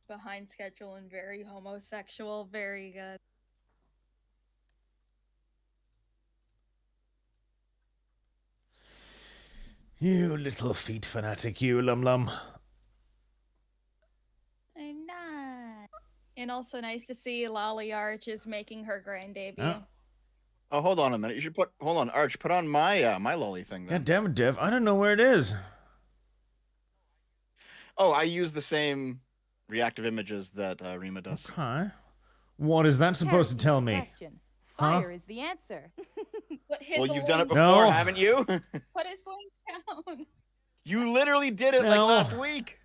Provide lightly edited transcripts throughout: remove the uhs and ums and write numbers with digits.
behind schedule and very homosexual. Very good. You little feet fanatic, you lum. I'm not. And also nice to see Lolly Arch is making her grand debut. Oh, hold on a minute. You should hold on, Arch. Put on my my lolly thing then. God damn it, Dev. I don't know where it is. Oh, I use the same reactive images that Rima does. Okay. What is that supposed to tell me? Fire is the answer. Well, you've done it before, haven't you? Put his link down. You literally did it like last week.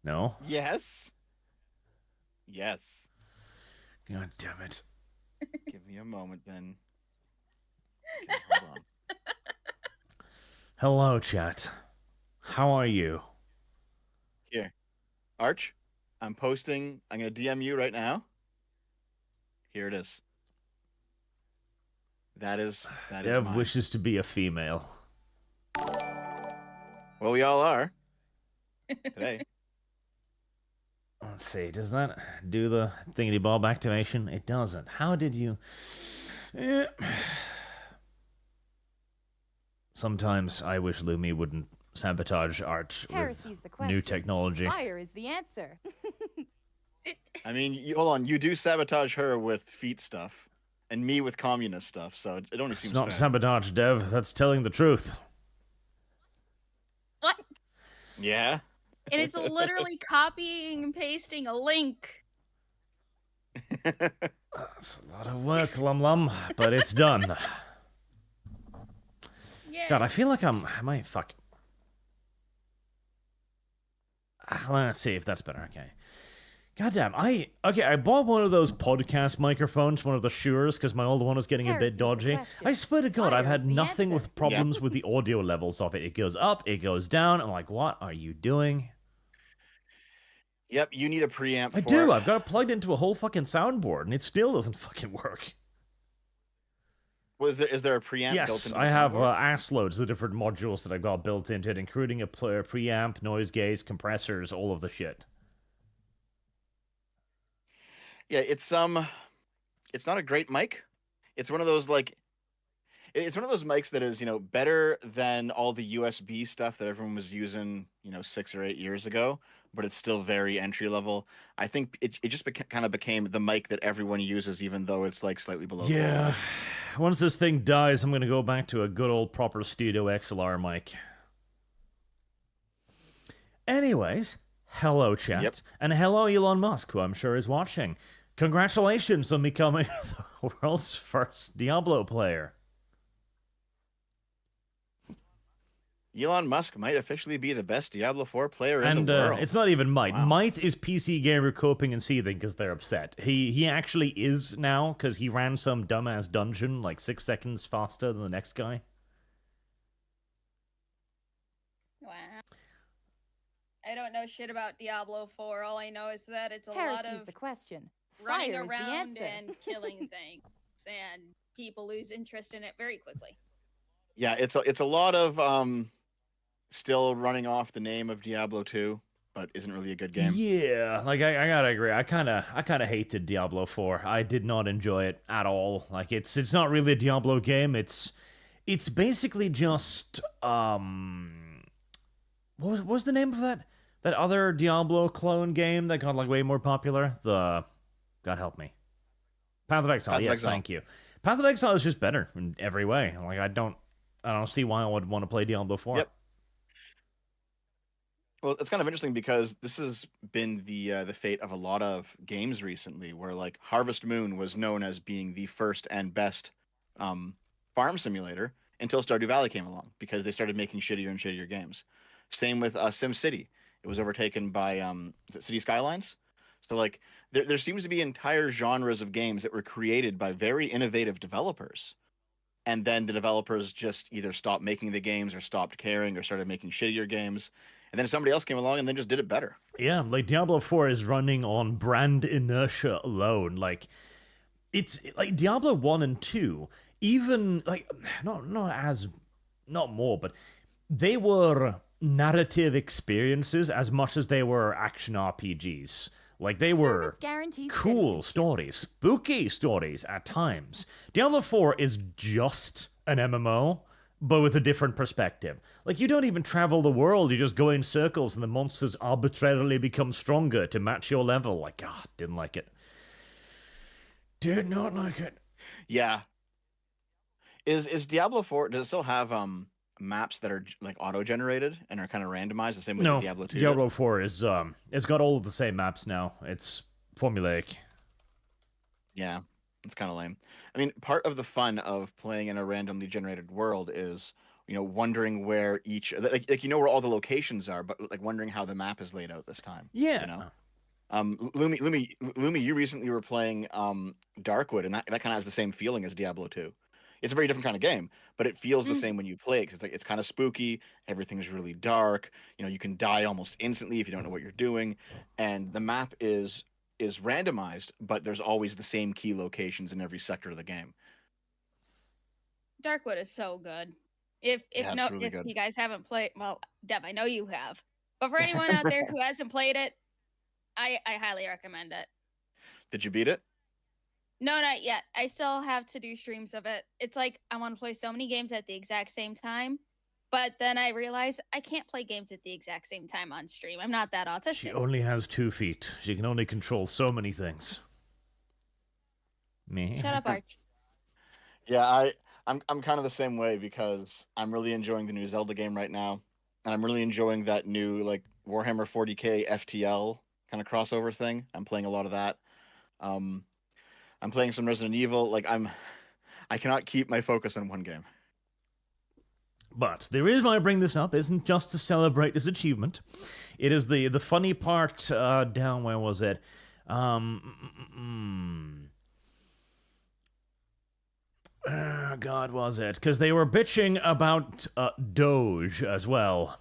No. Yes. Yes. God damn it. Give me a moment then. Okay, hold on. Hello, chat. How are you? Here. Arch, I'm posting. I'm going to DM you right now. Here it is. That is Dev mine. wishes to be a female. Well, we all are. Today. Let's see, does that do the thingy bob activation? It doesn't. How did you... Sometimes I wish Lumi wouldn't sabotage art with new technology. Fire is the answer. I mean, hold on. You do sabotage her with feet stuff, and me with communist stuff, so it only seems It's not fair. sabotage, Dev. That's telling the truth. What? Yeah? And it's literally copying and pasting a link. That's a lot of work, Lum, but it's done. Yeah. God, I feel like I might fuck. Let's see if that's better. Okay. Goddamn, I bought one of those podcast microphones, one of the Shure's, because my old one was getting a bit dodgy. I swear to God, I've had nothing with problems with the audio levels of it. It goes up, it goes down. I'm like, what are you doing? Yep, you need a preamp. I do. I've got it plugged into a whole fucking soundboard, and it still doesn't fucking work. Well, is there a preamp built Yes, into I the have soundboard? ass loads of different modules that I've got built into it, including a preamp, noise gate, compressors, all of the shit. Yeah, it's not a great mic. It's one of those it's one of those mics that is, better than all the USB stuff that everyone was using, 6 or 8 years ago, but it's still very entry level. I think it just kind of became the mic that everyone uses, even though it's like slightly below. Yeah. Once this thing dies, I'm going to go back to a good old proper studio XLR mic. Anyways, hello chat, and hello Elon Musk, who I'm sure is watching. Congratulations on becoming the world's first Diablo player. Elon Musk might officially be the best Diablo 4 player in the world. It's not even might. Wow. Might is PC Gamer coping and seething because they're upset. He actually is now because he ran some dumbass dungeon like 6 seconds faster than the next guy. Wow. I don't know shit about Diablo 4. All I know is that it's a lot of the question. running Fire is the around answer. and killing things, and people lose interest in it very quickly. Yeah, it's a lot of still running off the name of Diablo 2, but isn't really a good game. Yeah, like I gotta agree. I kind of hated Diablo 4. I did not enjoy it at all. Like it's not really a Diablo game. It's basically just what was the name of that other Diablo clone game that got like way more popular? God help me. Path of Exile. Yes, thank you. Path of Exile is just better in every way. Like I don't see why I would want to play Diablo 4. Yep. Well, it's kind of interesting because this has been the fate of a lot of games recently, where like Harvest Moon was known as being the first and best farm simulator until Stardew Valley came along, because they started making shittier and shittier games. Same with SimCity. It was overtaken by is it City Skylines? So like there seems to be entire genres of games that were created by very innovative developers. And then the developers just either stopped making the games or stopped caring or started making shittier games. And then somebody else came along and then just did it better. Yeah, like Diablo 4 is running on brand inertia alone. Like, it's like Diablo 1 and 2, even like not more, but they were narrative experiences as much as they were action RPGs. Like, they were cool stories, spooky stories at times. Diablo 4 is just an MMO, but with a different perspective. Like, you don't even travel the world, you just go in circles and the monsters arbitrarily become stronger to match your level. Like, didn't like it. Did not like it. Yeah. Is Diablo 4, does it still have maps that are like auto-generated and are kind of randomized the same way that Diablo 2 Diablo did? 4 is it's got all of the same maps now. It's formulaic. Yeah, it's kind of lame. I mean, part of the fun of playing in a randomly generated world is, wondering where each like where all the locations are, but like wondering how the map is laid out this time. Yeah. Lumi, you recently were playing Darkwood, and that kind of has the same feeling as Diablo 2. It's a very different kind of game, but it feels the same when you play it, because it's kind of spooky. Everything's really dark. You can die almost instantly if you don't know what you're doing, and the map is randomized, but there's always the same key locations in every sector of the game. Darkwood is so good. If you guys haven't played, well, Deb, I know you have, but for anyone out there who hasn't played it, I highly recommend it. Did you beat it? No, not yet. I still have to do streams of it. It's like I want to play so many games at the exact same time, but then I realize I can't play games at the exact same time on stream. I'm not that autistic. She only has 2 feet. She can only control so many things. Me? Shut up, Arch. Yeah, I'm kind of the same way, because I'm really enjoying the new Zelda game right now, and I'm really enjoying that new like Warhammer 40k FTL kind of crossover thing. I'm playing a lot of that. I'm playing some Resident Evil. Like, I cannot keep my focus on one game. But the reason why I bring this up isn't just to celebrate this achievement. It is the funny part down, where was it? God, was it? Because they were bitching about DOGE as well.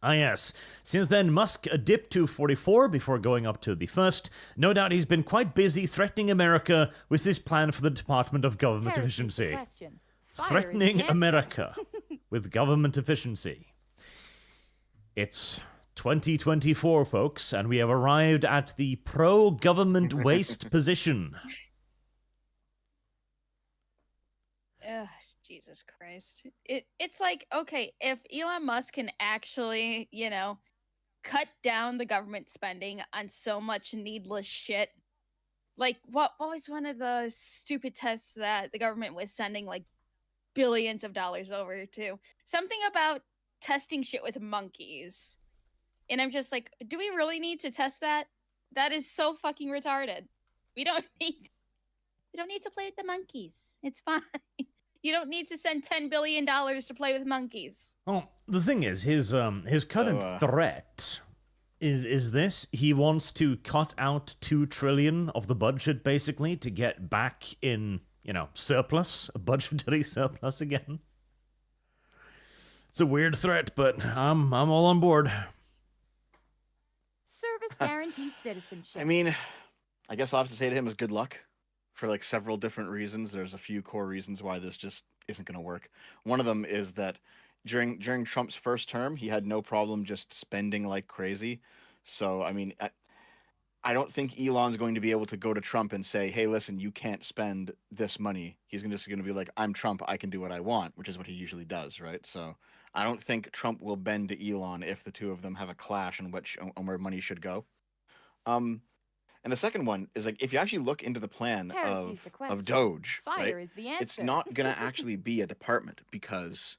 Yes. Since then, Musk dipped to 44 before going up to the first. No doubt he's been quite busy threatening America with his plan for the Department of Government Efficiency. Threatening America with government efficiency. It's 2024, folks, and we have arrived at the pro-government waste position. Ugh, Jesus Christ. It's like, okay, if Elon Musk can actually, cut down the government spending on so much needless shit. Like, what was one of the stupid tests that the government was sending like billions of dollars over to? Something about testing shit with monkeys. And I'm just like, do we really need to test that? That is so fucking retarded. We don't need to play with the monkeys. It's fine. You don't need to send $10 billion to play with monkeys. Well, the thing is, his current threat is this. He wants to cut out $2 trillion of the budget, basically, to get back in, surplus, a budgetary surplus again. It's a weird threat, but I'm all on board. Service guarantees citizenship. I mean, I guess I'll have to say to him is good luck. For like several different reasons. There's a few core reasons why this just isn't going to work. One of them is that during Trump's first term, he had no problem just spending like crazy. So, I mean, I don't think Elon's going to be able to go to Trump and say, hey, listen, you can't spend this money. He's just going to be like, I'm Trump, I can do what I want, which is what he usually does, right? So I don't think Trump will bend to Elon if the two of them have a clash on where money should go. And the second one is, like, if you actually look into the plan of DOGE, Fire right, is the answer. it's not going to actually be a department, because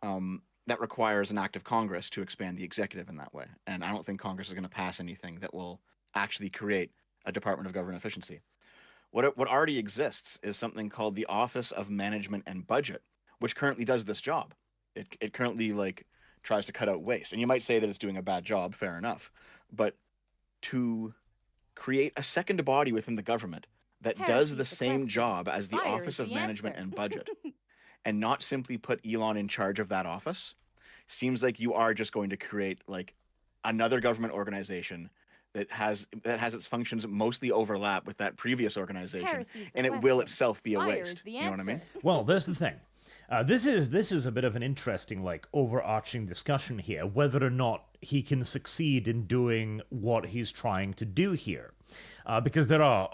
that requires an act of Congress to expand the executive in that way. And I don't think Congress is going to pass anything that will actually create a Department of Government Efficiency. What already exists is something called the Office of Management and Budget, which currently does this job. It currently, like, tries to cut out waste. And you might say that it's doing a bad job, fair enough. But to create a second body within the government that does the same job as the Office of Management and Budget, and not simply put Elon in charge of that office, seems like you are just going to create like another government organization that has its functions mostly overlap with that previous organization, and it will itself be a waste. You know what I mean? Well, there's the thing. This is a bit of an interesting, like, overarching discussion here, whether or not he can succeed in doing what he's trying to do here, because there are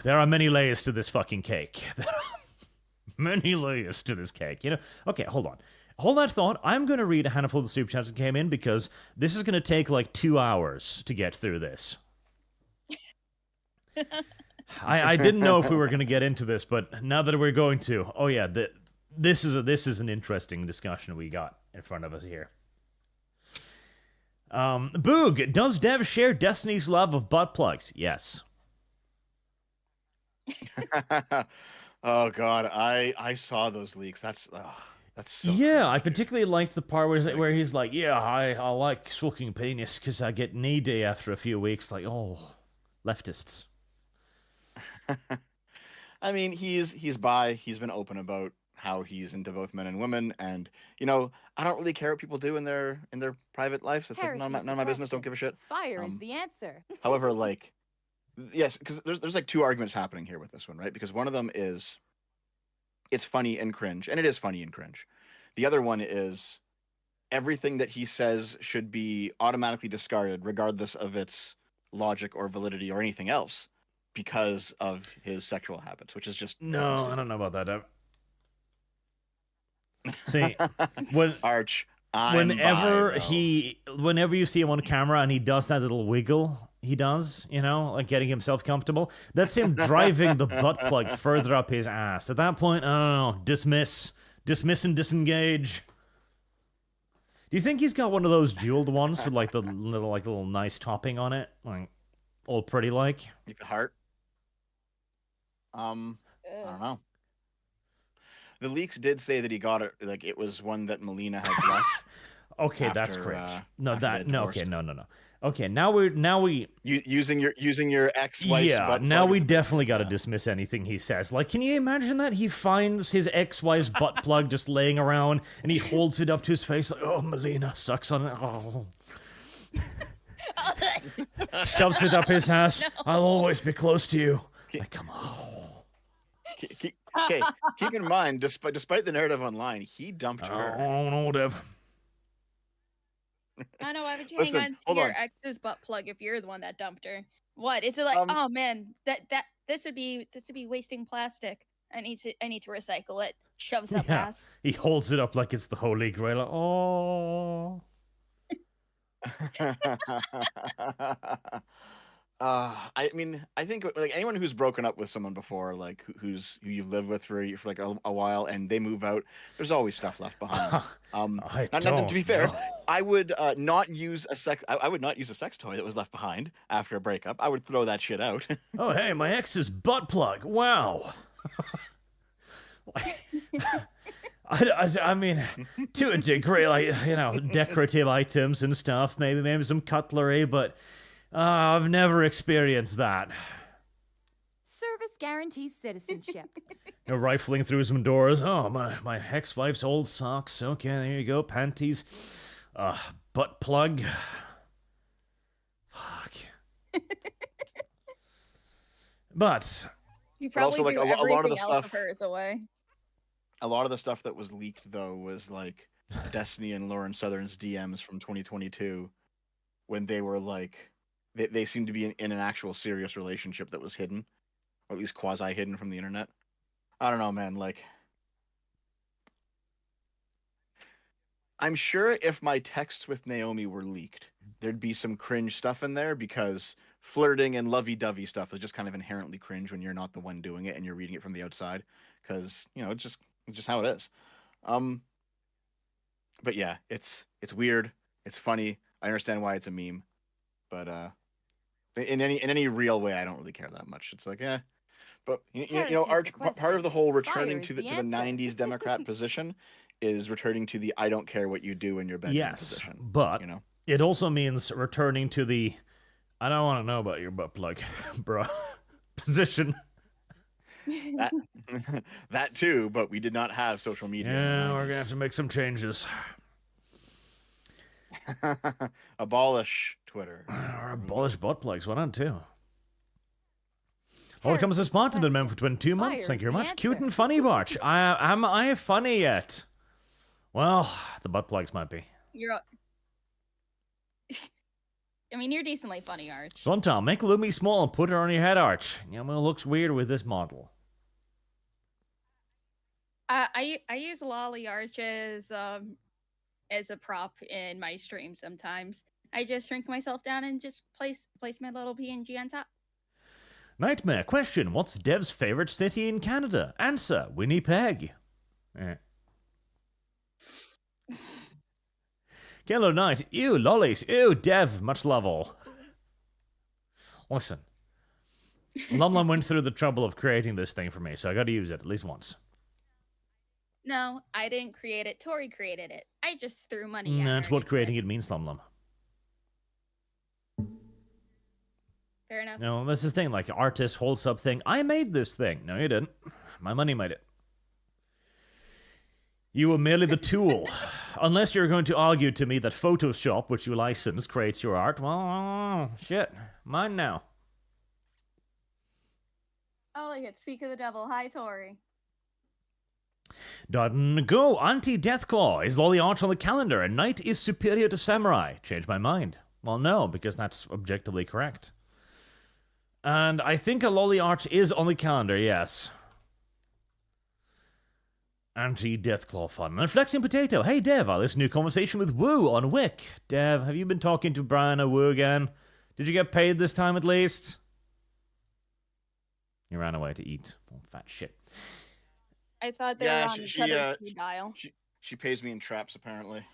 there are many layers to this fucking cake. There are many layers to this cake. Okay, hold on. Hold that thought. I'm going to read a handful of the super chats that came in because this is going to take like 2 hours to get through this. I didn't know if we were going to get into this, but now that we're going to, this is an interesting discussion we got in front of us here. Boog, does Dev share Destiny's love of butt plugs? Yes. Oh God, I saw those leaks. That's so yeah. cringe, I particularly liked the part where he's like, yeah, I like sucking penis because I get knee day after a few weeks. Like, oh, leftists. I mean, he's bi. He's been open about how he's into both men and women, and I don't really care what people do in their private life. It's like none of my business. Don't give a shit. Fire is the answer. However, like, yes, because there's like two arguments happening here with this one, right? Because one of them is it's funny and cringe, and it is funny and cringe. The other one is everything that he says should be automatically discarded, regardless of its logic or validity or anything else, because of his sexual habits, which is just no. I don't know about that. See, Arch, whenever you see him on camera and he does that little wiggle, he does, like getting himself comfortable. That's him driving the butt plug further up his ass. At that point, I don't know, dismiss and disengage. Do you think he's got one of those jeweled ones with like the little nice topping on it, like all pretty like the heart? I don't know. The leaks did say that he got it, like it was one that Melina had left. Okay, that's cringe. No. Okay, now we using your ex-wife's butt plug. Now we definitely got to dismiss anything he says. Like, can you imagine that he finds his ex-wife's butt plug just laying around and he holds it up to his face like, oh, Melina sucks on it. Oh. Shoves it up his ass. No. I'll always be close to you. Like, come on. Okay, keep in mind, despite the narrative online, he dumped her. Oh, no, whatever. I know. Why would you hang on to your ex's butt plug if you're the one that dumped her? What? Is it like, oh man, this would be wasting plastic. I need to recycle it. Shoves up ass. He holds it up like it's the Holy Grail. Like, oh. I mean, I think like anyone who's broken up with someone before, like who you've lived with for like a while, and they move out, there's always stuff left behind. To be fair, I would not use a sex toy that was left behind after a breakup. I would throw that shit out. Oh, hey, my ex's butt plug. Wow. I mean, to a degree, like, decorative items and stuff, maybe some cutlery, but I've never experienced that. Service guarantees citizenship. You're rifling through some doors. Oh, my ex-wife's old socks. Okay, there you go. Panties. Butt plug. Fuck. But you probably also, like, do a lot of the else stuff of hers away. A lot of the stuff that was leaked, though, was like Destiny and Lauren Southern's DMs from 2022, when they were like, they seemed to be in an actual serious relationship that was hidden, or at least quasi-hidden from the internet. I don't know, man. Like, I'm sure if my texts with Naomi were leaked, there'd be some cringe stuff in there, because flirting and lovey-dovey stuff is just kind of inherently cringe when you're not the one doing it and you're reading it from the outside, because it's just how it is. But yeah, it's weird, it's funny, I understand why it's a meme, but in any real way, I don't really care that much. It's like, but Arch, part of the whole returning to the 90s Democrat position is returning to the I don't care what you do in your bedroom position. But it also means returning to the I don't want to know about your butt plug, bro, position. That too, but we did not have social media. Yeah, we're gonna have to make some changes. Abolish Twitter. Or abolish butt plugs. Why not too? Well, it comes to Here's the Spartan question. member for 22 months. Fire Thank you is very the much. Cute answer. and funny, Barch. Am I funny yet? Well, the butt plugs might be. You're. I mean, you're decently funny, Arch. Sontal, make Lumi small and put her on your head, Arch. Yeah, well, it looks weird with this model. I use Lolly Arch as a prop in my stream sometimes. I just shrink myself down and just place my little PNG on top. Nightmare question: what's Dev's favorite city in Canada? Answer: Winnipeg. Hello, Knight. Ew, lollies. Ew, Dev. Much love all. Listen, Lum went through the trouble of creating this thing for me, so I got to use it at least once. No, I didn't create it. Tori created it. I just threw money at That's her what to creating do it means, Lum. Fair enough. No, this is the thing, like artist holds up thing. I made this thing. No, you didn't. My money made it. You were merely the tool. Unless you're going to argue to me that Photoshop, which you license, creates your art. Well, shit. Mine now. Oh, look at Speak of the Devil. Hi, Tori. Dodden go. Anti-Deathclaw. Is Lolly Arch on the calendar and Knight is superior to Samurai? Change my mind. Well, no, because that's objectively correct. And I think a Lolly Arch is on the calendar, yes. Anti-Deathclaw fun. And Flexing Potato. Hey, Dev, I listened to a conversation with Woo on Wick. Dev, have you been talking to Brian or Woo again? Did you get paid this time at least? You ran away to eat. Oh, fat shit. I thought they were on each other's speed dial. She pays me in traps, apparently.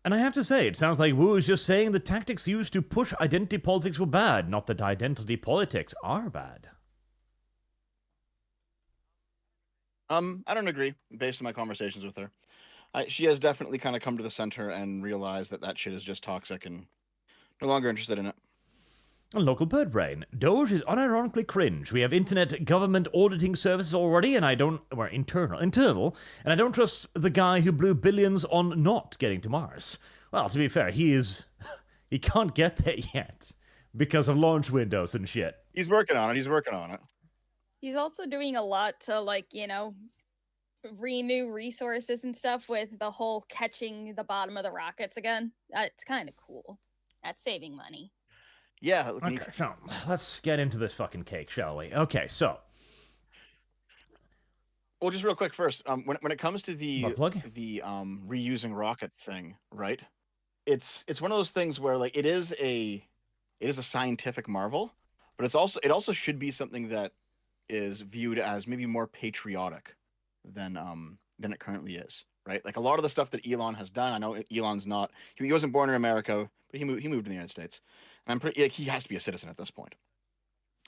And I have to say, it sounds like Woo is just saying the tactics used to push identity politics were bad, not that identity politics are bad. I don't agree, based on my conversations with her. She has definitely kind of come to the center and realized that shit is just toxic and no longer interested in it. A local bird brain. DOGE is unironically cringe. We have internet government auditing services already, and I don't... Well, internal, and I don't trust the guy who blew billions on not getting to Mars. Well, to be fair, he can't get there yet because of launch windows and shit. He's working on it. He's also doing a lot to, like, you know, renew resources and stuff with the whole catching the bottom of the rockets again. That's kind of cool. That's saving money. Yeah. Okay, so let's get into this fucking cake, shall we? Okay, so. Well, just real quick first, when it comes to the reusing rocket thing, right? It's one of those things where like it is a scientific marvel, but it also should be something that is viewed as maybe more patriotic than it currently is, right? Like a lot of the stuff that Elon has done. I know Elon's not. He wasn't born in America, but he moved to the United States. And I'm pretty like he has to be a citizen at this point.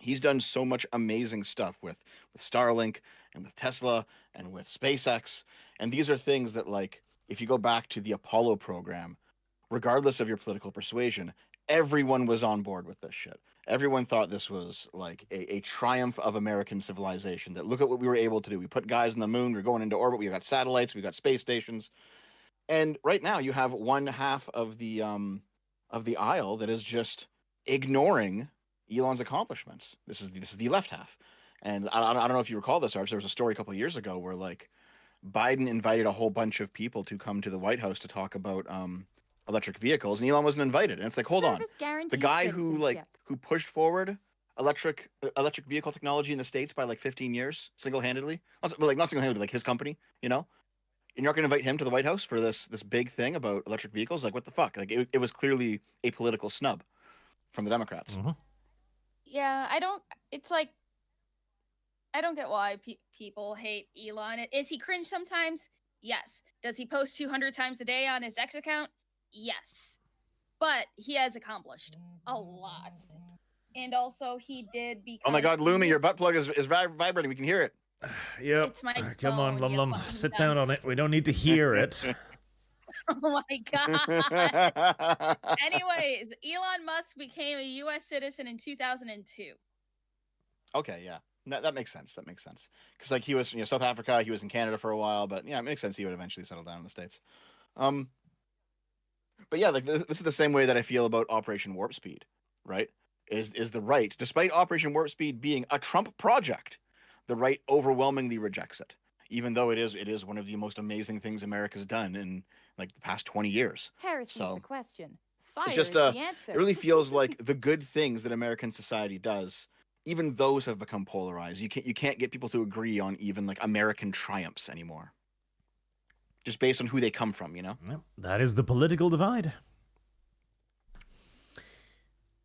He's done so much amazing stuff with Starlink and with Tesla and with SpaceX. And these are things that, like, if you go back to the Apollo program, regardless of your political persuasion, everyone was on board with this shit. Everyone thought this was like a triumph of American civilization. That look at what we were able to do. We put guys on the moon. We're going into orbit. We got satellites. We got space stations. And right now you have one half of the aisle that is just ignoring Elon's accomplishments. This is the left half. And I don't know if you recall this, Arch. There was a story a couple of years ago where like Biden invited a whole bunch of people to come to the White House to talk about electric vehicles, and Elon wasn't invited. And it's like, hold on, the guy who pushed forward electric vehicle technology in the States by like 15 years single-handedly, not single-handedly, like his company, you know, and you're not going to invite him to the White House for this big thing about electric vehicles? Like, what the fuck? Like, it was clearly a political snub from the Democrats. Mm-hmm. Yeah, it's like, I don't get why people hate Elon. Is he cringe sometimes? Yes. Does he post 200 times a day on his X account? Yes. But he has accomplished a lot. And also, he did become... Oh my god, Lumi, your butt plug is vibrating. We can hear it. Yep. It's my Come on, phone, Lum. Sit down on it. We don't need to hear it. Oh my god. Anyways, Elon Musk became a U.S. citizen in 2002. Okay, yeah. That makes sense. Because like he was, South Africa, he was in Canada for a while, but yeah, it makes sense he would eventually settle down in the States. But yeah, like this is the same way that I feel about Operation Warp Speed, right? is the right, despite Operation Warp Speed being a Trump project, the right overwhelmingly rejects it, even though it is one of the most amazing things America's done in like the past 20 years. Heresy is the question. Fire It's just is the answer. it really feels like the good things that American society does, even those have become polarized. You can't get people to agree on even like American triumphs anymore. Just based on who they come from, you know? Yep, that is the political divide.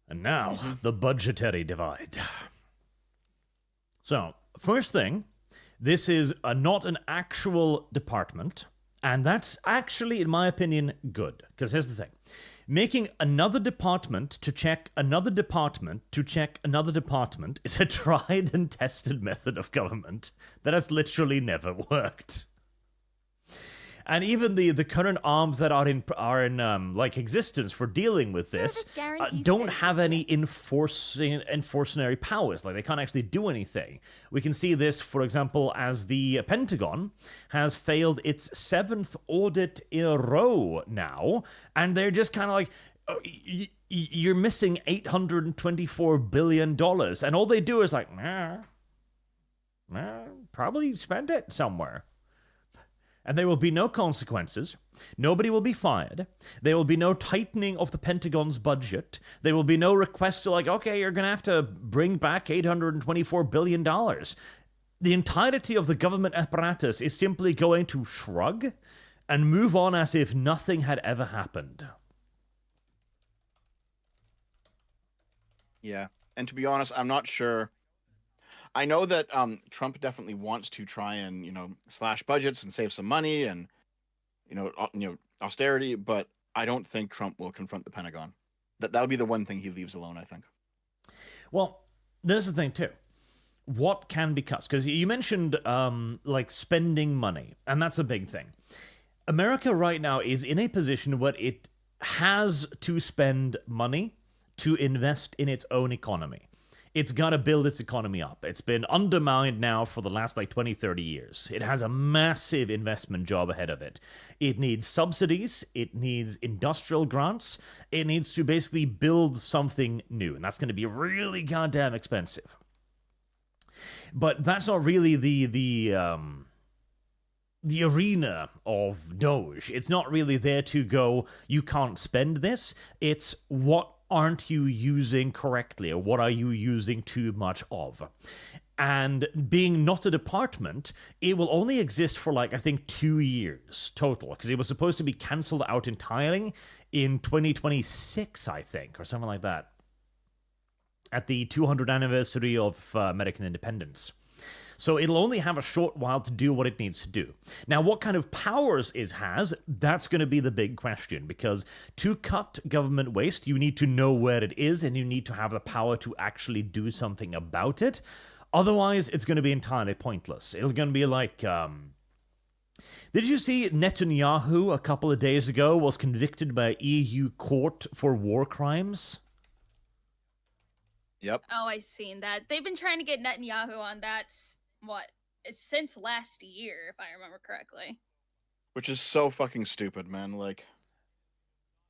And now, the budgetary divide. So, first thing, this is not an actual department, and that's actually, in my opinion, good. Because here's the thing. Making another department to check another department to check another department is a tried and tested method of government that has literally never worked. And even the current arms that are in like existence for dealing with this don't have any enforcing powers. Like they can't actually do anything. We can see this, for example, as the Pentagon has failed its 7th audit in a row now, and they're just kind of like, you're missing $824 billion, and all they do is like, probably spend it somewhere. And there will be no consequences. Nobody will be fired. There will be no tightening of the Pentagon's budget. There will be no request to like, okay, you're going to have to bring back $824 billion. The entirety of the government apparatus is simply going to shrug and move on as if nothing had ever happened. Yeah. And to be honest, I'm not sure. I know that Trump definitely wants to try and, slash budgets and save some money and, austerity, but I don't think Trump will confront the Pentagon. That'll be the one thing he leaves alone, I think. Well, there's the thing, too. What can be cut? Because you mentioned, spending money, and that's a big thing. America right now is in a position where it has to spend money to invest in its own economy. It's got to build its economy up. It's been undermined now for the last 20, 30 years. It has a massive investment job ahead of it. It needs subsidies. It needs industrial grants. It needs to basically build something new. And that's going to be really goddamn expensive. But that's not really the arena of DOGE. It's not really there to go, you can't spend this. It's what aren't you using correctly, or what are you using too much of? And being not a department, it will only exist for 2 years total, because it was supposed to be cancelled out entirely in 2026, I think, or something like that, at the 200th anniversary of American independence. So it'll only have a short while to do what it needs to do. Now, what kind of powers it has, that's going to be the big question, because to cut government waste, you need to know where it is, and you need to have the power to actually do something about it. Otherwise, it's going to be entirely pointless. It's going to be like... Did you see Netanyahu a couple of days ago was convicted by EU court for war crimes? Yep. Oh, I've seen that. They've been trying to get Netanyahu on that... since last year, if I remember correctly. Which is so fucking stupid, man.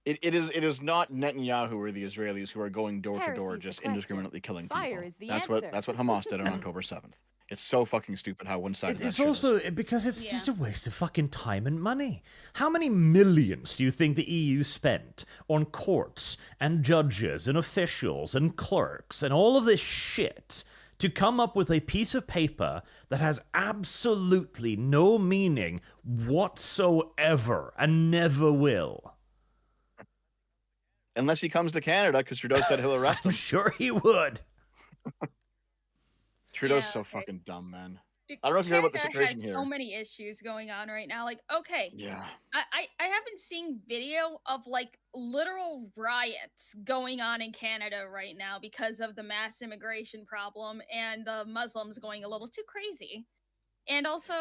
It is not Netanyahu or the Israelis who are going door to door just indiscriminately killing people. That's what Hamas did on October 7th. It's so fucking stupid how one-sided it's also because it's just a waste of fucking time and money. How many millions do you think the EU spent on courts and judges and officials and clerks and all of this shit to come up with a piece of paper that has absolutely no meaning whatsoever and never will? Unless he comes to Canada, because Trudeau said he'll arrest him. I'm sure he would. Trudeau's so fucking dumb, man. I don't know if you heard about the situation has here. So many issues going on right now. Yeah. I haven't seen video of literal riots going on in Canada right now because of the mass immigration problem and the Muslims going a little too crazy. And also,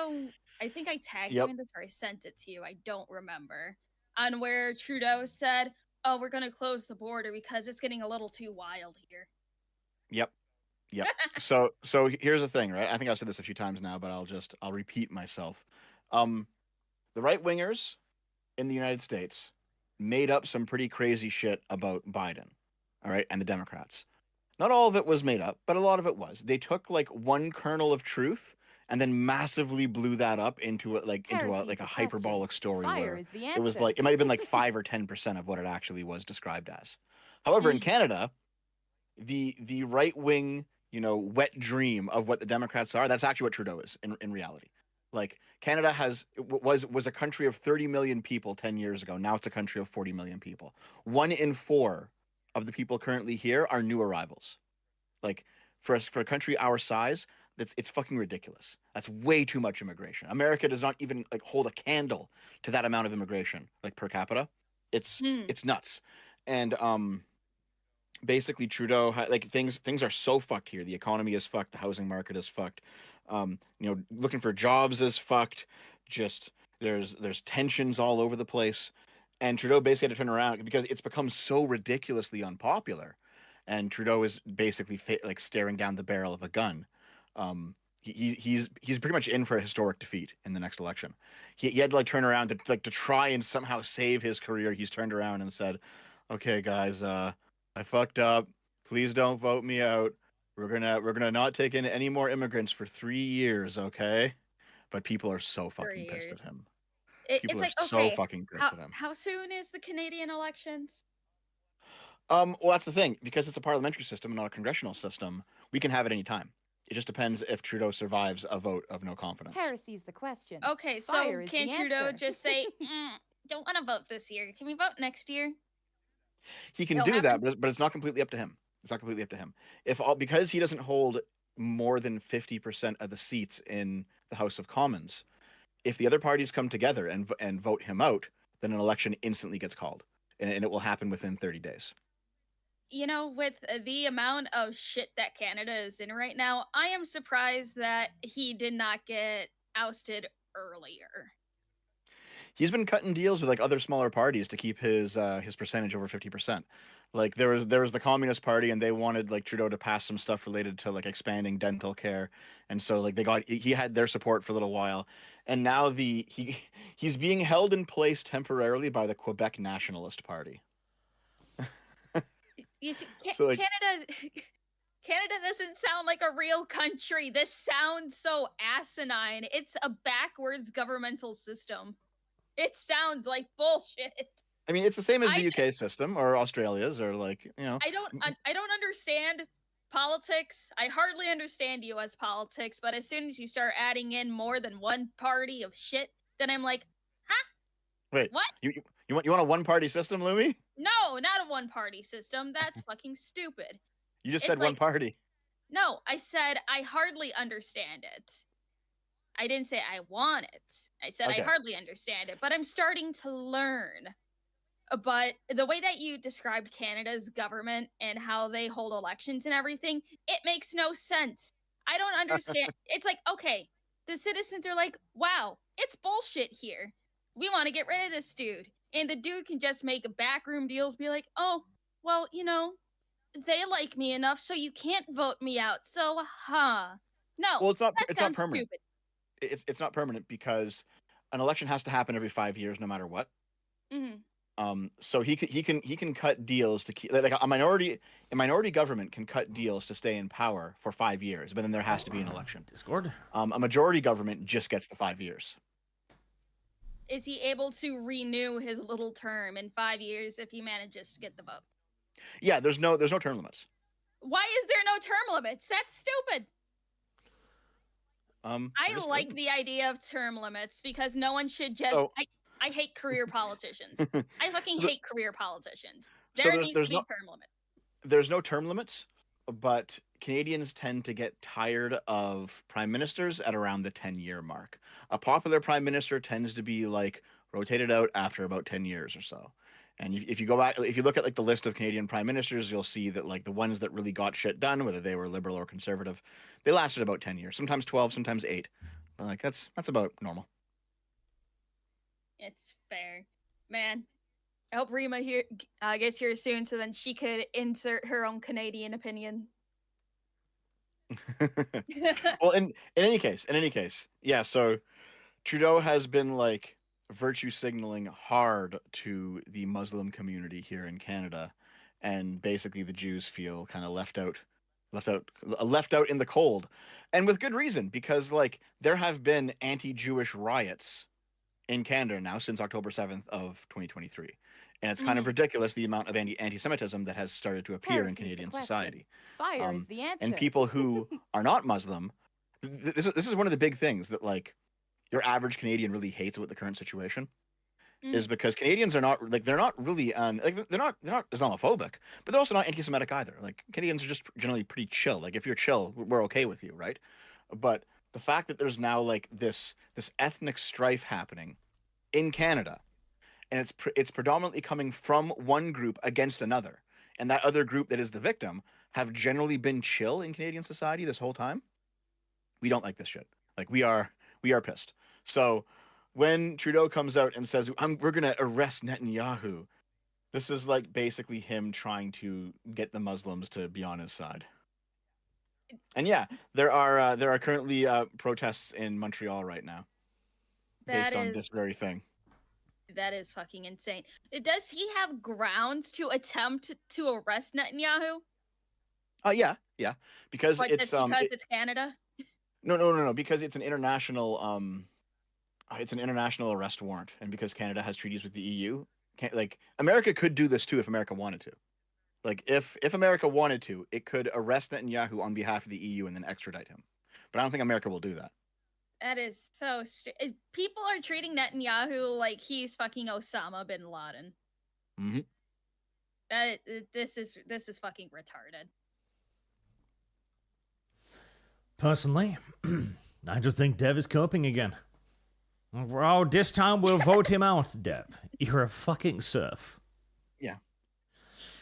I think I tagged you in this or I sent it to you. I don't remember. On where Trudeau said, "Oh, we're going to close the border because it's getting a little too wild here." Yep. So here's the thing, right? I think I've said this a few times now, but I'll repeat myself. The right wingers in the United States made up some pretty crazy shit about Biden, all right, and the Democrats. Not all of it was made up, but a lot of it was. They took like one kernel of truth and then massively blew that up into a hyperbolic story where it was like it might have been like 5 or 10% of what it actually was described as. However, in Canada, the right wing, wet dream of what the Democrats are, that's actually what Trudeau is in reality. Like Canada was a country of 30 million people 10 years ago. Now it's a country of 40 million people. 1 in 4 of the people currently here are new arrivals. Like for a country our size, it's fucking ridiculous. That's way too much immigration. America does not even like hold a candle to that amount of immigration, like per capita. It's nuts. And basically Trudeau things are so fucked here. The economy is fucked. The housing market is fucked. Looking for jobs is fucked. Just there's tensions all over the place. And Trudeau basically had to turn around because it's become so ridiculously unpopular. And Trudeau is basically staring down the barrel of a gun. He's pretty much in for a historic defeat in the next election. He had to turn around to try and somehow save his career. He's turned around and said, "Okay, guys, I fucked up. Please don't vote me out. We're gonna not take in any more immigrants for 3 years, okay?" But people are so fucking pissed at him. People are so fucking pissed at him. How soon is the Canadian elections? Well, that's the thing. Because it's a parliamentary system and not a congressional system, we can have it any time. It just depends if Trudeau survives a vote of no confidence. Heresy's the question. Okay, so can Trudeau just say, don't want to vote this year. Can we vote next year? He can do that, but it's not completely up to him. It's not completely up to him. Because he doesn't hold more than 50% of the seats in the House of Commons, if the other parties come together and vote him out, then an election instantly gets called, and it will happen within 30 days. With the amount of shit that Canada is in right now, I am surprised that he did not get ousted earlier. He's been cutting deals with other smaller parties to keep his percentage over 50%. Like there was the Communist Party, and they wanted Trudeau to pass some stuff related to expanding dental care, and so he had their support for a little while, and now he's being held in place temporarily by the Quebec Nationalist Party. You see, Canada doesn't sound like a real country. This sounds so asinine. It's a backwards governmental system. It sounds like bullshit. I mean, it's the same as the UK system or Australia's or I don't understand politics. I hardly understand US politics, but as soon as you start adding in more than one party of shit, then I'm like, huh? Wait, what? You want a one-party system, Lumi? No, not a one-party system. That's fucking stupid. You just said one party. No, I said I hardly understand it. I didn't say I want it. I said I hardly understand it, but I'm starting to learn. But the way that you described Canada's government and how they hold elections and everything, it makes no sense. I don't understand. It's like, okay, the citizens are like, wow, it's bullshit here. We want to get rid of this dude. And the dude can just make backroom deals, be like, oh, well, they like me enough, so you can't vote me out. So, no. Well, it's not permanent. Stupid. It's not permanent because an election has to happen every 5 years, no matter what. Mm-hmm. So he can cut deals to keep a minority government can cut deals to stay in power for 5 years, but then there has to be an election. Discord. A majority government just gets the 5 years. Is he able to renew his little term in 5 years if he manages to get the vote? Yeah, there's no term limits. Why is there no term limits? That's stupid. I like the idea of term limits because no one should just. I hate career politicians. I fucking hate career politicians. There needs to be term limits. There's no term limits, but Canadians tend to get tired of prime ministers at around the 10-year mark. A popular prime minister tends to be rotated out after about 10 years or so. And if you look at the list of Canadian prime ministers, you'll see that the ones that really got shit done, whether they were liberal or conservative, they lasted about 10 years, sometimes 12, sometimes 8. But that's about normal. It's fair. Man, I hope Rima gets here soon so then she could insert her own Canadian opinion. Well, in any case, yeah, so Trudeau has been virtue signaling hard to the Muslim community here in Canada, and basically the Jews feel kind of left out in the cold, and with good reason, because like there have been anti-Jewish riots in Canada now since October 7th of 2023. And it's kind of ridiculous the amount of anti-Semitism that has started to appear in Canadian society. Fire is the answer. And people who are not Muslim, this is one of the big things that like your average Canadian really hates about the current situation, is because Canadians are not like they're not really they're not Islamophobic, but they're also not anti-Semitic either. Like Canadians are just generally pretty chill. Like if you're chill, we're okay with you, right? But the fact that there's now like this ethnic strife happening in Canada, and it's predominantly coming from one group against another, and that other group that is the victim have generally been chill in Canadian society this whole time. We don't like this shit. Like we are pissed. So when Trudeau comes out and says we're gonna arrest Netanyahu, this is like basically him trying to get the Muslims to be on his side. And yeah, there are currently protests in Montreal right now based on this very thing. That is fucking insane. Does he have grounds to attempt to arrest Netanyahu? Yeah, because it's Canada. No, because it's an international arrest warrant, and because Canada has treaties with the EU, like America could do this too if America wanted to. Like if America wanted to, it could arrest Netanyahu on behalf of the EU and then extradite him. But I don't think America will do that. That is so. People are treating Netanyahu like he's fucking Osama bin Laden. Mm-hmm. This is fucking retarded. Personally, I just think Dev is coping again. Oh, this time we'll vote him out, Dev. You're a fucking serf. Yeah.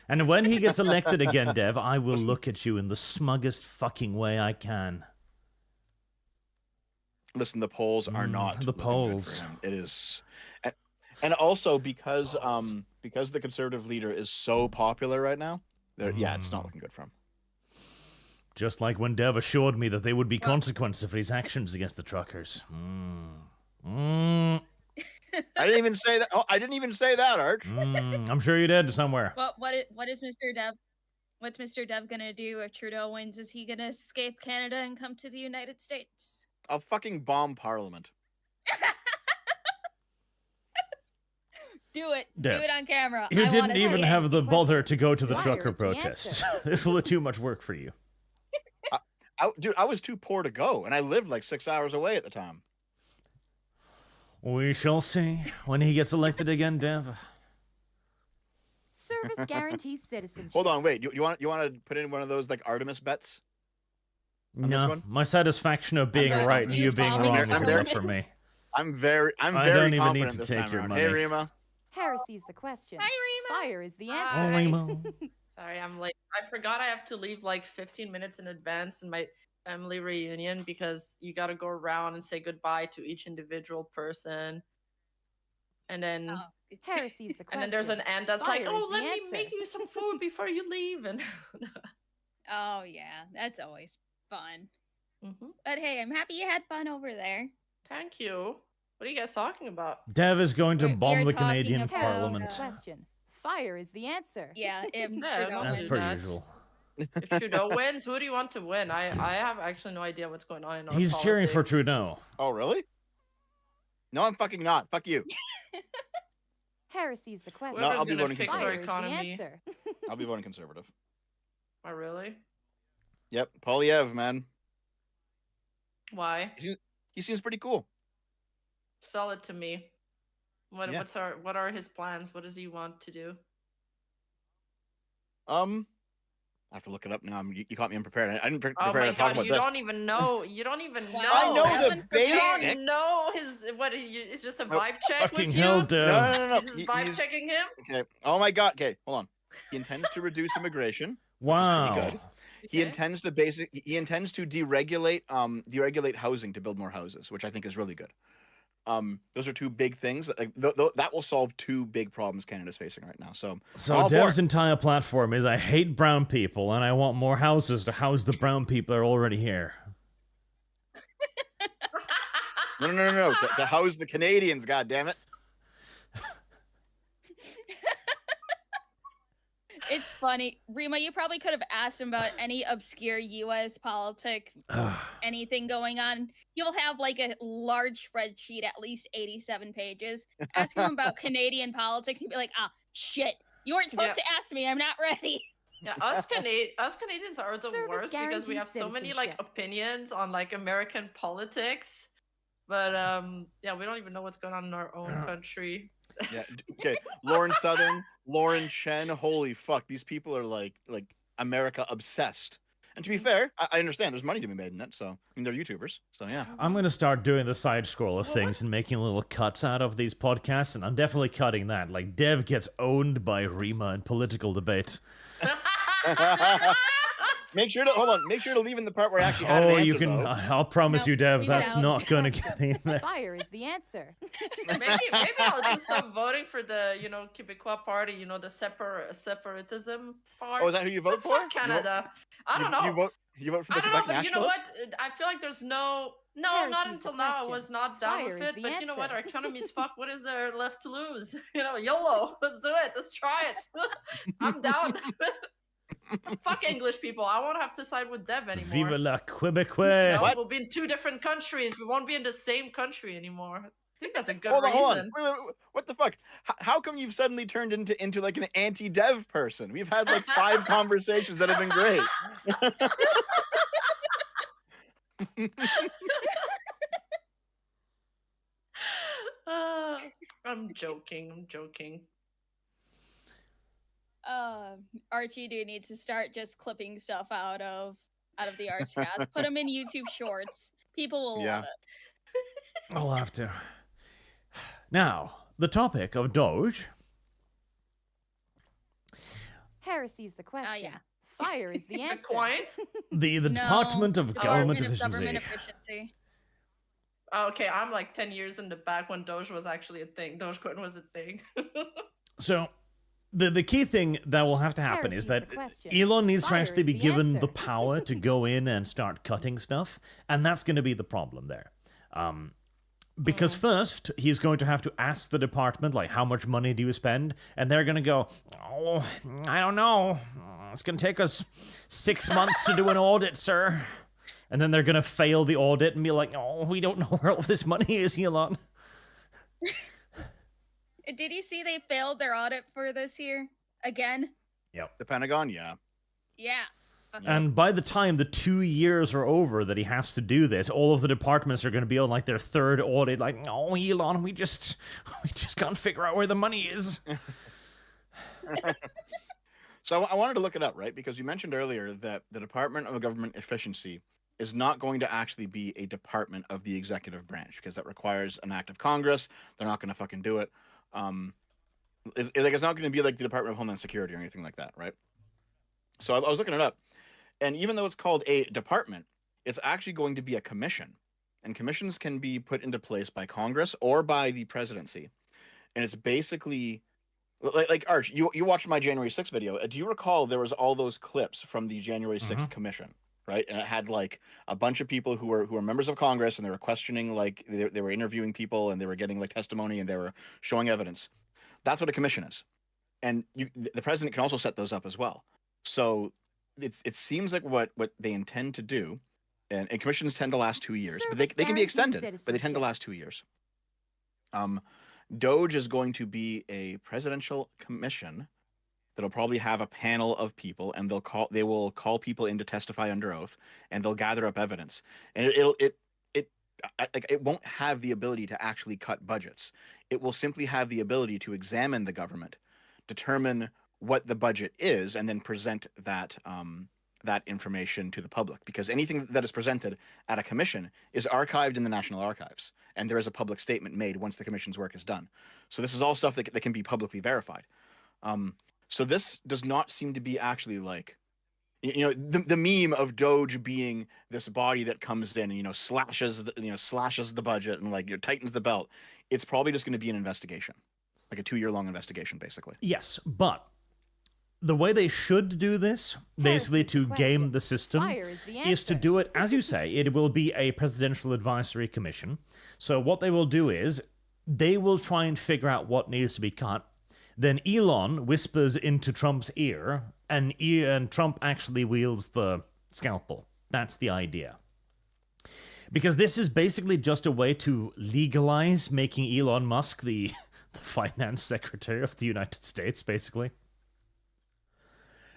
And when he gets elected again, Dev, I will look at you in the smuggest fucking way I can. Listen, the polls are not the polls. It is, and also because the conservative leader is so popular right now, it's not looking good for him. Just like when Dev assured me that there would be consequences for his actions against the truckers. I didn't even say that. Oh, I didn't even say that, Arch. I'm sure you did somewhere. What is Mr. Dev? What's Mr. Dev gonna do if Trudeau wins? Is he gonna escape Canada and come to the United States? I'll fucking bomb Parliament. Do it. Dev. Do it on camera. You didn't even have the bother to go to the trucker protest. It was too much work for you. Dude, I was too poor to go, and I lived like 6 hours away at the time. We shall see when he gets elected again, Dev. Service guarantees citizenship. Hold on, wait. You want to put in one of those like Artemis bets? No, my satisfaction of being right and you being wrong is enough for me. I don't even need to take your money. Hey, Rima. Heresy's the question. Hi, Rima. Fire is the answer. Oh, Rima. Sorry, I'm late. I forgot I have to leave like 15 minutes in advance in my family reunion because you got to go around and say goodbye to each individual person. And then Heresy's the question. And then there's an aunt that's like, "Oh, let me make you some food before you leave." And oh yeah, that's always fun. But hey, I'm happy you had fun over there. Thank you. What are you guys talking about? Dev is going to bomb the Canadian Parliament. Question. Fire is the answer. Yeah, if as per usual. If Trudeau wins, who do you want to win? I have actually no idea what's going on in our He's politics. cheering for Trudeau. Oh, really? No, I'm fucking not. Fuck you. Heresy's the question. No, I'll be voting fix our economy. I'll be voting conservative. Oh, really? Yep, Polyev, man. Why? He seems pretty cool. Sell it to me. What are his plans? What does he want to do? I have to look it up now. You caught me unprepared. I didn't prepare to talk about you this. Don't even know. You don't even know. I know the basics. You don't know it's just a vibe check fucking with you? hell, dude. No. He's vibe checking him? Okay. Oh my god. Okay, hold on. He intends to reduce immigration. Wow. Which is pretty good. He intends to deregulate housing to build more houses, which I think is really good. Those are two big things. That will solve two big problems Canada's facing right now. So Dev's entire platform is I hate brown people and I want more houses to house the brown people that are already here. No. To house the Canadians, goddammit. It's funny. Rima, you probably could have asked him about any obscure U.S. politic, anything going on. You'll have like a large spreadsheet, at least 87 pages. Ask him about Canadian politics, he'd be like, ah, shit. You weren't supposed to ask me. I'm not ready. Yeah, us Canadians are the Service worst because we have so many like citizenship. opinions on like American politics, but yeah, we don't even know what's going on in our own country. Yeah. Okay. Lauren Southern, Lauren Chen. Holy fuck! These people are like America obsessed. And to be fair, I understand there's money to be made in it. So I mean, they're YouTubers. So yeah. I'm gonna start doing the side scroll of things and making little cuts out of these podcasts, and I'm definitely cutting that. Like Dev gets owned by Rima in political debate. Make sure to leave in the part where I actually had an answer, you can. though. I'll promise you, Dev, leave it that's out. not gonna get in there. Fire is the answer. maybe I'll just stop voting for the Quebecois party, the separatism part. Oh, is that who you vote for? Fuck Canada. I don't know. You vote for the I don't know, Quebec but you know what? Nationalists? I feel like there's not Heresy's until the now. I question. was not down Fire with is it, the but you know what? answer. Our economy's fucked. What is there left to lose? YOLO. Let's do it. Let's try it. I'm down. Fuck English people. I won't have to side with Dev anymore. Vive la Quebecois! No, What? we'll be in two different countries. We won't be in the same country anymore. I think that's a good Hold reason. on. Wait. What the fuck? How come you've suddenly turned into like an anti-dev person? We've had like 5 conversations that have been great. I'm joking. Archie, do you need to start just clipping stuff out of the ArchCast? Put them in YouTube Shorts. People will love it. I'll have to. Now, the topic of DOGE. Heresy's the question. yeah. Fire is the answer. Equine? The No, Department of Government Efficiency. Government Efficiency. Okay, I'm like 10 years in the back when Doge was actually a thing. Dogecoin was a thing. So, the key thing that will have to happen is Heresy's that the question. Elon needs to Fire actually is be the given answer. the power to go in and start cutting stuff, and that's going to be the problem there. Because first, he's going to have to ask the department, like, how much money do you spend? And they're going to go, oh, I don't know. It's going to take us 6 months to do an audit, sir. And then they're going to fail the audit and be like, oh, we don't know where all this money is, Elon. Did you see they failed their audit for this year again? The Pentagon, yeah. Yeah. And by the time the 2 years are over that he has to do this, all of the departments are going to be on like their 3rd audit. Like, oh, Elon, we just can't figure out where the money is. So I wanted to look it up, right? Because you mentioned earlier that the Department of Government Efficiency is not going to actually be a department of the executive branch because that requires an act of Congress. They're not going to fucking do it. It's not going to be like the Department of Homeland Security or anything like that, right? So I was looking it up. And even though it's called a department, it's actually going to be a commission. And commissions can be put into place by Congress or by the presidency. And it's basically like Arch, you watched my January 6th video. Do you recall there was all those clips from the January 6th commission, right? And it had like a bunch of people who were members of Congress, and they were questioning, like they were interviewing people, and they were getting like testimony, and they were showing evidence. That's what a commission is. And the president can also set those up as well. So it seems like what they intend to do, and commissions tend to last 2 years, but they can be extended, but they tend to last 2 years. DOGE is going to be a presidential commission that'll probably have a panel of people, and they will call people in to testify under oath, and they'll gather up evidence. And it won't have the ability to actually cut budgets. It will simply have the ability to examine the government, determine what the budget is, and then present that information to the public, because anything that is presented at a commission is archived in the National Archives, and there is a public statement made once the commission's work is done. So this is all stuff that can be publicly verified. So this does not seem to be actually like, the meme of DOGE being this body that comes in and slashes the budget and like tightens the belt. It's probably just going to be an investigation, like a 2-year-long investigation, basically. Yes, but the way they should do this, basically to game the system, is to do it, as you say, it will be a presidential advisory commission. So what they will do is they will try and figure out what needs to be cut. Then Elon whispers into Trump's ear, and Trump actually wields the scalpel. That's the idea. Because this is basically just a way to legalize making Elon Musk the finance secretary of the United States, basically.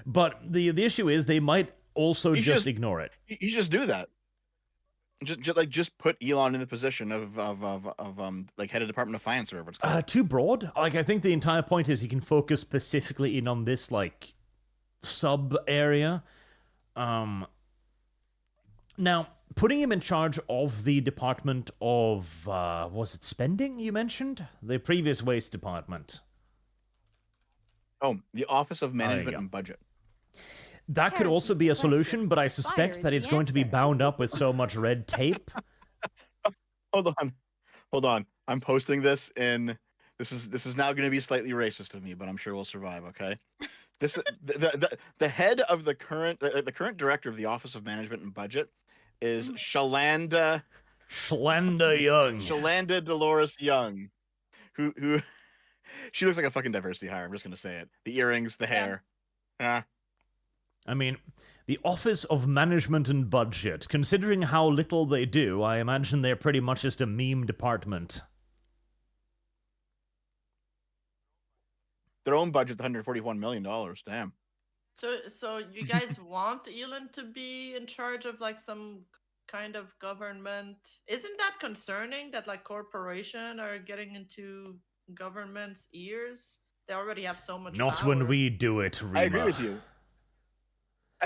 But the issue is they might also just ignore it. You just do that. Just put Elon in the position of head of Department of Finance or whatever it's called. Too broad. Like, I think the entire point is he can focus specifically in on this like sub area. Now, putting him in charge of the Department of was it spending? You mentioned the previous waste department. Oh, the Office of Management and Budget. That could also be a solution, but I suspect that it's going to be bound up with so much red tape. Hold on. I'm posting this in. This is now going to be slightly racist of me, but I'm sure we'll survive. Okay. This the head of the current director of the Office of Management and Budget is Shalanda Young. Shalanda Dolores Young, who she looks like a fucking diversity hire. I'm just going to say it. The earrings, the hair. I mean, the Office of Management and Budget, considering how little they do, I imagine they're pretty much just a meme department. Their own budget, $141 million. Damn. So you guys want Elon to be in charge of like some kind of government? Isn't that concerning that like corporations are getting into government's ears? They already have so much Not power. when we do it, Rima. I agree with you.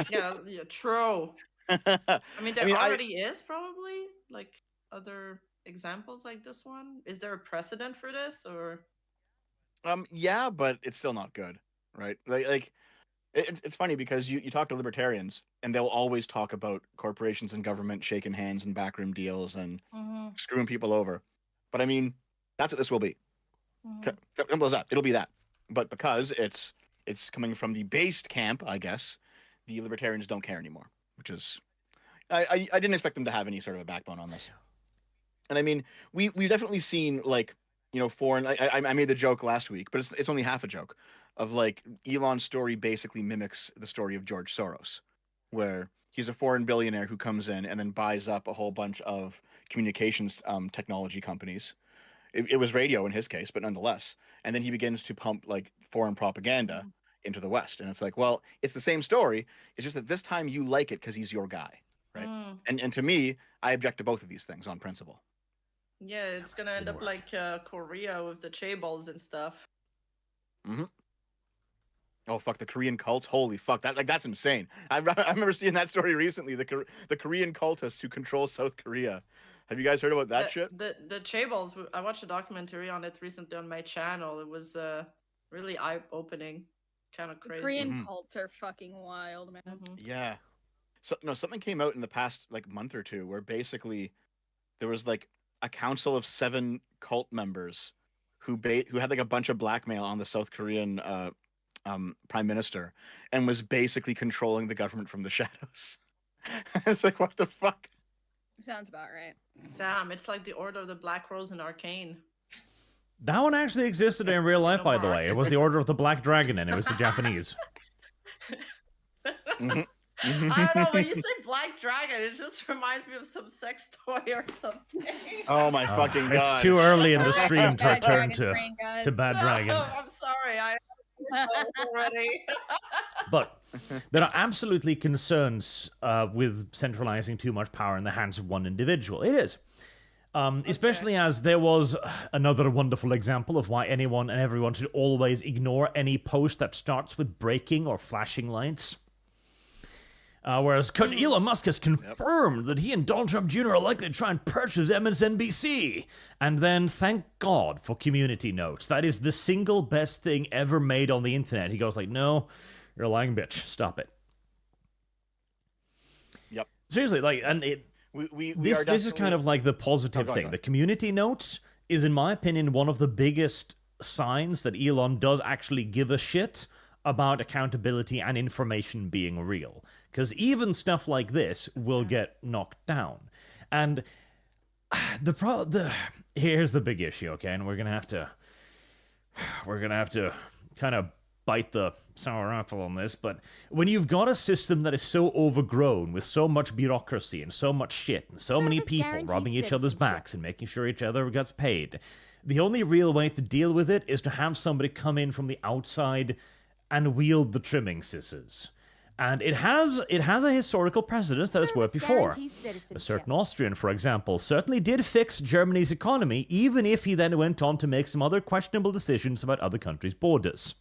Yeah, true. I mean, there already is probably like other examples like this one. Is there a precedent for this, or? Yeah, but it's still not good, right? It's funny because you talk to libertarians and they'll always talk about corporations and government shaking hands and backroom deals and screwing people over. But I mean, that's what this will be. Simple as that. It'll be that. But because it's coming from the based camp, I guess, the libertarians don't care anymore, which is, I didn't expect them to have any sort of a backbone on this. And I mean, we've definitely seen like, foreign. I made the joke last week, but it's only half a joke. Of like Elon's story basically mimics the story of George Soros, where he's a foreign billionaire who comes in and then buys up a whole bunch of communications technology companies. It was radio in his case, but nonetheless. And then he begins to pump like foreign propaganda into the West. And it's like, well, it's the same story. It's just that this time you like it because he's your guy, right? And to me, I object to both of these things on principle. Yeah, it's gonna end up like Korea with the chaebols and stuff. Oh fuck, the Korean cults! Holy fuck, that's insane. I remember seeing that story recently. The Korean cultists who control South Korea. Have you guys heard about that shit? The chaebols. I watched a documentary on it recently on my channel. It was really eye-opening, kind of crazy. Korean cults are fucking wild, man. Yeah. So something came out in the past like month or two where basically there was like a council of 7 cult members who had like a bunch of blackmail on the South Korean prime minister and was basically controlling the government from the shadows. It's like, what the fuck? Sounds about right. Damn, it's like the Order of the Black Rose in Arcane. That one actually existed in real life, by the way. It was the Order of the Black Dragon, and it was the Japanese. I don't know, when you say Black Dragon, it just reminds me of some sex toy or something. Oh my fucking god. It's too early in the stream to return to Bad Dragon. I'm sorry, already. But there are absolutely concerns with centralizing too much power in the hands of one individual. It is. Especially as there was another wonderful example of why anyone and everyone should always ignore any post that starts with breaking or flashing lights. Whereas Elon Musk has confirmed that he and Donald Trump Jr. are likely to try and purchase MSNBC. And then, thank God for community notes. That is the single best thing ever made on the internet. He goes like, no, you're a lying bitch. Stop it. Yep. Seriously, like, and this is kind of like the positive thing. The community notes is, in my opinion, one of the biggest signs that Elon does actually give a shit about accountability and information being real. Because even stuff like this will get knocked down. And here's the big issue, okay? And we're gonna have to kind of bite the sour apple on this, but when you've got a system that is so overgrown with so much bureaucracy and so much shit and so many people rubbing each other's backs and making sure each other gets paid, the only real way to deal with it is to have somebody come in from the outside and wield the trimming scissors. And it has a historical precedent that has worked before. A certain Austrian, for example, certainly did fix Germany's economy, even if he then went on to make some other questionable decisions about other countries' borders.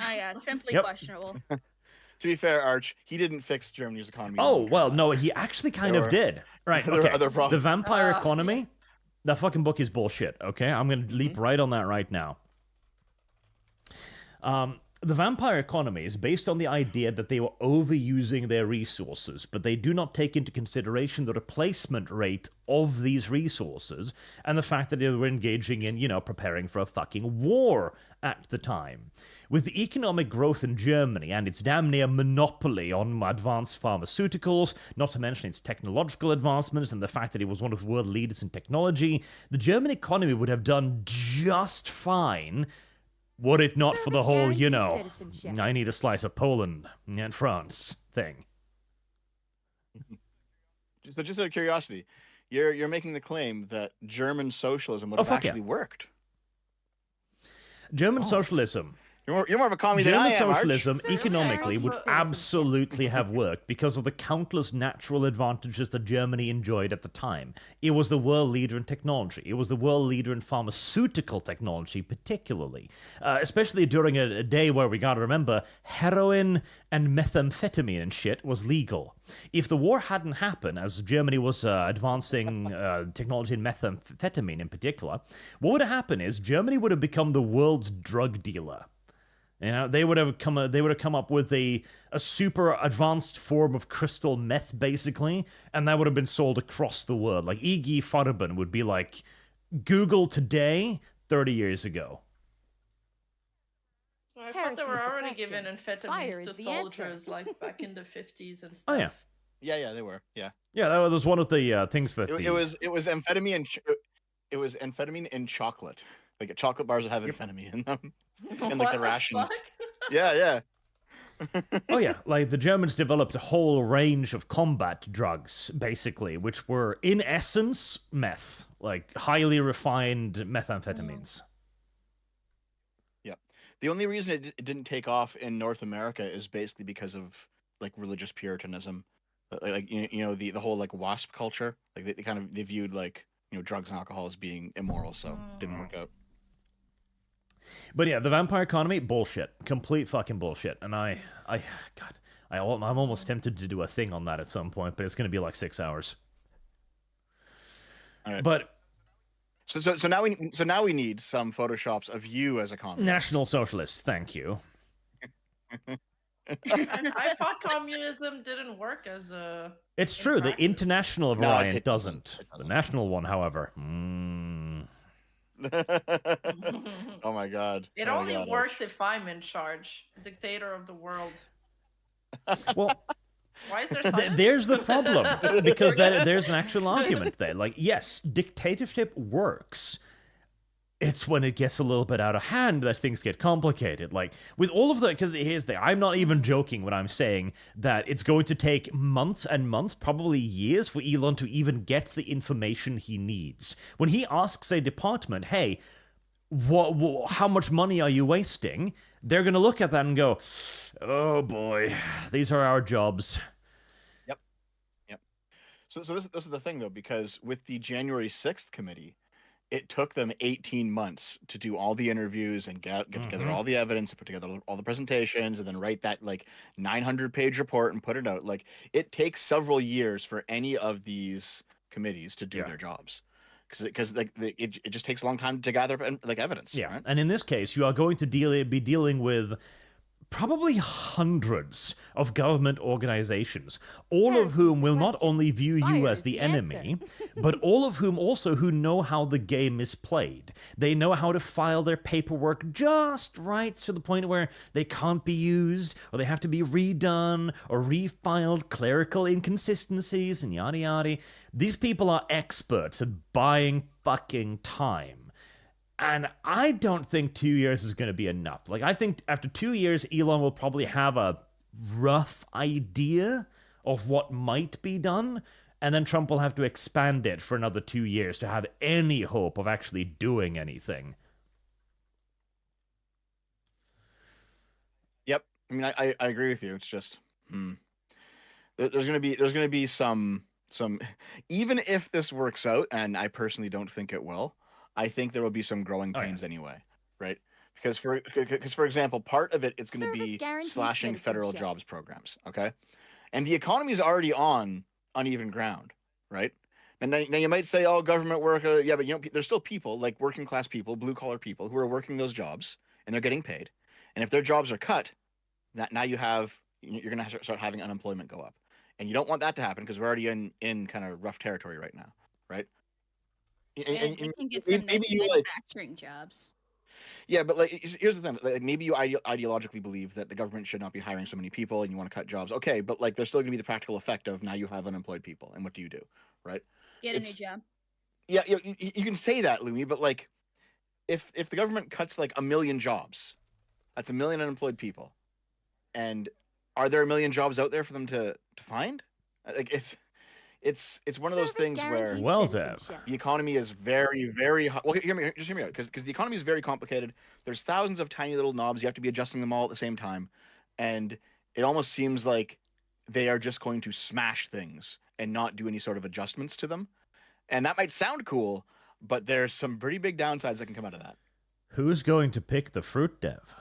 Oh yeah, simply questionable. To be fair, Arch, he didn't fix Germany's economy. Oh, well, no, he actually kind of did. Right, there were other okay. problems. The vampire economy, that fucking book is bullshit, okay? I'm going to leap right on that right now. The vampire economy is based on the idea that they were overusing their resources, but they do not take into consideration the replacement rate of these resources and the fact that they were engaging in, preparing for a fucking war at the time. With the economic growth in Germany and its damn near monopoly on advanced pharmaceuticals, not to mention its technological advancements and the fact that it was one of the world leaders in technology, the German economy would have done just fine were it not for the whole, I need a slice of Poland and France thing. So just out of curiosity, you're making the claim that German socialism would have actually worked. German socialism. You're more of a commie than I am, German Arch. socialism, economically, would absolutely have worked because of the countless natural advantages that Germany enjoyed at the time. It was the world leader in technology. It was the world leader in pharmaceutical technology, particularly. Especially during a day where we gotta remember, heroin and methamphetamine and shit was legal. If the war hadn't happened, as Germany was advancing technology in methamphetamine in particular, what would have happened is Germany would have become the world's drug dealer. They would have come up with a super advanced form of crystal meth, basically, and that would have been sold across the world. Like IG Farben would be like Google today, 30 years ago. I thought they were already giving amphetamines to soldiers, like back in the 50s and stuff. Oh yeah, yeah, they were. Yeah, that was one of the things that it was amphetamine. It was amphetamine in chocolate. Like chocolate bars would have amphetamine in them. And like the rations. Yeah. Oh yeah, like the Germans developed a whole range of combat drugs, basically, which were in essence meth, like highly refined methamphetamines. Yeah. The only reason it didn't take off in North America is basically because of like religious Puritanism, like the whole like WASP culture. Like they viewed like drugs and alcohol as being immoral, so it didn't work out. But yeah, the vampire economy, bullshit. Complete fucking bullshit. And I'm almost tempted to do a thing on that at some point, but it's going to be like 6 hours. All right. But so now we need some photoshops of you as a communist. National Socialist, thank you. I thought communism didn't work as a... It's true, the international variant doesn't. The national one, however... Oh my god. It only works if I'm in charge, dictator of the world. Well, why is there silence? There's the problem, because there's an actual argument there. Like, yes, dictatorship works. It's when it gets a little bit out of hand that things get complicated. Like, with all of the... Because here's the... I'm not even joking when I'm saying that it's going to take months and months, probably years, for Elon to even get the information he needs. When he asks a department, hey, how much money are you wasting? They're going to look at that and go, oh boy, these are our jobs. Yep. So this is the thing, though, because with the January 6th committee, it took them 18 months to do all the interviews and get together all the evidence, and put together all the presentations, and then write that like 900-page report and put it out. Like, it takes several years for any of these committees to do their jobs, because like it just takes a long time to gather like evidence. Yeah, right? And in this case, you are going to be dealing with probably hundreds of government organizations, all of whom will not only view you as the enemy, but all of whom also who know how the game is played. They know how to file their paperwork just right to the point where they can't be used, or they have to be redone, or refiled, clerical inconsistencies, and yada yada. These people are experts at buying fucking time. And I don't think 2 years is going to be enough. Like, I think after 2 years, Elon will probably have a rough idea of what might be done, and then Trump will have to expand it for another 2 years to have any hope of actually doing anything. Yep. I mean, I agree with you. It's just, there's gonna be some even if this works out, and I personally don't think it will. I think there will be some growing pains anyway, right? Because for example, part of it's going to be slashing federal jobs programs, okay? And the economy is already on uneven ground, right? And now you might say, "Oh, government work," yeah, but there's still people like working class people, blue collar people who are working those jobs and they're getting paid. And if their jobs are cut, now you're going to start having unemployment go up, and you don't want that to happen because we're already in kind of rough territory right now, right? And we can get some nice manufacturing jobs. Yeah, but like, here's the thing: like, maybe you ideologically believe that the government should not be hiring so many people, and you want to cut jobs. Okay, but like, there's still going to be the practical effect of now you have unemployed people, and what do you do, right? Get a new job. Yeah, you can say that, Lumi, but like, if the government cuts like 1 million jobs, that's 1 million unemployed people, and are there 1 million jobs out there for them to find? Like, it's one of those things where Dev, the economy is very, very hot. Well, just hear me out, because the economy is very complicated. There's thousands of tiny little knobs. You have to be adjusting them all at the same time, and it almost seems like they are just going to smash things and not do any sort of adjustments to them. And that might sound cool, but there's some pretty big downsides that can come out of that. Who's going to pick the fruit, Dev?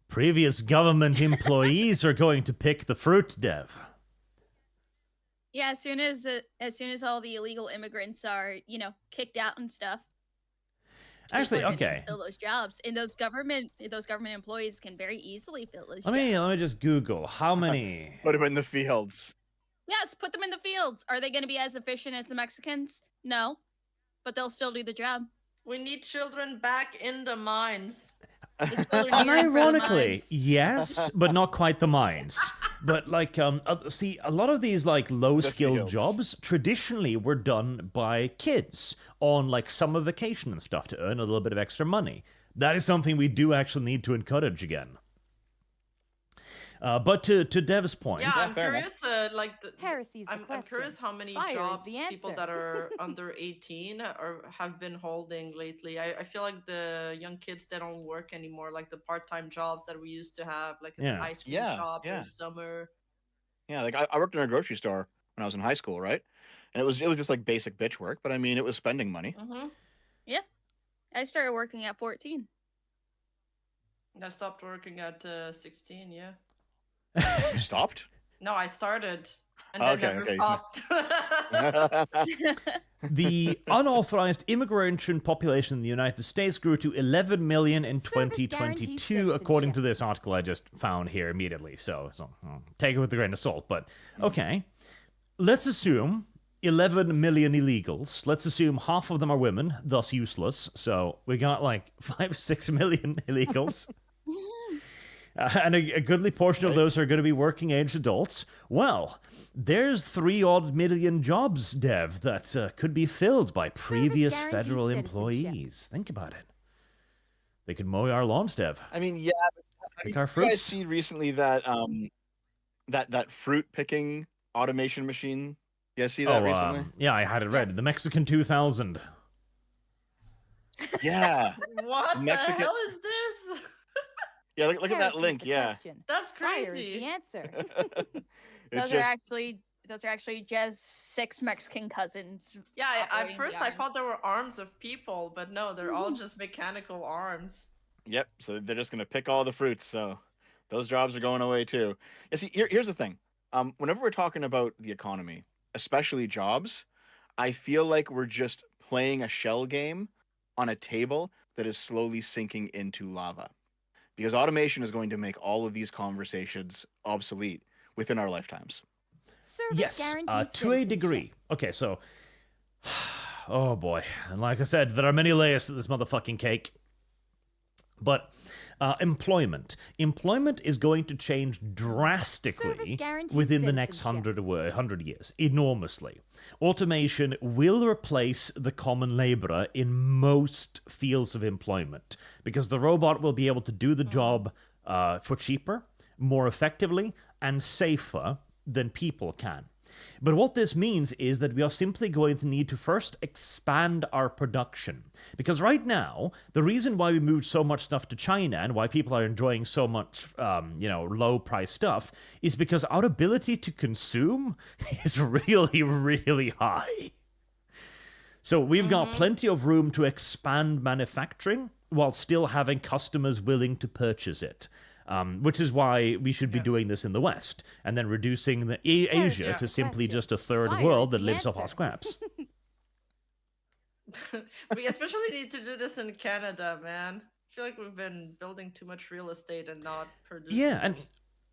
Previous government employees are going to pick the fruit, Dev. Yeah, as soon as all the illegal immigrants are, kicked out and stuff. Actually, okay. Fill those jobs, and those government employees can very easily fill those jobs. Let me just Google how many. Put them in the fields. Yes, put them in the fields. Are they going to be as efficient as the Mexicans? No, but they'll still do the job. We need children back in the mines. Unironically, yes, but not quite the mines. But like, see, a lot of these like low-skilled jobs traditionally were done by kids on like summer vacation and stuff to earn a little bit of extra money. That is something we do actually need to encourage again. But to Dev's point, I'm curious. I'm curious how many jobs people that are under 18 have been holding lately. I feel like the young kids, they don't work anymore, like the part-time jobs that we used to have, like in the ice cream shops in summer. Yeah, like I worked in a grocery store when I was in high school, right? And it was just like basic bitch work, but I mean, it was spending money. Mm-hmm. Yeah, I started working at 14. I stopped working at 16. Yeah. You stopped? No, I started and then never stopped. The unauthorized immigration population in the United States grew to 11 million in 2022, according to this article I just found here immediately. So take it with a grain of salt. But okay, let's assume 11 million illegals. Let's assume half of them are women, thus useless. So we got like 5-6 million illegals. And a goodly portion of those are going to be working-age adults. Well, there's 3-odd million jobs, Dev, that could be filled by previous federal employees. Think about it. They could mow our lawns, Dev. I mean, yeah. Pick our fruits. fruits. You guys see recently that that fruit picking automation machine? You guys see that recently? Yeah, I had it read. The Mexican 2000. Yeah. What the hell is this? Yeah, look at that link. Yeah, that's crazy. The answer. Those are actually just 6 Mexican cousins. Yeah, at first I thought there were arms of people, but no, they're all just mechanical arms. Yep. So they're just gonna pick all the fruits. So those jobs are going away too. Yeah. See, here's the thing. Whenever we're talking about the economy, especially jobs, I feel like we're just playing a shell game on a table that is slowly sinking into lava. Because automation is going to make all of these conversations obsolete within our lifetimes. Yes, to a degree. Okay, so, oh boy. And like I said, there are many layers to this motherfucking cake. But Employment. Employment is going to change drastically within the next 100 years, enormously. Automation will replace the common laborer in most fields of employment because the robot will be able to do the job for cheaper, more effectively, and safer than people can. But what this means is that we are simply going to need to first expand our production. Because right now, the reason why we moved so much stuff to China and why people are enjoying so much, low-price stuff is because our ability to consume is really, really high. So we've got plenty of room to expand manufacturing while still having customers willing to purchase it. Which is why we should be doing this in the West, and then reducing the Asia to simply just a third world that lives off our scraps. We especially need to do this in Canada, man. I feel like we've been building too much real estate and not producing. Yeah, and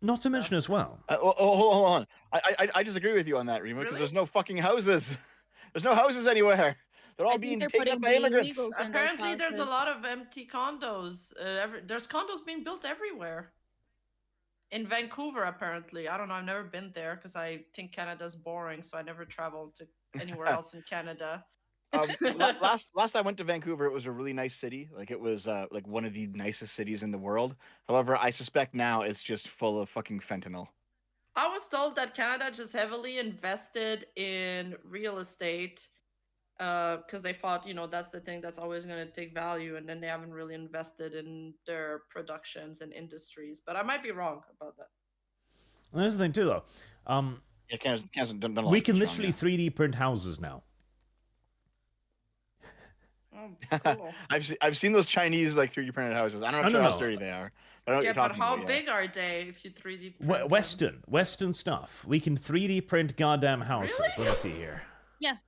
not to mention as well. Hold on. I disagree with you on that, Rima, because there's no fucking houses. There's no houses anywhere. They're all being taken up by immigrants. Apparently, there's a lot of empty condos. There's condos being built everywhere. In Vancouver, apparently. I don't know. I've never been there because I think Canada's boring, so I never traveled to anywhere else in Canada. Last I went to Vancouver, it was a really nice city. Like it was like one of the nicest cities in the world. However, I suspect now it's just full of fucking fentanyl. I was told that Canada just heavily invested in real estate because they thought, that's the thing that's always going to take value, and then they haven't really invested in their productions and industries. But I might be wrong about that. Well, there's the thing too, though. Canada's done a lot we can literally 3D print houses now. Oh, cool. I've seen those Chinese like 3D printed houses. I don't know how sturdy they are. But how big are they if you 3D print Western stuff. We can 3D print goddamn houses. Really? Let me see here. Yeah.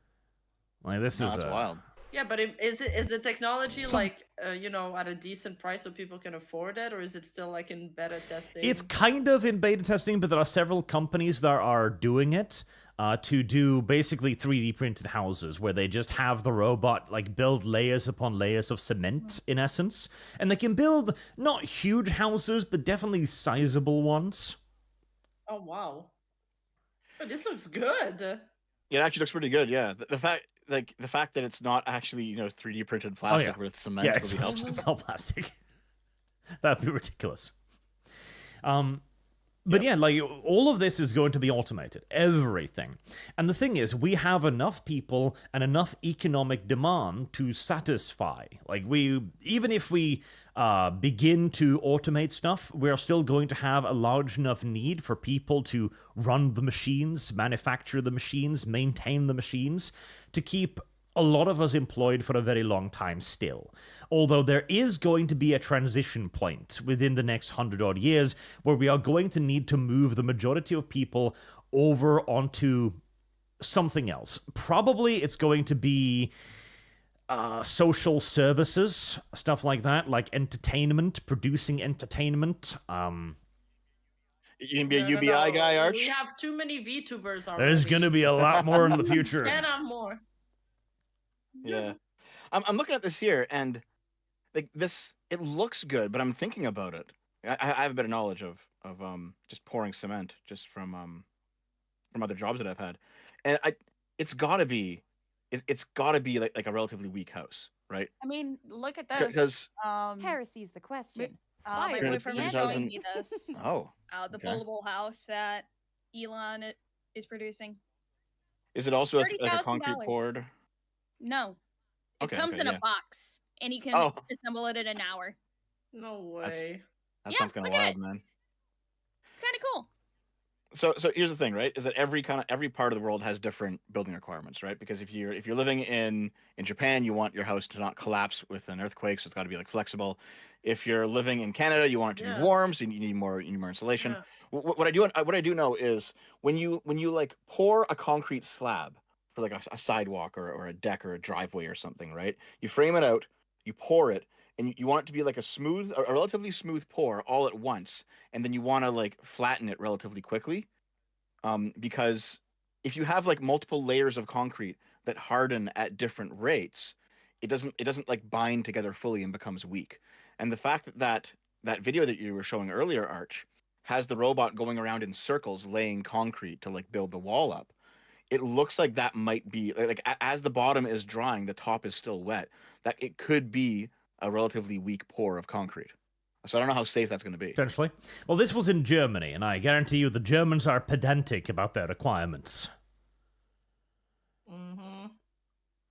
Like this is that's wild. Yeah, but is the technology at a decent price so people can afford it, or is it still like in beta testing? It's kind of in beta testing, but there are several companies that are doing it to do basically 3D printed houses where they just have the robot like build layers upon layers of cement in essence, and they can build not huge houses but definitely sizable ones. Oh wow! Oh, this looks good. It actually looks pretty good. Yeah, the fact that it's not actually 3D printed plastic with cement really helps. It's all plastic. That'd be ridiculous. But yeah, like all of this is going to be automated, everything. And the thing is, we have enough people and enough economic demand to satisfy. Like even if we begin to automate stuff, we're still going to have a large enough need for people to run the machines, manufacture the machines, maintain the machines, to keep a lot of us employed for a very long time still. Although there is going to be a transition point within the next 100-odd years where we are going to need to move the majority of people over onto something else. Probably it's going to be social services, stuff like that, like entertainment, producing entertainment. You can be a UBI guy, Arch? We have too many VTubers already. There's going to be a lot more in the future. Can't have more. Yeah, I'm looking at this here, and like this, it looks good, but I'm thinking about it. I have a bit of knowledge of just pouring cement just from other jobs that I've had, and it's gotta be like a relatively weak house, right? I mean, look at this. Because heresy's the question. My boyfriend was showing me this. Oh, the buildable house that Elon is producing. Is it also like a concrete $30,000. poured? No. It comes in a box, and you can assemble it in an hour. No way. That sounds kind of wild, man. It's kind of cool. So here's the thing, right? Is that every part of the world has different building requirements, right? Because if you're living in Japan, you want your house to not collapse with an earthquake, so it's got to be like flexible. If you're living in Canada, you want it to be warm, so you need more insulation. Yeah. What I do know is when you like pour a concrete slab for like a sidewalk or a deck or a driveway or something, right? You frame it out, you pour it, and you want it to be like a relatively smooth pour all at once, and then you want to like flatten it relatively quickly, because if you have like multiple layers of concrete that harden at different rates, it doesn't like bind together fully and becomes weak. And the fact that that video that you were showing earlier, Arch, has the robot going around in circles, laying concrete to like build the wall up. It looks like that might be as the bottom is drying, the top is still wet. That it could be a relatively weak pour of concrete. So I don't know how safe that's going to be. Potentially. Well, this was in Germany, and I guarantee you the Germans are pedantic about their requirements.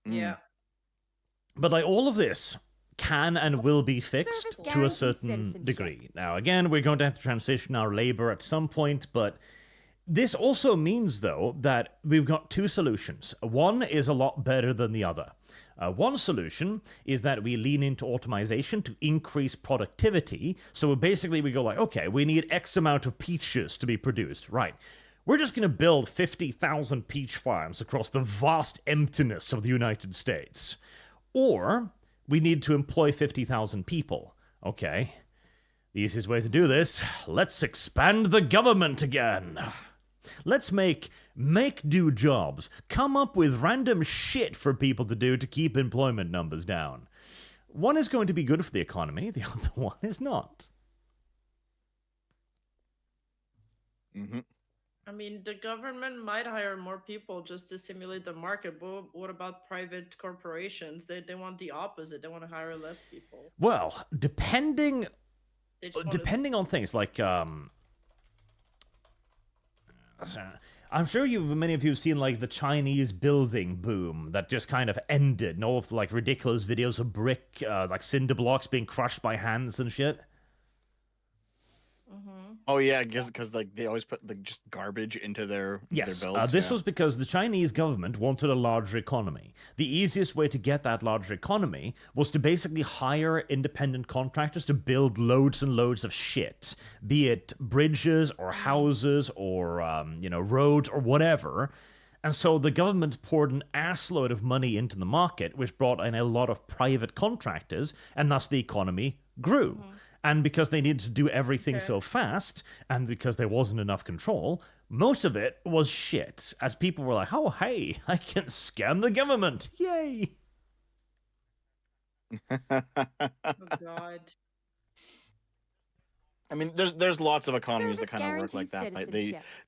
Yeah. But like all of this can and will be fixed to a certain degree. Now, again, we're going to have to transition our labor at some point, but this also means, though, that we've got two solutions. One is a lot better than the other. One solution is that we lean into automation to increase productivity. So basically we go like, okay, we need X amount of peaches to be produced. Right. We're just going to build 50,000 peach farms across the vast emptiness of the United States. Or we need to employ 50,000 people. Okay. The easiest way to do this, let's expand the government again. Let's make do jobs. Come up with random shit for people to do to keep employment numbers down. One is going to be good for the economy, the other one is not. I mean, the government might hire more people just to simulate the market, but what about private corporations? They want the opposite. They want to hire less people. Well, depending on things like I'm sure many of you have seen like the Chinese building boom that just kind of ended, and all of the like ridiculous videos of brick like cinder blocks being crushed by hands and shit. Oh yeah, I guess because like they always put like just garbage into their builds. This was because the Chinese government wanted a larger economy. The easiest way to get that larger economy was to basically hire independent contractors to build loads and loads of shit, be it bridges or houses or roads or whatever. And so the government poured an assload of money into the market, which brought in a lot of private contractors, and thus the economy grew. And because they needed to do everything so fast, and because there wasn't enough control, most of it was shit. As people were like, oh, hey, I can scam the government. Yay! Oh, God. I mean, there's lots of economies that kind of work like that. Right?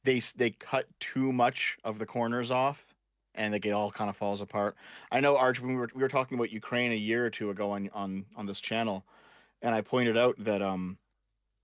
They cut too much of the corners off, and it all kind of falls apart. I know, Arch, when we were talking about Ukraine a year or two ago on this channel, and I pointed out that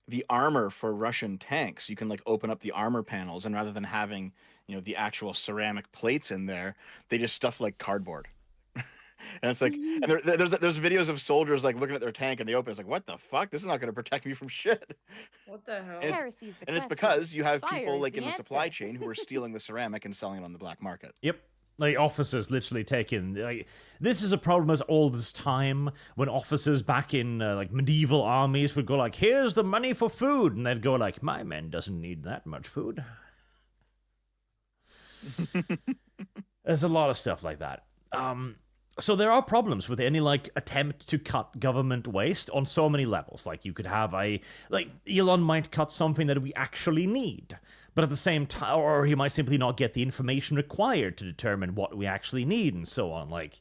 the armor for Russian tanks, you can like open up the armor panels, and rather than having the actual ceramic plates in there, they just stuff like cardboard. And it's like, and there's videos of soldiers like looking at their tank and they open. It's like, what the fuck? This is not going to protect me from shit. What the hell? And it's because you have people like in the supply chain who are stealing the ceramic and selling it on the black market. Yep. Like, officers literally taking... Like, this is a problem as old as time, when officers back in, like, medieval armies would go like, here's the money for food, and they'd go like, my men doesn't need that much food. There's a lot of stuff like that. So there are problems with any, like, attempt to cut government waste on so many levels. Like, you could have Elon might cut something that we actually need. But at the same time, or he might simply not get the information required to determine what we actually need and so on. Like,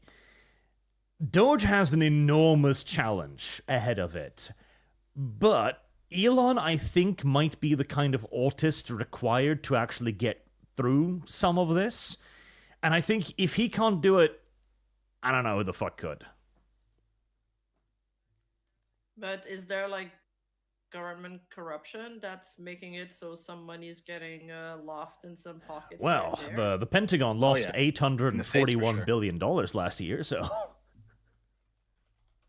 DOGE has an enormous challenge ahead of it. But Elon, I think, might be the kind of autist required to actually get through some of this. And I think if he can't do it, I don't know who the fuck could. But is there, like, government corruption that's making it so some money's getting lost in some pockets? Well, the Pentagon lost $841 billion last year, so...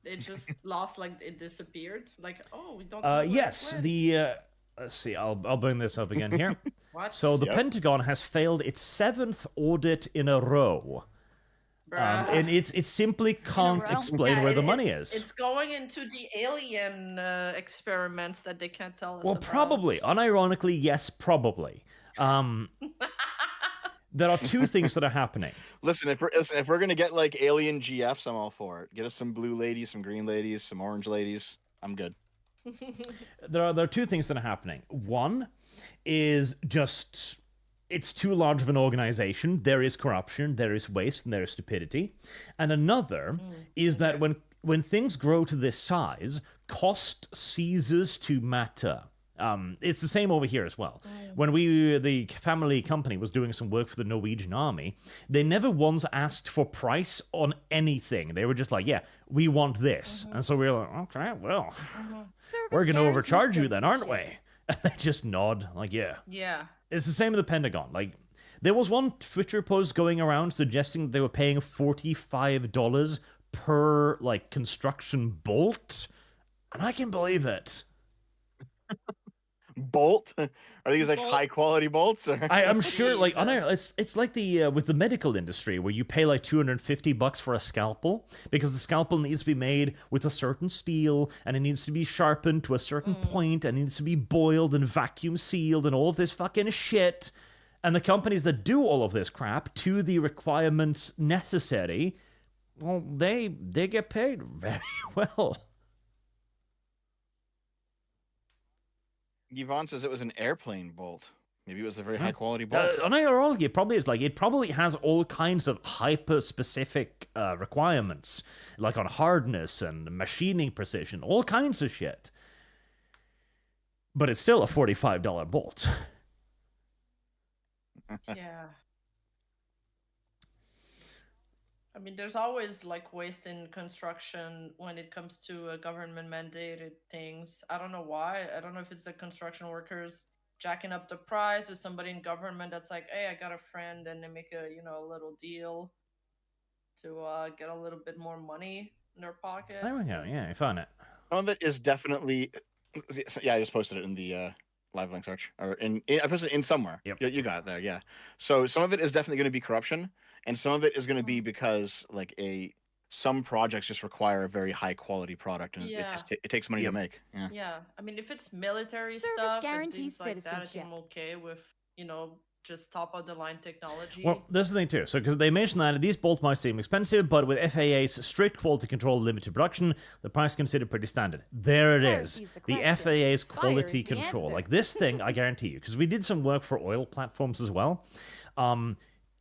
It just lost, like, it disappeared? Like, oh, we don't know yes, let's see, I'll bring this up again here. What? So the Pentagon has failed its 7th audit in a row. And it simply can't explain where the money is. It's going into the alien experiments that they can't tell us about. Probably. Unironically, yes, probably. There are two things that are happening. Listen, if we're gonna get like alien GFs, I'm all for it. Get us some blue ladies, some green ladies, some orange ladies. I'm good. There are two things that are happening. One is just... It's too large of an organization. There is corruption, there is waste, and there is stupidity. And another is that when things grow to this size, cost ceases to matter. It's the same over here as well. When the family company was doing some work for the Norwegian army, they never once asked for price on anything. They were just like, yeah, we want this. And so we were like, okay, well, we're going to overcharge you then, aren't we? And they just nod, like, yeah. Yeah. It's the same with the Pentagon. Like, there was one Twitter post going around suggesting that they were paying $45 per, like, construction bolt. And I can believe it. Bolt? Are these like high quality bolts? Or? I'm sure, like, I don't know, it's like the with the medical industry where you pay like $250 for a scalpel because the scalpel needs to be made with a certain steel and it needs to be sharpened to a certain point and it needs to be boiled and vacuum sealed and all of this fucking shit. And the companies that do all of this crap to the requirements necessary, well, they get paid very well. Yvonne says it was an airplane bolt. Maybe it was a very high quality bolt. Ironically, it probably is. Like, it probably has all kinds of hyper-specific requirements, like on hardness and machining precision, all kinds of shit. But it's still a $45 bolt. Yeah. I mean, there's always like waste in construction when it comes to government mandated things. I don't know why. I don't know if it's the construction workers jacking up the price or somebody in government that's like, hey, I got a friend, and they make a a little deal to get a little bit more money in their pockets. There we go. Yeah, I found it. Some of it is definitely. Yeah, I just posted it in the live link search, or I posted it in somewhere. Yep. You got it there. Yeah. So some of it is definitely going to be corruption. And some of it is going to be because like some projects just require a very high quality product, and it takes money to make. Yeah. Yeah, I mean, if it's military Service stuff and guarantees things like that, I think citizenship. I'm okay with just top of the line technology. Well, that's the thing too. So, because they mentioned that these bolts might seem expensive, but with FAA's strict quality control and limited production, the price considered pretty standard. There it is. Here's the The question. FAA's Fire quality is the control. answer. Like this thing, I guarantee you, because we did some work for oil platforms as well.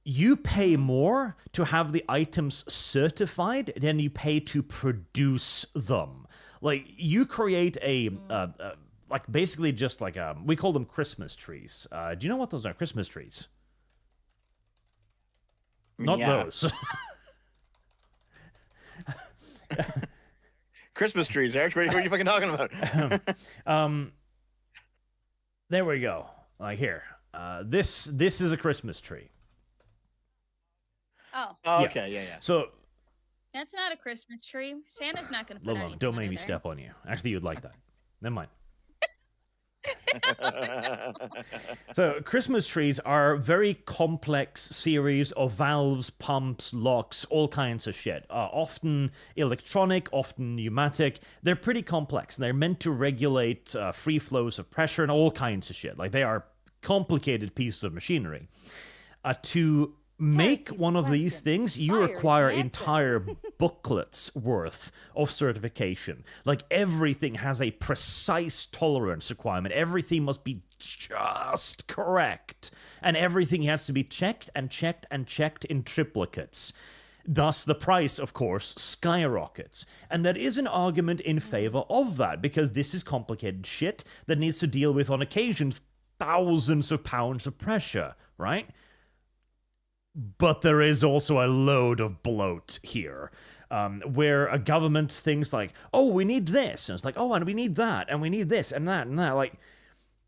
You pay more to have the items certified than you pay to produce them. Like, you create like basically just like we call them Christmas trees. Do you know what those are? Christmas trees. Not those. Christmas trees, Eric. What are you fucking talking about? There we go. Like here. This is a Christmas tree. Oh, Okay, yeah. So, that's not a Christmas tree. Santa's not going to put anything don't make under me there. step on you. Actually, you'd like that. Never mind. So, Christmas trees are a very complex series of valves, pumps, locks, all kinds of shit. Often electronic, often pneumatic. They're pretty complex. They're meant to regulate free flows of pressure and all kinds of shit. Like, they are complicated pieces of machinery. To make one of these things, you Fire is require the answer. entire booklets worth of certification. Like, everything has a precise tolerance requirement. Everything must be just correct. And everything has to be checked and checked and checked in triplicates. Thus, the price, of course, skyrockets. And there is an argument in favor of that, because this is complicated shit that needs to deal with, on occasions, thousands of pounds of pressure, right? But there is also a load of bloat here, where a government thinks like, oh, we need this, and it's like, oh, and we need that, and we need this, and that, and that. Like,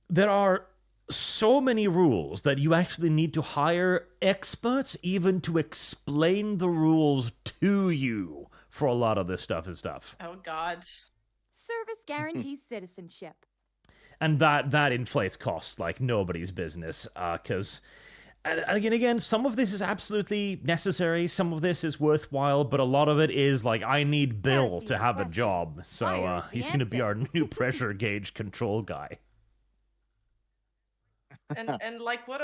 there are so many rules that you actually need to hire experts even to explain the rules to you for a lot of this stuff and stuff. Oh God. Service guarantees citizenship. And that inflates costs like nobody's business, because... And again, some of this is absolutely necessary. Some of this is worthwhile, but a lot of it is like, I need Bill to have a job, so he's going to be our new pressure gauge control guy. And like, what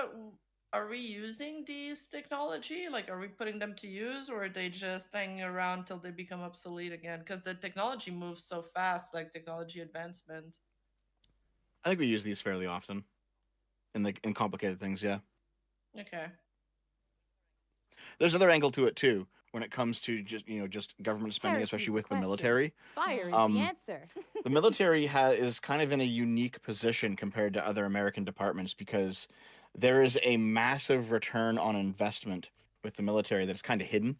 are we using these technology? Like, are we putting them to use, or are they just hanging around till they become obsolete again? Because the technology moves so fast, like technology advancement. I think we use these fairly often in complicated things. Yeah. Okay. There's another angle to it too, when it comes to just government spending, Heresy's especially the with the question. military. Fire is the answer. The military is kind of in a unique position compared to other American departments because there is a massive return on investment with the military that's kind of hidden.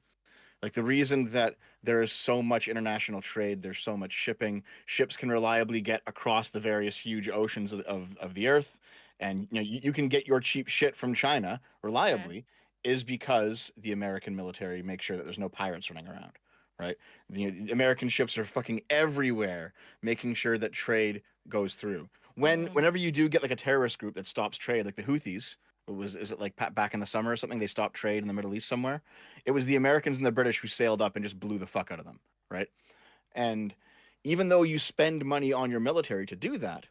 Like the reason that there is so much international trade, there's so much shipping, ships can reliably get across the various huge oceans of the earth, and you can get your cheap shit from China reliably, is because the American military makes sure that there's no pirates running around, right? The American ships are fucking everywhere, making sure that trade goes through. Whenever you do get like a terrorist group that stops trade, like the Houthis, is it like back in the summer or something? They stopped trade in the Middle East somewhere. It was the Americans and the British who sailed up and just blew the fuck out of them, right? And even though you spend money on your military to do that,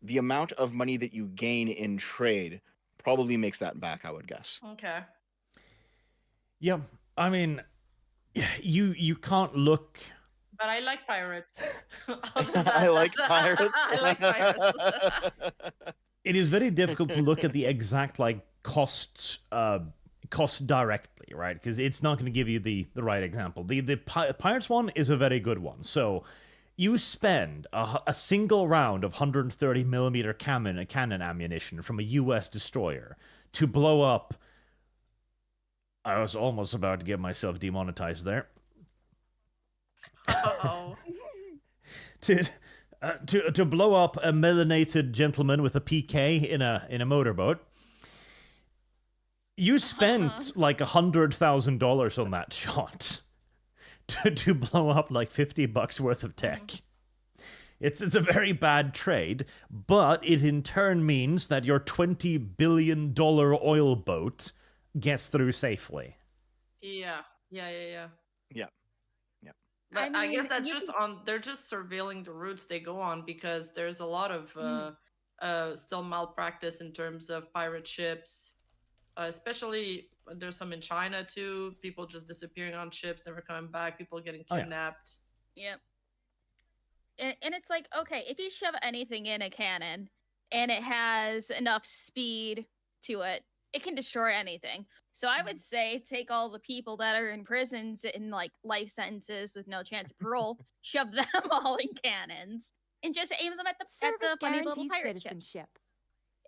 the amount of money that you gain in trade probably makes that back, I would guess. Okay. Yeah, I mean, you can't look. But I like pirates. I like pirates. I like pirates. It is very difficult to look at the exact like costs directly, right? Because it's not going to give you the right example. The Pirates one is a very good one. So you spend a single round of 130 millimeter cannon ammunition from a U.S. destroyer to blow up. I was almost about to get myself demonetized there. Uh-oh. To blow up a melanated gentleman with a PK in a motorboat. You spent like $100,000 on that shot to blow up like $50 worth of tech. It's a very bad trade, but it in turn means that your $20 billion oil boat gets through safely. Yeah. But I guess that's just they're just surveilling the routes they go on, because there's a lot of still malpractice in terms of pirate ships. Especially there's some in China too. People just disappearing on ships, never coming back. People getting kidnapped. Yep. And it's like, okay, if you shove anything in a cannon and it has enough speed to it, it can destroy anything. So I would say take all the people that are in prisons in like life sentences with no chance of parole, shove them all in cannons, and just aim them at the funny little pirate ships.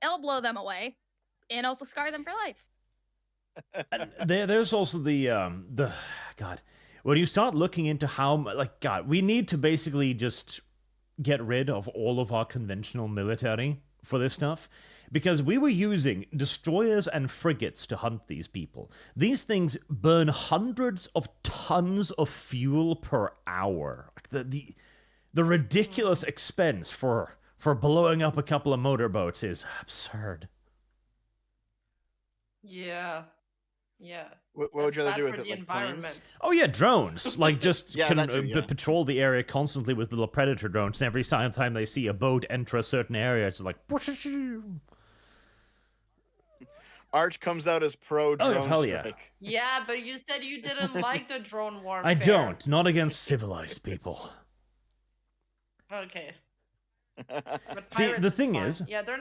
It'll blow them away, and also scar them for life. There's also the God. When you start looking into how, we need to basically just get rid of all of our conventional military for this stuff, because we were using destroyers and frigates to hunt these people. These things burn hundreds of tons of fuel per hour. The ridiculous expense for blowing up a couple of motorboats is absurd. Yeah. What would you rather do with it? Like planes? Oh yeah, drones. Like just patrol the area constantly with little predator drones. And every time they see a boat enter a certain area, it's like. Arch comes out as pro drone hell yeah. strike. Yeah, but you said you didn't like the drone warfare. I don't. Not against civilized people. Okay. But see, the thing fine. is, they're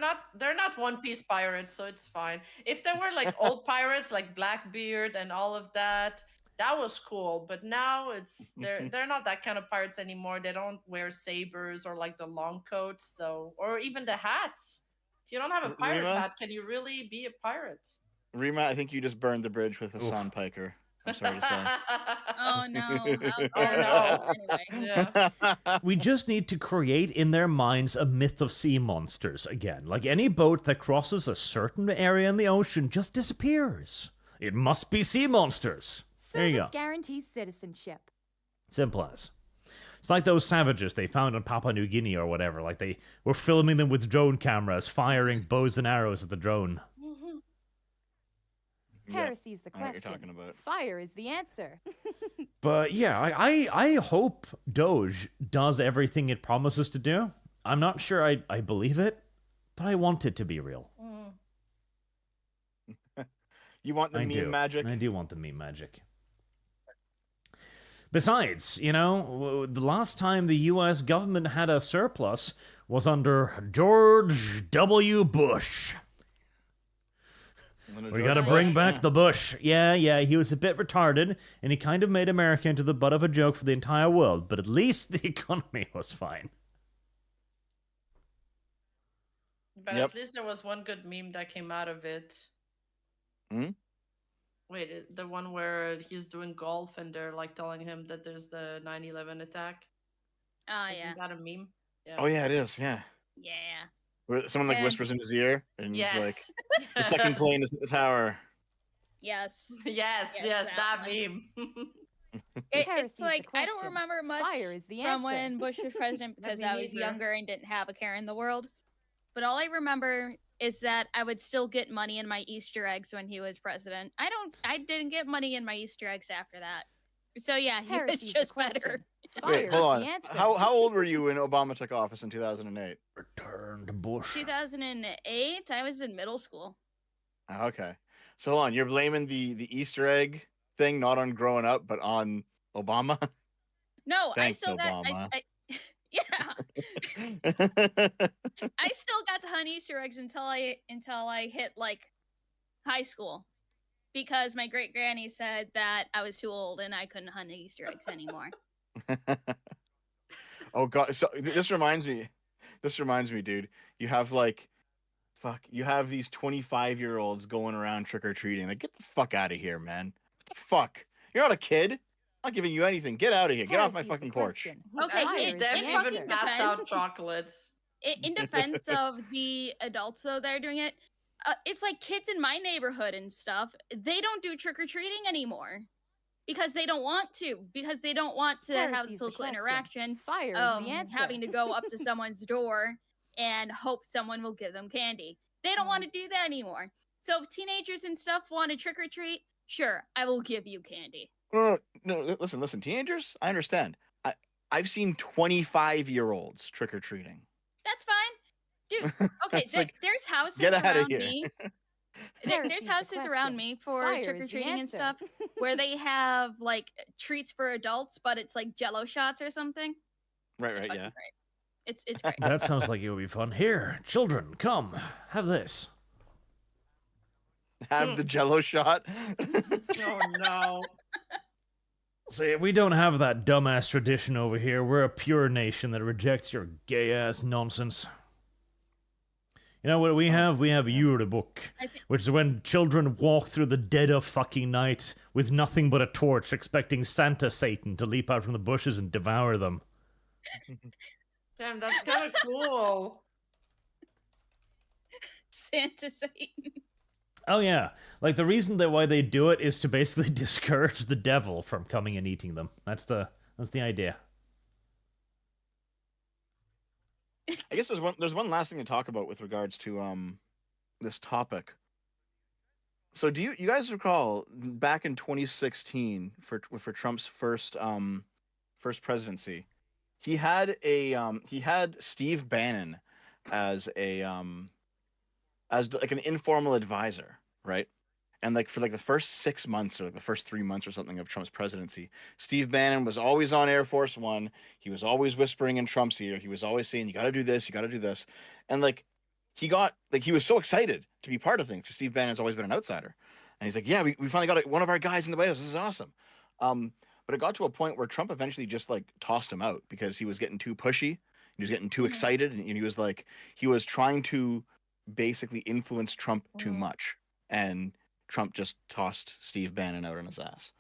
not One Piece pirates, so it's fine. If they were like old pirates, like Blackbeard and all of that, that was cool. But now they're not that kind of pirates anymore. They don't wear sabers or like the long coats, or even the hats. If you don't have a pirate hat, can you really be a pirate? Rima, I think you just burned the bridge with Hassan Piker. I'm sorry to say. Oh no. Anyway, we just need to create in their minds a myth of sea monsters again. Like any boat that crosses a certain area in the ocean just disappears. It must be sea monsters. There you go. Service guarantees citizenship. Simple as. It's like those savages they found in Papua New Guinea or whatever. Like they were filming them with drone cameras, firing bows and arrows at the drone. Heresy is the question. Fire is the answer. But yeah, I hope DOGE does everything it promises to do. I'm not sure I believe it, but I want it to be real. You want the meme magic? I do want the meme magic. Besides, the last time the U.S. government had a surplus was under George W. Bush. We gotta bring back the Bush. Yeah, he was a bit retarded, and he kind of made America into the butt of a joke for the entire world, but at least the economy was fine. But at least there was one good meme that came out of it. Wait, the one where he's doing golf and they're like telling him that there's the 9/11 attack? Isn't that a meme? Yeah. Oh yeah, it is, yeah. Yeah. Where someone like whispers in his ear and he's like, the second plane is at the tower. Yes. Yes, that meme. It's like, I don't remember much from when Bush was president because I was younger and didn't have a care in the world. But all I remember is that I would still get money in my Easter eggs when he was president. I didn't get money in my Easter eggs after that. So yeah, he was just better. Wait, hold on. How old were you when Obama took office in 2008? Return to Bush. 2008? I was in middle school. Okay. So hold on, you're blaming the Easter egg thing not on growing up, but on Obama? No, Thanks, I still Obama. got... I still got to hunt Easter eggs until I hit like high school, because my great granny said that I was too old and I couldn't hunt Easter eggs anymore. Oh god! So this reminds me, dude. You have you have these 25-year-olds going around trick or treating. Like, get the fuck out of here, man! What the fuck? You're not a kid. I'm not giving you anything. Get out of here. Get off my fucking porch. Okay, they've even passed out chocolates. In defense of the adults, though, that are doing it, it's like kids in my neighborhood and stuff. They don't do trick or treating anymore because they don't want to. Because they don't want to have social interaction. Fire is the answer. Having to go up to someone's door and hope someone will give them candy. They don't want to do that anymore. So if teenagers and stuff want to trick or treat, sure, I will give you candy. No, listen, teenagers, I understand. I've seen 25-year-olds trick-or-treating. That's fine. Dude, okay, there's houses around me. There's houses around me for trick-or-treating and stuff where they have, like, treats for adults, but it's like Jell-O shots or something. Right, yeah. Great. It's great. That sounds like it would be fun. Here, children, come, have this. Have the Jell-O shot? Oh, no. See, we don't have that dumbass tradition over here. We're a pure nation that rejects your gay-ass nonsense. You know what we have? We have Eurebook, which is when children walk through the dead of fucking night with nothing but a torch, expecting Santa Satan to leap out from the bushes and devour them. Damn, that's kind of cool. Santa Satan. Oh yeah, like the reason why they do it is to basically discourage the devil from coming and eating them. That's the idea. I guess there's one last thing to talk about with regards to this topic. So do you guys recall back in 2016 for Trump's first presidency, he had Steve Bannon as like an informal advisor, right? And like for like the first 6 months or the first 3 months or something of Trump's presidency, Steve Bannon was always on Air Force One. He was always whispering in Trump's ear. He was always saying, "You got to do this. You got to do this." And like he was so excited to be part of things. Because Steve Bannon's always been an outsider, and he's like, "Yeah, we finally got one of our guys in the White House. This is awesome." But it got to a point where Trump eventually just like tossed him out because he was getting too pushy. He was getting too excited, and he was trying to basically influence Trump too much, and Trump just tossed Steve Bannon out on his ass.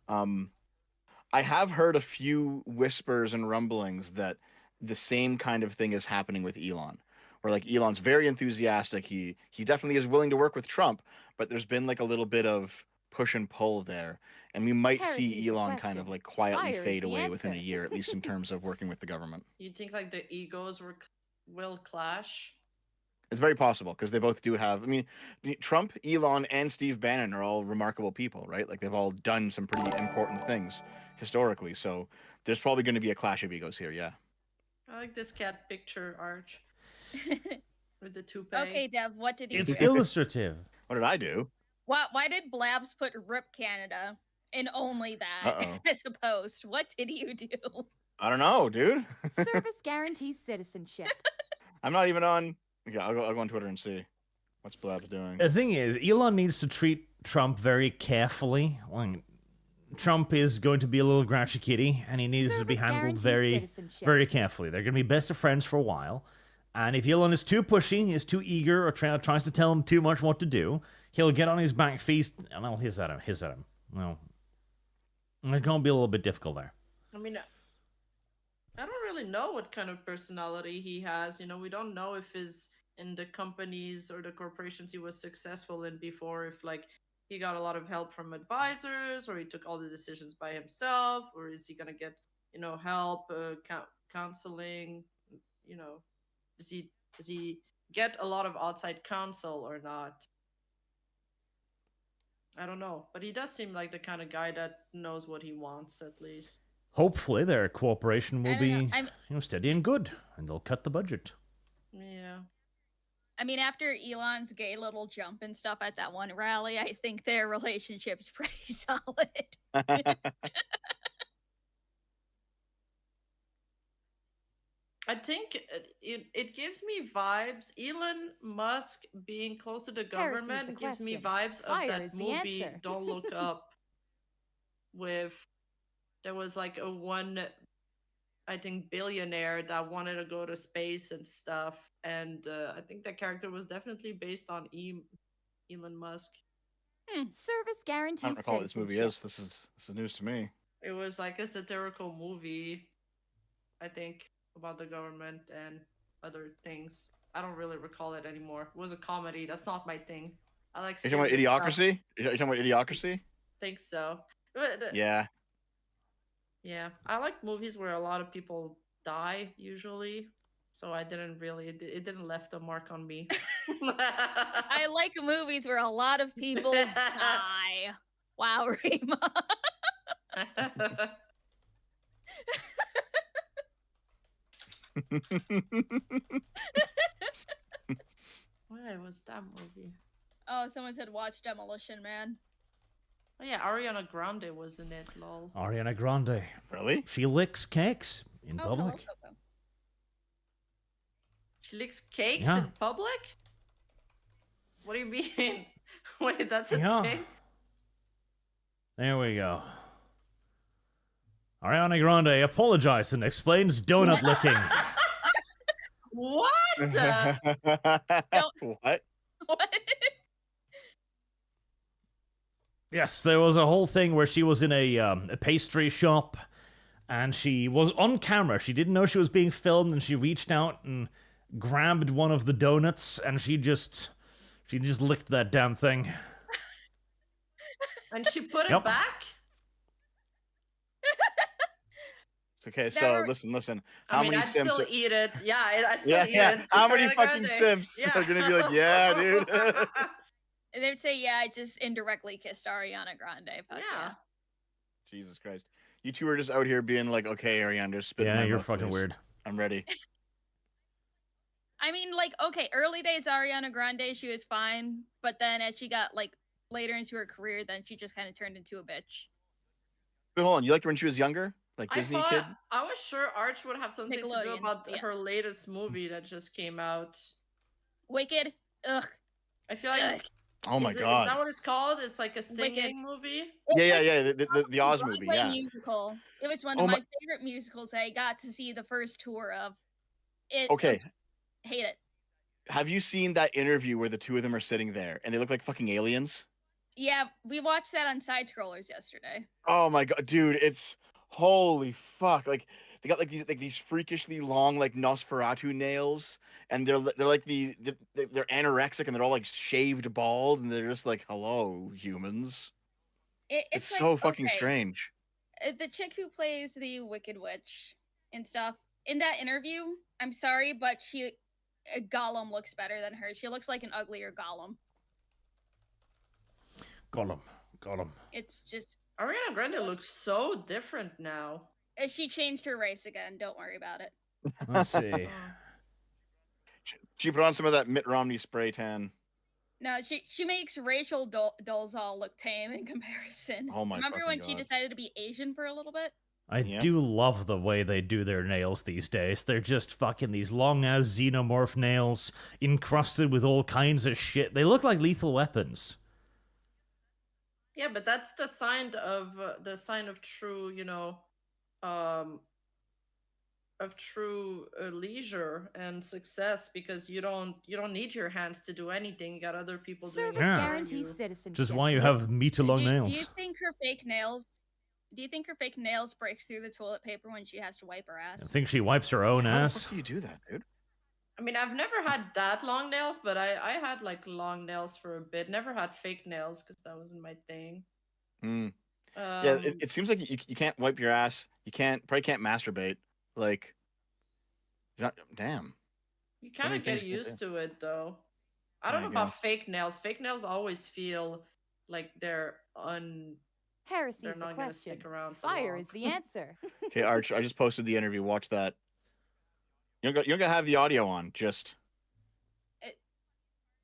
I have heard a few whispers and rumblings that the same kind of thing is happening with Elon, where like Elon's very enthusiastic. He definitely is willing to work with Trump, but there's been like a little bit of push and pull there, and we might see Elon kind of like quietly fade away within a year, at least in terms of working with the government. You think like the egos will clash? It's very possible because they both do have. I mean, Trump, Elon, and Steve Bannon are all remarkable people, right? Like they've all done some pretty important things historically. So there's probably going to be a clash of egos here. Yeah. I like this cat picture, Arch, with the toupee. Okay, Dev, what did he It's do? illustrative. What did I do? Why did Blabs put RIP Canada and only that as opposed? What did you do? I don't know, dude. Service guarantees citizenship. I'm not even on. Yeah, I'll go on Twitter and see. What's Blabs doing? The thing is, Elon needs to treat Trump very carefully. Like, Trump is going to be a little grouchy kitty, and he needs to be handled very, very carefully. They're going to be best of friends for a while. And if Elon is too pushy, is too eager, or tries to tell him too much what to do, he'll get on his back feet and I'll hiss at him. Well, it's going to be a little bit difficult there. I mean, I don't really know what kind of personality he has. You know, we don't know if he's in the companies or the corporations he was successful in before, if like he got a lot of help from advisors, or he took all the decisions by himself, or is he gonna get, you know, help, counseling, you know, does he get a lot of outside counsel or not? I don't know, but he does seem like the kind of guy that knows what he wants, at least. Hopefully their cooperation will be steady and good, and they'll cut the budget. Yeah. I mean, after Elon's gay little jump and stuff at that one rally, I think their relationship's pretty solid. I think it gives me vibes. Elon Musk being close to the government gives me vibes of that movie Don't Look Up. There was like a one, I think, billionaire that wanted to go to space and stuff. And I think that character was definitely based on Elon Musk. Service guarantee. I don't recall what this movie is. This is news to me. It was like a satirical movie, I think, about the government and other things. I don't really recall it anymore. It was a comedy. That's not my thing. I like. You're talking about Idiocracy? You're talking about Idiocracy? Think so. Yeah. Yeah, I like movies where a lot of people die usually. So I didn't really, it didn't left a mark on me. I like movies where a lot of people die. Wow, Rima. Where was that movie? Oh, someone said watch Demolition Man. Oh yeah, Ariana Grande was in it, lol. Ariana Grande. Really? She licks cakes in public. Hello. She licks cakes in public? What do you mean? Wait, that's a thing? There we go. Ariana Grande apologizes and explains donut licking. What? What? What? Yes, there was a whole thing where she was in a pastry shop, and she was on camera. She didn't know she was being filmed, and she reached out and grabbed one of the donuts, and she just licked that damn thing. And she put it back? Okay, so listen. How many Sims? I still eat it. Yeah, I still eat it. How many fucking Sims are gonna be like, yeah, dude? And they would say, yeah, I just indirectly kissed Ariana Grande. Yeah. Jesus Christ. You two are just out here being like, okay, Ariana, just spit in my you're mouth, fucking please. weird. I'm ready. I mean, like, okay, early days Ariana Grande, she was fine. But then as she got, like, later into her career, then she just kind of turned into a bitch. But hold on, you liked her when she was younger? Like Disney kid? I was sure Arch would have something to do about her yes. latest movie that just came out. Wicked. Ugh. I feel like... Ugh. Oh my god! Is that what it's called? It's like a singing movie. Yeah. The Oz movie. Yeah. Musical. It was one of my favorite musicals that I got to see the first tour of. Okay. Hate it. Have you seen that interview where the two of them are sitting there and they look like fucking aliens? Yeah, we watched that on Side Scrollers yesterday. Oh my god, dude! It's holy fuck! Like they got like these freakishly long like Nosferatu nails, and they're like they're anorexic and they're all like shaved bald, and they're just like, hello humans. It's like, so fucking strange. The chick who plays the Wicked Witch and stuff in that interview, I'm sorry, but Gollum looks better than her. She looks like an uglier Gollum. Gollum. It's just Ariana Grande looks so different now. She changed her race again. Don't worry about it. Let's see. She put on some of that Mitt Romney spray tan. No, she makes Rachel Dolezal look tame in comparison. Oh my! Remember when God. she decided to be Asian for a little bit? I do love the way they do their nails these days. They're just fucking these long-ass xenomorph nails encrusted with all kinds of shit. They look like lethal weapons. Yeah, but that's the sign of true, of true leisure and success, because you don't need your hands to do anything. You got other people doing it. Guarantees citizenship. Which is why you have meter-long nails. Do you think her fake nails breaks through the toilet paper when she has to wipe her ass? I think she wipes her own ass. How the fuck do you do that, dude? I mean, I've never had that long nails, but I had like long nails for a bit. Never had fake nails because that wasn't my thing. Yeah, it seems like you can't wipe your ass. You probably can't masturbate. Like, damn. You kind of get used to it, though. I don't know about fake nails. Fake nails always feel like they're Heresy they're is not the gonna question. stick around. Fire is the answer. Okay, Arch, I just posted the interview. Watch that. You're gonna have the audio on. Just.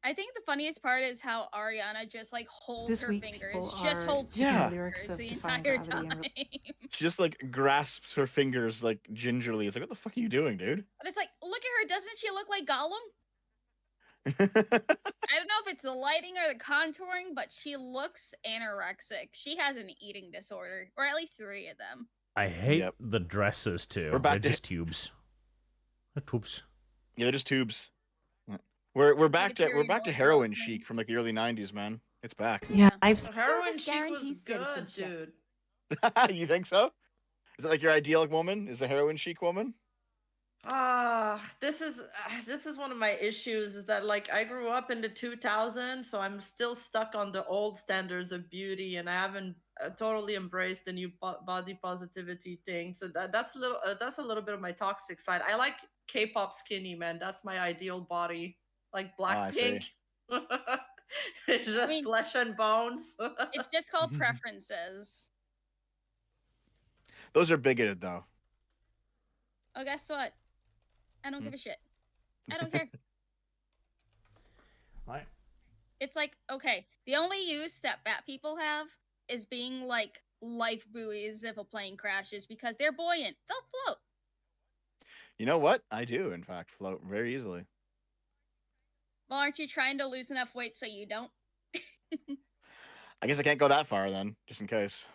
I think the funniest part is how Ariana just like holds her fingers. She just holds her fingers the entire time. She just like grasps her fingers like gingerly. It's like, what the fuck are you doing, dude? But it's like, look at her. Doesn't she look like Gollum? I don't know if it's the lighting or the contouring, but she looks anorexic. She has an eating disorder, or at least 3 of them. I hate the dresses too. They're just tubes. They're tubes. Yeah, they're just tubes. We're back to heroin chic from like the early 90s, man. It's back. Yeah, heroin chic was good, dude. You think so? Is it like your ideal woman? Is a heroin chic woman? This is one of my issues, is that like I grew up in the 2000s, so I'm still stuck on the old standards of beauty, and I haven't totally embraced the new body positivity thing. So that's a little bit of my toxic side. I like K-pop skinny, man. That's my ideal body, like Blackpink. It's just flesh and bones. It's just called preferences. Those are bigoted, though. Oh, guess what? I don't give a shit. I don't care. Right. It's like, okay, the only use that fat people have is being like life buoys if a plane crashes, because they're buoyant. They'll float. You know what? I do, in fact, float very easily. Well, aren't you trying to lose enough weight so you don't? I guess I can't go that far then, just in case.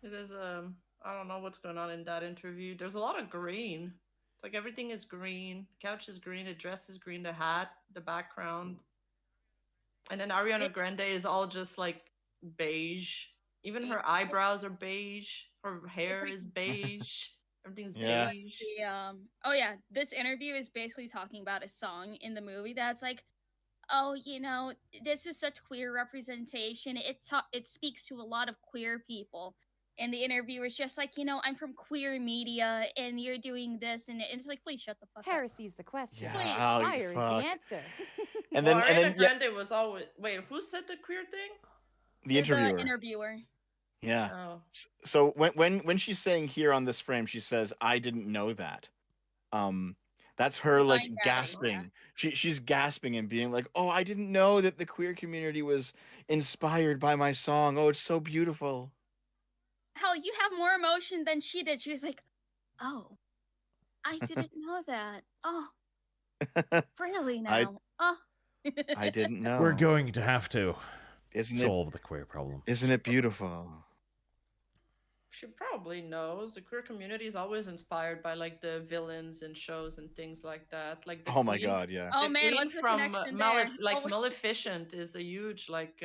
There's I don't know what's going on in that interview. There's a lot of green. It's like everything is green. The couch is green. The dress is green. The hat, the background. And then Ariana Grande is all just like beige. Even her eyebrows are beige. Her hair is beige. Everything's beige. Oh yeah, this interview is basically talking about a song in the movie that's like, oh, this is such queer representation. It speaks to a lot of queer people. And the interviewer's just like, I'm from queer media, and you're doing this, and it's like, please shut the fuck up. Heresy is the question. Yeah, Fire is the answer. and then Grande was always. Wait, who said the queer thing? The interviewer. The interviewer. Yeah. Oh. So when she's saying here on this frame, she says, "I didn't know that." That's her like gasping. She's gasping and being like, "Oh, I didn't know that the queer community was inspired by my song. Oh, it's so beautiful." Hell, you have more emotion than she did. She was like, "Oh, I didn't know that. Oh, really now? I didn't know." We're going to have to solve the queer problem. Isn't it beautiful? She probably knows. The queer community is always inspired by like the villains in shows and things like that. Like the my god, yeah. Oh man, what's the connection there? Maleficent is a huge like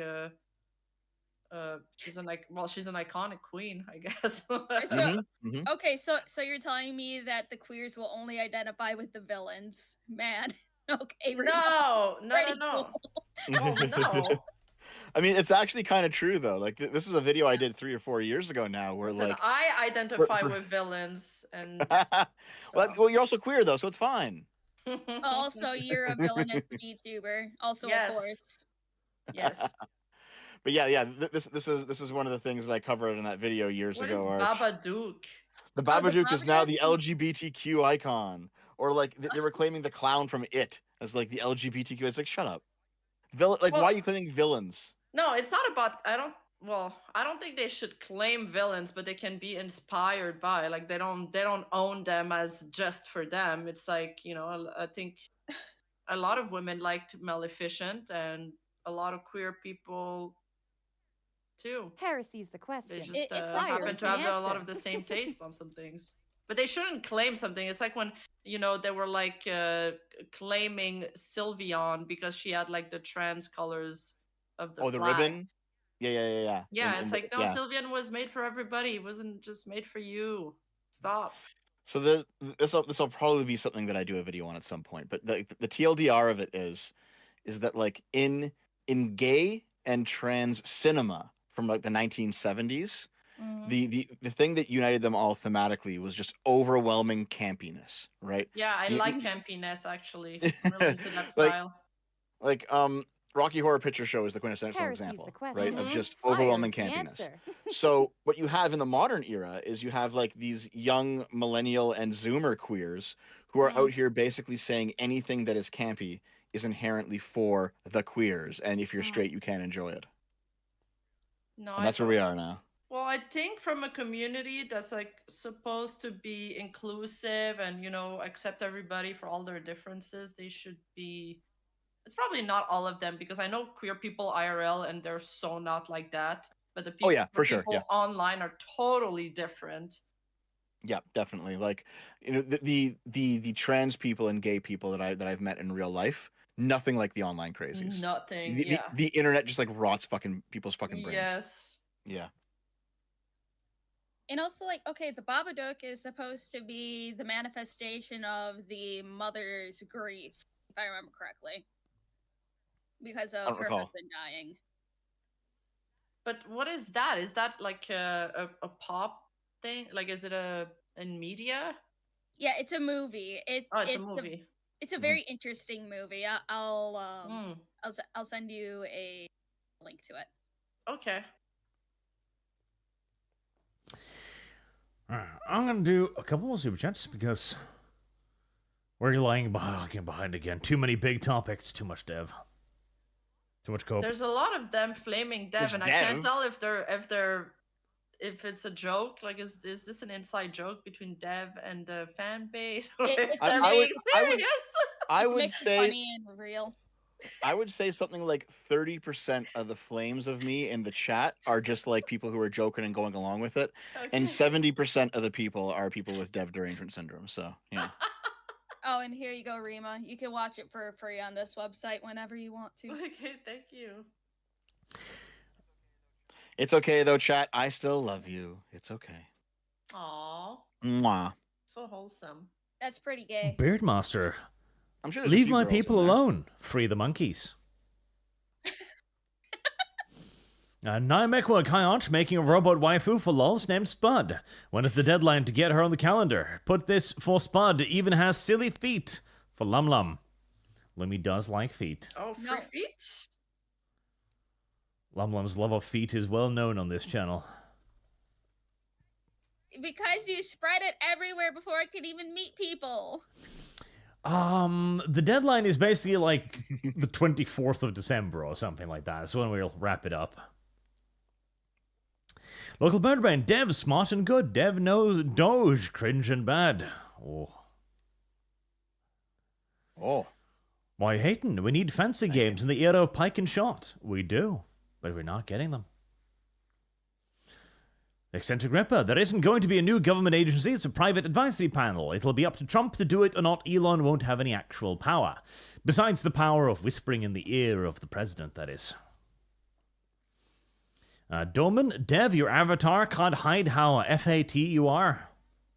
she's an iconic queen, I guess. Okay, so you're telling me that the queers will only identify with the villains, man? Okay, no. I mean, it's actually kind of true though. Like this is a video I did 3 or 4 years ago now, where I identify with villains, and well, you're also queer though, so it's fine. Also, you're a villainous VTuber. Also, yes. Of course. Yes. But yeah. This is one of the things that I covered in that video years ago. What is Babadook? The Babadook is now the LGBTQ icon, or like they were claiming the clown from It as like the LGBTQ. It's like, shut up, why are you claiming villains? No, it's not about. well, I don't think they should claim villains, but they can be inspired by. Like they don't own them as just for them. It's like, you know, I think a lot of women liked Maleficent, and a lot of queer people too. Heresy's the They question. just Fire happen is to the have a lot answer. of the same taste on some things. But they shouldn't claim something. It's like when, you know, they were like claiming Sylveon because she had like the trans colors of the Oh, the flag. ribbon. Yeah. Yeah, it's like, no, Sylveon was made for everybody. It wasn't just made for you. Stop. So this will probably be something that I do a video on at some point. But the TLDR of it is that like in gay and trans cinema from like the 1970s, the thing that united them all thematically was just overwhelming campiness, right? Yeah, I like campiness actually. I'm really into that style. Like Rocky Horror Picture Show is the quintessential example, right? Of just overwhelming campiness. So what you have in the modern era is you have like these young millennial and Zoomer queers who are out here basically saying anything that is campy is inherently for the queers, and if you're straight, you can't enjoy it. No, and that's where we are now. Well, I think from a community that's like supposed to be inclusive and, you know, accept everybody for all their differences, they should be. It's probably not all of them, because I know queer people IRL and they're so not like that. But the people, people online are totally different. Yeah, definitely. Like, you know, the trans people and gay people that I've met in real life, nothing like the online crazies. Nothing. The internet just like rots people's fucking brains. Yes. Yeah. And also, like, okay, the Babadook is supposed to be the manifestation of the mother's grief, if I remember correctly, because of her husband dying. But what is that? Is that like a pop thing? Like, is it in media? Yeah, it's a movie. It's a movie. It's a very interesting movie. I'll send you a link to it. Okay. I'm gonna do a couple more super chats because we're lying behind again. Too many big topics. Too much dev. Too much cope. There's a lot of them flaming dev, and I can't tell if it's a joke. Like, is this an inside joke between dev and the fan base? I would say funny and real. I would say something like 30% of the flames of me in the chat are just like people who are joking and going along with it, and 70% of the people are people with dev derangement syndrome. So yeah. Oh, and here you go, Rima. You can watch it for free on this website whenever you want to. Okay, thank you. It's okay though, chat. I still love you. It's okay. Aww. Mwah. So wholesome. That's pretty gay. Beardmaster. I'm sure leave my people alone. Free the monkeys. Naimekwa Kayach making a robot waifu for lols named Spud. When is the deadline to get her on the calendar? Put this for Spud even has silly feet for Lum Lum. Lumi does like feet. Oh, free feet? Lum Lum's love of feet is well known on this channel. Because you spread it everywhere before it could even meet people. The deadline is basically like the 24th of December or something like that. That's when we'll wrap it up. Local Bird Brain, Dev, smart and good. Dev knows DOGE, cringe and bad. Oh. Why hating? We need fancy games in the era of pike and shot. We do, but we're not getting them. Eccentric Ripper, there isn't going to be a new government agency, it's a private advisory panel. It'll be up to Trump to do it or not. Elon won't have any actual power. Besides the power of whispering in the ear of the president, that is. Doman, Dev, your avatar can't hide how FAT you are.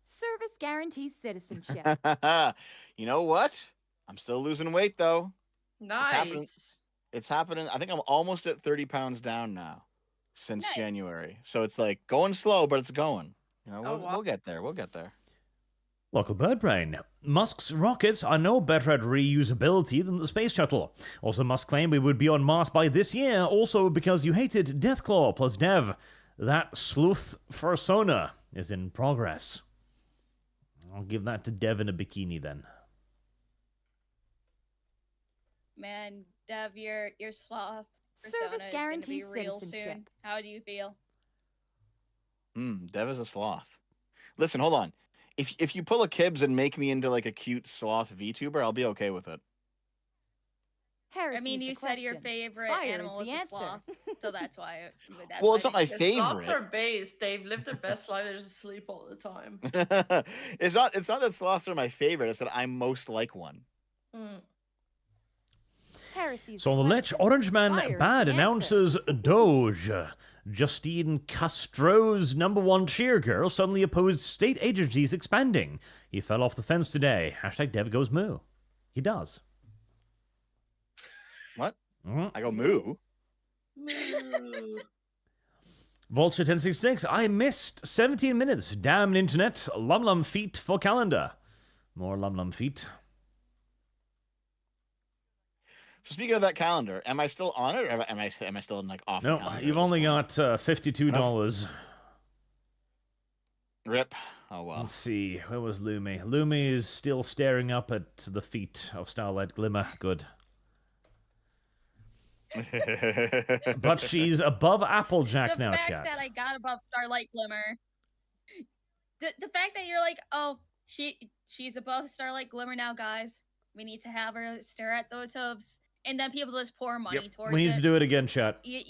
Service guarantees citizenship. You know what? I'm still losing weight, though. Nice. It's happening. I think I'm almost at 30 pounds down now. Since January. So it's like going slow, but it's going. You know, we'll get there. We'll get there. Local Bird Brain. Musk's rockets are no better at reusability than the space shuttle. Also, Musk claimed we would be on Mars by this year, also because you hated Deathclaw plus Dev. That sleuth persona is in progress. I'll give that to Dev in a bikini then. Man, Dev, you're sloth. Persona is going to be real soon. How do you feel? Dev is a sloth. Listen, hold on. If you pull a Kibs and make me into like a cute sloth VTuber, I'll be okay with it. I mean, you said your favorite animal was a sloth, so that's why. Well, it's not my favorite. Sloths are based. They've lived their best life. They just sleep all the time. It's not that sloths are my favorite. It's that I'm most like one. So on the Lich, Orange Man Bad announces DOGE. Justine Castro's #1 cheer girl suddenly opposed state agencies expanding. He fell off the fence today. #DevGoesMoo. He does. What? I go moo. Moo. Vulture 1066. I missed 17 minutes. Damn internet. Lum feet for calendar. More lum feet. So speaking of that calendar, am I still on it, or am I still in like off? No, you've only got $52. Rip. Oh well. Let's see. Where was Lumi? Lumi is still staring up at the feet of Starlight Glimmer. Good. But she's above Applejack now, chat. The fact that I got above Starlight Glimmer. The fact that you're like, oh, she's above Starlight Glimmer now, guys. We need to have her stare at those hooves. And then people just pour money towards it. We need to do it again, chat. You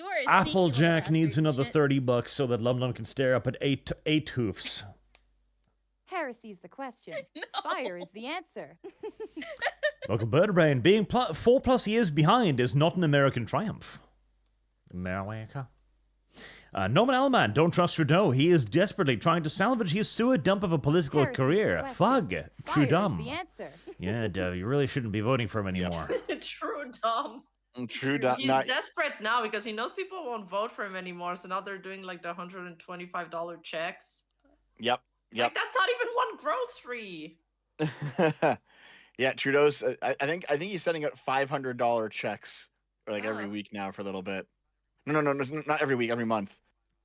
are Applejack needs another $30 so that Lum can stare up at eight hoofs. Heresy's the question. No. Fire is the answer. Local Birdbrain, being 4+ years behind is not an American triumph. America. Norman Allman, don't trust Trudeau. He is desperately trying to salvage his sewer dump of a political career. Fug. Trudeau. Yeah, you really shouldn't be voting for him anymore. Trudeau. He's desperate now because he knows people won't vote for him anymore. So now they're doing like the $125 checks. Yep. Like, that's not even one grocery. Yeah, Trudeau's. I think he's sending out $500 checks like every week now for a little bit. No, not every week, every month.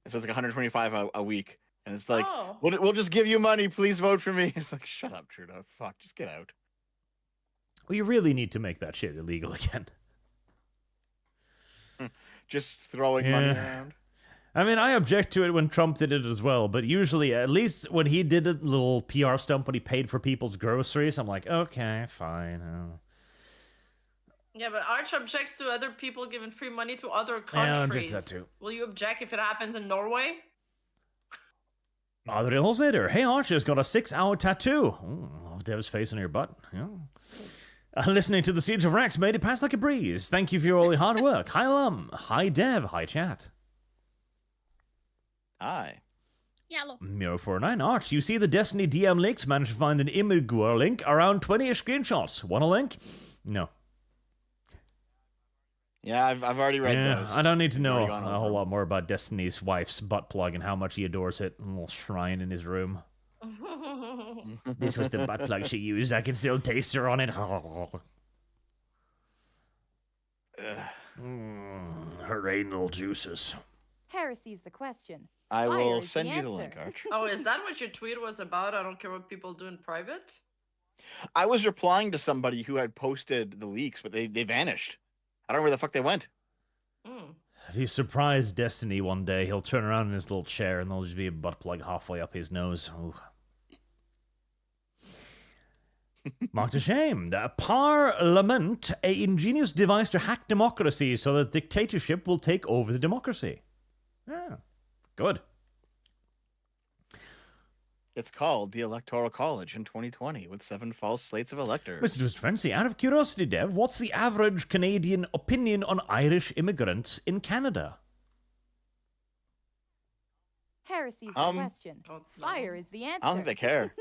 So it's like 125 a week, and it's like, we'll just give you money. Please vote for me. It's like, shut up, Trudeau. Fuck, just get out. We really need to make that shit illegal again. Just throwing money around. I mean, I object to it when Trump did it as well, but usually, at least when he did a little PR stunt when he paid for people's groceries, I'm like, okay, fine. Yeah, but Arch objects to other people giving free money to other countries. Yeah, I object to that too. Will you object if it happens in Norway? Adriel later. Hey, Arch has got a 6-hour tattoo. Love Dev's face on your butt. Yeah. Listening to the Siege of Rex made it pass like a breeze. Thank you for all your hard work. Hi, Lum. Hi, Dev. Hi, chat. Hi. Yellow. Miro49. Arch, you see the Destiny DM links? Managed to find an Imgur link around 20-ish screenshots. Want a link? No. Yeah, I've already read those. I don't need to know a whole lot more about Destiny's wife's butt plug and how much he adores it. A little shrine in his room. This was the butt plug she used. I can still taste her on it. Her anal juices. Heresy's the question. I will send you the link, Arch. Oh, is that what your tweet was about? I don't care what people do in private? I was replying to somebody who had posted the leaks, but they vanished. I don't know where the fuck they went. If you surprise Destiny one day, he'll turn around in his little chair and there'll just be a butt plug halfway up his nose. Mark to shame. Parliament, an ingenious device to hack democracy so that dictatorship will take over the democracy. Yeah, good. It's called the Electoral College in 2020 with 7 false slates of electors. Mr. Fancy, out of curiosity, Dev, what's the average Canadian opinion on Irish immigrants in Canada? Heresy's the question. Fire is the answer. I don't think they care.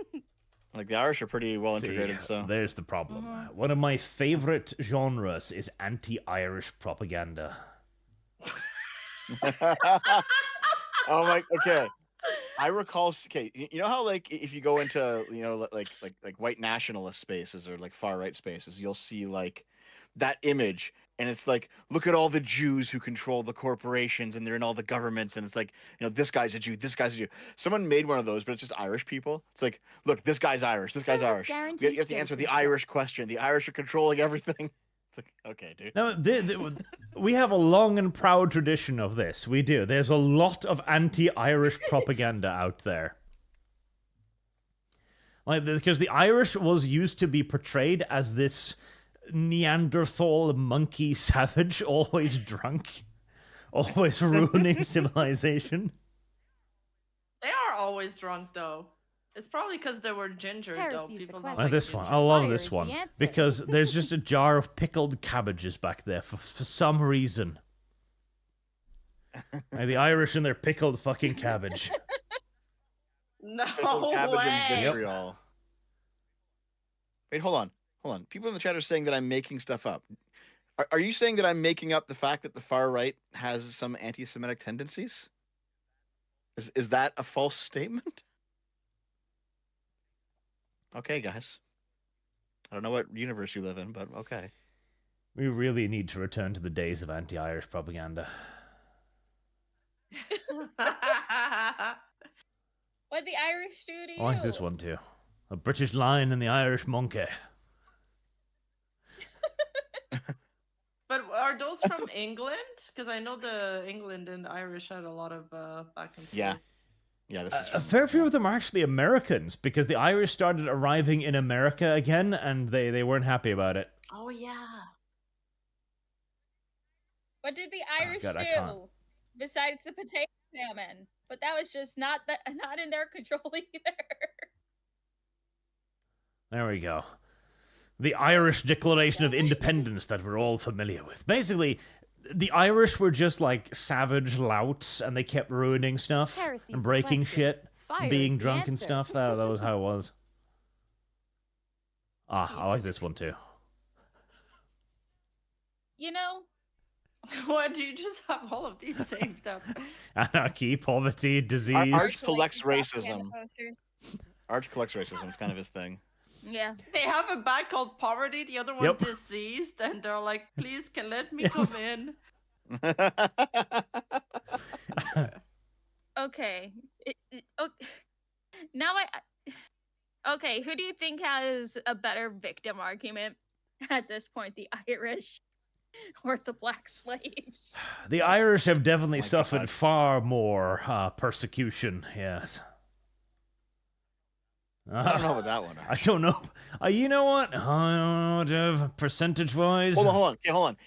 Like, the Irish are pretty well integrated, so... There's the problem. One of my favorite genres is anti-Irish propaganda. Oh my... Okay. I recall... Okay, you know how, like, if you go into, you know, like white nationalist spaces or, like, far-right spaces, you'll see, like, that image, and it's like, look at all the Jews who control the corporations, and they're in all the governments, and it's like, you know, this guy's a Jew, this guy's a Jew. Someone made one of those, but it's just Irish people. It's like, look, this guy's Irish, this guy's Irish. You have to answer the Irish question. The Irish are controlling everything. It's like, okay, dude. Now, we have a long and proud tradition of this. We do. There's a lot of anti-Irish propaganda out there. Like, because the Irish was used to be portrayed as this Neanderthal monkey savage, always drunk, always ruining civilization. They are always drunk, though. It's probably because they were ginger, though. People don't like This ginger. one, I love Fire this is the one answer. because there's just a jar of pickled cabbages back there for some reason. Like the Irish and their pickled fucking cabbage. No Pickled cabbage and way. vitriol. Wait, hold on. People in the chat are saying that I'm making stuff up. Are you saying that I'm making up the fact that the far right has some anti-Semitic tendencies? Is that a false statement? Okay, guys. I don't know what universe you live in, but okay. We really need to return to the days of anti-Irish propaganda. What the Irish do to you? I like this one too. A British lion and the Irish monkey. But are those from England? Because I know the England and Irish had a lot of back and forth. Yeah. Yeah, this is A fair few of them are actually Americans because the Irish started arriving in America again and they weren't happy about it. Oh, yeah. What did the Irish God, I can't. do besides the potato famine? But that was just not in their control either. There we go. The Irish Declaration of Independence that we're all familiar with. Basically, the Irish were just like savage louts and they kept ruining stuff Heresy's and the breaking question. shit, Fire being is the drunk and answer. stuff. That was how it was. I like this one too. You know, What, do you just have all of these saved up? Anarchy, poverty, disease. Arch collects like, racism. propaganda posters. Arch collects racism. It's kind of his thing. Yeah. They have a bag called poverty, the other one Yep. diseased, and they're like, please, let me come in. Okay. Now okay, who do you think has a better victim argument at this point, the Irish or the black slaves? The Irish have definitely My suffered God. far more persecution, yes. I don't know about that one. I don't know. You know what? I don't know, percentage-wise. Hold on. Okay, hold on.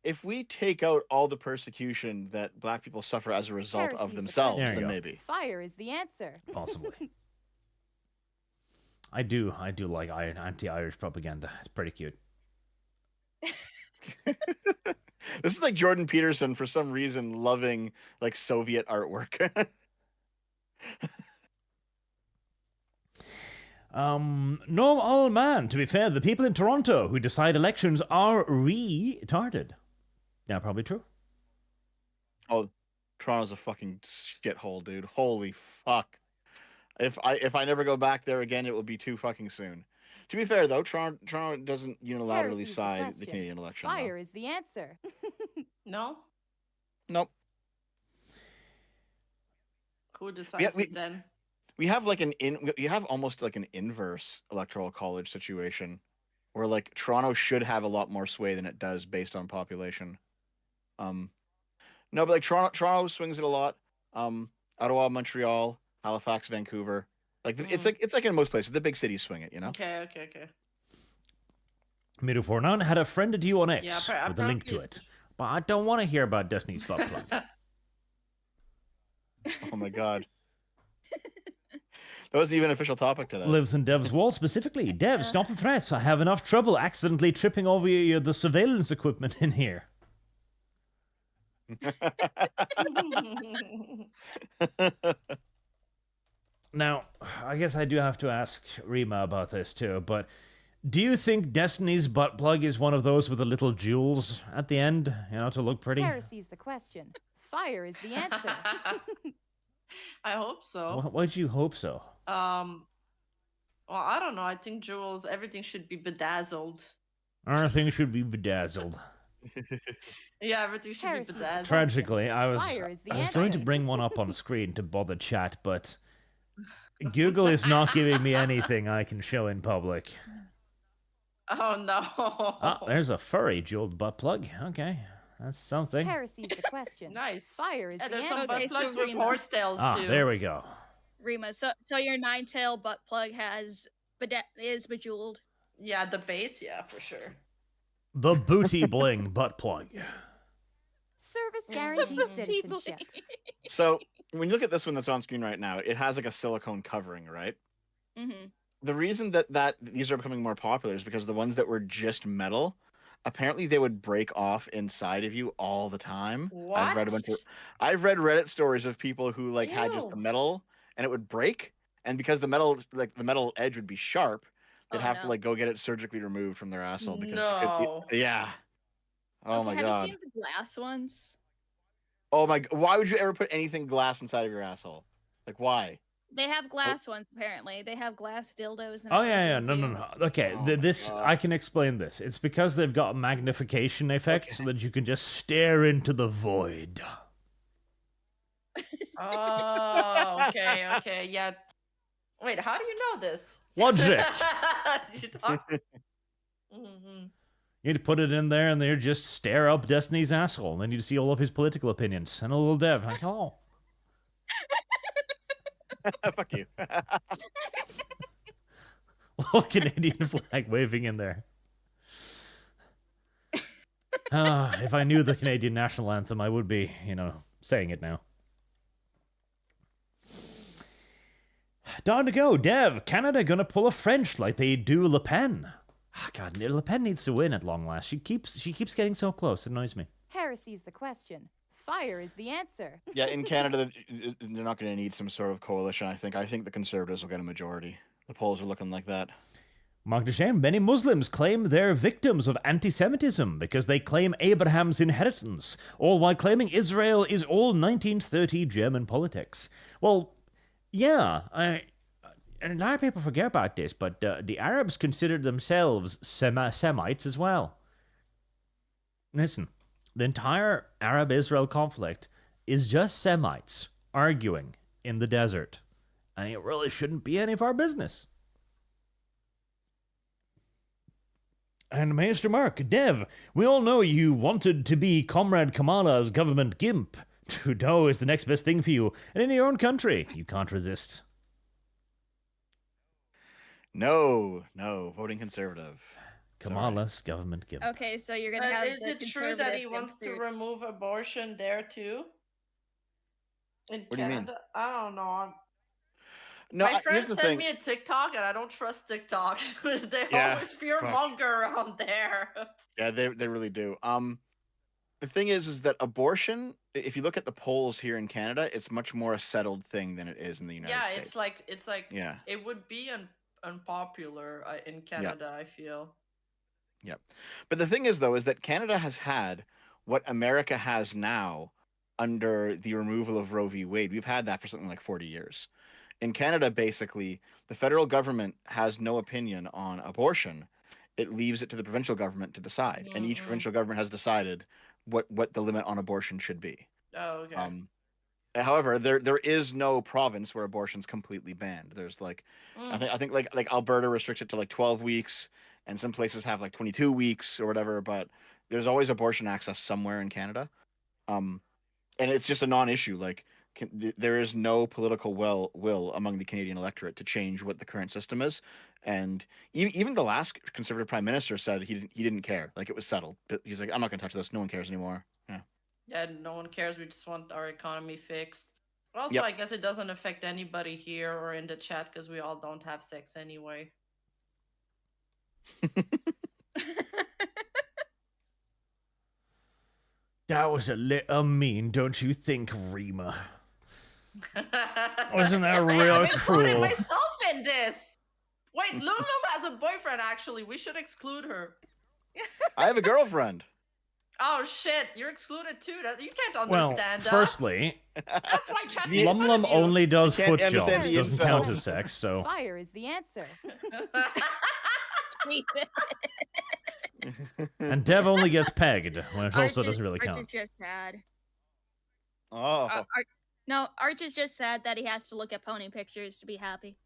If we take out all the persecution that black people suffer as a result Heresy's of the themselves, There you then go. maybe. Fire is the answer. Possibly. I do like anti-Irish propaganda. It's pretty cute. This is like Jordan Peterson for some reason loving like Soviet artwork. No, old man. To be fair, the people in Toronto who decide elections are retarded. Yeah, probably true. Oh, Toronto's a fucking shithole, dude. Holy fuck. If I never go back there again, it will be too fucking soon. To be fair though, Toronto doesn't unilaterally Heresy's the side the question. Canadian election. though. Fire is the answer. No? Nope. Who decides we- it then? We have like you have almost like an inverse electoral college situation where like Toronto should have a lot more sway than it does based on population. No, but like Toronto swings it a lot. Ottawa, Montreal, Halifax, Vancouver. Like it's like in most places, the big cities swing it, you know. Okay. Miru Fornan had a friend at you on X Yeah, with a link to apparently it. But I don't want to hear about Destiny's butt plug. Oh my god. That wasn't even an official topic today. Lives in Dev's wall specifically. Dev, stop the threats. I have enough trouble accidentally tripping over the surveillance equipment in here. Now, I guess I do have to ask Rima about this too, but do you think Destiny's butt plug is one of those with the little jewels at the end, to look pretty? Heresy's the question. Fire is the answer. I hope so. Why'd you hope so? Well, I don't know. I think jewels, everything should be bedazzled. Everything should be bedazzled. Yeah, everything should Heresy's be the bedazzled. Tragically, I was Fire is the going to answer. bring one up on screen to bother chat, but Google is not giving me anything I can show in public. Oh no. Ah, there's a furry jeweled butt plug. Okay, that's something. Heresy's the question. Nice. Fire is Yeah, the there's answer. some Okay, butt plugs so with Rima. horse tails Ah, too. there we go. Rima, so your 9-tail butt plug is bejeweled. Yeah, the base, yeah, for sure. The booty bling butt plug. Service Mm. guarantees Booty citizenship. So when you look at this one that's on screen right now, it has like a silicone covering, right? Mm-hmm. The reason that these are becoming more popular is because the ones that were just metal, apparently they would break off inside of you all the time. I've read Reddit stories of people who like had just the Ew. metal and it would break, and because the metal edge would be sharp, they'd Oh, have no. to like go get it surgically removed from their asshole because No. yeah. Oh Okay, my have god. you seen the glass ones? Oh my! Why would you ever put anything glass inside of your asshole? Like why? They have glass ones apparently. They have glass dildos. And Oh yeah, everything, no, too. no. Okay, Oh my this God. I can explain this. It's because they've got a magnification effect so that you can just stare into the void. Oh, okay, yeah. Wait, how do you know this? Logic. Did you talk? Mm-hmm. You'd put it in there and they'd just stare up Destiny's asshole, and then you'd see all of his political opinions and a little dev like, oh. Fuck you. Little Canadian flag waving in there. If I knew the Canadian national anthem, I would be, saying it now. Time to go, Dev. Canada gonna pull a French like they do Le Pen. God, Le Pen needs to win at long last. She keeps getting so close. It annoys me. Heresy's the question. Fire is the answer. Yeah, in Canada, they're not going to need some sort of coalition. I think the Conservatives will get a majority. The polls are looking like that. Mark Duchesne, many Muslims claim they're victims of anti-Semitism because they claim Abraham's inheritance, all while claiming Israel is all 1930 German politics. Well, yeah, and a lot of people forget about this, but the Arabs considered themselves Semites as well. Listen, the entire Arab-Israel conflict is just Semites arguing in the desert, and it really shouldn't be any of our business. And Maester Mark, Dev, we all know you wanted to be Comrade Kamala's government gimp. Trudeau is the next best thing for you, and in your own country, you can't resist. No, voting Conservative. Kamala's government gimp. Okay, so you're gonna have. Is it true that he wants to remove abortion there too? In What do you mean? Canada? I don't know. No, My here's friend the sent thing. me a TikTok, and I don't trust TikTok. They Yeah, always fearmonger around there. Yeah, they really do. The thing is that abortion, if you look at the polls here in Canada, it's much more a settled thing than it is in the United States. It's like Yeah. it would be unpopular in Canada, I feel. Yeah. But the thing is, though, is that Canada has had what America has now under the removal of Roe v. Wade. We've had that for something like 40 years. In Canada, basically, the federal government has no opinion on abortion. It leaves it to the provincial government to decide. And each provincial government has decided what the limit on abortion should be. Oh, okay. However, there is no province where abortion's completely banned. There's like, I think like Alberta restricts it to like 12 weeks, and some places have like 22 weeks or whatever. But there's always abortion access somewhere in Canada, and it's just a non-issue. Like there is no political will among the Canadian electorate to change what the current system is, and even the last Conservative Prime Minister said he didn't care. Like it was settled. But he's like, I'm not going to touch this. No one cares anymore. Yeah. Yeah, no one cares. We just want our economy fixed. But also, I guess it doesn't affect anybody here or in the chat because we all don't have sex anyway. That was a little mean, don't you think, Rima? Wasn't that real I'm including cruel? myself in this. Wait, Lulu has a boyfriend. Actually, we should exclude her. I have a girlfriend. Oh shit, you're excluded too. You can't Well, understand us. firstly, That's why chat Yeah. makes fun of Lum you. only does You can't foot understand jobs, the doesn't count incels. as sex, so... Fire is the answer. And Dev only gets pegged, when it also Arch doesn't really Arch is count. just sad. Oh, No, Arch is just sad that he has to look at pony pictures to be happy.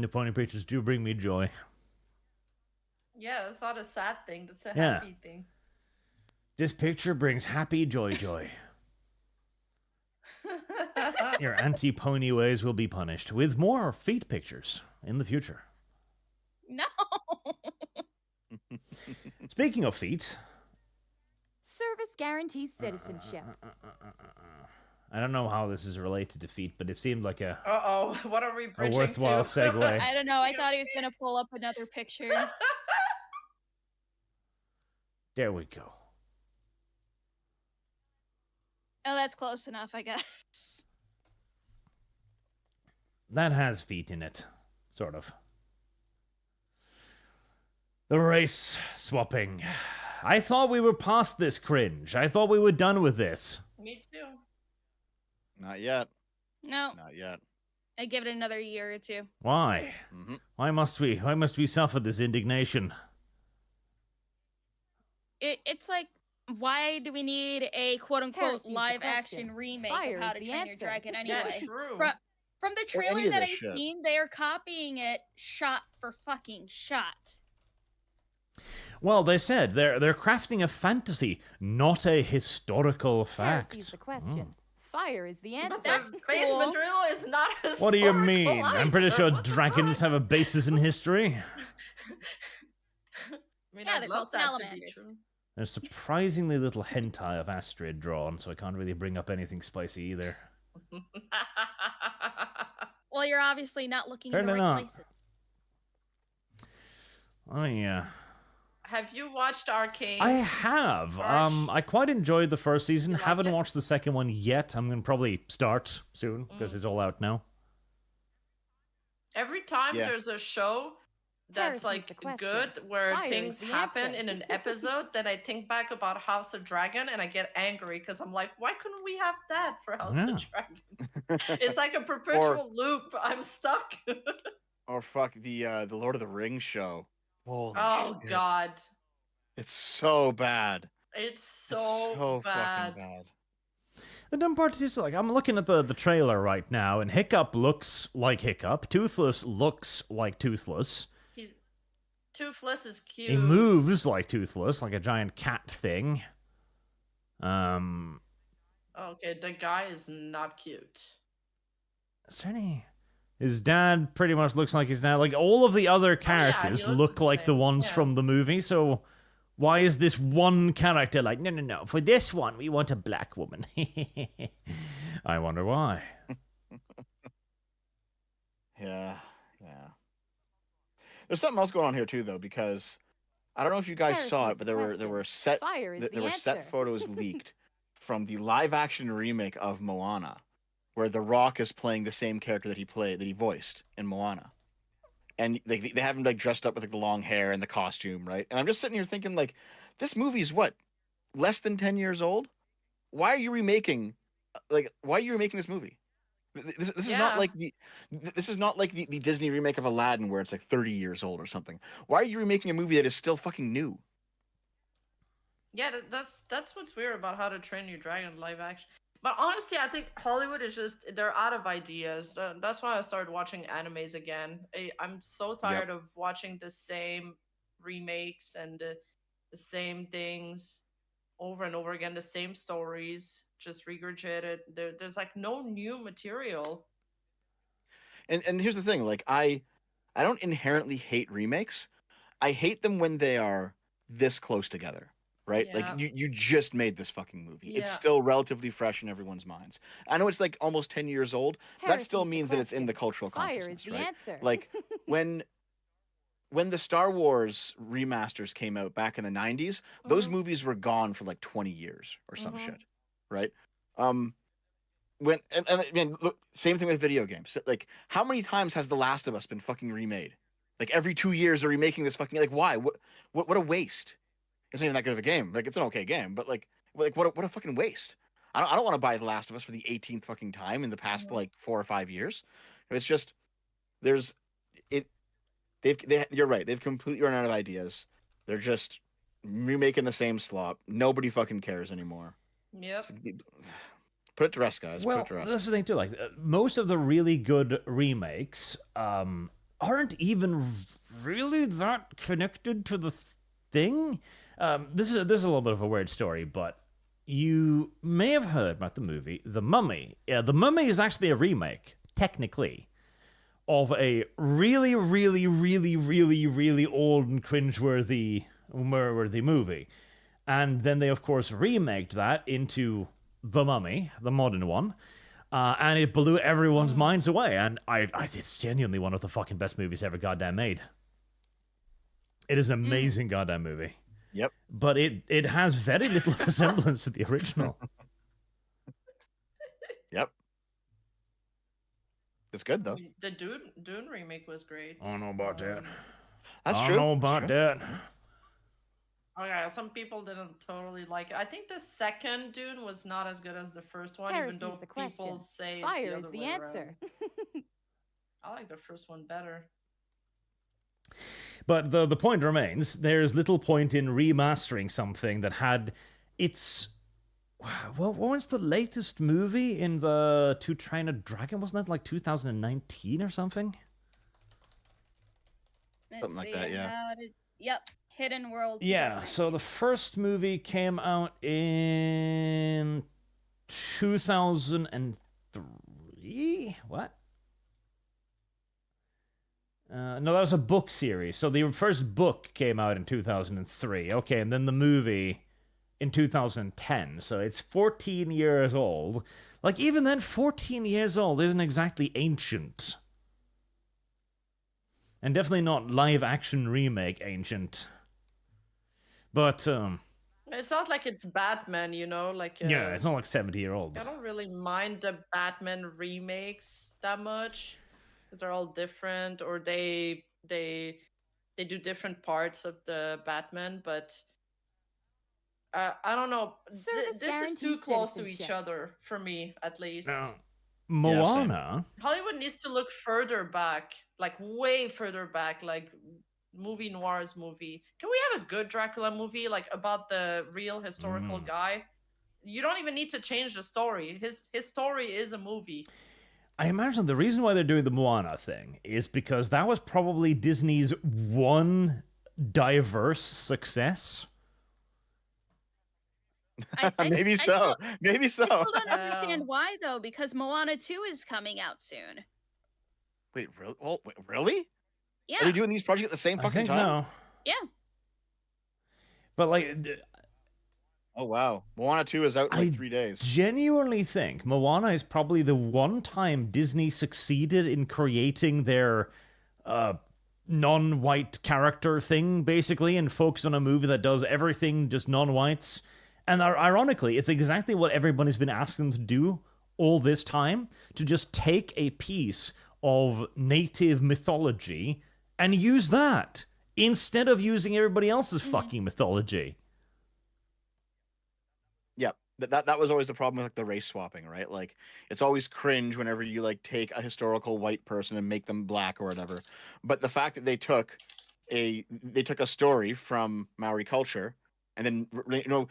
The pony pictures do bring me joy. Yeah, that's not a sad thing. That's a Yeah. happy thing. This picture brings happy joy. Your anti-pony ways will be punished with more feet pictures in the future. No. Speaking of feet... Service guarantees citizenship. I don't know how this is related to feet, but it seemed like a What are we bridging worthwhile to? segue. I don't know. I thought he was gonna pull up another picture. There we go. Oh, that's close enough, I guess. That has feet in it. Sort of. The race swapping. I thought we were past this cringe. I thought we were done with this. Me too. Not yet. No, Not yet. I give it another year or two. Why? Mm-hmm. Why must we suffer this indignation? It's like, why do we need a quote-unquote Heresy's the live-action question. remake Fire of How is to the Train Your answer. Dragon Yeah, anyway? true. From the Or any trailer of that this I've shit. seen, they are copying it shot for fucking shot. Well, they said they're crafting a fantasy, not a historical fact. Heresy's the question. Fire is the answer. That's The base cool. material is not historical. What do you mean? I'm pretty sure either. What the dragons fuck? have a basis in history. I mean, Yeah, I'd they're love called that to be salamanders. true. There's surprisingly little hentai of Astrid drawn, so I can't really bring up anything spicy either. Well, you're obviously not looking in the Apparently right not. places. Oh yeah. Have you watched Arcane? I have. Arch? I quite enjoyed the first season. You like Haven't it? watched the second one yet. I'm gonna probably start soon because it's all out now. Every time Yeah. there's a show that's Heresy's like the question. good where Fire is things the happen answer. in an episode, then I think back about House of Dragon and I get angry because I'm like, why couldn't we have that for House Yeah. of Dragon? It's like a perpetual loop. I'm stuck. Or fuck the Lord of the Rings show. Holy Oh shit. god. It's so bad. It's It's so, so bad. fucking bad. The dumb part is, like, I'm looking at the trailer right now, and Hiccup looks like Hiccup. Toothless looks like Toothless. Toothless is cute. He moves like Toothless, like a giant cat thing. Okay, the guy is not cute. Is there any... His dad pretty much looks like his dad. Like, all of the other he characters looks look the like the same, ones yeah. from the movie, so why is this one character like, no, for this one, we want a black woman? I wonder why. Yeah. There's something else going on here too, though, because I don't know if you guys saw Heresy's it, but the there question. were set Fire is there the were answer. set photos leaked from the live-action remake of Moana, where The Rock is playing the same character that he voiced in Moana, and they have him like dressed up with like the long hair and the costume, right? And I'm just sitting here thinking, like, this movie's what, less than 10 years old? Why are you remaking? Why are you remaking this movie? This is not Yeah. like the Disney remake of Aladdin where it's like 30 years old or something. Why are you remaking a movie that is still fucking new? Yeah, that's what's weird about How to Train Your Dragon live action. But honestly, I think Hollywood is they're out of ideas. That's why I started watching animes again. I'm so tired of watching the same remakes and the same things over and over again, the same stories, just regurgitated. There's like no new material. And here's the thing, like I don't inherently hate remakes. I hate them when they are this close together, right? Yeah. Like you just made this fucking movie. It's Yeah. still relatively fresh in everyone's minds. I know it's like almost 10 years old. That still Heresy's the means that it's in the question. cultural Fire consciousness, is the right? answer. Like when the Star Wars remasters came out back in the 90s, those Mhm. movies were gone for like 20 years or some Mhm. shit, right? When and look, same thing with video games. Like, how many times has The Last of Us been fucking remade? Like every 2 years they're remaking this fucking, like, why? What a waste. It's not even that good of a game. Like, it's an okay game, but like what a fucking waste. I don't want to buy The Last of Us for the 18th fucking time in the past like 4 or 5 years. It's just you're right. They've completely run out of ideas. They're just remaking the same slop. Nobody fucking cares anymore. Yep. Put it to rest, guys. Well, Put it to rest. that's the thing too. Like most of the really good remakes aren't even really that connected to the thing. This is a little bit of a weird story, but you may have heard about the movie The Mummy. The Mummy is actually a remake, technically, of a really, really, really, really, really old and cringeworthy movie. And then they, of course, remaked that into The Mummy, the modern one. And it blew everyone's minds away. And it's genuinely one of the fucking best movies ever goddamn made. It is an amazing goddamn movie. Yep. But it has very little resemblance to the original. Yep. It's good, though. The Dune remake was great. I don't know about that. That's I true. don't know about that. Oh yeah, some people didn't totally like it. I think the second Dune was not as good as the first one, Heresy's even though the people question. say Fire it's is the the other way answer. around. I like the first one better. But the point remains, there's little point in remastering something that had its... What was the latest movie in the To Train a Dragon? Wasn't that like 2019 or something? Something like that, yeah. Yep, Hidden World. Yeah, so the first movie came out in 2003? What? No, that was a book series. So the first book came out in 2003. Okay, and then the movie in 2010. So it's 14 years old. Like, even then, 14 years old isn't exactly ancient. And definitely not live-action remake ancient. But, It's not like it's Batman, you know, like yeah, it's not like 70-year-old. I don't really mind the Batman remakes that much. Because they're all different, or they do different parts of the Batman, but I don't know. This is too close to each other for me, at least. Now, Moana. Hollywood needs to look further back, like way further back, like movie noirs movie. Can we have a good Dracula movie, like about the real historical guy? You don't even need to change the story. His story is a movie. I imagine the reason why they're doing the Moana thing is because that was probably Disney's one diverse success. Maybe so. I still don't understand why, though, because Moana 2 is coming out soon. Wait, really? Oh, wait, really? Yeah. Are they doing these projects at the same fucking time? So. Yeah. But, like... Oh, wow. Moana 2 is out in like 3 days. I genuinely think Moana is probably the one time Disney succeeded in creating their non-white character thing, basically, and focus on a movie that does everything just non-whites. And ironically, it's exactly what everybody's been asking them to do all this time, to just take a piece of native mythology and use that, instead of using everybody else's fucking mythology. Yeah, that was always the problem with like the race swapping, right? Like, it's always cringe whenever you like take a historical white person and make them black or whatever. But the fact that they took a story from Maori culture and then, you know,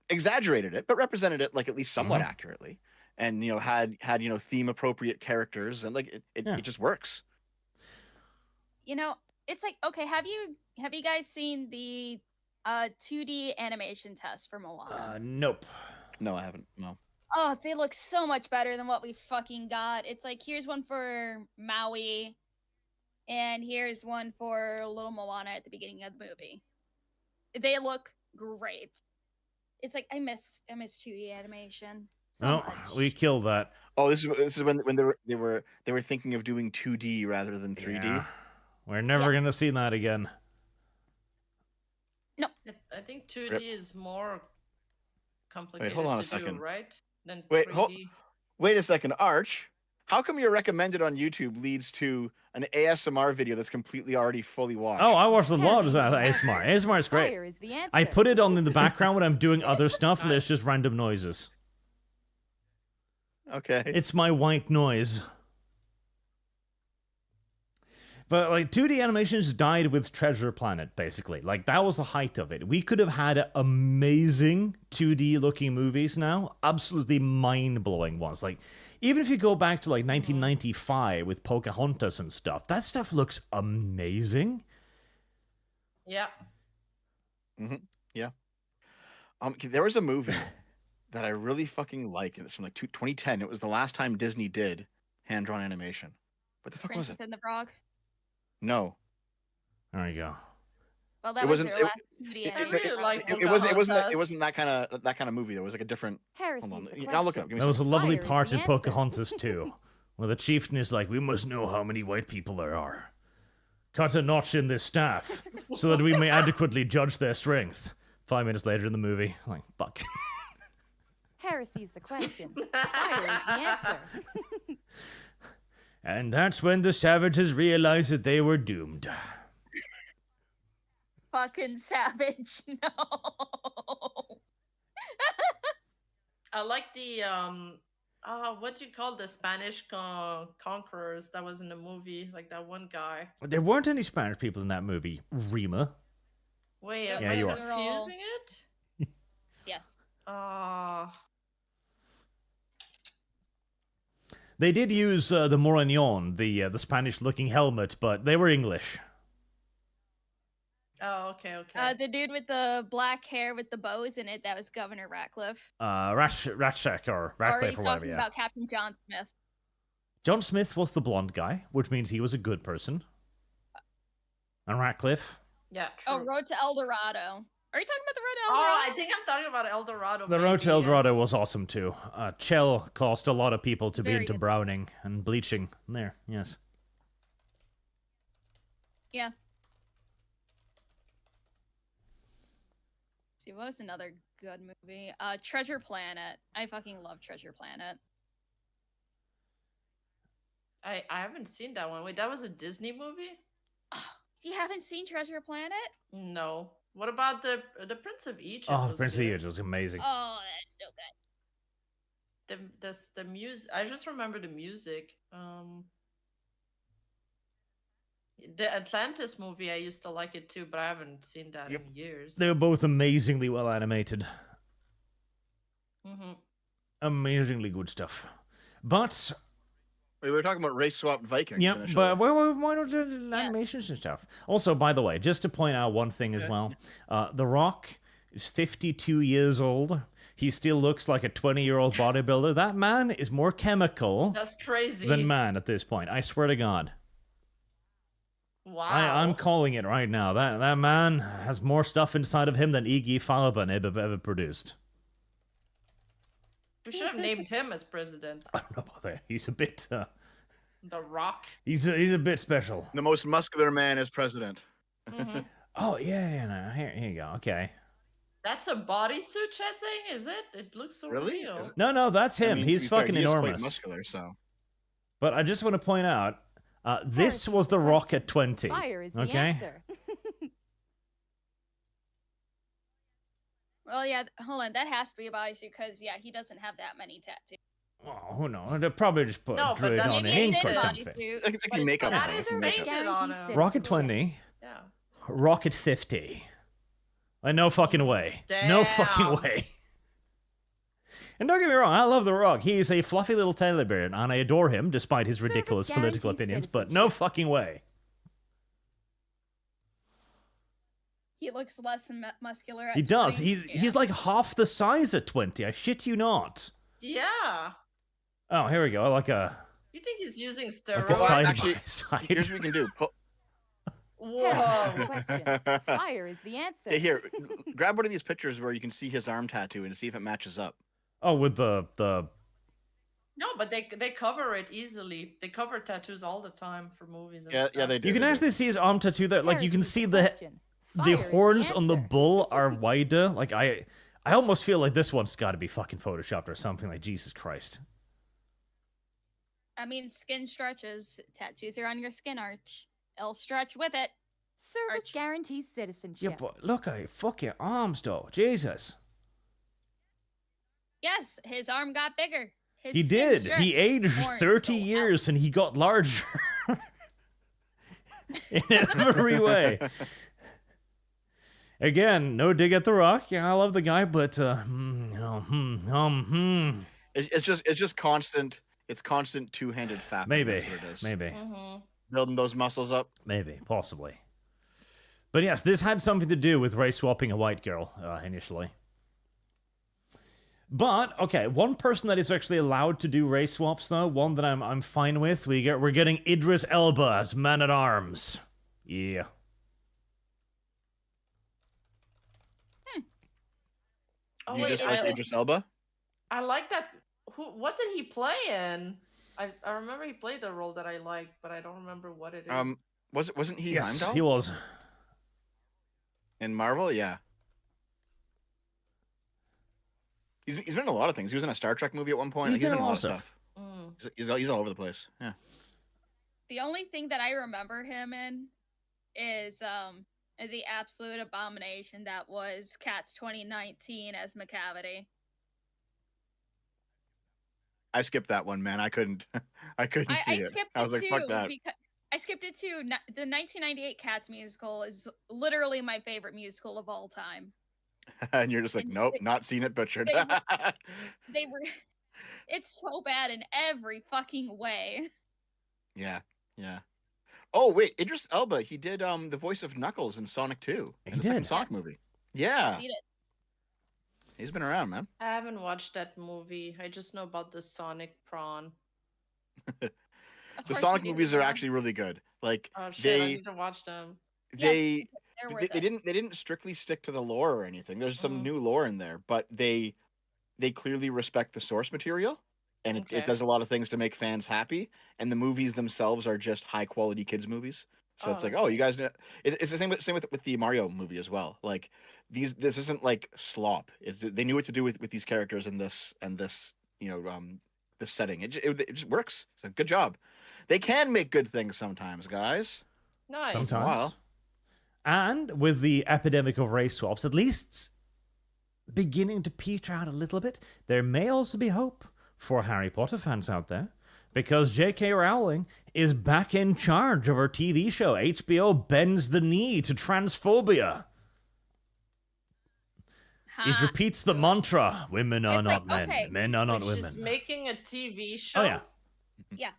exaggerated it, but represented it like at least somewhat accurately, and, you know, had you know, theme appropriate characters, and like it just works. You know, it's like, okay, have you guys seen the 2D animation test for Moana? Nope. No, I haven't. No. Oh, they look so much better than what we fucking got. It's like, here's one for Maui, and here's one for little Moana at the beginning of the movie. They look great. It's like, I miss 2D animation so much. We killed that. Oh, this is when they were thinking of doing 2D rather than 3D. Yeah. We're never gonna see that again. No, I think 2D is more complicated hold on a to second. do, right? Than Wait, 3D. Wait a second, Arch. How come your recommended on YouTube leads to an ASMR video that's completely already fully watched? Oh, I watched a lot of ASMR. ASMR is great. Fire is the answer. I put it on in the background when I'm doing other stuff, and there's just random noises. Okay. It's my white noise. But like 2D animations died with Treasure Planet, basically. Like that was the height of it. We could have had amazing 2D looking movies now, absolutely mind blowing ones. Like even if you go back to like 1995 with Pocahontas and stuff, that stuff looks amazing. Yeah. Yeah. There was a movie that I really fucking like, and it's from like 2010. It was the last time Disney did hand drawn animation. What the fuck was Princess it? and the Frog. No. There you go. Well, that It was wasn't- their last 2D I animation. really like It wasn't Pocahontas. that kind of movie. There was like a different. Heresy's Hold on. the I'll look it question. up. Give me There was a second. lovely Fire is part the in answer. Pocahontas too, where the chieftain is like, "We must know how many white people there are. Cut a notch in this staff, so that we may adequately judge their strength." 5 minutes later in the movie, like, fuck. Heresy's the question. Fire is the answer. And that's when the savages realized that they were doomed. Fucking savage. No. I like the what do you call the Spanish conquerors that was in the movie? Like that one guy. There weren't any Spanish people in that movie, Rima. Wait, Yeah, am Yeah, I you are. confusing it? Yes. They did use the Morañón, the Spanish-looking helmet, but they were English. Oh, okay, okay. The dude with the black hair with the bows in it, that was Governor Ratcliffe. Ratchek or Or are Ratcliffe you or whatever, talking yeah. about Captain John Smith? John Smith was the blonde guy, which means he was a good person. And Ratcliffe? Yeah, true. Oh, Road to El Dorado. Are you talking about the Road to El Oh, Dorado? I think I'm talking about El Dorado. The Road to maybe, El Dorado yes. was awesome too. Chell caused a lot of people to be Very into good. browning and bleaching. There, yes. Yeah. See, what was another good movie? Treasure Planet. I fucking love Treasure Planet. I haven't seen that one. Wait, that was a Disney movie? You haven't seen Treasure Planet? No. What about the Prince of Egypt? Oh, the was Prince of good. Egypt was amazing. Oh, that's so good. The music. I just remember the music. The Atlantis movie, I used to like it too, but I haven't seen that Yep. in years. They were both amazingly well animated. Mm-hmm. Amazingly good stuff. But We were talking about race swapped Vikings. yeah, initially. but why don't the animations and stuff? Also, by the way, just to point out one thing as Okay. well, The Rock is 52 years old. He still looks like a 20-year-old bodybuilder. That man is more chemical That's crazy. than man at this point. I swear to God. Wow. I'm calling it right now. That man has more stuff inside of him than Iggy Falban ever produced. We should have named him as president. I don't know about that. He's a bit. The Rock. He's a bit special. The most muscular man is president. hmm Oh yeah, no, here you go. Okay. That's a bodysuit chat thing, is it? It looks so Really? real. Is it- No, that's him. I mean, to He's be fair, fucking he is quite enormous. muscular, so. But I just want to point out, this was The Rock at 20. Fire is the Okay. answer. Well, yeah, hold on. That has to be a bodysuit because, yeah, he doesn't have that many tattoos. Oh, who knows? They'll probably just put No, but drew it that's- on Maybe ink it or is a something. bodysuit. They can but make it's up not- That for it. is They can make up. painted on Guaranteed him. Rocket 20. Yeah. Rocket 50. Like, no fucking way. No fucking Damn. way. And don't get me wrong, I love The Rock. He is a fluffy little teddy bear, and I adore him, despite his Service ridiculous political guaranteed opinions, but no citizenship. fucking way. He looks less muscular. At He does. 20. He's like half the size at 20. I shit you not. Yeah. Oh, here we go. Like a You think he's using like a steroids? Well, side actually, by side. Here's what we can do. Whoa. Question. Fire is the answer. Hey, here, grab one of these pictures where you can see his arm tattoo and see if it matches up. Oh, with the No, but they cover it easily. They cover tattoos all the time for movies and Yeah, stuff. yeah, they do. you can they do. actually see his arm tattoo there. Like you can Heresy's see the the question. Fire is horns on the answer. bull are wider. Like I almost feel like this one's got to be fucking photoshopped or something. Like Jesus Christ. I mean, skin stretches. Tattoos are on your skin arch. It'll stretch with it. Service Arch. guarantees citizenship. Yeah, but look at fucking arms though. Jesus. Yes, his arm got bigger. His He skin did. stretched He aged more, 30 so years and he got larger. in every way. Again, no dig at The Rock. Yeah, I love the guy, but It's just constant. It's constant two-handed fapping. maybe, That's what it is. maybe, Building those muscles up. maybe, possibly. But yes, this had something to do with race swapping a white girl initially. But okay, one person that is actually allowed to do race swaps, though, one that I'm fine with. We're getting Idris Elba as Man at Arms. Yeah. Oh, You wait, just like Idris Elba? I like that. What did he play in? I remember he played a role that I liked, but I don't remember what it is. Wasn't he Yes, Heimdall? he was. In Marvel, yeah. He's been in a lot of things. He was in a Star Trek movie at one point. He's been in a lot of stuff. He's all over the place. Yeah. The only thing that I remember him in is the absolute abomination that was Cats 2019 as McCavity. I skipped that one, man. I couldn't see it. I was like, fuck that. I skipped it too. The 1998 Cats musical is literally my favorite musical of all time. And you're just like, nope, not seen it butchered. They were. It's so bad in every fucking way. Yeah. Oh wait, Idris Elba. He did the voice of Knuckles in Sonic 2 in the second Sonic movie. Yeah. He's been around, man. I haven't watched that movie. I just know about the Sonic prawn. The Sonic movies are actually really good. Like I need to watch them. They didn't strictly stick to the lore or anything. There's some new lore in there, but they clearly respect the source material, and it does a lot of things to make fans happy. And the movies themselves are just high quality kids movies. So it's like, you guys know. It's the same with the Mario movie as well. Like this isn't like slop. They knew what to do with these characters in this this setting. It just works. It's a good job. They can make good things sometimes, guys. Nice. Sometimes. And with the epidemic of race swaps, at least beginning to peter out a little bit, there may also be hope for Harry Potter fans out there, because J.K. Rowling is back in charge of her TV show. HBO bends the knee to transphobia. It repeats the mantra, women are not men, men are not women. She's making a TV show? Oh, yeah. Yeah.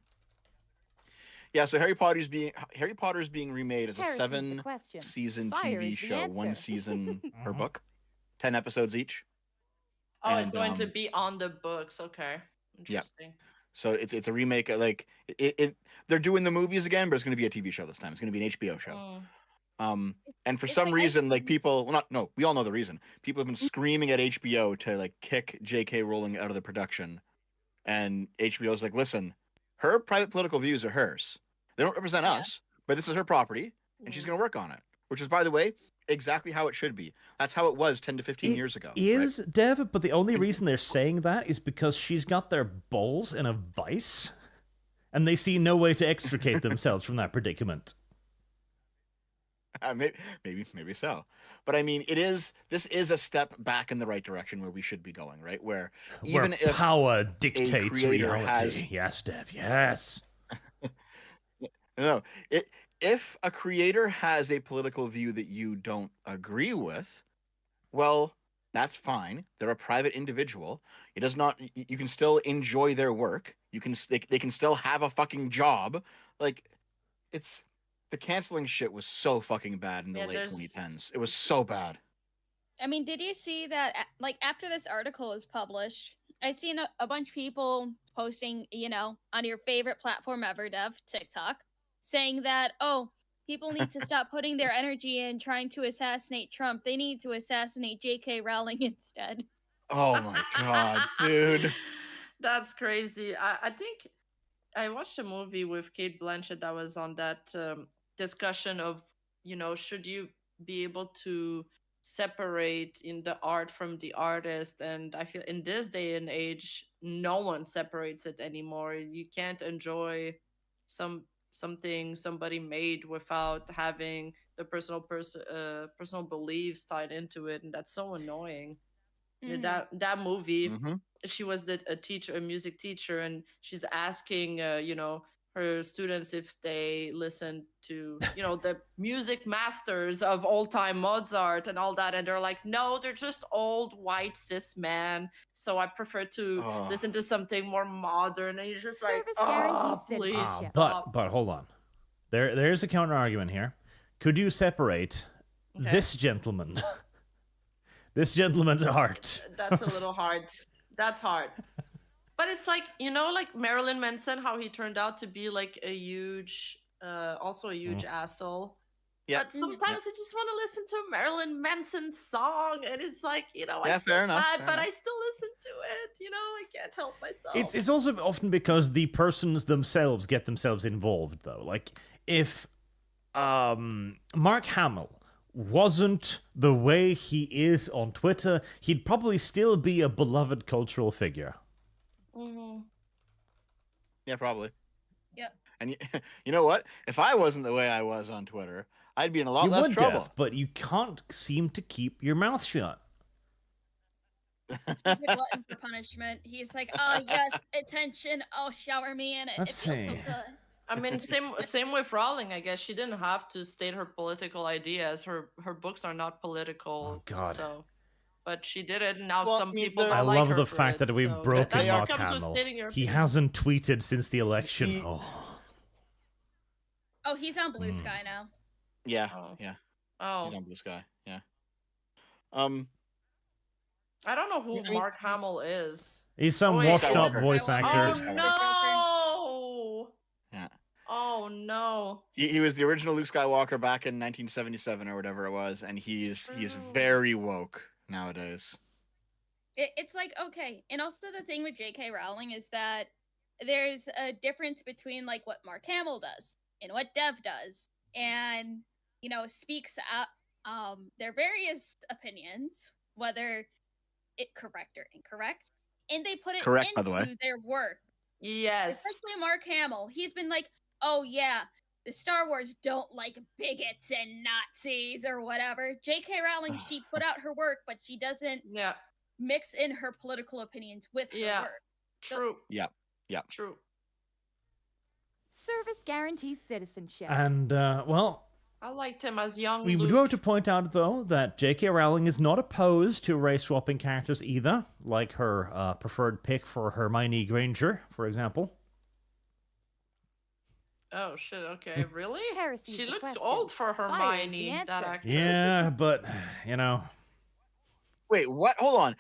Yeah, so Harry Potter's being remade as a 7-season TV show, 1 season per book, 10 episodes each. Oh, it's going to be on the books. Okay, interesting. Yeah. So it's a remake. Like they're doing the movies again, but it's going to be a TV show this time. It's going to be an HBO show. And for some reason, like people, we all know the reason. People have been screaming at HBO to like kick J.K. Rowling out of the production, and HBO's like, listen, her private political views are hers. They don't represent us, but this is her property, and she's going to work on it. Which is, by the way, exactly how it should be. That's how it was 10 to 15 years ago. Is, right? Dev, but the only reason they're saying that is because she's got their balls in a vice, and they see no way to extricate themselves from that predicament. Maybe so. But I mean, this is a step back in the right direction where we should be going, right? Where even if power dictates reality. Has... Yes, Dev, yes. No, if a creator has a political view that you don't agree with, well, that's fine. They're a private individual. It does not. You can still enjoy their work. They can still have a fucking job. Like, the canceling shit was so fucking bad in the late 2010s. It was so bad. I mean, did you see that? Like, after this article was published, I seen a bunch of people posting, on your favorite platform ever, Dev, TikTok, saying that, people need to stop putting their energy in trying to assassinate Trump. They need to assassinate J.K. Rowling instead. Oh my god, dude. That's crazy. I think I watched a movie with Kate Blanchett that was on that discussion of, should you be able to separate in the art from the artist? And I feel in this day and age, no one separates it anymore. You can't enjoy something somebody made without having the personal beliefs tied into it, and that's so annoying. That movie, she was a music teacher, and she's asking her students if they listen to, the music masters of old time Mozart and all that, and they're like, no, they're just old white cis men, so I prefer to listen to something more modern. And you're just Service like, guarantees please citizenship. stop. But hold on, there's a counter argument here. Could you separate this gentleman, this gentleman's art? That's a little hard. That's hard. But it's like, like Marilyn Manson, how he turned out to be like a huge, also a huge asshole. Yeah. But sometimes I just want to listen to a Marilyn Manson song, and it's like, Yeah, I fair enough. bad, but I still listen to it. I can't help myself. It's also often because the persons themselves get themselves involved, though. Like, if Mark Hamill wasn't the way he is on Twitter, he'd probably still be a beloved cultural figure. Mm-hmm. Yeah, probably. Yep. And you know what? If I wasn't the way I was on Twitter, I'd be in a lot less trouble. Jeff, but you can't seem to keep your mouth shut. He's a glutton for punishment. He's like, oh yes, attention. Oh, shower me in it. Let's it feels see. so good. I mean, same with Rowling. I guess she didn't have to state her political ideas. Her books are not political. Oh, God. So, but she did it, and now Well, some I mean, people. the- Don't I like love her the for fact it, that we've so broken that Mark comes with Hamill. stating your He opinion. hasn't tweeted since the election. He- Oh, he's on Blue Sky now. Yeah, Oh. yeah. Oh, He's on Blue Sky. Yeah. I don't know who I mean- Mark Hamill is. He's some Oh, wait, washed up Skywalker. voice Oh, actor. Skywalker. Oh no! Yeah. Oh no! He was the original Luke Skywalker back in 1977 or whatever it was, and he's True. very woke nowadays. It's like, okay. And also the thing with J.K. Rowling is that there's a difference between like what Mark Hamill does and what Dev does, and speaks out their various opinions, whether it correct or incorrect, and they put it Correct, by into the way. their work. Yes. Especially Mark Hamill. He's been like, oh yeah, the Star Wars don't like bigots and Nazis or whatever. J.K. Rowling, she put out her work, but she doesn't Yeah. mix in her political opinions with her Yeah. work. True. Yeah. True. Service guarantees citizenship. And, well, I liked him as young we Luke. do have to point out, though, that J.K. Rowling is not opposed to race-swapping characters either, like her preferred pick for Hermione Granger, for example. Oh shit! Okay, really? Heresy's She the looks question. old for Fire's the Hermione. That answer. actress. Yeah, but, Wait, what? Hold on.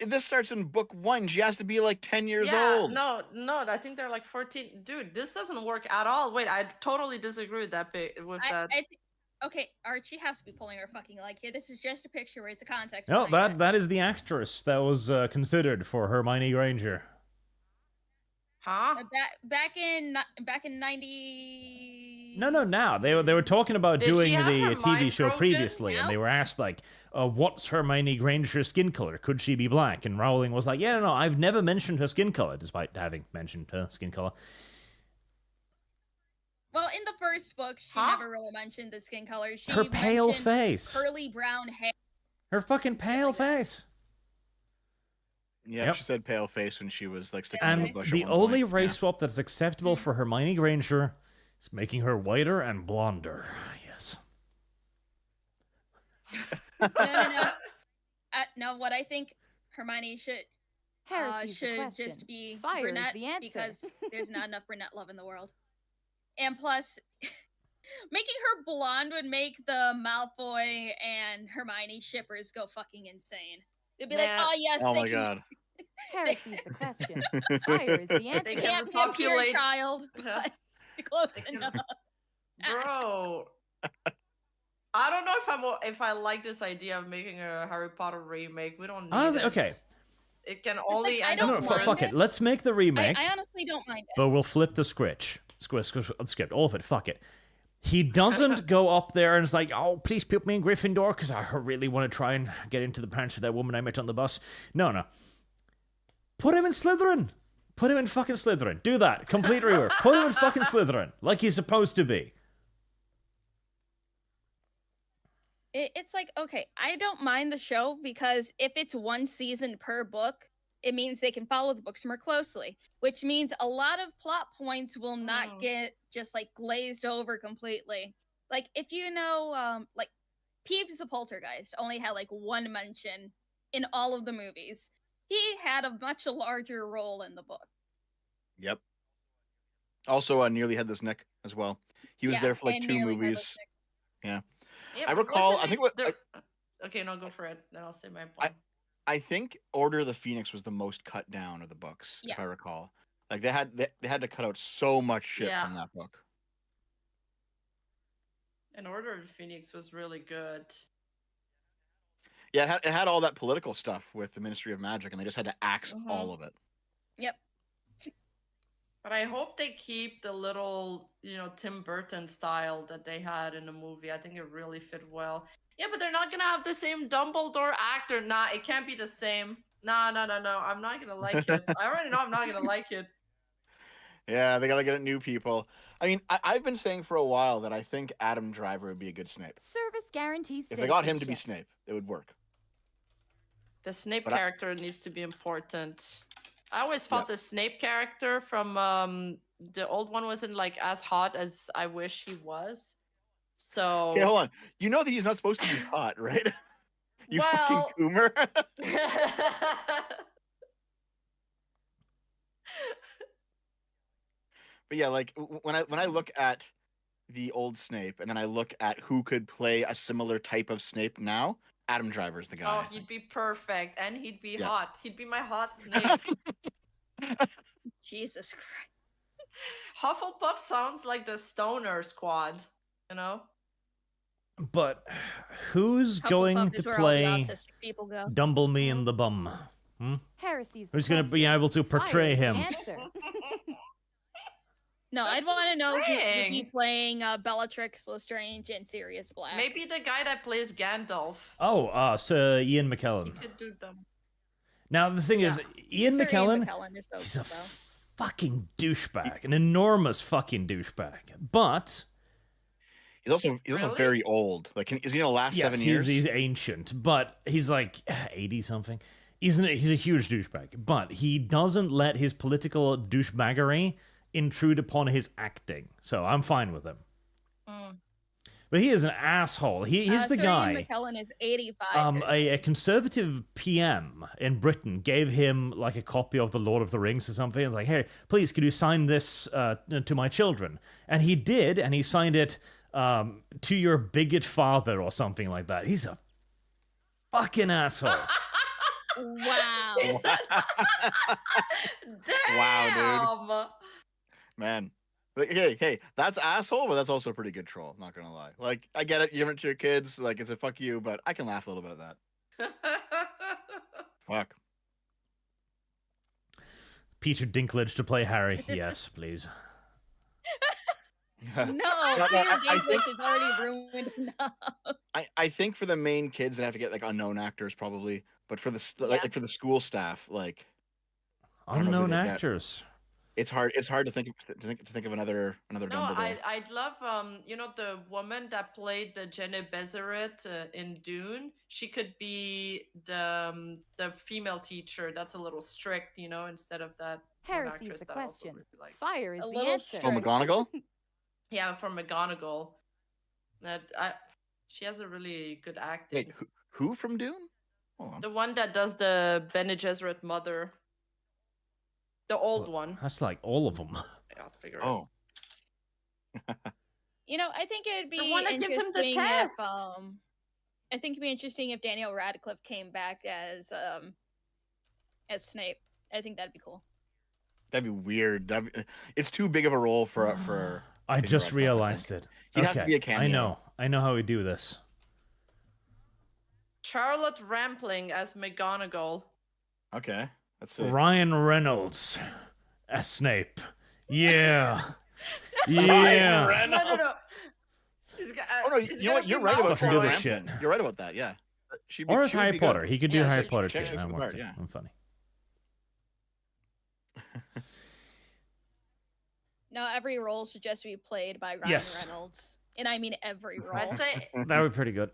This starts in book 1. She has to be like 10 years old. No, I think they're like 14. Dude, this doesn't work at all. Wait, I totally disagree with that. Okay, Archie has to be pulling her fucking leg here. This is just a picture. Where's the context? no, behind it? that is the actress that was considered for Hermione Granger. Huh? Back in 90. No, now they were talking about Did she doing have the her TV mind show broken previously, and now? they were asked like, "What's Hermione Granger's skin color? Could she be black?" And Rowling was like, "Yeah, no, I've never mentioned her skin color, despite having mentioned her skin color." Well, in the first book, she Huh? never really mentioned the skin color. She Her pale mentioned face, curly brown hair. her fucking pale face. Yeah, Yep. she said pale face when she was like sticking And to a bush. the at one only point. race swap that's acceptable for Hermione Granger is making her whiter and blonder. Yes. No. No, what I think Hermione should Heresy's the question. just be Fire brunette is the answer. because there's not enough brunette love in the world. And plus, making her blonde would make the Malfoy and Hermione shippers go fucking insane. They'd be like, Man. oh yes, Oh they my can, god. Heresy's the question. Fire is the they answer. They can't can be a pure repopulate- child, Yeah. but close They can- enough. Bro. I don't know if I like this idea of making a Harry Potter remake. We don't need Honestly, it. okay. It can like, only I end don't No, up no, mind fuck worse. it. Let's make the remake. I honestly don't mind it. But we'll flip the script, all of it. Fuck it. He doesn't go up there and is like, "Oh, please put me in Gryffindor because I really want to try and get into the pants of that woman I met on the bus." No. Put him in Slytherin. Put him in fucking Slytherin. Do that. Complete rework. Put him in fucking Slytherin, like he's supposed to be. It's like, okay, I don't mind the show because if it's one season per book, it means they can follow the books more closely, which means a lot of plot points will not get just like glazed over completely. Like if you know, like Peeves the Poltergeist only had like one mention in all of the movies. He had a much larger role in the book. Yep. Also, nearly Headless Nick as well. He was there for like 2 movies. Yeah. I recall. I think what. Okay, no, go for it. Then I'll say my point. I think Order of the Phoenix was the most cut down of the books, if I recall. Like they had to cut out so much shit from that book. And Order of the Phoenix was really good. Yeah, it had all that political stuff with the Ministry of Magic, and they just had to axe all of it. Yep. But I hope they keep the little, Tim Burton style that they had in the movie. I think it really fit well. Yeah, but they're not gonna have the same Dumbledore actor. Nah, it can't be the same. No. I'm not gonna like it. I already know I'm not gonna like it. Yeah, they gotta get new people. I mean, I've been saying for a while that I think Adam Driver would be a good Snape. Service guarantees. If they got him to be Snape, it would work. The Snape character needs to be important. I always thought the Snape character from the old one wasn't like as hot as I wish he was. So okay, hold on. You know that he's not supposed to be hot, right? You fucking coomer. But yeah, like when I look at the old Snape and then I look at who could play a similar type of Snape now, Adam Driver's the guy. Oh, he'd be perfect, and he'd be hot. He'd be my hot Snape. Jesus Christ. Hufflepuff sounds like the Stoner Squad, But who's going to play Dumbleme in the Bum? Who's going to be able to portray him? No, I'd want to know who would be playing Bellatrix Lestrange and Sirius Black. Maybe the guy that plays Gandalf. Oh, Sir Ian McKellen. He could do them. Now, the thing is, Ian McKellen he's a fucking douchebag. An enormous fucking douchebag. But he's also very old. Like, is he in the last 7 years? He's ancient, but he's like 80-something. He's a huge douchebag. But he doesn't let his political douchebaggery intrude upon his acting, so I'm fine with him. But he is an asshole. He's the guy. Ian McKellen is 85. A conservative PM in Britain gave him like a copy of The Lord of the Rings or something. It's like, hey, please, could you sign this to my children? And he did, and he signed it to your bigot father or something like that. He's a fucking asshole. Wow. Damn. Wow, dude. Man. Hey, that's asshole, but that's also a pretty good troll, not gonna lie. Like, I get it, you give it to your kids, like, it's a fuck you, but I can laugh a little bit at that. Fuck. Peter Dinklage to play Harry. Yes, please. No, Peter Dinklage is already ruined enough. I think for the main kids, they have to get, like, unknown actors, probably. But for the like for the school staff, like... Unknown actors. It's hard to think of another Dumbledore. I'd love the woman that played the Jenny Bezeret in Dune. She could be the female teacher that's a little strict, instead of that. Heresy is the question. Really Fire is the answer. Oh, McGonagall? Yeah, from McGonagall. She has a really good acting. Wait, who from Dune? The one that does the Bene Gesserit mother. The old one. That's like all of them. Yeah, I'll figure it out. I think it'd be the one that gives him the test. I think it'd be interesting if Daniel Radcliffe came back as Snape. I think that'd be cool. That'd be weird. It's too big of a role for. I just realized it. He'd have to be a cameo. I know how we do this. Charlotte Rampling as McGonagall. Okay. Let's see. Ryan Reynolds as Snape. Yeah. Yeah. No. You know what? You're right about fucking good shit. You're right about that. Yeah. Or as Harry Potter. He could do Harry Potter too. Yeah. I'm funny. No, every role should just be played by Ryan Reynolds. And I mean every role. I'd say that would be pretty good.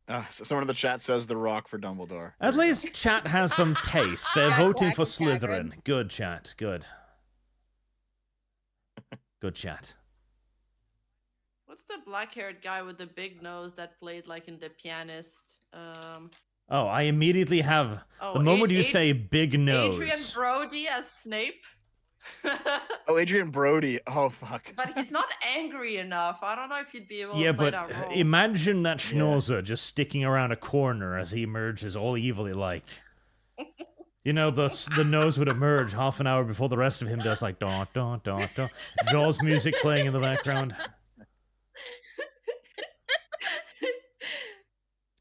So someone in the chat says The Rock for Dumbledore. At least chat has some taste. They're Jack voting Black for is Hagrid. Slytherin. Good chat. Good. Good chat. What's the black-haired guy with the big nose that played like in The Pianist? Oh, I immediately have the moment you say big nose. Adrian Brody as Snape. Oh, Adrian Brody. Oh, fuck. But he's not angry enough. I don't know if you'd be able Yeah, to play but that role. imagine that schnauzer just sticking around a corner as he emerges, all evilly like. You know, the nose would emerge half an hour before the rest of him does, like don don don don. Jaws music playing in the background.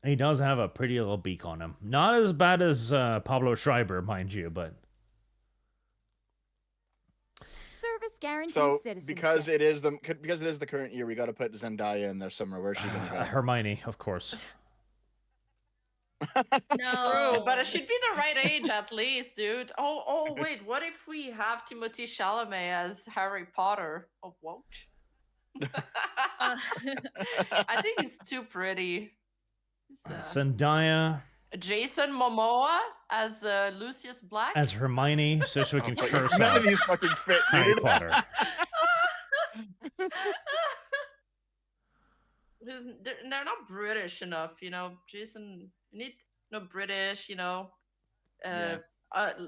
He does have a pretty little beak on him. Not as bad as Pablo Schreiber, mind you, but. Service guaranteed So citizenship. because it is the current year, we got to put Zendaya in there somewhere. Where's she gonna go? Hermione, of course. No, True, but it should be the right age at least, dude. Oh, wait. What if we have Timothée Chalamet as Harry Potter? Oh, what? I think he's too pretty. Zendaya Jason Momoa as Lucius Black. as Hermione, so we can curse None out of these fucking fit, Harry dude. Potter. They're not British enough, you know. Jason, you need British, you know,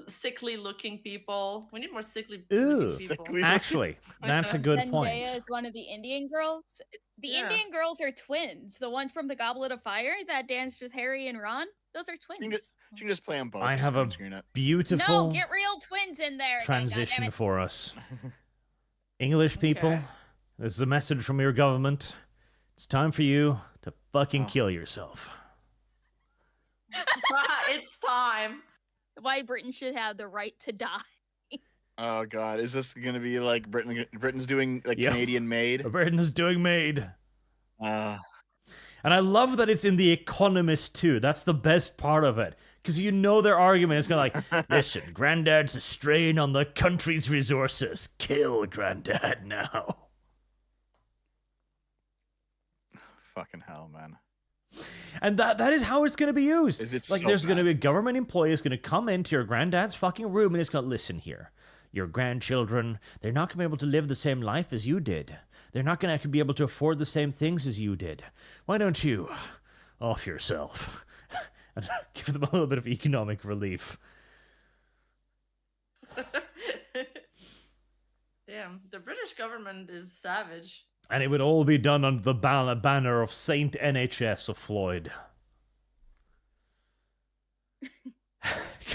sickly looking people. We need more sickly Ooh. looking people. Sickly- Actually, that's a good Zendaya point. is one of the Indian girls. The Yeah. Indian girls are twins. The ones from the Goblet of Fire that danced with Harry and Ron. Those are twins. She can just play them both. I just have a green screen it. Beautiful No, get real twins in there. then, transition goddammit. for us. English people, Okay. this is a message from your government. It's time for you to fucking kill yourself. It's time. Why Britain should have the right to die. Oh god, is this gonna be like Britain's doing like Yep. Canadian made? Britain is doing MAID. Uh, And I love that it's in The Economist too. That's the best part of it. Because you know their argument is going to like, listen, Granddad's a strain on the country's resources. Kill Granddad now. fucking hell, man. And that is how it's going to be used. It's Like, so there's going to bad. be a government employee who's going to come into your granddad's fucking room and he's going to listen here. Your grandchildren, they're not going to be able to live the same life as you did. They're not going to be able to afford the same things as you did. Why don't you off yourself and give them a little bit of economic relief? Damn, the British government is savage. And it would all be done under the banner of Saint NHS of Floyd.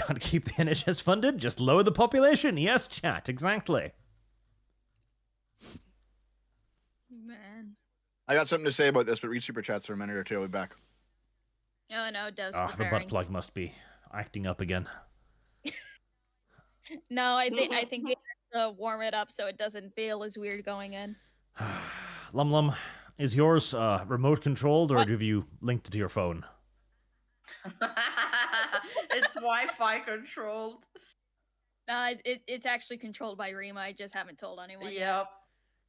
Gotta keep the NHS funded, just lower the population. Yes, chat, exactly. Man. I got something to say about this, but read super chats for a minute or two. I'll be back. Oh no, Dev's Ah, the butt preparing. plug must be acting up again. No, I think we have to warm it up so it doesn't feel as weird going in. Lum Lum, is yours remote controlled or What? have you linked it to your phone? It's Wi-Fi controlled. It's actually controlled by Rima. I just haven't told anyone. yet. Yep.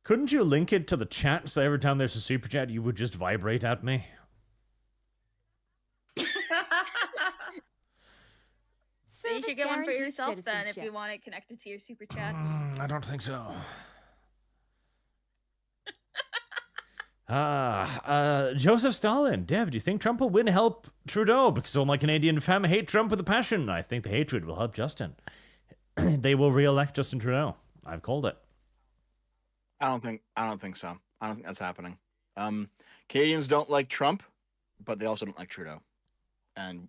Couldn't you link it to the chat so every time there's a super chat you would just vibrate at me? So you should get one for yourself then if you want it connected to your super chats. I don't think so. Joseph Stalin. Dev, do you think Trump will win help Trudeau? Because all my Canadian fam hate Trump with a passion. I think the hatred will help Justin. They will re-elect Justin Trudeau. I've called it. I don't think so. I don't think that's happening. Canadians don't like Trump, but they also don't like Trudeau. And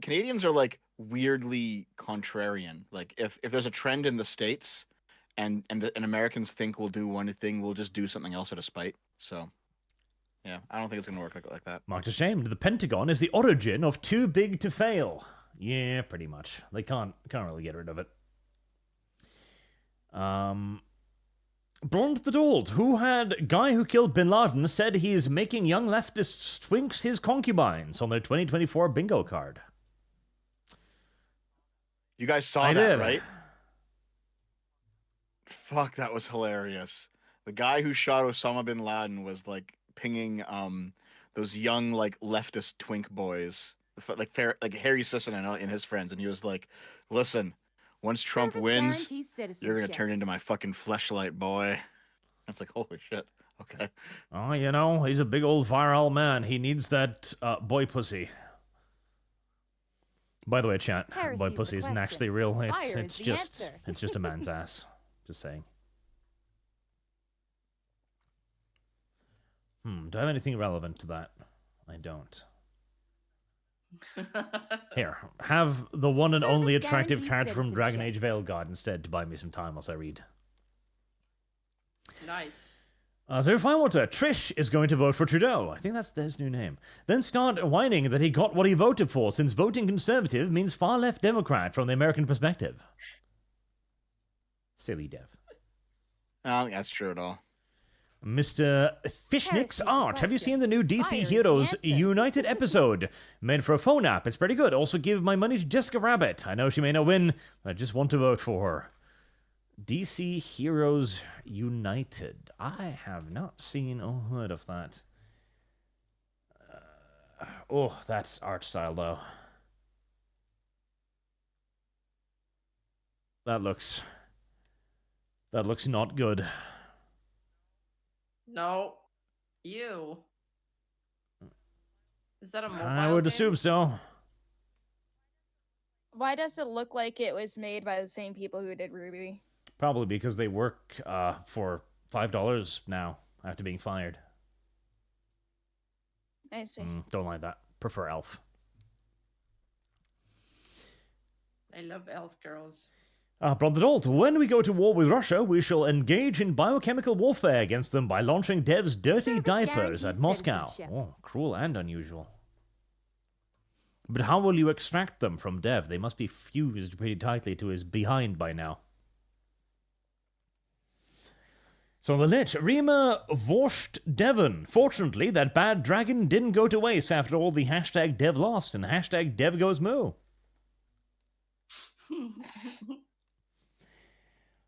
Canadians are like weirdly contrarian. Like if there's a trend in the States and Americans think we'll do one thing, we'll just do something else out of spite. So yeah, I don't think it's gonna work like that. Marked ashamed. The Pentagon is the origin of too big to fail. Yeah, pretty much. They can't really get rid of it. Blonde the Dold, guy who killed Bin Laden, said he's making young leftists twinks his concubines on their 2024 bingo card. You guys saw I that, did. right? Fuck, that was hilarious. The guy who shot Osama bin Laden was like pinging the those young like leftist twink boys, like Harry Sisson and his friends, and he was like, "Listen, once Trump Service wins, guarantees you're gonna citizenship. turn into my fucking fleshlight, boy." It's like, holy shit. Okay. Oh, you know, he's a big old viral man. He needs that boy pussy. By the way, chat, Heresy's boy the pussy isn't question. actually real. Fire It's is the just answer. it's just a man's ass. Just saying. Do I have anything relevant to that? I don't. Here, have the one and Service only attractive guarantees character from Dragon citizenship. Age Veilguard instead to buy me some time whilst I read. Nice. So Fine Water, Trish is going to vote for Trudeau. I think that's his new name. Then start whining that he got what he voted for, since voting Conservative means far left Democrat from the American perspective. Silly Dev. I don't think that's true at all. Mr. Fishnick's Heresy's the Art. Have you question. seen the new DC Fire is the Heroes answer. United episode? Made for a phone app. It's pretty good. Also give my money to Jessica Rabbit. I know she may not win, but I just want to vote for her. DC Heroes United. I have not seen or heard of that. That's art style though. That looks not good. No. You. Is that a mobile I would game? assume so. Why does it look like it was made by the same people who did Ruby? Probably because they work for $5 now after being fired. I see. Don't like that. Prefer Elf. I love elf girls. Brother Dolt, when we go to war with Russia, we shall engage in biochemical warfare against them by launching Dev's dirty Service diapers guarantees at Moscow. citizenship. Oh, cruel and unusual. But how will you extract them from Dev? They must be fused pretty tightly to his behind by now. So the lit, Rima Vorsht Devon. Fortunately, that bad dragon didn't go to waste after all the hashtag Dev lost and hashtag Dev goes moo.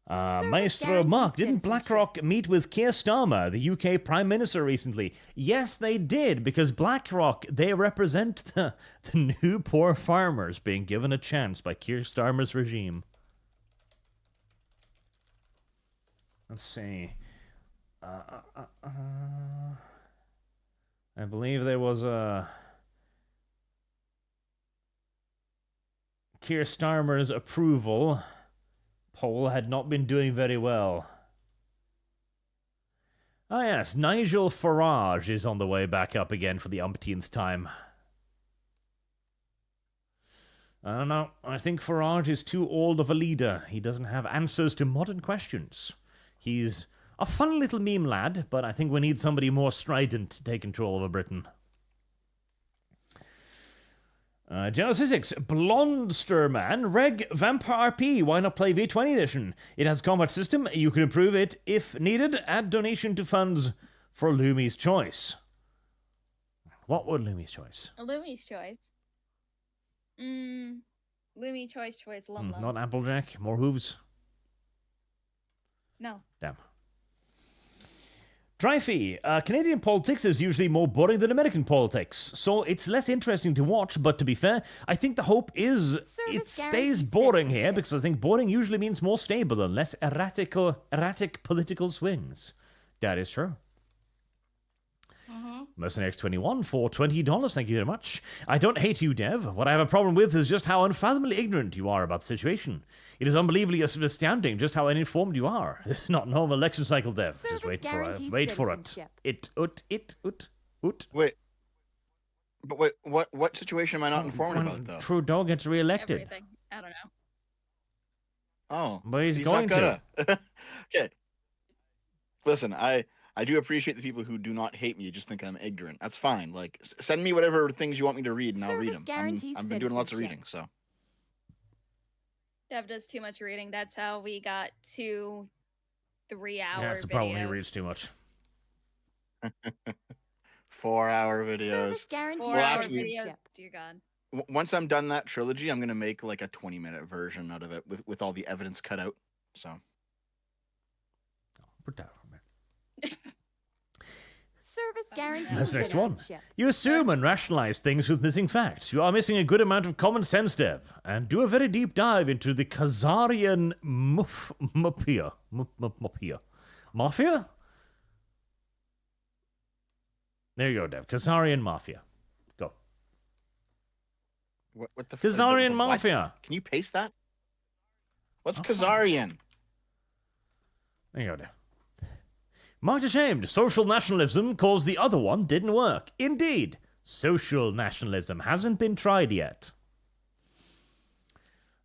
Maestro guarantees Mark, didn't citizenship. BlackRock meet with Keir Starmer, the UK Prime Minister, recently? Yes, they did, because BlackRock, they represent the new poor farmers being given a chance by Keir Starmer's regime. Let's see. I believe there was a Keir Starmer's approval poll had not been doing very well. Ah yes, Nigel Farage is on the way back up again for the umpteenth time. I don't know. I think Farage is too old of a leader. He doesn't have answers to modern questions. He's a fun little meme lad, but I think we need somebody more strident to take control over Britain. Genesis, Blondster Man, Reg Vampire RP. Why not play V20 edition? It has combat system. You can improve it if needed. Add donation to funds for Lumi's Choice. What would Lumi's Choice? Lumi's choice. Lumi choice, lum lum. Not Applejack. More hooves. No. Damn. Dreyfie, Canadian politics is usually more boring than American politics, so it's less interesting to watch, but to be fair, I think the hope is it stays guarantees boring here, citizenship. because I think boring usually means more stable and less erratic political swings. That is true. Mercenary X21 for $20, thank you very much. I don't hate you, Dev. What I have a problem with is just how unfathomably ignorant you are about the situation. It is unbelievably astounding just how uninformed you are. This is not normal election cycle, Dev. Just Service wait for it. guarantees Wait for it. citizenship. Wait. But wait, what situation am I not informed When about, though? Trudeau gets reelected. Everything. I don't know. Oh. But he's not going gonna. Okay. Listen, I do appreciate the people who do not hate me, just think I'm ignorant. That's fine. Like, send me whatever things you want me to read, and I'll read Service them. guarantees I've been doing lots of citizenship. reading, so. Dev does too much reading. That's how we got 2 3-hour Yeah, that's the problem. He videos. reads too much. 4-hour videos. Service guarantees 4-hour Well, actually- videos. citizenship. Dear God. Once I'm done that trilogy, I'm gonna make like a 20-minute version out of it with all the evidence cut out. So. Put that on, man. Service guarantees That's the next one. citizenship. You assume and rationalize things with missing facts. You are missing a good amount of common sense, Dev. And do a very deep dive into the Khazarian Mafia. Mafia? There you go, Dev. Khazarian Mafia. Go. What the Khazarian what? Mafia. Can you paste that? What's Oh, Khazarian? There you go, Dev. Marked ashamed, social nationalism caused the other one didn't work. Indeed, social nationalism hasn't been tried yet.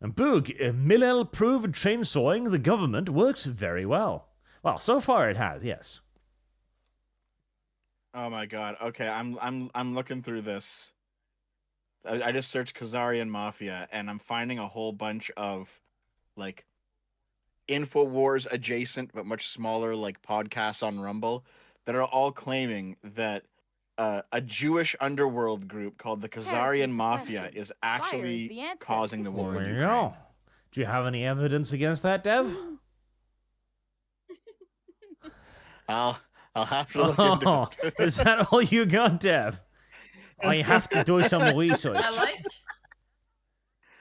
And Boog, Millel proved chainsawing the government works very well. Well, so far it has, yes. Oh my god. Okay, I'm looking through this. I just searched Khazarian Mafia and I'm finding a whole bunch of like InfoWars adjacent but much smaller like podcasts on Rumble that are all claiming that a Jewish underworld group called the Khazarian Mafia is actually causing the war in There you Ukraine. go. Do you have any evidence against that, Dev? I'll have to look into Oh, it. is that all you got, Dev? I have to do some research. I like.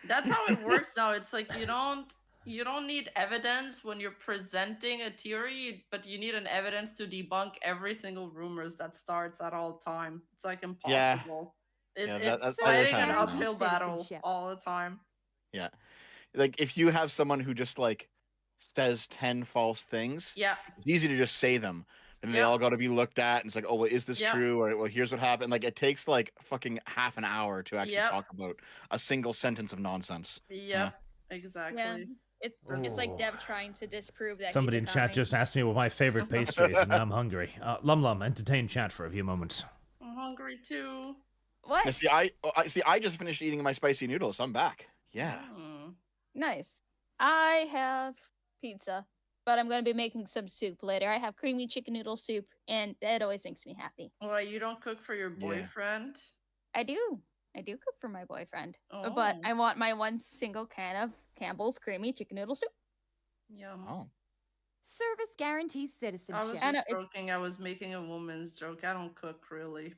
That's how it works now. It's like you don't need evidence when you're presenting a theory, but you need an evidence to debunk every single rumors that starts at all time. It's like impossible. Yeah, It's that's fighting how an it is now. uphill battle Citizenship. all the time. Yeah. Like if you have someone who just like says 10 false things, Yeah. it's easy to just say them. And they Yeah. all got to be looked at. And it's like, oh, well, is this Yeah. true? Or, well, here's what happened. Like, it takes like fucking half an hour to actually Yep. talk about a single sentence of nonsense. Yep. Exactly. Yeah. It's like Oh. Dev trying to disprove that. Somebody he's in a chat commie. just asked me what my favorite pastry is, and I'm hungry. Lum, entertain chat for a few moments. I'm hungry too. What? Now, see, I just finished eating my spicy noodles. I'm back. Yeah. Mm. Nice. I have pizza, but I'm going to be making some soup later. I have creamy chicken noodle soup, and that always makes me happy. Well, you don't cook for your Yeah. boyfriend? I do. I do cook for my boyfriend, but Oh. I want my one single can of Campbell's creamy chicken noodle soup. Yum. Oh. Service guarantees I citizenship. was I know, just joking. I was making a woman's joke. I don't cook really.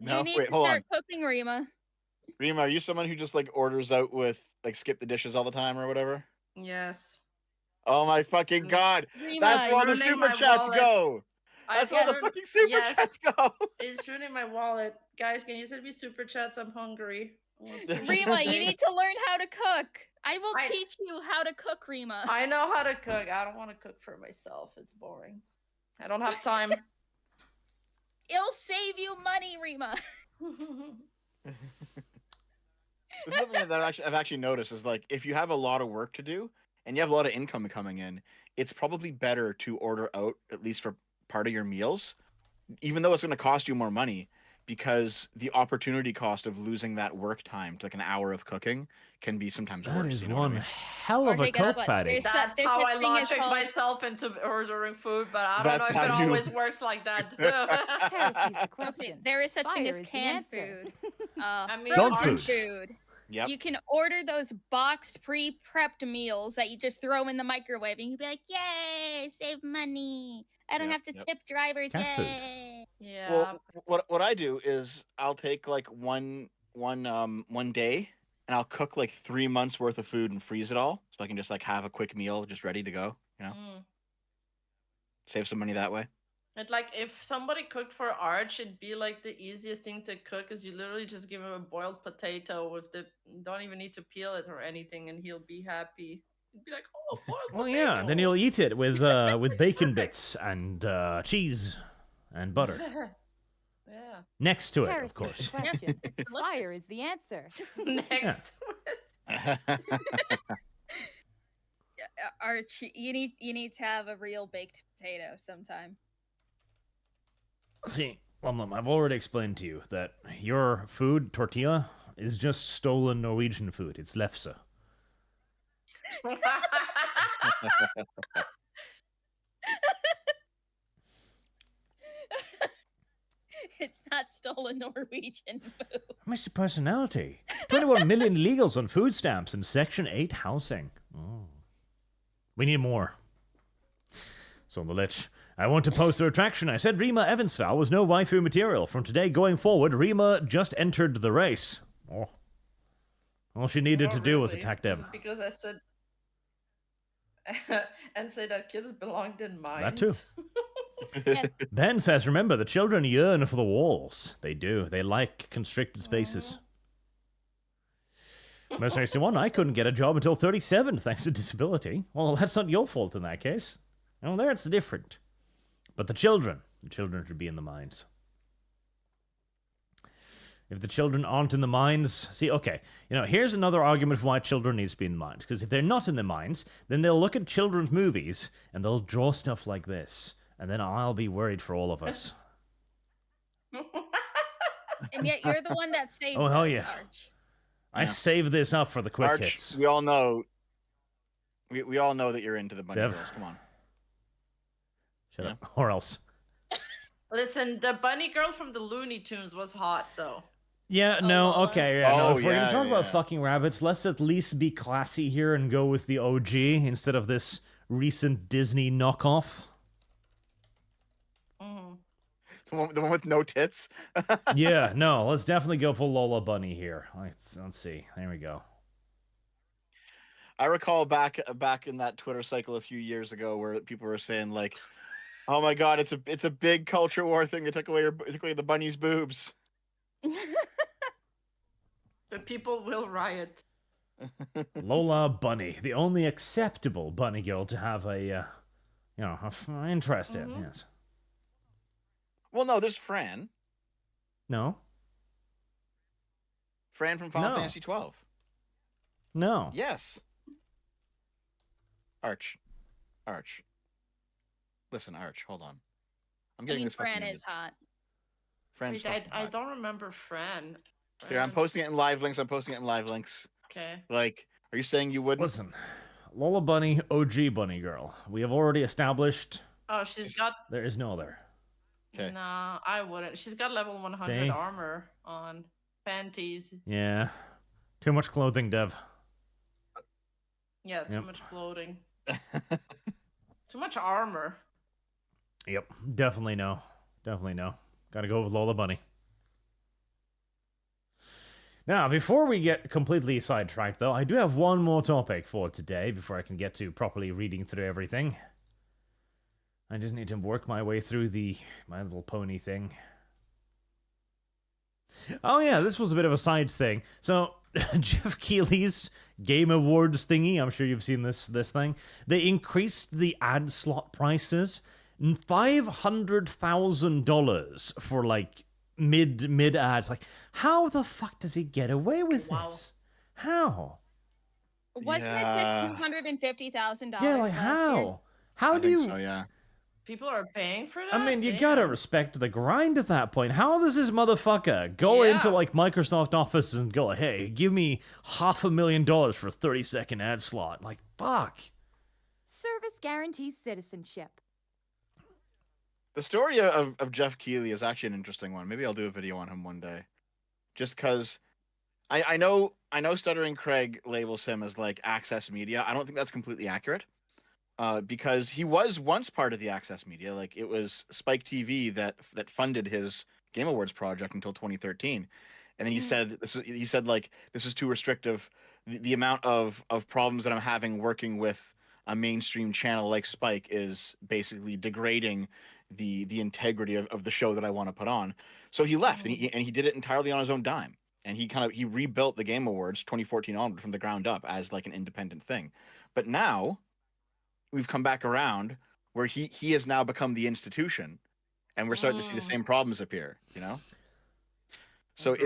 No, you need wait, to hold on. start cooking, Rima. Rima, are you someone who just like orders out with like skip the dishes all the time or whatever? Yes. Oh my fucking god. Rima, That's where the ruining super my chats wallet. go. That's where the ruined- fucking super yes. chats go. It's ruining my wallet. Guys, can you send me super chats? I'm hungry. I want sushi Rima, you today. need to learn how to cook. I will I- teach you how to cook, Rima. I know how to cook. I don't want to cook for myself. It's boring. I don't have time. It'll save you money, Rima. This is something that I've actually noticed is like if you have a lot of work to do and you have a lot of income coming in, it's probably better to order out at least for part of your meals, even though it's going to cost you more money, because the opportunity cost of losing that work time to like an hour of cooking can be sometimes That worse. is You know what I one mean? hell Or of a take us cook what, fatty. there's- That's there's how such I thing as logic called- myself into ordering food, but I don't That's know if it how you- always works like that. Heresy's the Okay, question. there is such thing Fire as is the canned answer. food. I mean, Dog Frozen food. food. Yep. You can order those boxed, pre-prepped meals that you just throw in the microwave, and you'd be like, "Yay, save money! I don't Yep, have to yep. tip drivers." Cat food. Yay!" yeah. Well, what I do is I'll take like one day and I'll cook like 3 months worth of food and freeze it all, so I can just like have a quick meal just ready to go. You know, Mm. save some money that way. And like if somebody cooked for Arch, it'd be like the easiest thing to cook because you literally just give him a boiled potato with the don't even need to peel it or anything, and he'll be happy. He'd be like, "Oh, boiled Well, potato." yeah, then you'll eat it with bacon perfect. bits and cheese and butter Yeah. next to it, of Heresy's the course. question. Fire is the answer. Next. Arch, you need to have a real baked potato sometime. See, Lum, I've already explained to you that your food, tortilla, is just stolen Norwegian food. It's lefse. It's not stolen Norwegian food. Mr. Personality. 21 million illegals on food stamps and Section 8 housing. Oh. We need more. So on the lich. I want to post a retraction. I said Rima Evansville was no waifu material. From today going forward, Rima just entered the race. Oh. All she needed to do was attack them. Because I said... and say that kids belonged in mines. That too. Yes. Ben says, remember, the children yearn for the walls. They do. They like constricted spaces. Most 61, I couldn't get a job until 37 thanks to disability. Well, that's not your fault in that case. Well, there it's different. But the children should be in the mines. If the children aren't in the mines... See, okay, here's another argument for why children need to be in the mines. Because if they're not in the mines, then they'll look at children's movies and they'll draw stuff like this. And then I'll be worried for all of us. And yet you're the one that saved Oh, hell us, yeah. Arch. I saved this up for the quick Arch, hits. we all know... We all know that you're into the bunny Dev. girls. Come on. Shut up. Or else. Listen, the bunny girl from the Looney Tunes was hot, though. Yeah, Oh, no, Lola. okay, yeah, no. Oh, If we're gonna yeah, talk about yeah. fucking rabbits, let's at least be classy here and go with the OG instead of this recent Disney knockoff. The one with no tits? Yeah, no, let's definitely go for Lola Bunny here. Let's see. There we go. I recall back in that Twitter cycle a few years ago where people were saying like, "Oh my god, it's a big culture war thing. It took away the bunny's boobs." The people will riot. Lola Bunny, the only acceptable bunny girl to have a, interest in. Yes. Well, no, there's Fran. No. Fran from Final No. Fantasy 12. No. Yes. Arch. Listen, Arch, hold on. I'm I getting mean, this fucking Fran ended. is hot. Fran's Wait, fucking I hot. don't remember Fran. Here, I'm posting it in live links. Okay. Like, are you saying you wouldn't? Listen, Lola Bunny, OG bunny girl. We have already established Oh, she's got... there is no other. Okay. Nah, I wouldn't. She's got level 100 See? armor on. Panties. Yeah. Too much clothing, Dev. Yeah, too Yep. much clothing. Too much armor. Yep. Definitely no. Gotta go with Lola Bunny. Now, before we get completely sidetracked, though, I do have one more topic for today before I can get to properly reading through everything. I just need to work my way through My Little Pony thing. Oh yeah, this was a bit of a side thing. So, Geoff Keighley's Game Awards thingy, I'm sure you've seen this thing. They increased the ad slot prices $500,000 for like mid ads. Like, how the fuck does he get away with this? How? Wasn't it Yeah. just $250,000? Yeah, like last how? year? How I do think you? so, yeah. People are paying for that? I mean, you Damn. gotta respect the grind at that point. How does this motherfucker go into Yeah. like Microsoft Office and go, "Hey, give me $500,000 for a 30-second ad slot"? Like, fuck. Service guarantees citizenship. The story of Geoff Keighley is actually an interesting one. Maybe I'll do a video on him one day. Just because I know Stuttering Craig labels him as like access media. I don't think that's completely accurate. Because he was once part of the access media. Like, it was Spike TV that funded his Game Awards project until 2013. And then he said this is too restrictive. The amount of problems that I'm having working with a mainstream channel like Spike is basically degrading the integrity of the show that I want to put on. So he left, and he did it entirely on his own dime. And he rebuilt the Game Awards 2014 onward from the ground up as like an independent thing. But now we've come back around where he has now become the institution, and we're starting to see the same problems appear, So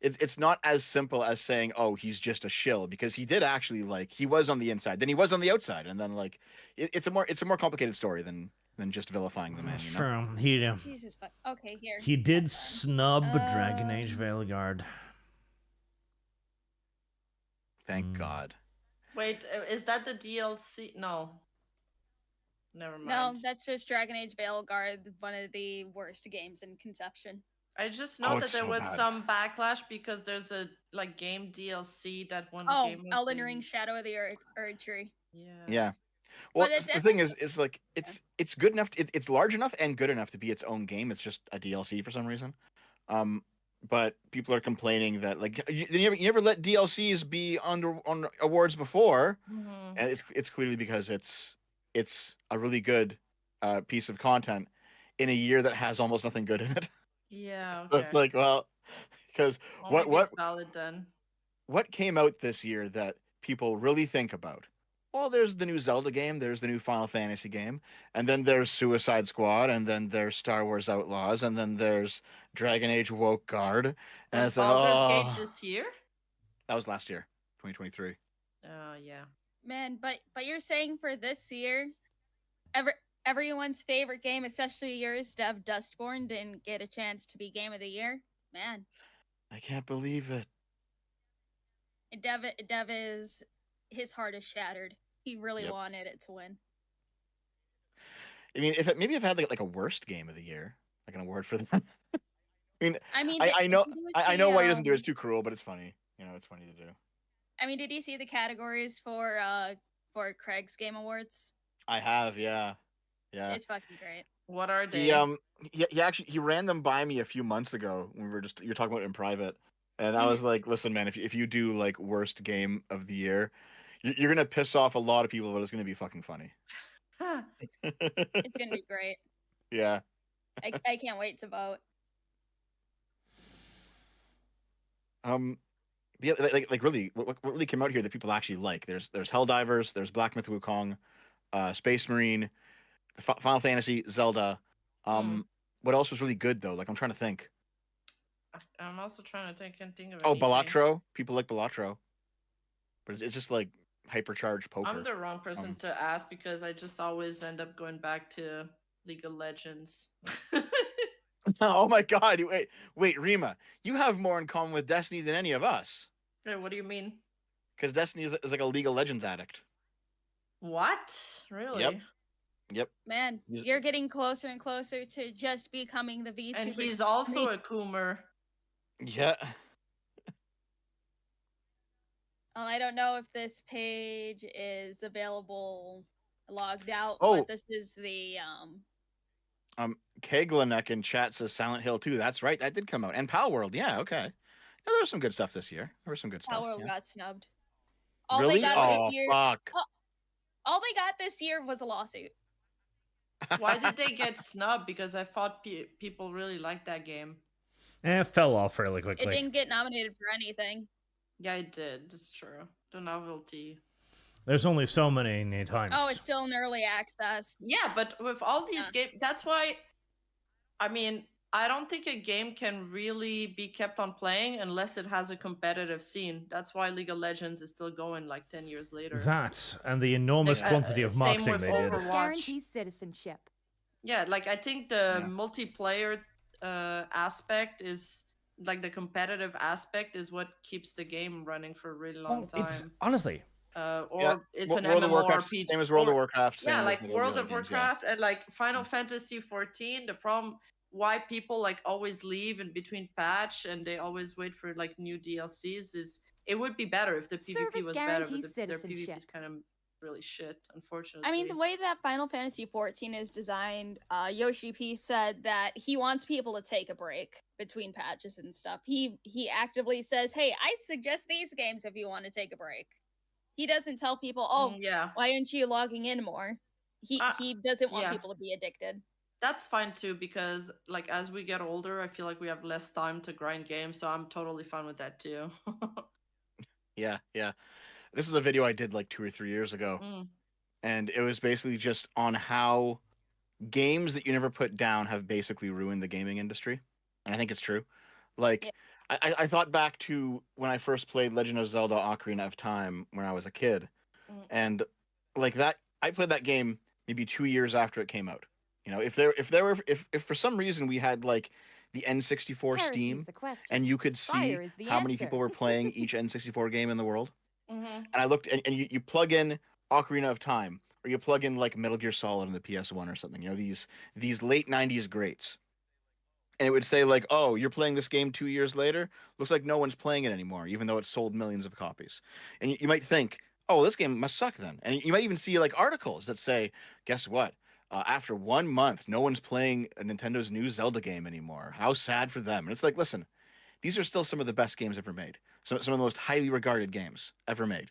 it's not as simple as saying, oh, he's just a shill, because he did actually, like, he was on the inside, then he was on the outside, and then like it's a more complicated story than just vilifying the man. That's true. He Jesus fuck. Okay, here. he did snub Dragon Age Veilguard. Thank God. Wait, is that the DLC? No. Never mind. No, that's just Dragon Age Veilguard, one of the worst games in conception. I just know that it's there so was bad. some backlash because there's a game DLC that won Oh, Game of Elden the- Ring Shadow of the Erdtree. Yeah. Yeah. Well, But the thing is like it's good enough. It's large enough and good enough to be its own game. It's just a DLC for some reason. But people are complaining that like you never let DLCs be on awards before, and it's clearly because it's a really good piece of content in a year that has almost nothing good in it. Yeah. So Okay. it's like, well, because Well, maybe it's valid then. what came out this year that people really think about? Well, there's the new Zelda game, there's the new Final Fantasy game, and then there's Suicide Squad, and then there's Star Wars Outlaws, and then there's Dragon Age Woke Guard. And Was it's like, Baldur's Gate oh, this year? that was last year, 2023. Yeah. Man, but you're saying for this year, everyone's favorite game, especially yours, Dev Dustborn, didn't get a chance to be Game of the Year? Man. I can't believe it. Dev is, his heart is shattered. He really wanted it to win. I mean, maybe if I had like a worst game of the year, like an award for that. I mean, I know why he doesn't do it. It's too cruel, but it's funny. You know, it's funny to do. I mean, did you see the categories for Craig's Game Awards? I have, yeah. It's fucking great. What are they? He actually ran them by me a few months ago when you're talking about it in private, and I was like, listen, man, if you do like worst game of the year, you're gonna piss off a lot of people, but it's gonna be fucking funny. It's gonna be great. Yeah. I can't wait to vote. Yeah, like really, what really came out here that people actually like? There's Helldivers, there's Black Myth Wukong, Space Marine, Final Fantasy, Zelda. What else was really good though? Like I'm trying to think. I'm also trying to think of anything. Balatro. People like Balatro, but it's just like hypercharged poker. I'm the wrong person to ask because I just always end up going back to League of Legends. Oh my god! Wait, Rima, you have more in common with Destiny than any of us. Hey, what do you mean? Because Destiny is like a League of Legends addict. What? Really? Yep. Man, you're getting closer and closer to just becoming the VTuber. And he's also a Coomer. Yeah. Well, I don't know if this page is available logged out, but this is the Keglanek in chat says Silent Hill 2. That's right, that did come out. And Pal World, yeah, okay. No, there was some good stuff this year. Pal World got snubbed. Really? They got this year, fuck. all they got this year was a lawsuit. Why did they get snubbed? Because I thought people really liked that game. It fell off fairly quickly. It didn't get nominated for anything. Yeah, it did. That's true. The novelty. There's only so many times. Oh, it's still in early access. Yeah, but with all these games, that's why, I mean, I don't think a game can really be kept on playing unless it has a competitive scene. That's why League of Legends is still going like 10 years later. That and the enormous quantity of marketing they did. Guarantees citizenship. Yeah, like I think the multiplayer aspect is, like the competitive aspect is what keeps the game running for a really long time. It's honestly... it's an World of Warcraft, MMORPG. same as World of Warcraft. Yeah, like World of Warcraft and like Final Fantasy 14. The problem why people like always leave in between patch and they always wait for like new DLCs is it would be better if the PvP was better, but their PvP is kind of really shit, unfortunately. I mean, the way that Final Fantasy 14 is designed, Yoshi P said that he wants people to take a break between patches and stuff. He actively says, "Hey, I suggest these games if you want to take a break." He doesn't tell people, "Oh, why aren't you logging in more?" He doesn't want people to be addicted. That's fine too, because like as we get older, I feel like we have less time to grind games, so I'm totally fine with that too. Yeah. This is a video I did like 2 or 3 years ago, and it was basically just on how games that you never put down have basically ruined the gaming industry, and I think it's true. Like, I thought back to when I first played Legend of Zelda: Ocarina of Time when I was a kid, and like that, I played that game maybe 2 years after it came out. You know, if for some reason we had like the N64 Steam, and you could see how many people were playing each N64 game in the world, and I looked, and you plug in Ocarina of Time, or you plug in like Metal Gear Solid in the PS1 or something, you know, these late 90s greats, and it would say like, oh, you're playing this game 2 years later, looks like no one's playing it anymore, even though it's sold millions of copies. And you might think, oh, this game must suck then. And you might even see like articles that say, guess what? After 1 month, no one's playing Nintendo's new Zelda game anymore. How sad for them. And it's like, listen, these are still some of the best games ever made. Some of the most highly regarded games ever made.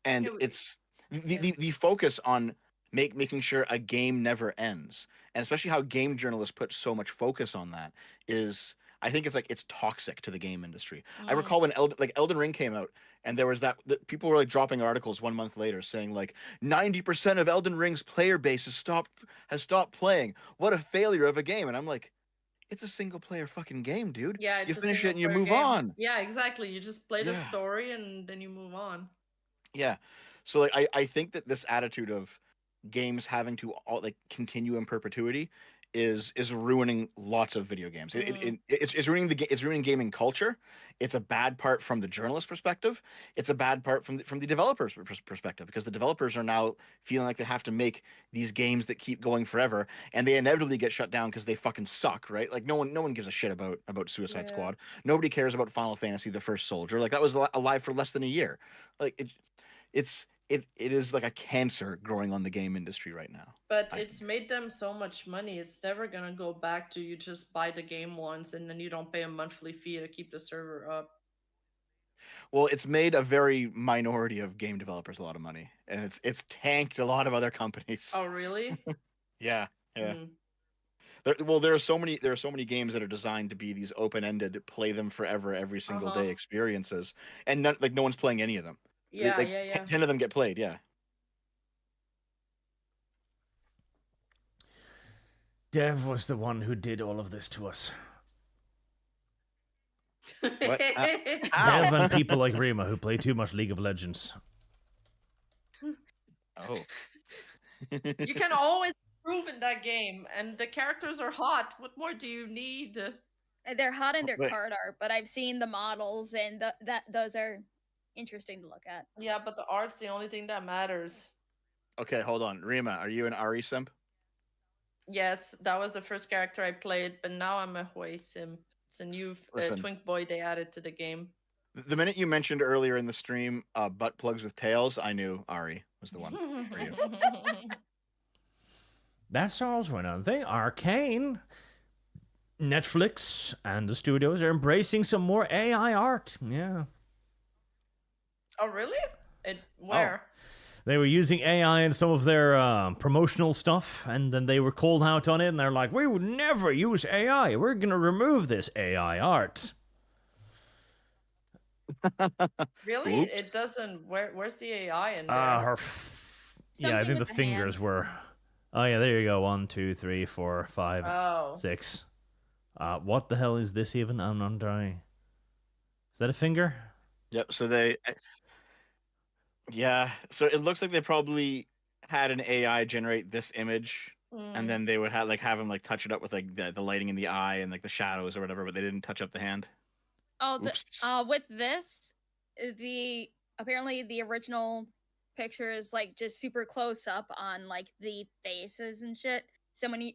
And it's the focus on making sure a game never ends, and especially how game journalists put so much focus on that is, I think it's toxic to the game industry. I recall when Elden Ring came out, and there was that people were like dropping articles 1 month later saying like 90% of Elden Ring's player base has stopped playing. What a failure of a game. And I'm like, it's a single player fucking game, dude. Yeah, it's you a finish it and you single-player move game. on. Yeah, exactly. You just play the Yeah. story and then you move on. Yeah. So like I think that this attitude of games having to continue in perpetuity is ruining lots of video games. It's ruining it's ruining gaming culture. It's a bad part from the journalist perspective. It's a bad part from the developers perspective, because the developers are now feeling like they have to make these games that keep going forever, and they inevitably get shut down because they fucking suck, right? Like no one gives a shit about Suicide Squad. Nobody cares about Final Fantasy: The First Soldier. Like that was alive for less than a year. Like it is like a cancer growing on the game industry right now. But it's made them so much money. It's never gonna go back to you just buy the game once and then you don't pay a monthly fee to keep the server up. Well, it's made a very minority of game developers a lot of money, and it's tanked a lot of other companies. Oh, really? Yeah. There are so many games that are designed to be these open-ended, play them forever, every single day experiences, and no one's playing any of them. Yeah. 10 of them get played. Yeah. Dev was the one who did all of this to us. What? Dev and people like Rima who play too much League of Legends. Oh. You can always improve in that game, and the characters are hot. What more do you need? They're hot in their card art, but I've seen the models, and those are interesting to look at. Yeah, but the art's the only thing that matters. Okay, hold on. Rima, are you an Ari simp? Yes, that was the first character I played, but now I'm a Hui sim. It's a new twink boy they added to the game. The minute you mentioned earlier in the stream butt plugs with tails, I knew Ari was the one for you. That's also another thing. Arcane, Netflix, and the studios are embracing some more AI art. Yeah. Oh, really? Where? Oh. They were using AI in some of their promotional stuff, and then they were called out on it, and they're like, we would never use AI. We're going to remove this AI art. Really? Oops. It doesn't... Where's the AI in there? Yeah, I think the fingers were... Oh, yeah, there you go. 1, 2, 3, 4, 5, 6. What the hell is this even? I'm not dying. Is that a finger? Yep, so they... Yeah, so it looks like they probably had an AI generate this image, and then they would have him like touch it up with like the lighting in the eye and like the shadows or whatever, but they didn't touch up the hand. Oh, with this, apparently the original picture is like just super close up on like the faces and shit. Someone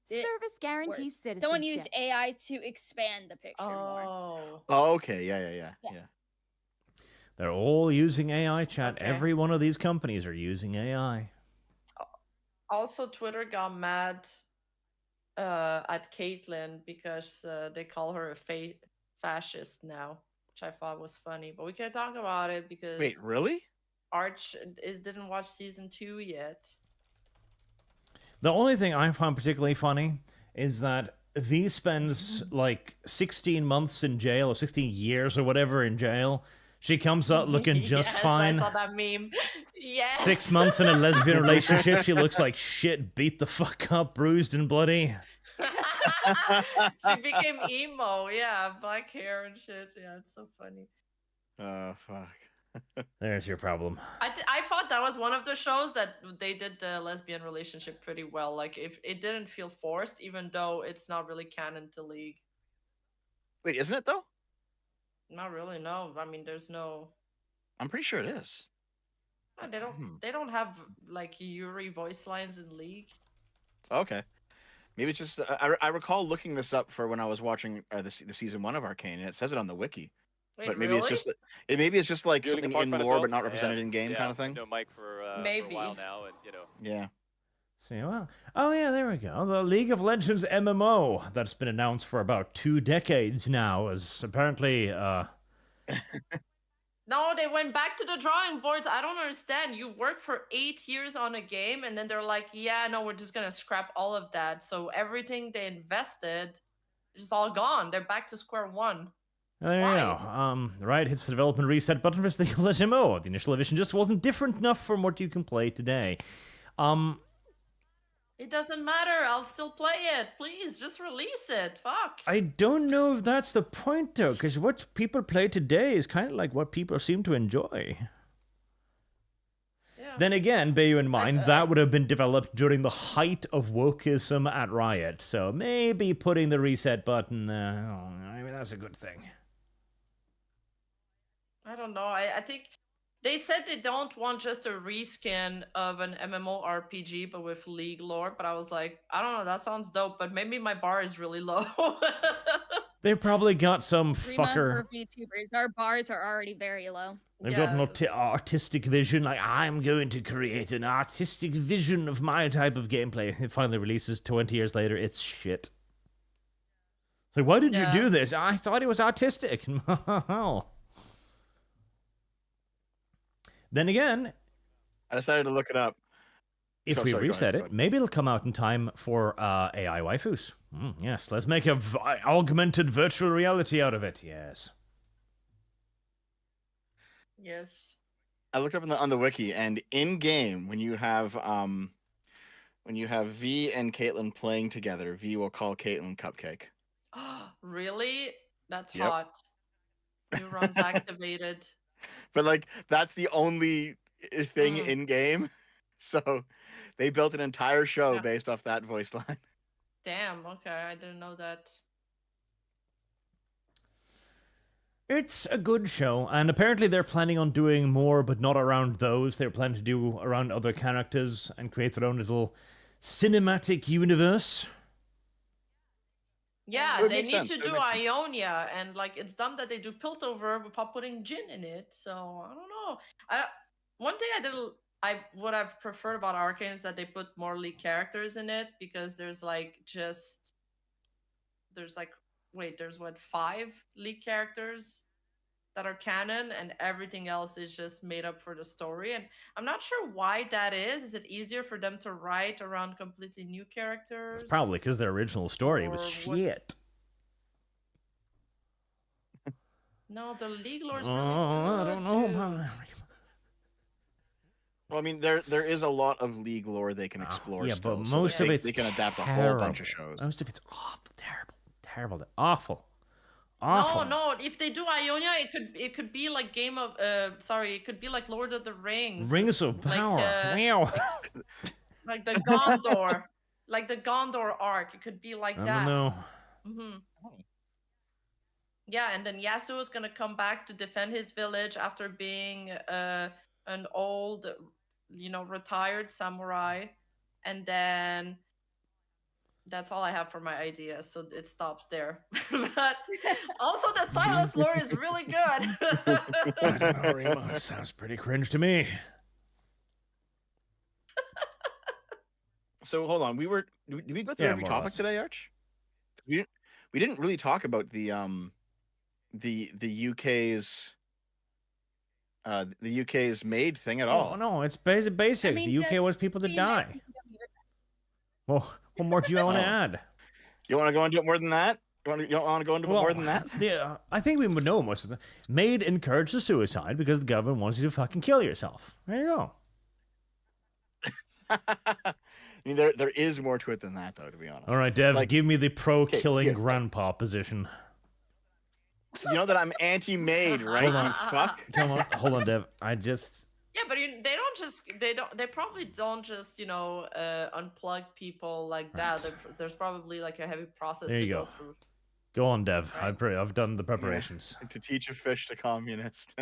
service guarantees citizenship. Someone used AI to expand the picture more. Oh, okay, yeah. They're all using AI chat. Okay. Every one of these companies are using AI. Also, Twitter got mad at Caitlyn because they call her a fascist now, which I thought was funny. But we can't talk about it because... Wait, really? Arch didn't watch season 2 yet. The only thing I found particularly funny is that V spends like 16 months in jail, or 16 years or whatever in jail. She comes out looking just fine. I saw that meme. Yes. 6 months in a lesbian relationship, she looks like shit, beat the fuck up, bruised and bloody. She became emo, yeah, black hair and shit. Yeah, it's so funny. Oh, fuck. There's your problem. I thought that was one of the shows that they did the lesbian relationship pretty well. Like, if it didn't feel forced, even though it's not really canon to League. Wait, isn't it though? Not really, no. I mean, there's no... I'm pretty sure it is. They don't have, like, Yuri voice lines in League. Okay. Maybe it's just... I recall looking this up for when I was watching the season 1 of Arcane, and it says it on the wiki. Wait, but maybe really? it's just maybe it's just like Building a something park in front as lore well. but not represented in game kind of thing. No Mike for a Maybe. while now, and Yeah. See, well, oh yeah, there we go. The League of Legends MMO that's been announced for about 2 decades now is apparently No, they went back to the drawing boards. I don't understand. You work for 8 years on a game, and then they're like, yeah, no, we're just gonna scrap all of that. So everything they invested is just all gone. They're back to square one. There Why? you go. Right, hits the development reset button for the League of Legends MMO. The initial edition just wasn't different enough from what you can play today. It doesn't matter. I'll still play it. Please, just release it. Fuck. I don't know if that's the point, though, because what people play today is kind of like what people seem to enjoy. Yeah. Then again, bear in mind, that would have been developed during the height of wokeism at Riot, so maybe putting the reset button, maybe that's a good thing. I don't know. I think they said they don't want just a reskin of an MMORPG, but with League lore. But I was like, I don't know. That sounds dope, but maybe my bar is really low. They probably got some Rima, fucker. for VTubers, our bars are already very low. They've got an artistic vision, like, I'm going to create an artistic vision of my type of gameplay. It finally releases 20 years later. It's shit. So why did you do this? I thought it was artistic. Then again, I decided to look it up. if we reset it, maybe it'll come out in time for AI waifus. Yes, let's make a augmented virtual reality out of it. Yes. Yes. I looked up on the wiki, and in game, when you have V and Caitlyn playing together, V will call Caitlyn Cupcake. Really? That's Yep. hot. Neurons activated. But like that's the only thing in game, so they built an entire show based off that voice line. Damn. Okay, I didn't know that. It's a good show, and apparently they're planning on doing more, but not around those. They're planning to do around other characters and create their own little cinematic universe. Yeah, they need to do Ionia, and like it's dumb that they do Piltover without putting Jin in it. So I don't know. One thing I would have preferred about Arcane is that they put more lead characters in it, because there's what, 5 lead characters that are canon, and everything else is just made up for the story. And I'm not sure why that is. Is it easier for them to write around completely new characters? It's probably because their original story was shit. No, the League lore is really good, I don't know dude. about that. Well, I mean, there is a lot of League lore they can explore. Yeah, still, but so most of it's they can adapt a whole bunch of shows. Most of it's awful, terrible, awful. No. If they do Ionia, it could be like it could be like Lord of the Rings. Rings of Power. Like the Gondor, like the Gondor arc. It could be like that. I don't know. Mm-hmm. Yeah, and then Yasuo is gonna come back to defend his village after being an old, retired samurai, and then that's all I have for my ideas, so it stops there. But also the Silas lore is really good. I don't know, Rima. Sounds pretty cringe to me. So hold on, did we go through every topic today, Arch? We didn't really talk about the UK's MAID thing at all. Oh no, it's basic. I mean, the UK wants people to die. Well, what more do you want to add? You want to go into it more than that? You don't want to go into it more than that? Yeah, I think we would know most of the MAID encouraged the suicide because the government wants you to fucking kill yourself. There you go. I mean, there is more to it than that, though, to be honest. All right, Dev, give me the pro-killing grandpa position. You know that I'm anti-MAID, right? You fuck. Come on, hold on, Dev. Yeah, but they probably don't just unplug people like that. There's probably like a heavy process to go through. Go on, Dev. Right. I've done the preparations. Yeah. To teach a fish to communist.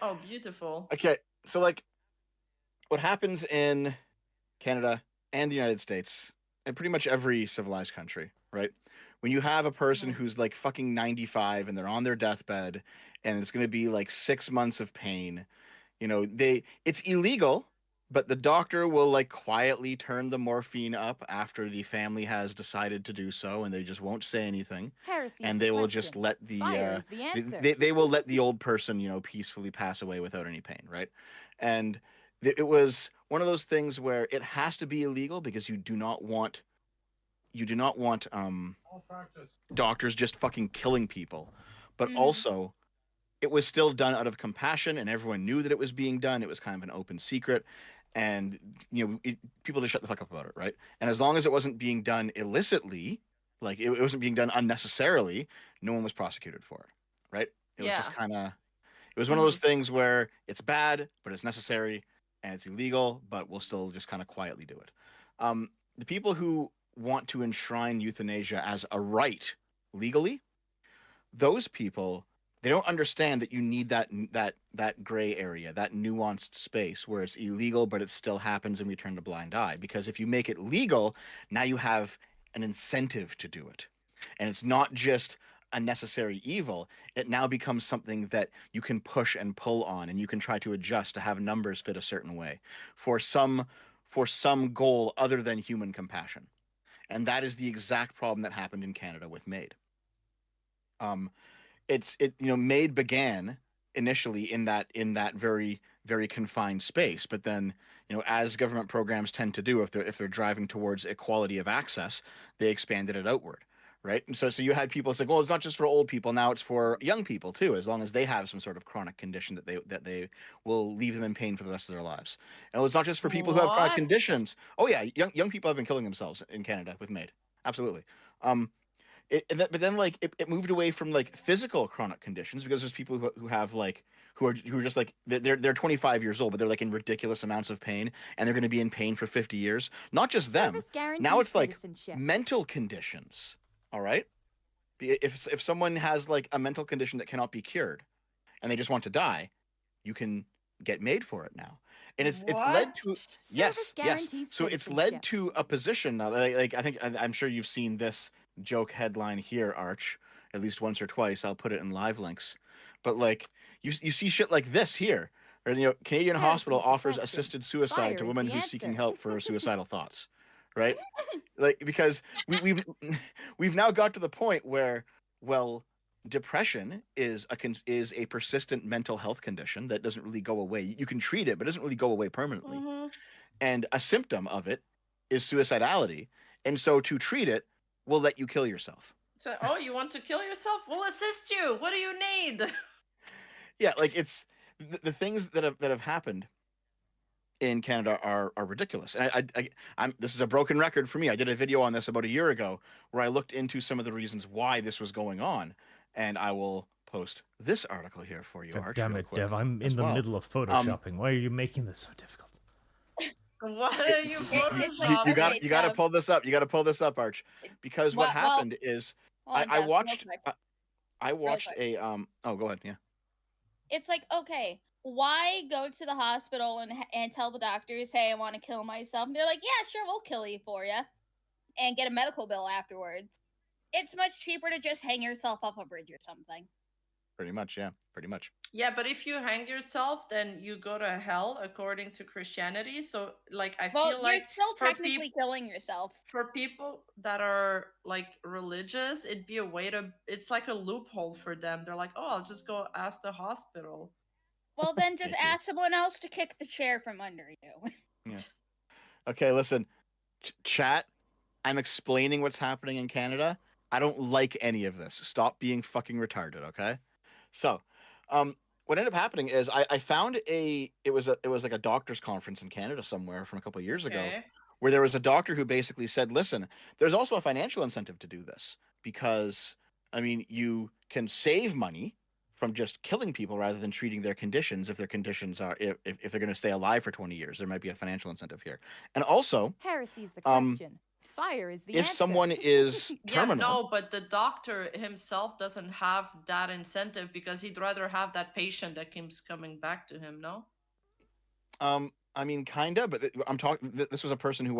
Oh, beautiful. Okay, so like, what happens in Canada and the United States and pretty much every civilized country, right? when you have a person Mhm. who's like fucking 95 and they're on their deathbed and it's going to be like 6 months of pain, it's illegal, but the doctor will like quietly turn the morphine up after the family has decided to do so, and they just won't say anything. Heresy is And the they will question. just let Fire is the answer. they will let the old person, peacefully pass away without any pain, right? And it was one of those things where it has to be illegal because you do not want doctors just fucking killing people, but also it was still done out of compassion, and everyone knew that it was being done. It was kind of an open secret, and people just shut the fuck up about it, right? And as long as it wasn't being done illicitly, like it wasn't being done unnecessarily, no one was prosecuted for it, right? It was just Yeah. kind of, it was one of those things where it's bad, but it's necessary, and it's illegal, but we'll still just kind of quietly do it. The people who want to enshrine euthanasia as a right legally, those people, they don't understand that you need that gray area, that nuanced space where it's illegal but it still happens and we turn a blind eye. Because if you make it legal, now you have an incentive to do it, and it's not just a necessary evil. It now becomes something that you can push and pull on, and you can try to adjust to have numbers fit a certain way for some goal other than human compassion. And that is the exact problem that happened in Canada with MAID. MAID began initially in that very very confined space, but then as government programs tend to do, if they're driving towards equality of access, they expanded it outward, right? And so you had people say, well, it's not just for old people, now it's for young people too, as long as they have some sort of chronic condition that they will leave them in pain for the rest of their lives. And it's not just for people who have chronic What? conditions. Oh yeah, young people have been killing themselves in Canada with MAID, absolutely. But then like it moved away from like physical chronic conditions, because there's people who have like who are just like they're 25 years old, but they're like in ridiculous amounts of pain, and they're going to be in pain for 50 years. Not just them. Service guarantees Now it's like citizenship. mental conditions. All right. If someone has like a mental condition that cannot be cured, and they just want to die, you can get made for it now. And it's led to yes. So it's led to a position now. Like I'm sure you've seen this joke headline here, Arch, at least once or twice. I'll put it in live links. But like you see shit like this here. Or, Canadian hospital offers assisted suicide to woman who's seeking help for suicidal thoughts. Right? Like, because we've now got to the point where, well, depression is a persistent mental health condition that doesn't really go away. You can treat it, but it doesn't really go away permanently. And a symptom of it is suicidality. And so to treat it, we'll let you kill yourself. So, oh, you want to kill yourself? We'll assist you. What do you need? Yeah, like it's the things that have happened in Canada are ridiculous. And I'm this is a broken record for me. I did a video on this about a year ago where I looked into some of the reasons why this was going on, and I will post this article here for you. God damn it, Dev! I'm in the middle of photoshopping. Why are you making this so difficult? What are you you got to pull this up. You got to pull this up, Arch, because what happened is I watched a Oh, go ahead. Yeah. It's like, okay, why go to the hospital and tell the doctors, hey, I want to kill myself? And they're like, yeah, sure, we'll kill you for you, and get a medical bill afterwards. It's much cheaper to just hang yourself off a bridge or something. Pretty much, yeah. Pretty much. Yeah, but if you hang yourself, then you go to hell according to Christianity. So, like, I feel like you're still technically killing yourself. For people that are like religious, it'd be a way to. It's like a loophole for them. They're like, oh, I'll just go ask the hospital. Well, then just ask someone else to kick the chair from under you. Yeah. Okay, listen, chat. I'm explaining what's happening in Canada. I don't like any of this. Stop being fucking retarded, okay? So, what ended up happening is I found it was like a doctor's conference in Canada somewhere from a couple of years ago, where there was a doctor who basically said, listen, there's also a financial incentive to do this, because, I mean, you can save money from just killing people rather than treating their conditions. If their conditions are, if they're going to stay alive for 20 years, there might be a financial incentive here. And also, heresy is the question. Fire is the answer. If someone is terminal, yeah, no, but the doctor himself doesn't have that incentive, because he'd rather have that patient that keeps coming back to him. No. I mean, kinda, but I'm talking. This was a person who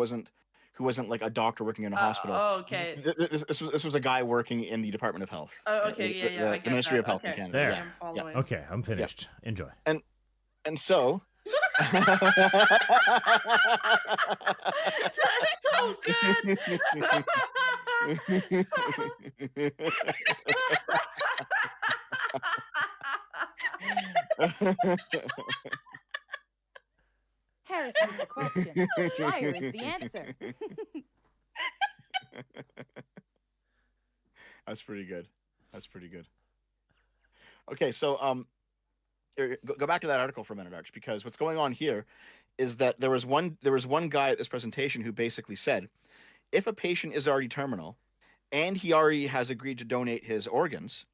who wasn't like a doctor working in a hospital. Okay. This was a guy working in the Department of Health. Okay, yeah, I get the Ministry that. of Health in Okay. Canada. There. Yeah. I'm following. Okay, I'm finished. Enjoy. And so. That's so good. Heresy is the question. Fire is the answer. That's pretty good. That's pretty good. Okay, so go back to that article for a minute, Arch, because what's going on here is that there was one guy at this presentation who basically said, if a patient is already terminal and he already has agreed to donate his organs,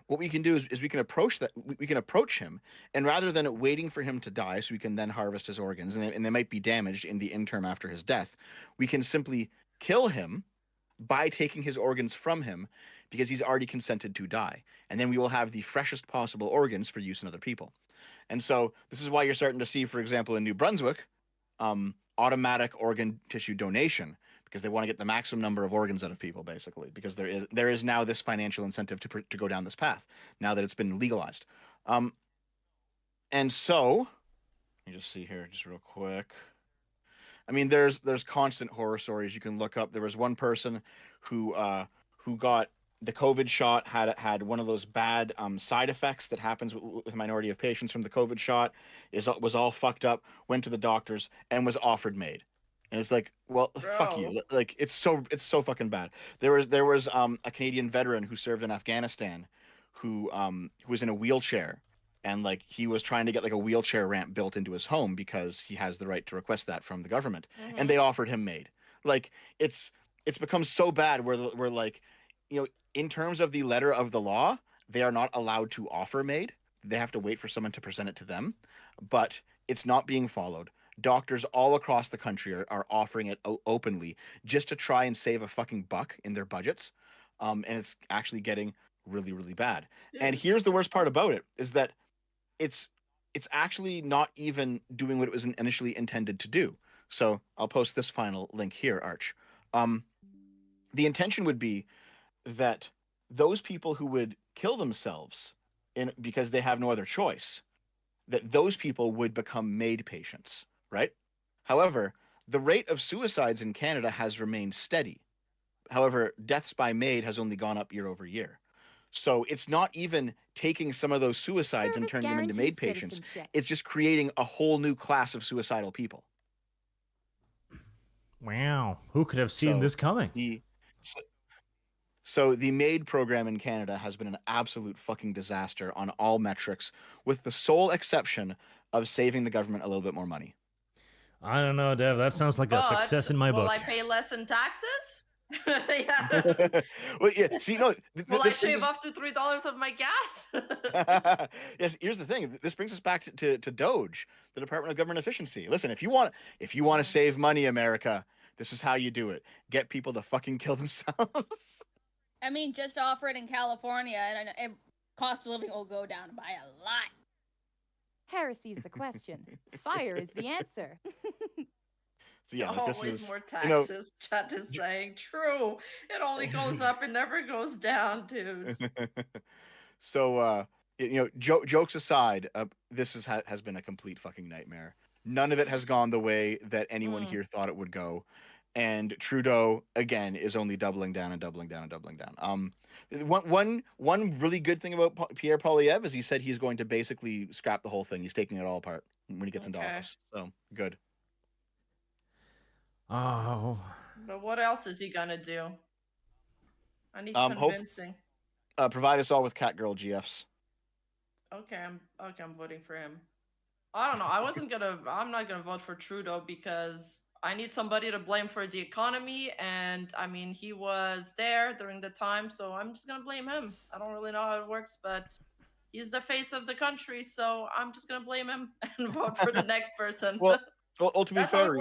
what we can do is we can approach him, and rather than waiting for him to die so we can then harvest his organs and they might be damaged in the interim after his death, we can simply kill him by taking his organs from him because he's already consented to die. And then we will have the freshest possible organs for use in other people. And so this is why you're starting to see, for example, in New Brunswick, automatic organ tissue donation, because they want to get the maximum number of organs out of people, basically, because there is now this financial incentive to go down this path now that it's been legalized. And so, let me just see here, just real quick. I mean, there's constant horror stories you can look up. There was one person who got the COVID shot, had one of those bad side effects that happens with a minority of patients from the COVID shot, was all fucked up, went to the doctors, and was offered MAID. And it's like, well, fuck you. Like, it's so fucking bad. There was a Canadian veteran who served in Afghanistan who was in a wheelchair, and like he was trying to get like a wheelchair ramp built into his home because he has the right to request that from the government. Mm-hmm. And they offered him MAID. Like, it's become so bad where like, you know, in terms of the letter of the law, they are not allowed to offer MAID. They have to wait for someone to present it to them, but it's not being followed. Doctors all across the country are offering it openly just to try and save a fucking buck in their budgets. And it's actually getting really, really bad. Yeah. And here's the worst part about it is that it's actually not even doing what it was initially intended to do. So I'll post this final link here, Arch. The intention would be that those people who would kill themselves because they have no other choice, that those people would become MAID patients, right? However, the rate of suicides in Canada has remained steady. However, deaths by MAID has only gone up year over year. So it's not even taking some of those suicides and turning them into MAID patients. It's just creating a whole new class of suicidal people. Wow. Who could have seen this coming? So the MAID program in Canada has been an absolute fucking disaster on all metrics, with the sole exception of saving the government a little bit more money. I don't know, Dev. That sounds like a success in my book. Will I pay less in taxes? Yeah. Well, yeah. See, no. Will I shave off to $3 of my gas? Yes. Here's the thing. This brings us back to DOGE, the Department of Government Efficiency. Listen, if you want to save money, America, this is how you do it. Get people to fucking kill themselves. I mean, just offer it in California, and cost of living will go down by a lot. Heresy is the question. Fire is the answer. So yeah, always more taxes. Chat is saying true. It only goes up, it never goes down, dudes. So jokes aside, this has been a complete fucking nightmare. None of it has gone the way that anyone here thought it would go. And Trudeau again is only doubling down and doubling down and doubling down. One really good thing about Pierre Poilievre is he said he's going to basically scrap the whole thing. He's taking it all apart when he gets into office. So good. Oh. But what else is he gonna do? I need convincing. Provide us all with Catgirl GFs. Okay, I'm voting for him. I don't know. I'm not gonna vote for Trudeau because I need somebody to blame for the economy, and I mean he was there during the time, so I'm just gonna blame him. I don't really know how it works, but he's the face of the country, so I'm just gonna blame him and vote for the next person. Well, to be fair,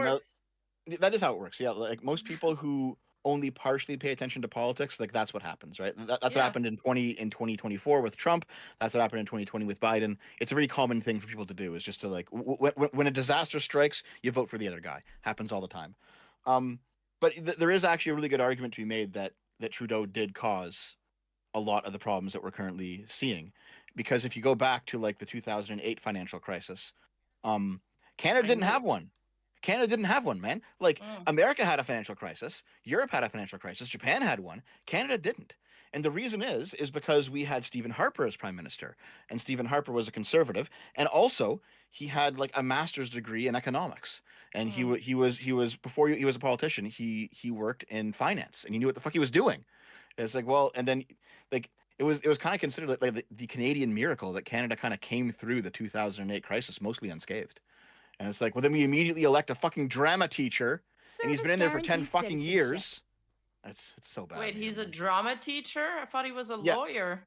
that is how it works. Yeah, like most people who only partially pay attention to politics, like that's what happens, right? That's what happened in 2024 with Trump. That's what happened in 2020 with Biden. It's a very common thing for people to do, is just to like when a disaster strikes, you vote for the other guy. Happens all the time. But there is actually a really good argument to be made that Trudeau did cause a lot of the problems that we're currently seeing, because if you go back to like the 2008 financial crisis, Canada didn't have one. Canada didn't have one, man. Like America had a financial crisis, Europe had a financial crisis, Japan had one, Canada didn't. And the reason is because we had Stephen Harper as prime minister, and Stephen Harper was a conservative, and also he had like a master's degree in economics, and he was before he was a politician, he worked in finance, and he knew what the fuck he was doing. It's like, well, and then like it was kind of considered like the Canadian miracle that Canada kind of came through the 2008 crisis mostly unscathed. And it's like, well, then we immediately elect a fucking drama teacher, and he's been in there for 10 fucking years. It's so bad. Wait, he's a drama teacher? I thought he was a lawyer.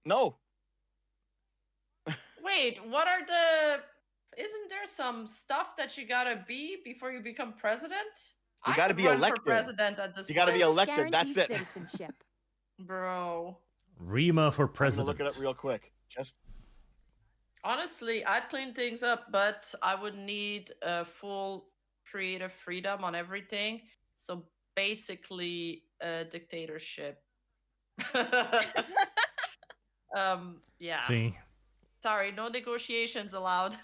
No. Wait, isn't there some stuff that you gotta be before you become president? You gotta be elected. For president at this you gotta be elected. That's it. Citizenship. Bro. Rima for president. I'm gonna look it up real quick. Honestly, I'd clean things up, but I would need full creative freedom on everything. So basically, a dictatorship. Yeah. See? Sorry, no negotiations allowed.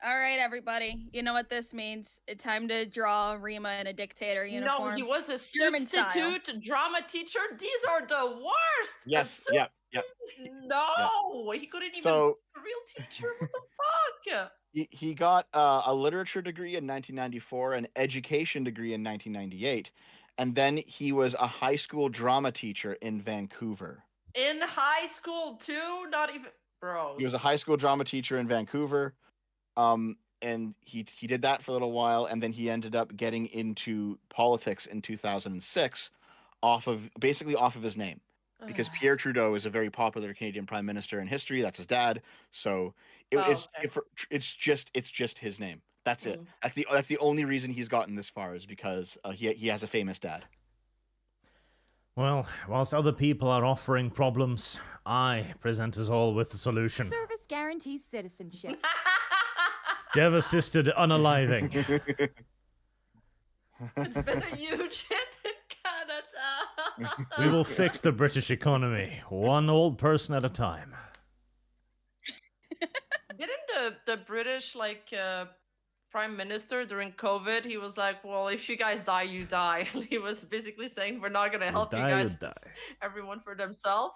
All right, everybody. You know what this means. It's time to draw Rima in a dictator uniform. No, he was a German substitute style. Drama teacher. These are the worst. Yes, yeah. No, he couldn't even be a real teacher. What the fuck? He got a literature degree in 1994, an education degree in 1998, and then he was a high school drama teacher in Vancouver. In high school too? Not even, bro. He was a high school drama teacher in Vancouver, and he did that for a little while, and then he ended up getting into politics in 2006, off of his name. Because Pierre Trudeau is a very popular Canadian prime minister in history. That's his dad. So it's just his name. That's it. That's the only reason he's gotten this far, is because he has a famous dad. Well, whilst other people are offering problems, I present us all with the solution. Service guarantees citizenship. Dev-assisted unaliving. It's been a huge hit in Canada. We will fix the British economy, one old person at a time. Didn't the British prime minister during COVID, he was like, well, if you guys die, you die. He was basically saying, we're not going to help you guys. Everyone for themselves.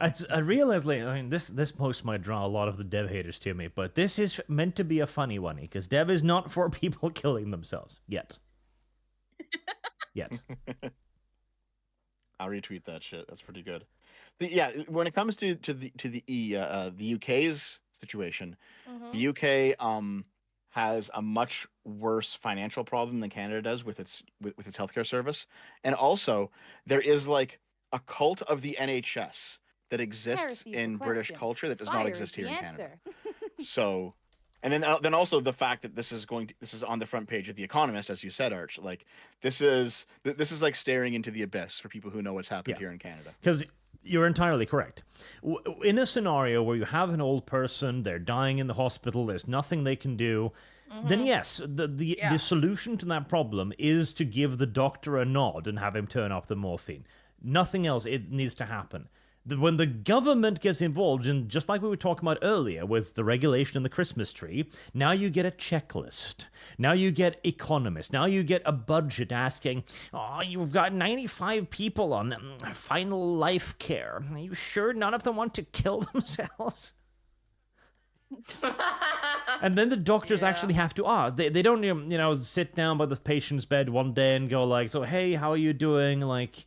I realize, this post might draw a lot of the Dev haters to me, but this is meant to be a funny one, because Dev is not for people killing themselves. Yet. I'll retweet that shit. That's pretty good. But yeah, when it comes to the UK's situation, the UK has a much worse financial problem than Canada does with its healthcare service, and also there is like a cult of the NHS that exists in British culture that does not exist here in Canada. So, and then also the fact that this is on the front page of The Economist, as you said, Arch. Like this is like staring into the abyss for people who know what's happened here in Canada. Because you're entirely correct. In a scenario where you have an old person, they're dying in the hospital, there's nothing they can do, then yes, the solution to that problem is to give the doctor a nod and have him turn off the morphine. Nothing else needs to happen. When the government gets involved, and just like we were talking about earlier with the regulation and the Christmas tree, now you get a checklist. Now you get economists. Now you get a budget asking, oh, you've got 95 people on final life care. Are you sure none of them want to kill themselves? And then the doctors actually have to they don't sit down by the patient's bed one day and go like, so hey, how are you doing? Like,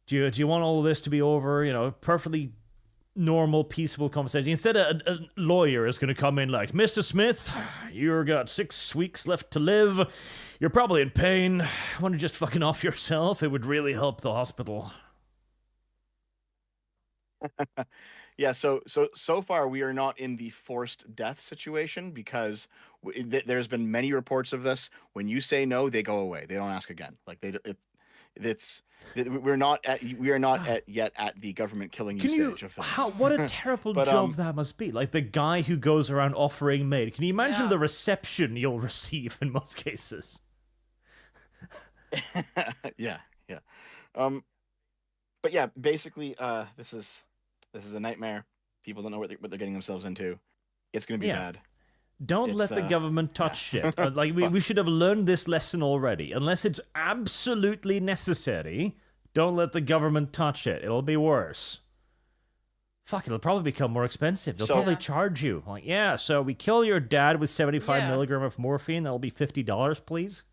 do you want all of this to be over? Perfectly normal, peaceful conversation. Instead, a lawyer is going to come in like, Mr. Smith, you've got 6 weeks left to live. You're probably in pain. Why don't you just fucking off yourself? It would really help the hospital. Yeah, so far we are not in the forced death situation, because there's been many reports of this. When you say no, they go away. They don't ask again. Like we are not yet at the government killing you stage of things. What a terrible job that must be. Like the guy who goes around offering MAID. Can you imagine the reception you'll receive in most cases? Yeah. But yeah, basically, this is a nightmare. People don't know what they're getting themselves into. It's gonna be bad. Don't let the government touch shit. Like we should have learned this lesson already. Unless it's absolutely necessary, don't let the government touch it. It'll be worse. Fuck, it'll probably become more expensive. They'll probably charge you. Like, so we kill your dad with 75 milligram of morphine. That'll be $50, please.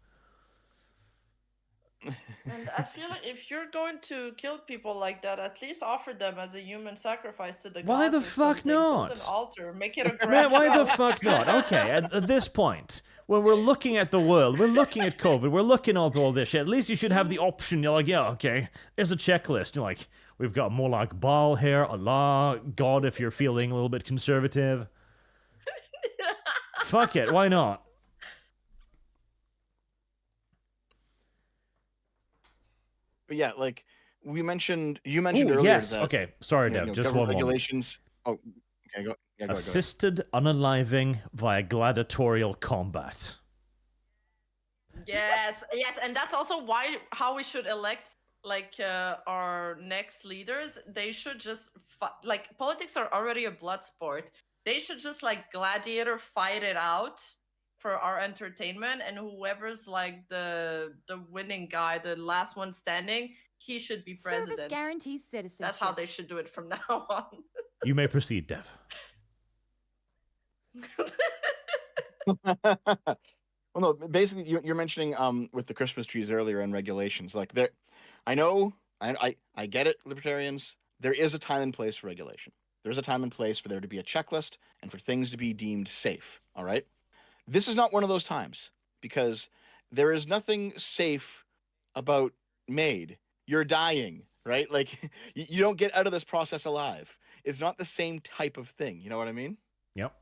And I feel like if you're going to kill people like that, at least offer them as a human sacrifice to the gods. Why the fuck not? Build an altar, make it a grand. Man, why the fuck not? Okay, at this point, when we're looking at the world, we're looking at COVID, we're looking at all this shit, at least you should have the option. You're like, okay, there's a checklist. You're like, we've got more like Baal here, Allah, God if you're feeling a little bit conservative. Fuck it, why not? But yeah, like you mentioned earlier. Yes. That, okay. Sorry, Dev. Just one regulations. Moment. Oh, okay. Go. Assisted unaliving via gladiatorial combat. Yes, and that's also how we should elect our next leaders. They should just politics are already a blood sport. They should just gladiator fight it out for our entertainment, and whoever's the winning guy, the last one standing, he should be president. Service guarantees citizenship. That's how they should do it from now on. You may proceed, Dev. Well, no, basically you're mentioning with the Christmas trees earlier and regulations. Like there, I know, I get it, libertarians. There is a time and place for regulation. There's a time and place for there to be a checklist and for things to be deemed safe. All right. This is not one of those times because there is nothing safe about MAID. You're dying, right? Like you don't get out of this process alive. It's not the same type of thing. You know what I mean? Yep.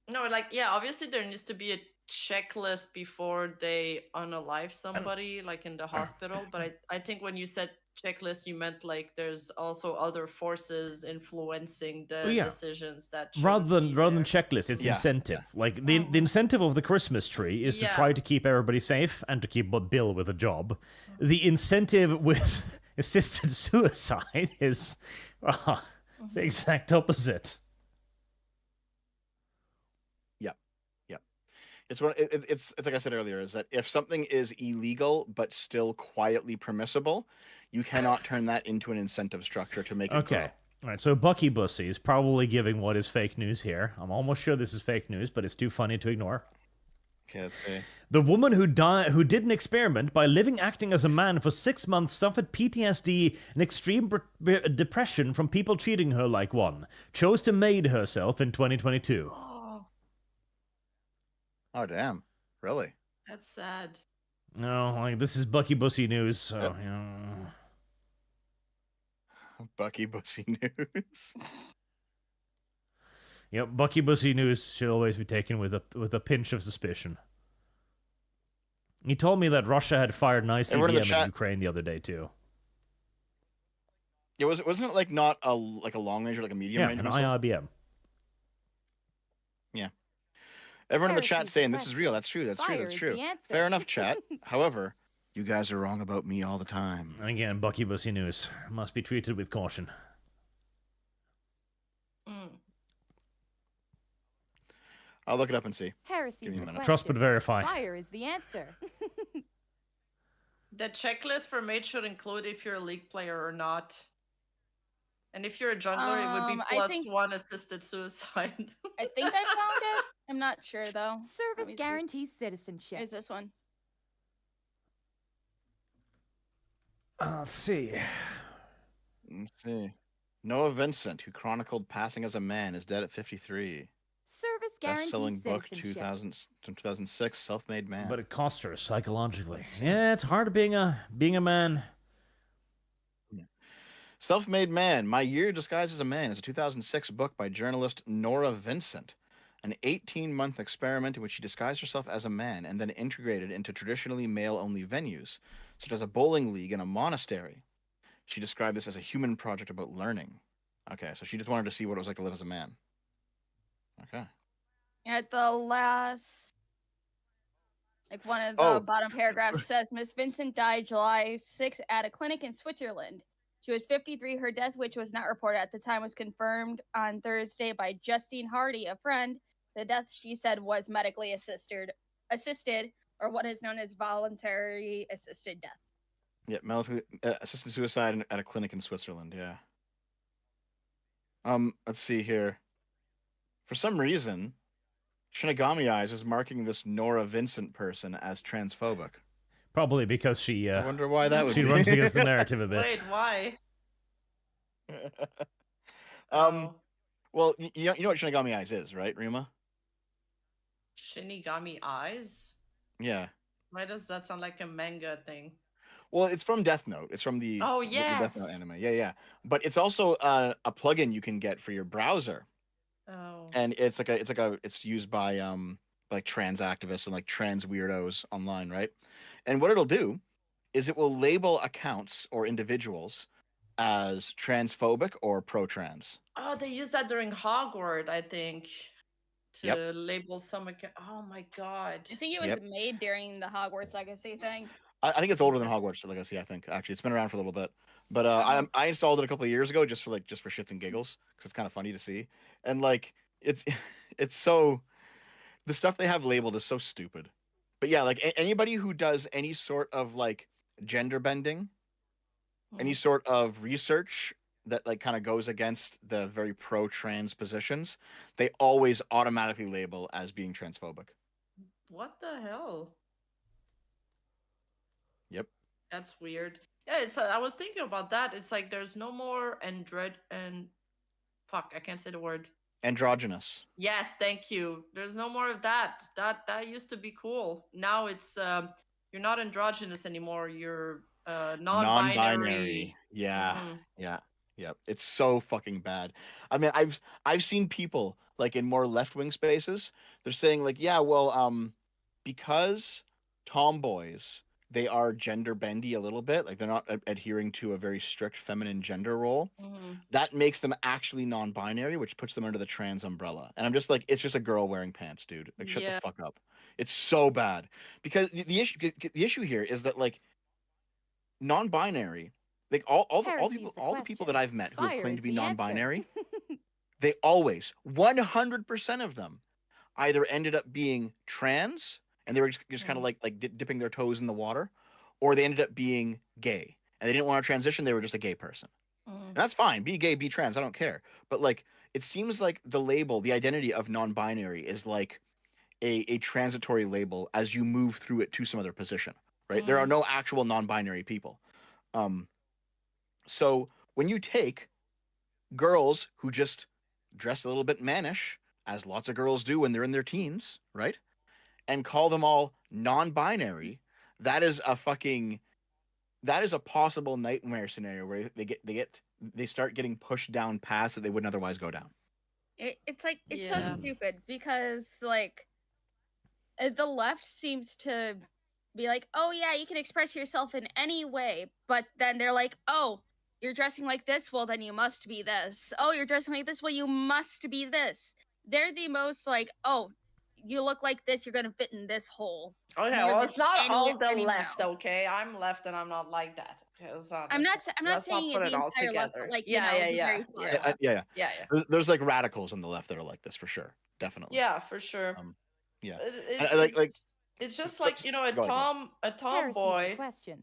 No, obviously there needs to be a checklist before they unalive somebody, in the hospital. But I think when you said checklist, you meant there's also other forces influencing the decisions that rather than checklist, it's incentive. The incentive of the Christmas tree is to try to keep everybody safe and to keep Bill with a job. The incentive with assisted suicide is it's the exact opposite. It's like I said earlier, is that if something is illegal but still quietly permissible, you cannot turn that into an incentive structure to make it grow. All right, so Bucky Bussy is probably giving what is fake news here. I'm almost sure this is fake news, but it's too funny to ignore. Okay, let's see. The woman who did an experiment by acting as a man for 6 months suffered PTSD and extreme depression from people treating her like one. Chose to MAID herself in 2022. Oh, damn. Really? That's sad. No, this is Bucky Bussy news, so, Bucky Bussy news. Yep, Bucky Bussy news should always be taken with a pinch of suspicion. He told me that Russia had fired an ICBM in Ukraine the other day, too. Yeah, wasn't it not a long range or a medium range? Yeah, an IRBM. Yeah. Everyone in the chat saying this is real. That's true. That's true. Fair enough, chat. However, you guys are wrong about me all the time. And again, Bucky Bussy news must be treated with caution. I'll look it up and see. Heresy is the question. Trust but verify. Fire is the answer. The checklist for MAID should include if you're a League player or not. And if you're a jungler, it would be +1 assisted suicide. I think I found it. I'm not sure, though. Service guarantees citizenship. Is this one? Let's see. Noah Vincent, who chronicled passing as a man, is dead at 53. Service guarantees Best-selling book, citizenship. 2006, Self-Made Man. But it cost her psychologically. Yeah, it's hard being a man. Self-Made Man, My Year Disguised as a Man is a 2006 book by journalist Nora Vincent. An 18-month experiment in which she disguised herself as a man and then integrated into traditionally male-only venues, such as a bowling league and a monastery. She described this as a human project about learning. Okay, so she just wanted to see what it was like to live as a man. Okay. At the last Like one of the bottom paragraphs says, Miss Vincent died July 6th at a clinic in Switzerland. She was 53. Her death, which was not reported at the time, was confirmed on Thursday by Justine Hardy, a friend. The death, she said, was medically assisted, or what is known as voluntary assisted death. Yeah, medically assisted suicide at a clinic in Switzerland. Yeah. Let's see here. For some reason, Shinigami Eyes is marking this Nora Vincent person as transphobic. Probably because she. I wonder why that would she be. runs against the narrative a bit. Wait, why? Well, you know what Shinigami Eyes is, right, Rima? Shinigami Eyes? Yeah. Why does that sound like a manga thing? Well, it's from Death Note. It's from the Oh, the yes. Death Note anime. Yeah. But it's also a plugin you can get for your browser. Oh. And it's used by like trans activists and like trans weirdos online, right? And what it'll do is it will label accounts or individuals as transphobic or pro-trans. Oh, they used that during Hogwarts, I think, to label some account. Oh my god. I think it was made during the Hogwarts Legacy thing. I think it's older than Hogwarts Legacy. I think actually it's been around for a little bit, but I installed it a couple of years ago just for shits and giggles because it's kind of funny to see, and like it's so the stuff they have labeled is so stupid, but yeah, like anybody who does any sort of like gender bending, any sort of research that like kind of goes against the very pro-trans positions, they always automatically label as being transphobic. What the hell? Yep. That's weird. Yeah, it's. I was thinking about that. It's like there's no more fuck, I can't say the word. Androgynous. Yes, thank you. There's no more of that. That used to be cool. Now it's you're not androgynous anymore. You're non-binary. Yeah. It's so fucking bad. I mean, I've seen people like in more left-wing spaces. They're saying like, yeah, well, because tomboys, they are gender bendy a little bit, like they're not adhering to a very strict feminine gender role. That makes them actually non-binary, which puts them under the trans umbrella. And I'm just like, it's just a girl wearing pants, dude. Like, shut the fuck up. It's so bad because the issue here is that like non-binary, like all the people that I've met who have claimed to be non-binary, they always 100% of them either ended up being trans and they were just kind of like dipping their toes in the water, or they ended up being gay and they didn't want to transition. They were just a gay person. And that's fine. Be gay, be trans. I don't care. But like, it seems like the label, the identity of non-binary is like a transitory label as you move through it to some other position, right? There are no actual non-binary people. So when you take girls who just dress a little bit mannish, as lots of girls do when they're in their teens, right? And call them all non-binary, that is a possible nightmare scenario where they start getting pushed down paths that they wouldn't otherwise go down. It's so stupid because like the left seems to be like, oh yeah, you can express yourself in any way, but then they're like, oh, you're dressing like this, well then you must be this. Oh, you're dressing like this, well you must be this. They're the most like, oh, you look like this, you're gonna fit in this hole. Okay, well, it's not all the left, okay? I'm left and I'm not like that. I'm not saying the entire left, but like, yeah. There's like radicals on the left that are like this for sure, definitely. Yeah, for sure. It's just like, a tomboy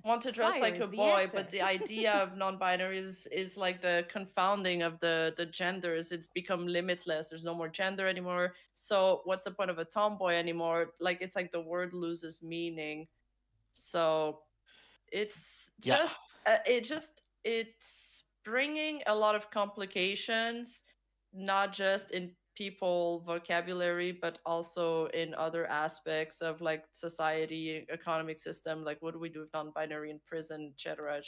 want to dress like a boy, but the idea of non-binary is like the confounding of the genders. It's become limitless. There's no more gender anymore. So what's the point of a tomboy anymore? Like, it's like the word loses meaning. So it's just, it's bringing a lot of complications, not just in people vocabulary, but also in other aspects of like society, economic system, like what do we do with non-binary in prison, etc.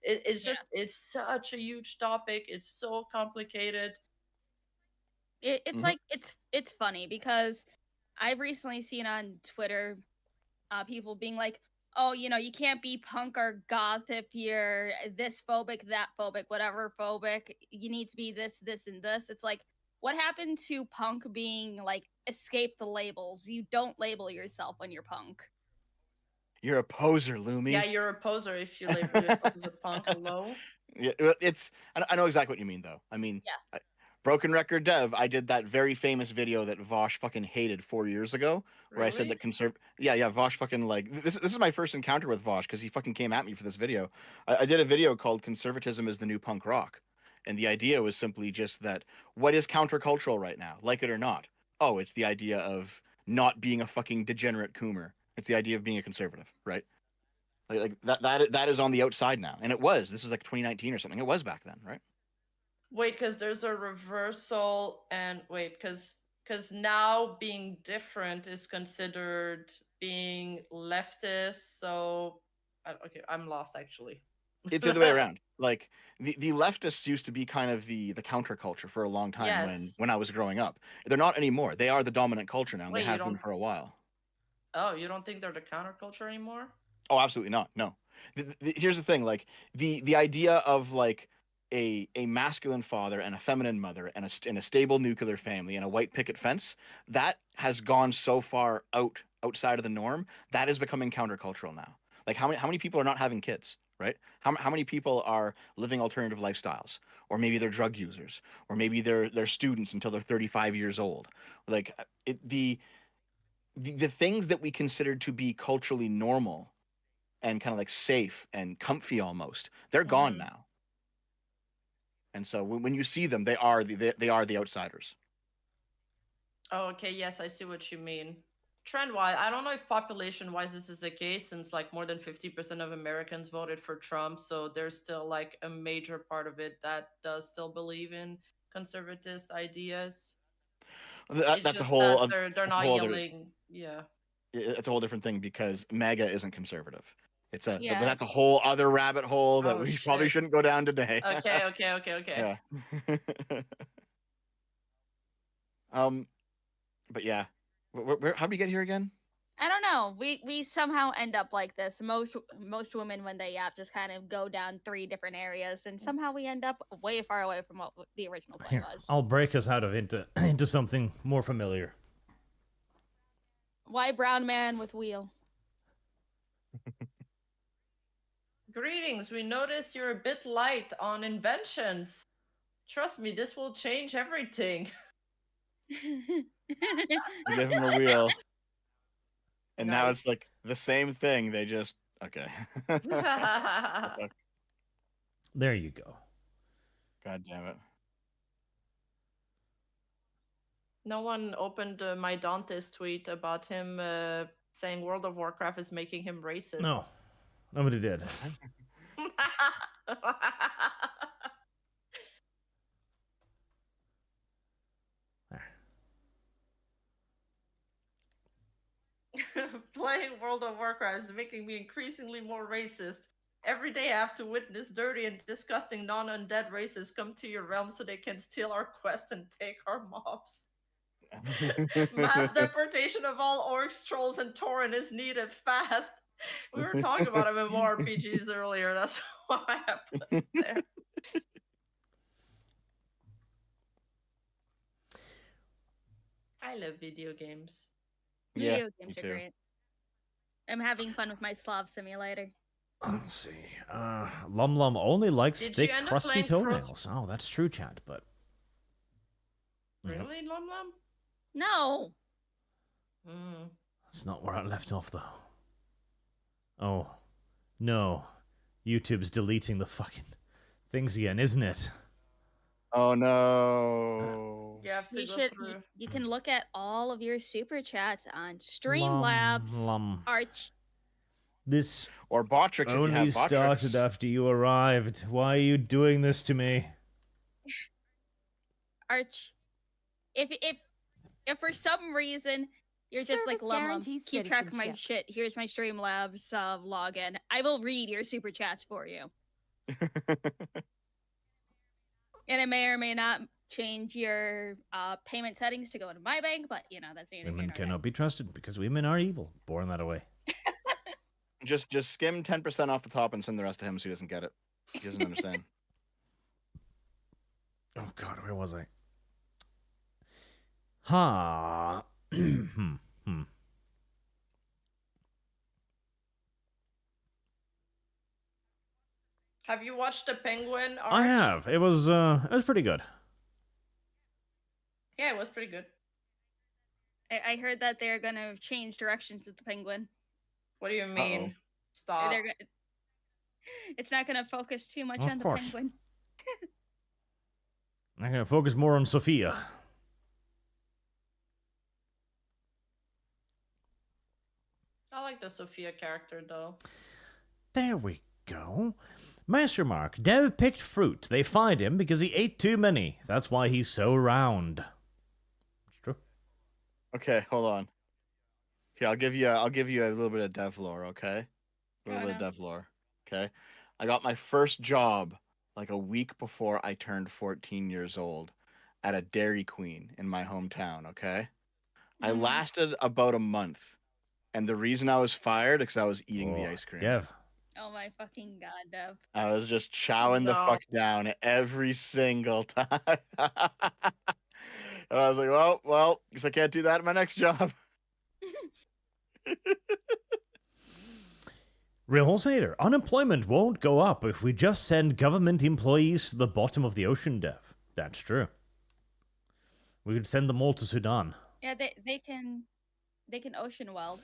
It's just it's such a huge topic. It's so complicated. It's like it's funny because I've recently seen on Twitter people being like, oh, you can't be punk or goth if you're this phobic, that phobic, whatever phobic. You need to be this and this. It's like, what happened to punk being like escape the labels? You don't label yourself when you're punk. You're a poser, Lumi. Yeah, you're a poser if you label yourself as a punk. Hello. Yeah, it's. I know exactly what you mean, though. I mean, Yeah. Broken Record Dev. I did that very famous video that Vosh fucking hated 4 years ago, where I said Really? that Yeah, Vosh fucking like this. This is my first encounter with Vosh because he fucking came at me for this video. I did a video called "Conservatism is the New Punk Rock," and the idea was simply just that what is countercultural right now, like it or not. Oh, it's the idea of not being a fucking degenerate coomer. It's the idea of being a conservative, right? That is on the outside now, and it was. This was like 2019 or something. It was back then, right? Wait, because there's a reversal, and wait, because now being different is considered being leftist. So, okay, I'm lost actually. It's the other way around. Like the leftists used to be kind of the counterculture for a long time Yes. when I was growing up. They're not anymore. They are the dominant culture now. And Wait, they you have been don't- for a while. Oh, you don't think they're the counterculture anymore? Oh, absolutely not. No. Here's the thing. Like the idea of like a masculine father and a feminine mother and a stable nuclear family and a white picket fence, that has gone so far outside of the norm that is becoming countercultural now. Like how many people are not having kids, right? How many people are living alternative lifestyles, or maybe they're drug users, or maybe they're students until they're 35 years old. Like the things that we considered to be culturally normal and kind of like safe and comfy almost, they're gone now. And so when you see them, they are the outsiders. Oh, okay. Yes, I see what you mean. Trend-wise, I don't know if population-wise this is the case, since like more than 50% of Americans voted for Trump. So there's still like a major part of it that does still believe in conservatist ideas. It's That's a just whole that they're not yelling. Yeah. It's a whole different thing because MAGA isn't conservative. Yeah. That's a whole other rabbit hole that Oh, we probably shit. shouldn't go down today. Okay. Yeah. But yeah, how do we get here again? I don't know. We somehow end up like this. Most women when they yap just kind of go down 3 different areas, and somehow we end up way far away from what the original plan Here, was. I'll break us out of into something more familiar. Why brown man with wheel? Greetings. We notice you're a bit light on inventions. Trust me, this will change everything. We give him a wheel, and now it's like the same thing. They just okay. There you go. God damn it. No one opened my Dante's tweet about him saying World of Warcraft is making him racist. No, nobody did. Playing World of Warcraft is making me increasingly more racist. Every day I have to witness dirty and disgusting non-undead races come to your realm so they can steal our quest and take our mobs. Mass deportation of all orcs, trolls, and tauren is needed fast. We were talking about MMORPGs earlier, that's why I put it there. I love video games. Video games are great. I'm having fun with my Slav simulator. Let's see. Lum Lum only likes Did thick, you end up crusty playing toenails. Oh, that's true, chat, but... Really, Lum Lum? No. That's not where I left off, though. Oh. No. YouTube's deleting the fucking things again, isn't it? Oh, no. You have to go through. You can look at all of your super chats on Streamlabs, Arch. This or Botrix if you have only Botrix. started after you arrived. Why are you doing this to me? Arch, if for some reason you're just like Lum, keep track of my shit. Here's my Streamlabs login. I will read your super chats for you. And it may or may not change your payment settings to go into my bank, but you know that's neither Women cannot be trusted because women are evil. Born that away. Just skim 10% off the top and send the rest to him so he doesn't get it. He doesn't understand. Oh God, where was I? Ha. Have you watched The Penguin? I have. It was pretty good. Yeah, it was pretty good. I heard that they're gonna change directions with the Penguin. What do you mean? Uh-oh. Stop. It's not gonna focus too much Of on course. the Penguin. I'm gonna focus more on Sophia. I like the Sophia character though. There we go. Master Mark, Dev picked fruit. They find him because he ate too many. That's why he's so round. It's true. Okay, hold on. Here, I'll give you a little bit of dev lore, okay? A little bit of dev lore, okay? I got my first job like a week before I turned 14 years old at a Dairy Queen in my hometown, okay? I lasted about a month. And the reason I was fired is because I was eating the ice cream. Dev. Oh my fucking god, Dev. I was just chowing the fuck down every single time. And I was like, well, guess I can't do that at my next job. Real Wholesaler, unemployment won't go up if we just send government employees to the bottom of the ocean, Dev. That's true. We could send them all to Sudan. Yeah, they can ocean weld.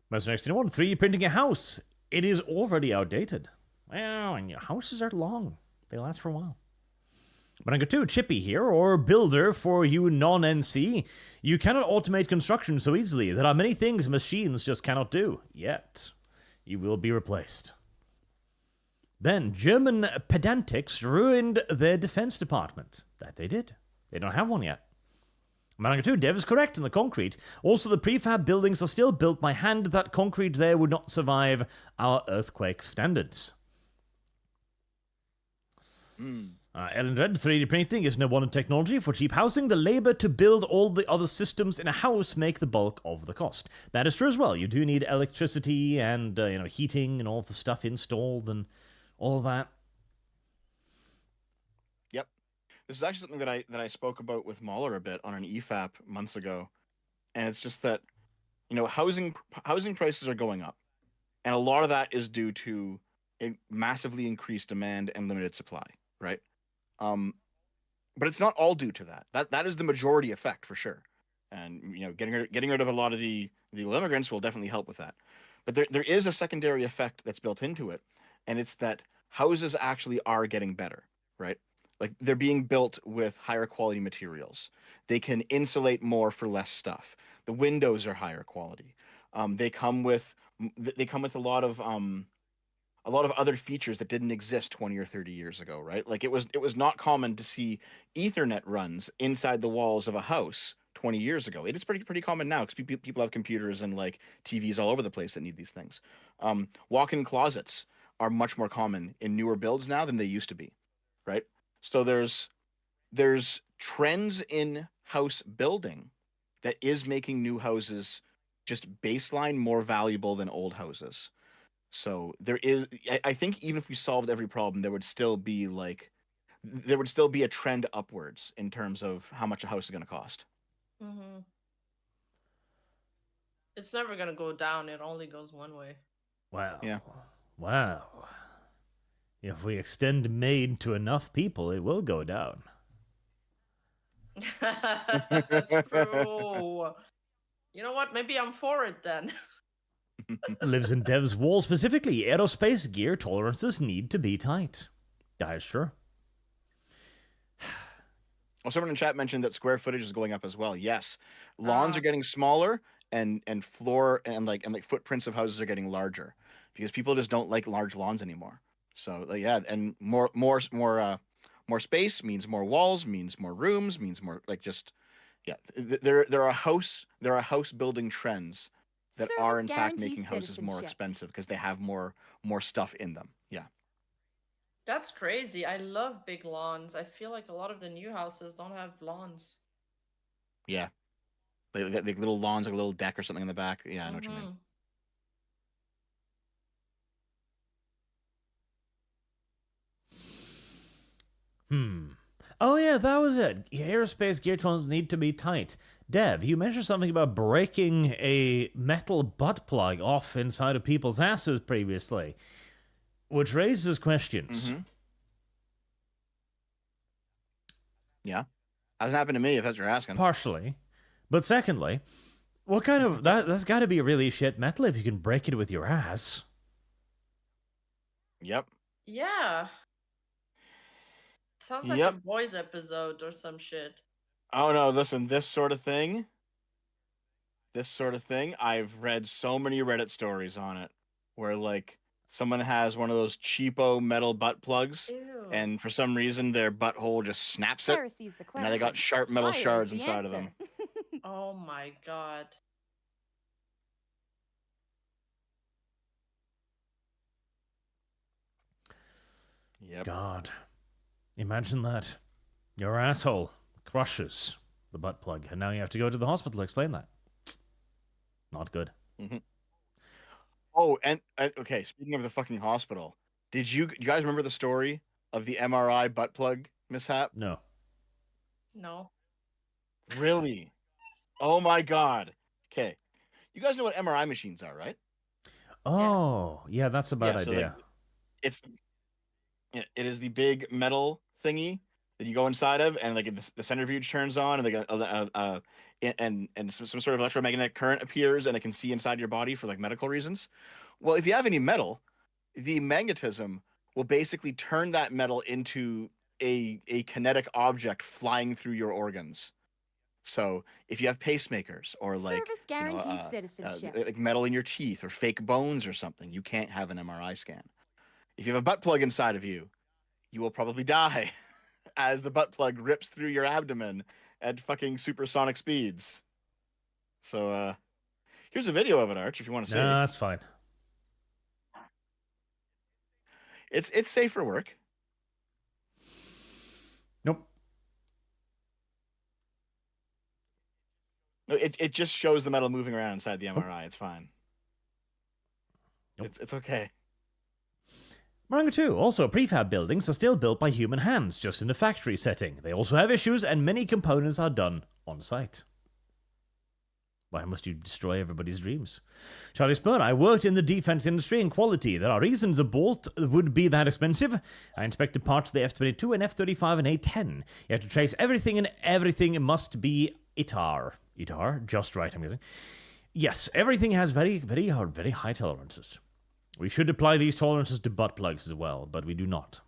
Most next, 3D printing a house. It is already outdated. Well, and your houses are long. They last for a while. But number 2, Chippy here, or Builder for you non-NC. You cannot automate construction so easily. There are many things machines just cannot do. Yet. You will be replaced. Then, German pedantics ruined their defense department. That they did. They don't have one yet. Number 2, Dev is correct in the concrete. Also, the prefab buildings are still built by hand. That concrete there would not survive our earthquake standards. Ellen Red, 3D printing is no modern technology for cheap housing. The labor to build all the other systems in a house make the bulk of the cost. That is true as well. You do need electricity and heating and all of the stuff installed and all of that. Yep. This is actually something that I spoke about with Mahler a bit on an EFAP months ago. And it's just that, housing prices are going up. And a lot of that is due to a massively increased demand and limited supply, right? But it's not all due to that. That is the majority effect for sure. And getting rid of a lot of the illegal immigrants will definitely help with that. But there is a secondary effect that's built into it, and it's that houses actually are getting better, right? Like they're being built with higher quality materials. They can insulate more for less stuff. The windows are higher quality. They come with a lot of other features that didn't exist 20 or 30 years ago, right? Like it was not common to see Ethernet runs inside the walls of a house 20 years ago. It is pretty common now because people have computers and like TVs all over the place that need these things. Walk-in closets are much more common in newer builds now than they used to be, right? So there's trends in house building that is making new houses just baseline more valuable than old houses. So I think even if we solved every problem, there would still be a trend upwards in terms of how much a house is going to cost. Mm-hmm. It's never going to go down. It only goes one way. Wow. Yeah. Wow. If we extend MAID to enough people, it will go down. True. You know what? Maybe I'm for it then. Lives in Dev's wall specifically. Aerospace gear tolerances need to be tight. That is true. Well, someone in chat mentioned that square footage is going up as well. Yes, lawns are getting smaller, and floor and like footprints of houses are getting larger because people just don't like large lawns anymore. So and more space means more walls, means more rooms, means more There are house building trends that are in fact making houses more expensive because they have more stuff in them. Yeah. That's crazy. I love big lawns. I feel like a lot of the new houses don't have lawns. Yeah. They got like little lawns, like a little deck or something in the back. Yeah, I know what you mean. Oh yeah, that was it. Aerospace gear tolerances need to be tight. Dev, you mentioned something about breaking a metal butt plug off inside of people's asses previously. Which raises questions. Mm-hmm. Yeah. Hasn't happened to me, if that's what you're asking. Partially. But secondly, what kind of... That's got to be really shit metal if you can break it with your ass. Yep. Yeah. Sounds like a boys episode or some shit. Oh no, listen, this sort of thing, I've read so many Reddit stories on it where like someone has one of those cheapo metal butt plugs. Ew. And for some reason their butthole just snaps it. Heresy's the And now they got sharp metal Fire shards is the inside of them. Oh my god. Yep. God. Imagine that. Your asshole crushes the butt plug, and now you have to go to the hospital to explain that. Not good. Mm-hmm. Oh, and okay, speaking of the fucking hospital, you guys remember the story of the MRI butt plug mishap? No. No. Really? Oh my god. Okay. You guys know what MRI machines are, right? Oh, yes. Yeah, that's a bad so idea. Like, it is the big metal thingy that you go inside of, and like the centrifuge turns on, and some sort of electromagnetic current appears, and it can see inside your body for like medical reasons. Well, if you have any metal, the magnetism will basically turn that metal into a kinetic object flying through your organs. So if you have pacemakers or like Service guarantees citizenship. like metal in your teeth or fake bones or something, you can't have an MRI scan. If you have a butt plug inside of you, you will probably die as the butt plug rips through your abdomen at fucking supersonic speeds. So here's a video of it, Arch, if you want to see. No, that's fine. It's safe for work. Nope. It just shows the metal moving around inside the MRI. It's fine. Nope. It's okay. Maranga 2. Also, prefab buildings are still built by human hands, just in a factory setting. They also have issues, and many components are done on site. Why must you destroy everybody's dreams? Charlie Spur, I worked in the defense industry in quality. There are reasons a bolt would be that expensive. I inspected parts of the F-22 and F-35 and A-10. You have to trace everything, and everything must be ITAR. ITAR? Just right, I'm guessing. Yes, everything has very, very high tolerances. We should apply these tolerances to butt plugs as well, but we do not.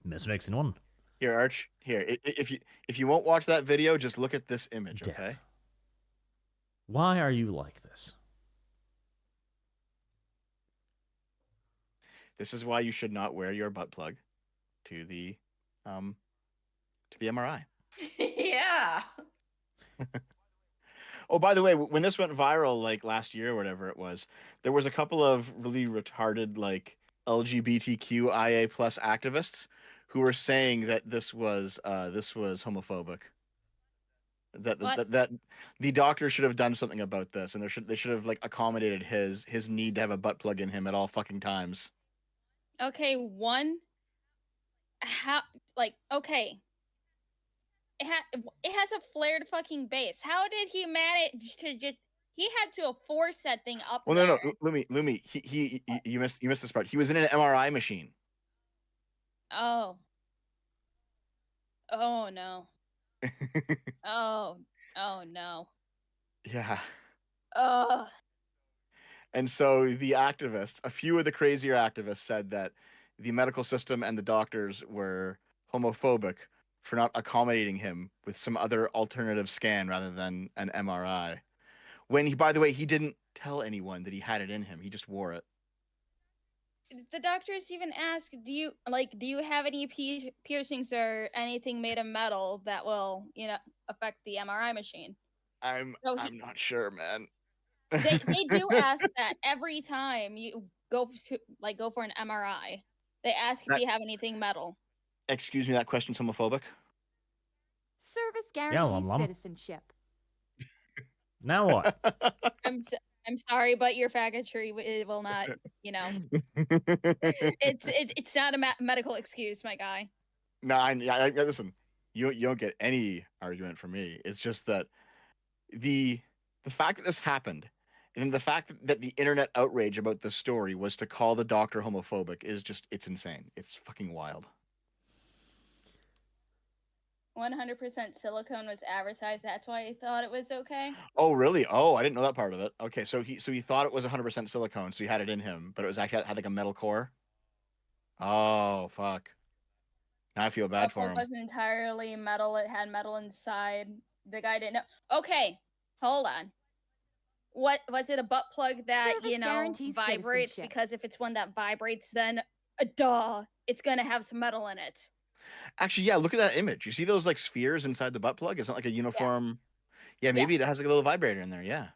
Mishaps in one. Here, Arch. Here, if you won't watch that video, just look at this image, okay? Why are you like this? This is why you should not wear your butt plug to the MRI. Yeah. Oh, by the way, when this went viral, like last year or whatever it was, there was a couple of really retarded, like LGBTQIA+ activists who were saying that this was homophobic. That the doctor should have done something about this, and they should have like accommodated his need to have a butt plug in him at all fucking times. Okay, okay. It has a flared fucking base. How did he manage to just? He had to force that thing up. Well, there. no, Lumi. You missed this part. He was in an MRI machine. Oh. Oh no. Oh no. Yeah. Oh. And so the activists, a few of the crazier activists, said that the medical system and the doctors were homophobic for not accommodating him with some other alternative scan rather than an MRI. When he, by the way, he didn't tell anyone that he had it in him. He just wore it. The doctors even asked, do you have any piercings or anything made of metal that will, affect the MRI machine? I'm not sure, man. They do ask that every time you go for an MRI. They ask if you have anything metal. Excuse me, that question's homophobic. Service guarantees citizenship. Now what? I'm sorry, but your faggotry will not, it's not a medical excuse, my guy. No, listen, you don't get any argument from me. It's just that the fact that this happened And the fact that the internet outrage about the story was to call the doctor homophobic is just, it's insane. It's fucking wild. 100% silicone was advertised. That's why he thought it was okay. Oh, really? Oh, I didn't know that part of it. Okay, so he thought it was 100% silicone, so he had it in him, but it was actually had like a metal core. Oh, fuck. Now I feel bad for him. It wasn't entirely metal. It had metal inside. The guy didn't know. Okay, hold on. What was it? A butt plug that vibrates? Because if it's one that vibrates, then it's gonna have some metal in it. Actually, yeah. Look at that image. You see those like spheres inside the butt plug? It's not like a uniform. Yeah, maybe it has like a little vibrator in there. Yeah.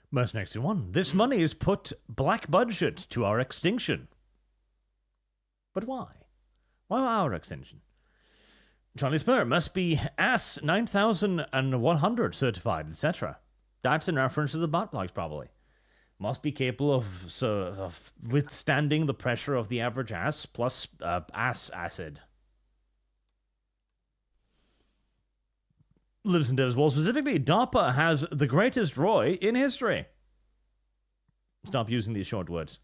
Most next one. This money is put black budget to our extinction. But why? Why our extinction? Charlie Spur must be AS 9100 certified, etc. That's in reference to the butt plugs, probably. Must be capable of withstanding the pressure of the average ass plus ass acid. Listen to as well. Specifically, DARPA has the greatest ROI in history. Stop using these short words.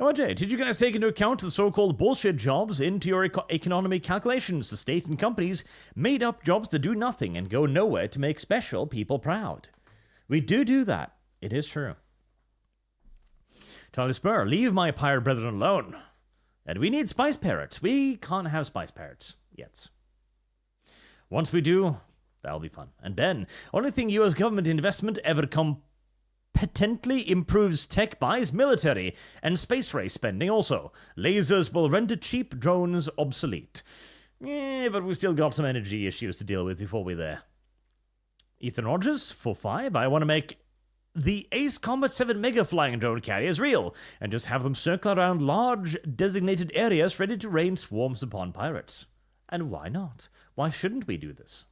OJ, did you guys take into account the so-called bullshit jobs into your economy calculations? The state and companies made up jobs that do nothing and go nowhere to make special people proud. We do that. It is true. Charlie Spur, leave my pirate brethren alone. And we need spice parrots. We can't have spice parrots yet. Once we do, that'll be fun. And Ben, only thing US government investment ever competently improves tech buys military and space race spending also. Lasers will render cheap drones obsolete. But we've still got some energy issues to deal with before we're there. Ethan Rogers, for 5, I want to make the Ace Combat 7 mega flying drone carriers real and just have them circle around large designated areas ready to rain swarms upon pirates. And why not? Why shouldn't we do this?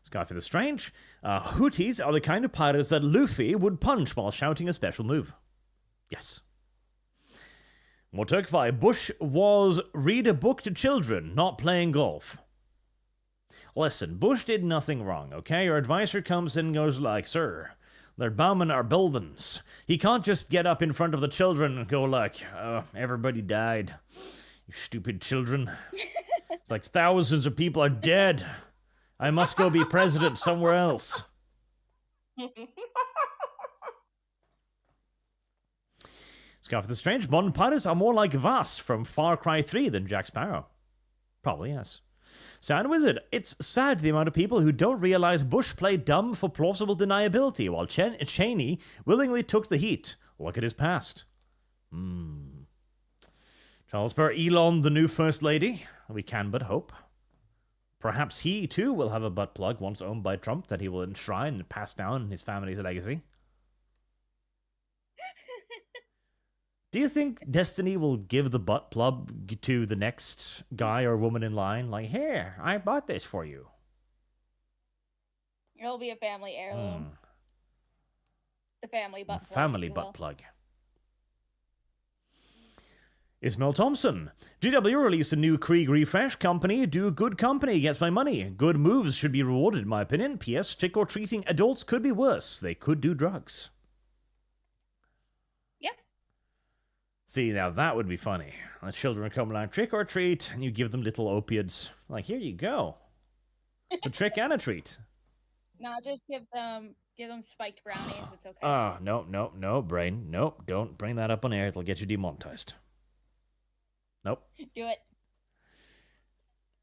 Sky for the Strange. Houthis are the kind of pirates that Luffy would punch while shouting a special move. Yes. More Turkfy. Bush was read a book to children, not playing golf. Listen, Bush did nothing wrong, okay? Your advisor comes in and goes like, sir, they're bombing our buildings. He can't just get up in front of the children and go like, everybody died. You stupid children. It's like thousands of people are dead. I must go be president somewhere else. Scarf of the Strange. Modern pirates are more like Vass from Far Cry 3 than Jack Sparrow. Probably, yes. Sound Wizard. It's sad the amount of people who don't realize Bush played dumb for plausible deniability while Cheney willingly took the heat. Look at his past. Charles Burr, Elon, the new First Lady. We can but hope. Perhaps he, too, will have a butt plug once owned by Trump that he will enshrine and pass down in his family's legacy. Do you think Destiny will give the butt plug to the next guy or woman in line? Like, here, I bought this for you. It'll be a family heirloom. The family butt plug. Family butt plug. Ismail Thompson. GW released a new Krieg refresh. Company, do good company, gets my money. Good moves should be rewarded, in my opinion. P.S. Trick-or-treating adults could be worse. They could do drugs. Yep. See, now that would be funny. The children come along, trick-or-treat, and you give them little opiates. Like, here you go. It's a trick and a treat. No, just give them spiked brownies. It's okay. Oh, no, brain. Nope, don't bring that up on air. It'll get you demonetized. Nope. Do it.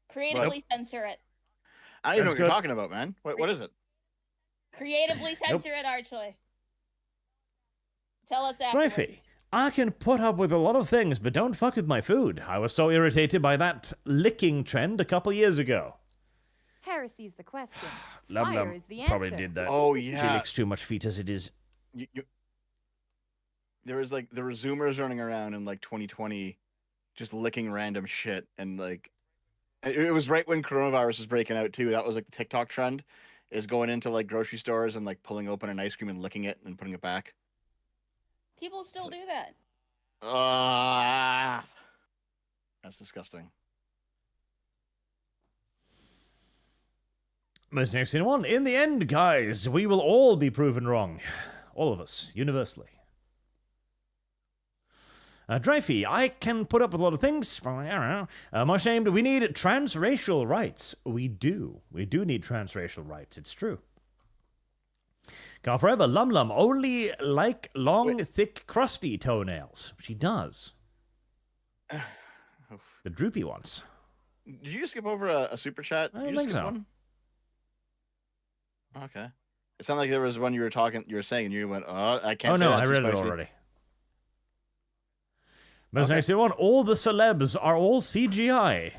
Creatively censor it. I don't even know what you're talking about, man. What is it? Creatively censor it, Archly. Tell us afterwards. Dreyfy, I can put up with a lot of things, but don't fuck with my food. I was so irritated by that licking trend a couple years ago. Heresy's the question. Lum Fire is the answer. probably did that. Oh, yeah. She licks too much feet as it is. There were Zoomers running around in like 2020 just licking random shit, and like it was right when coronavirus was breaking out too. That was like the TikTok trend, is going into like grocery stores and like pulling open an ice cream and licking it and putting it back. People still do that. That's disgusting. Most next one. In the end, guys, we will all be proven wrong. All of us, universally. Dreyfie, I can put up with a lot of things. I don't know. Much named, we need transracial rights. We do. We do need transracial rights. It's true. Gone forever. Lum Lum only like long, thick, crusty toenails. She does. The droopy ones. Did you skip over a super chat? I don't think so. One? Okay. It sounded like there was one you were saying, and you went, "Oh, I can't." Oh say no, that, I too read it spicy." already. Most next one. All the celebs are all CGI.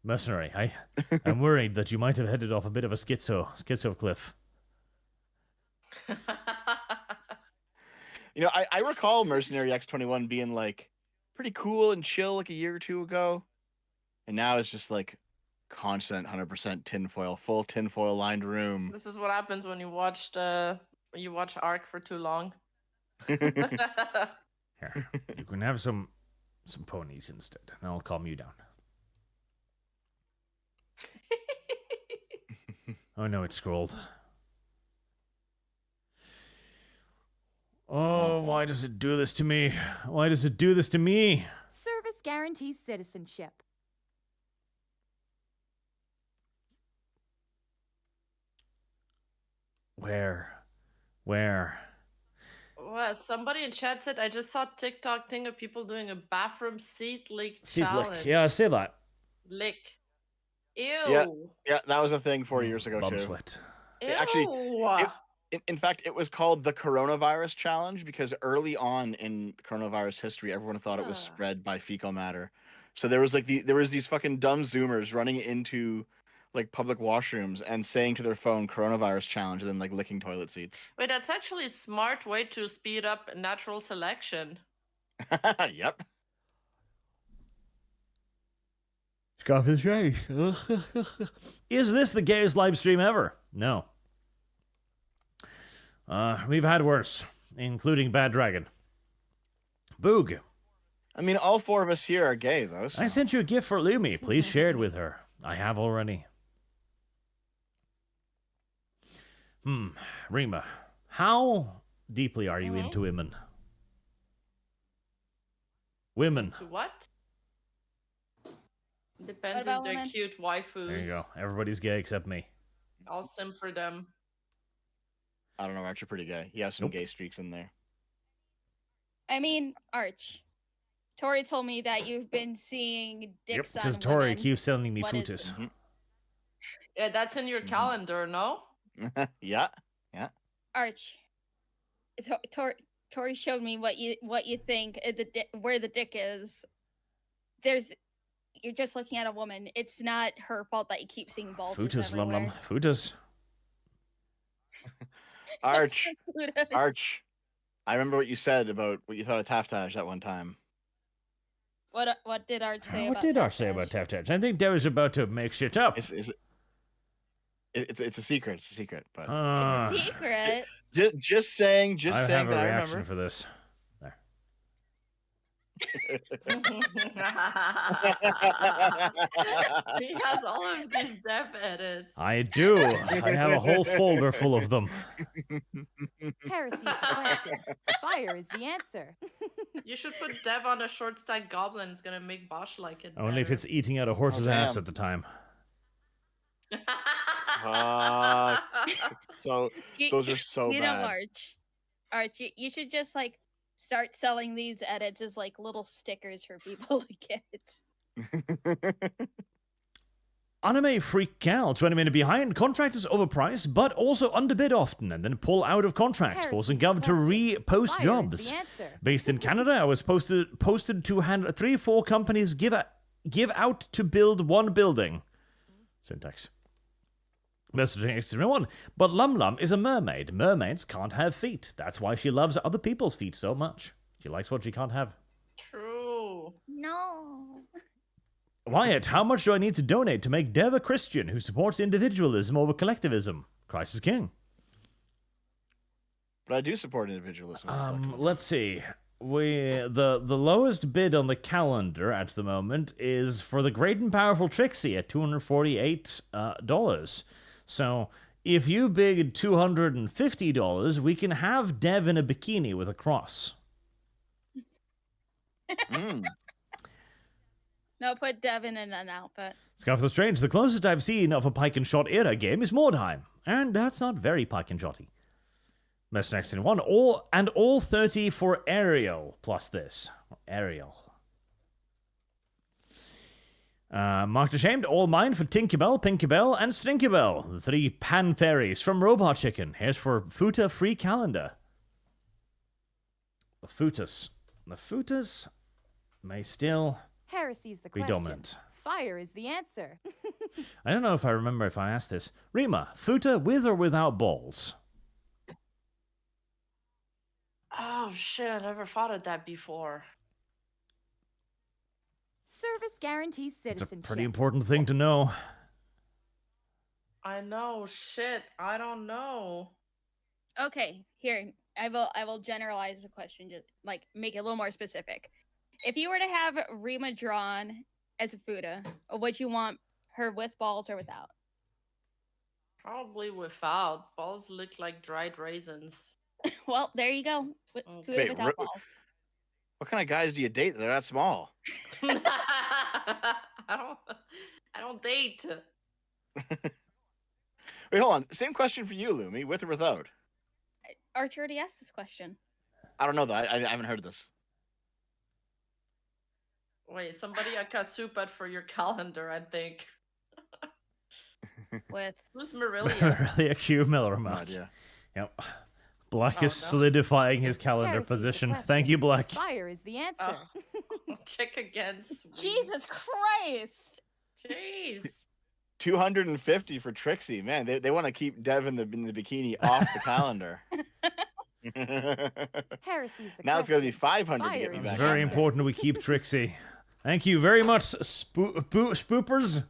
Mercenary, I'm worried that you might have headed off a bit of a schizo cliff. You know, I recall Mercenary X21 being like pretty cool and chill like a year or two ago, and now it's just like constant 100% tinfoil, full tinfoil lined room. This is what happens when you watch Arc for too long. Here, you can have some ponies instead, and I'll calm you down. Oh no, it's scrolled. Oh, why does it do this to me? Why does it do this to me? Service guarantees citizenship. Where? Well, somebody in chat said, I just saw a TikTok thing of people doing a bathroom seat lick Seat challenge. lick. Yeah, I see that. Lick. Ew. Yeah, that was a thing 4 years ago Bum too. sweat. Ew. Actually, in fact, it was called the coronavirus challenge because early on in coronavirus history, everyone thought it was spread by fecal matter. So there was these fucking dumb Zoomers running into like public washrooms and saying to their phone coronavirus challenge and then like licking toilet seats. Wait, that's actually a smart way to speed up natural selection. Yep. Scarf is right. Is this the gayest live stream ever? No. We've had worse, including Bad Dragon. Boog. I mean, all four of us here are gay, though. So. I sent you a gift for Lumi. Please share it with her. I have already. Rima, how deeply are you into women? Women. To what? Depends What if about they're women? cute waifus. There you go. Everybody's gay except me. I'll sim for them. I don't know, Arch, you're pretty gay. You have some gay streaks in there. I mean, Arch. Tori told me that you've been seeing dicks on because Tori women. keeps sending me What is photos. Yeah, that's in your calendar, no? Yeah. Arch. Tori showed me what you think where the dick is. You're just looking at a woman. It's not her fault that you keep seeing bulges Futas, Lum everywhere. Lum. Futas. Arch. Arch. I remember what you said about what you thought of Taftage that one time. What did Arch say about What did Arch say about Taftage? I think Dev was about to make shit up. It's a secret. It's a secret. But It's a secret. just saying. I have a that I reaction remember. for this. There. He has all of these dev edits. I do. I have a whole folder full of them. Heresy's the question. Fire is the answer. You should put Dev on a short stack goblin. It's gonna make Bosch like it. Only if better. it's eating out a horse's ass damn. at the time. So those are so you bad. know, Arch, you should just like start selling these edits as like little stickers for people to get. Anime freak Cal, 20 minutes behind. Contract is overpriced, but also underbid often, and then pull out of contracts, forcing Gov to repost Fire is jobs. the answer. Based in Canada, I was posted to hand 3-4 companies give out to build one building. Syntax. Messaging X1. But Lum Lum is a mermaid. Mermaids can't have feet. That's why she loves other people's feet so much. She likes what she can't have. True. No. Wyatt, how much do I need to donate to make Dev a Christian who supports individualism over collectivism? Christ is king. But I do support individualism. Let's see. the lowest bid on the calendar at the moment is for the Great and Powerful Trixie at $248. So if you bid $250, we can have Dev in a bikini with a cross. No, put Devin in an outfit. Scarf the Strange, the closest I've seen of a Pike and Shot era game is Mordheim, and that's not very Pike and Shotty. Best next in one, all 30 for Ariel plus this. Ariel. Marked Ashamed, all mine for Tinkerbell, Pinkabell, and Stinkabell. The 3 pan fairies from Robot Chicken. Here's for Futa free calendar. The Futas may still Heresy's the be question. dominant. Fire is the answer. I don't know if I remember if I asked this. Rima, Futa with or without balls? Oh shit, I never thought of that before. Service guarantees It's citizenship. a pretty important thing to know. I know, shit, I don't know. Okay, here I will generalize the question, just like make it a little more specific. If you were to have Rima drawn as a Fuda, would you want her with balls or without? Probably without. Balls look like dried raisins. Well, there you go. Fuda Wait, without balls. What kind of guys do you date that are that small? I don't date. Wait, hold on. Same question for you, Lumi. With or without? Archer already asked this question. I don't know though. I haven't heard of this. Wait, somebody a kasupad for your calendar, I think. With Who's Marilia? Really a Q Miller No Muck. idea. Yep. Black Oh, is no. solidifying his calendar Heresy's the position. question. Thank you, Black. Fire is the answer. Check again, sweet. Jesus Christ! Jeez. 250 for Trixie. Man, they want to keep Dev in the bikini off the calendar. Heresy's the Now it's going to be question. 500 to Fire get me is It's back. the very answer. important we keep Trixie. Thank you very much, spoopers.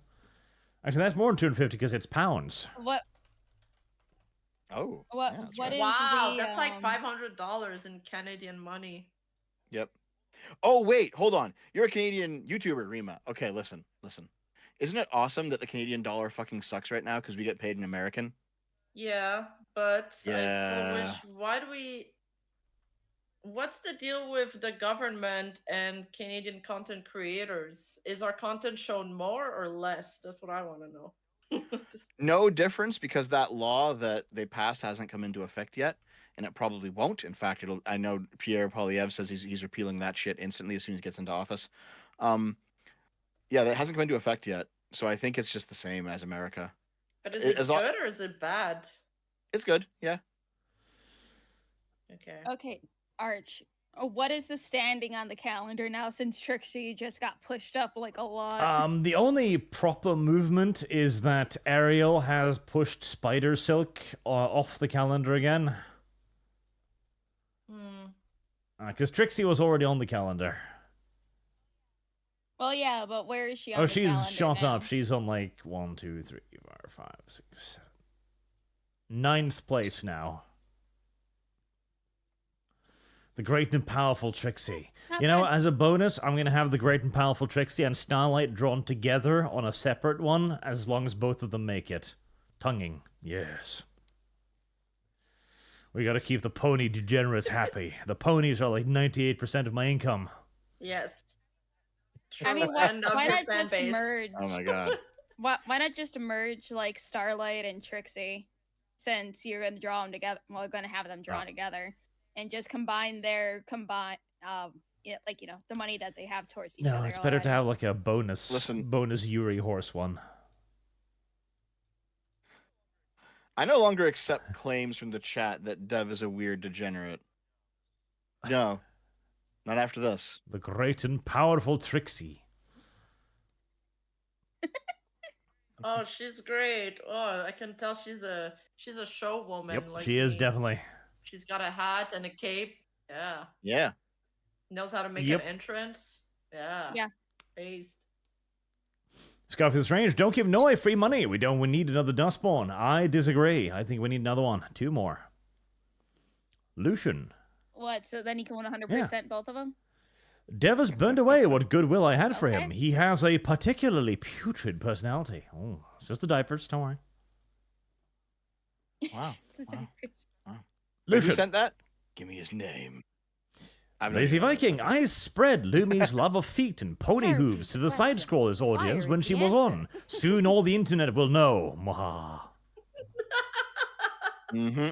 Actually, that's more than 250 because it's pounds. What Oh. what yeah, that's what right. is Wow, the, that's like $500 in Canadian money. Yep. Oh, wait. Hold on. You're a Canadian YouTuber, Rima. Okay, listen. Isn't it awesome that the Canadian dollar fucking sucks right now because we get paid in American? Yeah, but I Yeah. still wish. What's the deal with the government and Canadian content creators? Is our content shown more or less? That's what I want to know. No difference because that law that they passed hasn't come into effect yet, and it probably won't. In fact, I know Pierre Poilievre says he's repealing that shit instantly as soon as he gets into office. Yeah, that hasn't come into effect yet, so I think it's just the same as America. But is it As long- good or is it bad? It's good, yeah. Okay. Okay, Arch. What is the standing on the calendar now since Trixie just got pushed up like a lot? The only proper movement is that Ariel has pushed Spider Silk off the calendar again. Because Trixie was already on the calendar. Well, yeah, but where is she on Oh, the she's calendar shot now? up. She's on like 1, 2, 3, 4, 5, 6, 7. 9th place now. The Great and Powerful Trixie. You know, as a bonus, I'm going to have the Great and Powerful Trixie and Starlight drawn together on a separate one, as long as both of them make it. Tonguing. Yes. We got to keep the pony degenerates happy. The ponies are like 98% of my income. Yes. I mean, End of why your not fan just base. merge? Oh my god. Why not just merge like Starlight and Trixie, since you're gonna draw them together? Well, you're gonna have them drawn together, and just combine the money that they have towards each other. No, it's better to already. have like a bonus. Listen. Bonus Yuri horse one. I no longer accept claims from the chat that Dev is a weird degenerate. No. Not after this. The Great and Powerful Trixie. Oh, she's great. Oh, I can tell she's a show woman. Yep, like she is me. definitely. She's got a hat and a cape. Yeah. Yeah. Knows how to make Yep. an entrance. Yeah. Yeah. Based. Scarf is Strange, don't give Noe free money. We need another Dustborn. I disagree. I think we need another one. 2 more. Lucian. What? So then you can 100% both of them? Dev has burned away what goodwill I had for Okay. him. He has a particularly putrid personality. Oh, it's just the diapers, don't worry. Wow. Wait, Lucian. who sent that? Give me his name. Lazy Viking, I spread Lumi's love of feet and pony Heresy's hooves to the question. side-scrollers audience Fire when is she the was answer. on. Soon all the internet will know. Mwahaha. Mm-hmm.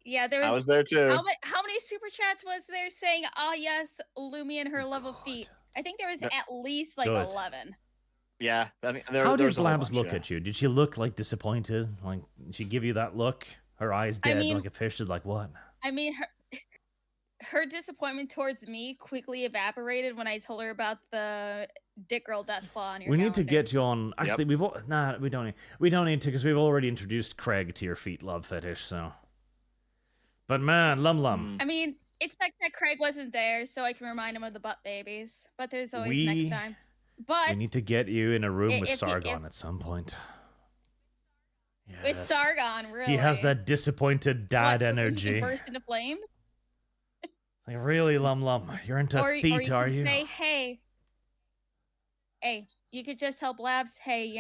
Yeah, there I was. was there too. How many super chats was there saying, "Ah, yes, Lumi and her love of feet"? I think there was That- at least like Good. 11. Yeah. How there did was a whole Blabs bunch, look yeah. at you? Did she look like disappointed? Like, did she give you that look? Her eyes dead mean- like a fish? Is like, what? I mean, her disappointment towards me quickly evaporated when I told her about the Dick Girl Death Claw on your We need to calendar. get you on. Actually, we don't need to because we've already introduced Craig to your feet love fetish. So, but man, Lum. I mean, it's like that Craig wasn't there, so I can remind him of the butt babies. But there's always We- next time. But We need to get you in a room with if you- Sargon at some point. with Yes. Sargon, really, He has that disappointed dad What, so then he can energy. burst into flames. Like, really, Lum? You're into Or feet, you are can you? say, hey, you could just tell Blabs, hey,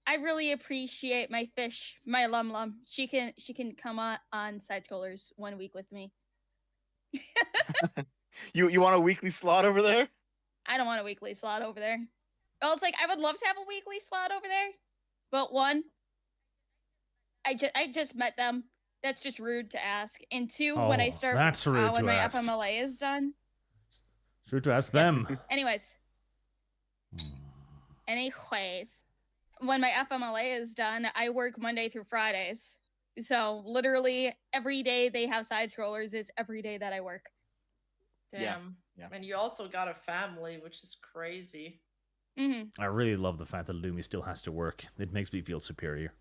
I really appreciate my fish, my Lum. She can come on side scrollers 1 week with me. You want a weekly slot over there? I don't want a weekly slot over there. Well, it's like I would love to have a weekly slot over there, but one, I just met them. That's just rude to ask. And two, when I Oh, start, that's rude when to my ask. FMLA is done. It's rude to ask them. Anyways, when my FMLA is done, I work Monday through Fridays. So literally every day they have side scrollers is every day that I work. Damn. Yeah. And you also got a family, which is crazy. Hmm I really love the fact that Lumi still has to work. It makes me feel superior.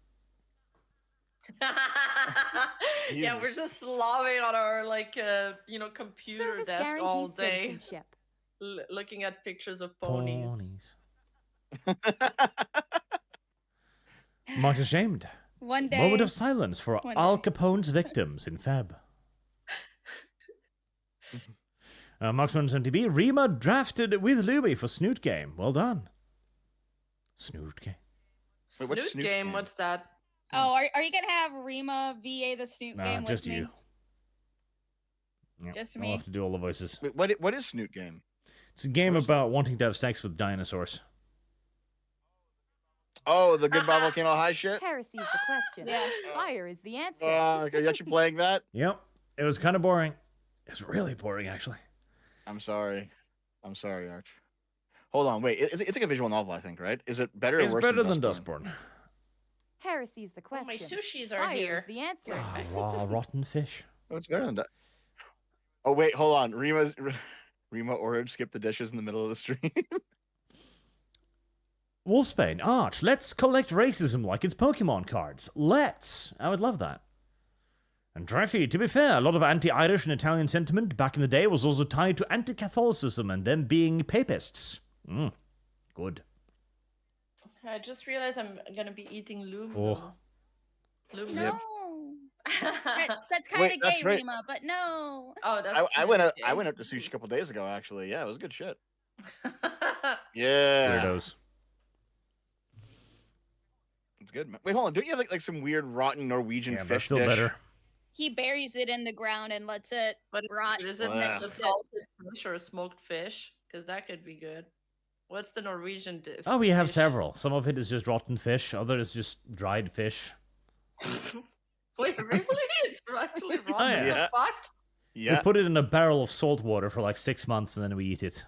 Yeah, we're just slobbing on our computer Service desk all guarantees day, citizenship. looking at pictures of ponies. Not ashamed. One day. Moment of silence for One Al day. Capone's victims in Feb. Marksman MTB, Rima drafted with Lumi for Snoot Game. Well done. Snoot Game. Wait, what's Snoot Snoot game? game? What's that? Oh, are you gonna have Rima VA the Snoot Nah, game just with you. me? Yeah, Just I'll me. have to do all the voices. Wait, what is Snoot Game? It's a game What is it? about wanting to have sex with dinosaurs. Oh, the good Bob Volcano High shit? Heresy's the question. Yeah. Fire is the answer. Are you actually playing that? Yep. It was kind of boring. It was really boring, actually. I'm sorry, Arch. Hold on, wait. It's like a visual novel, I think, right? Is it better or It's worse better than Dustborn? Dustborn. Heresy's the Oh, question. my sushis are Fire here. is the answer. Ah, raw, rotten fish. Oh, it's better than that. Oh, wait, hold on. Rima ordered skip the dishes in the middle of the stream. Wolfsbane, Arch, let's collect racism like it's Pokemon cards. Let's. I would love that. And Treffy, to be fair, a lot of anti-Irish and Italian sentiment back in the day was also tied to anti-Catholicism and them being papists. Good. I just realized I'm gonna be eating Lumi. Oh. Lumi. No. That's kind Wait, of that's gay, right. Rima, but no. Oh, that's. I went kinda out to sushi a couple days ago, actually. Yeah, it was good shit. Yeah. Weirdos. It's good, man. Wait, hold on. Don't you have like some weird rotten Norwegian Yeah, fish that's still dish? better. He buries it in the ground and lets it But rot. is it Wow. like a salted fish or a smoked fish? Because that could be good. What's the Norwegian dish? Oh, we have several. Some of it is just rotten fish. Others just dried fish. Wait, really? It's actually wrong. Oh, yeah. What Yeah. the fuck? Yeah. We put it in a barrel of salt water for like 6 months and then we eat it.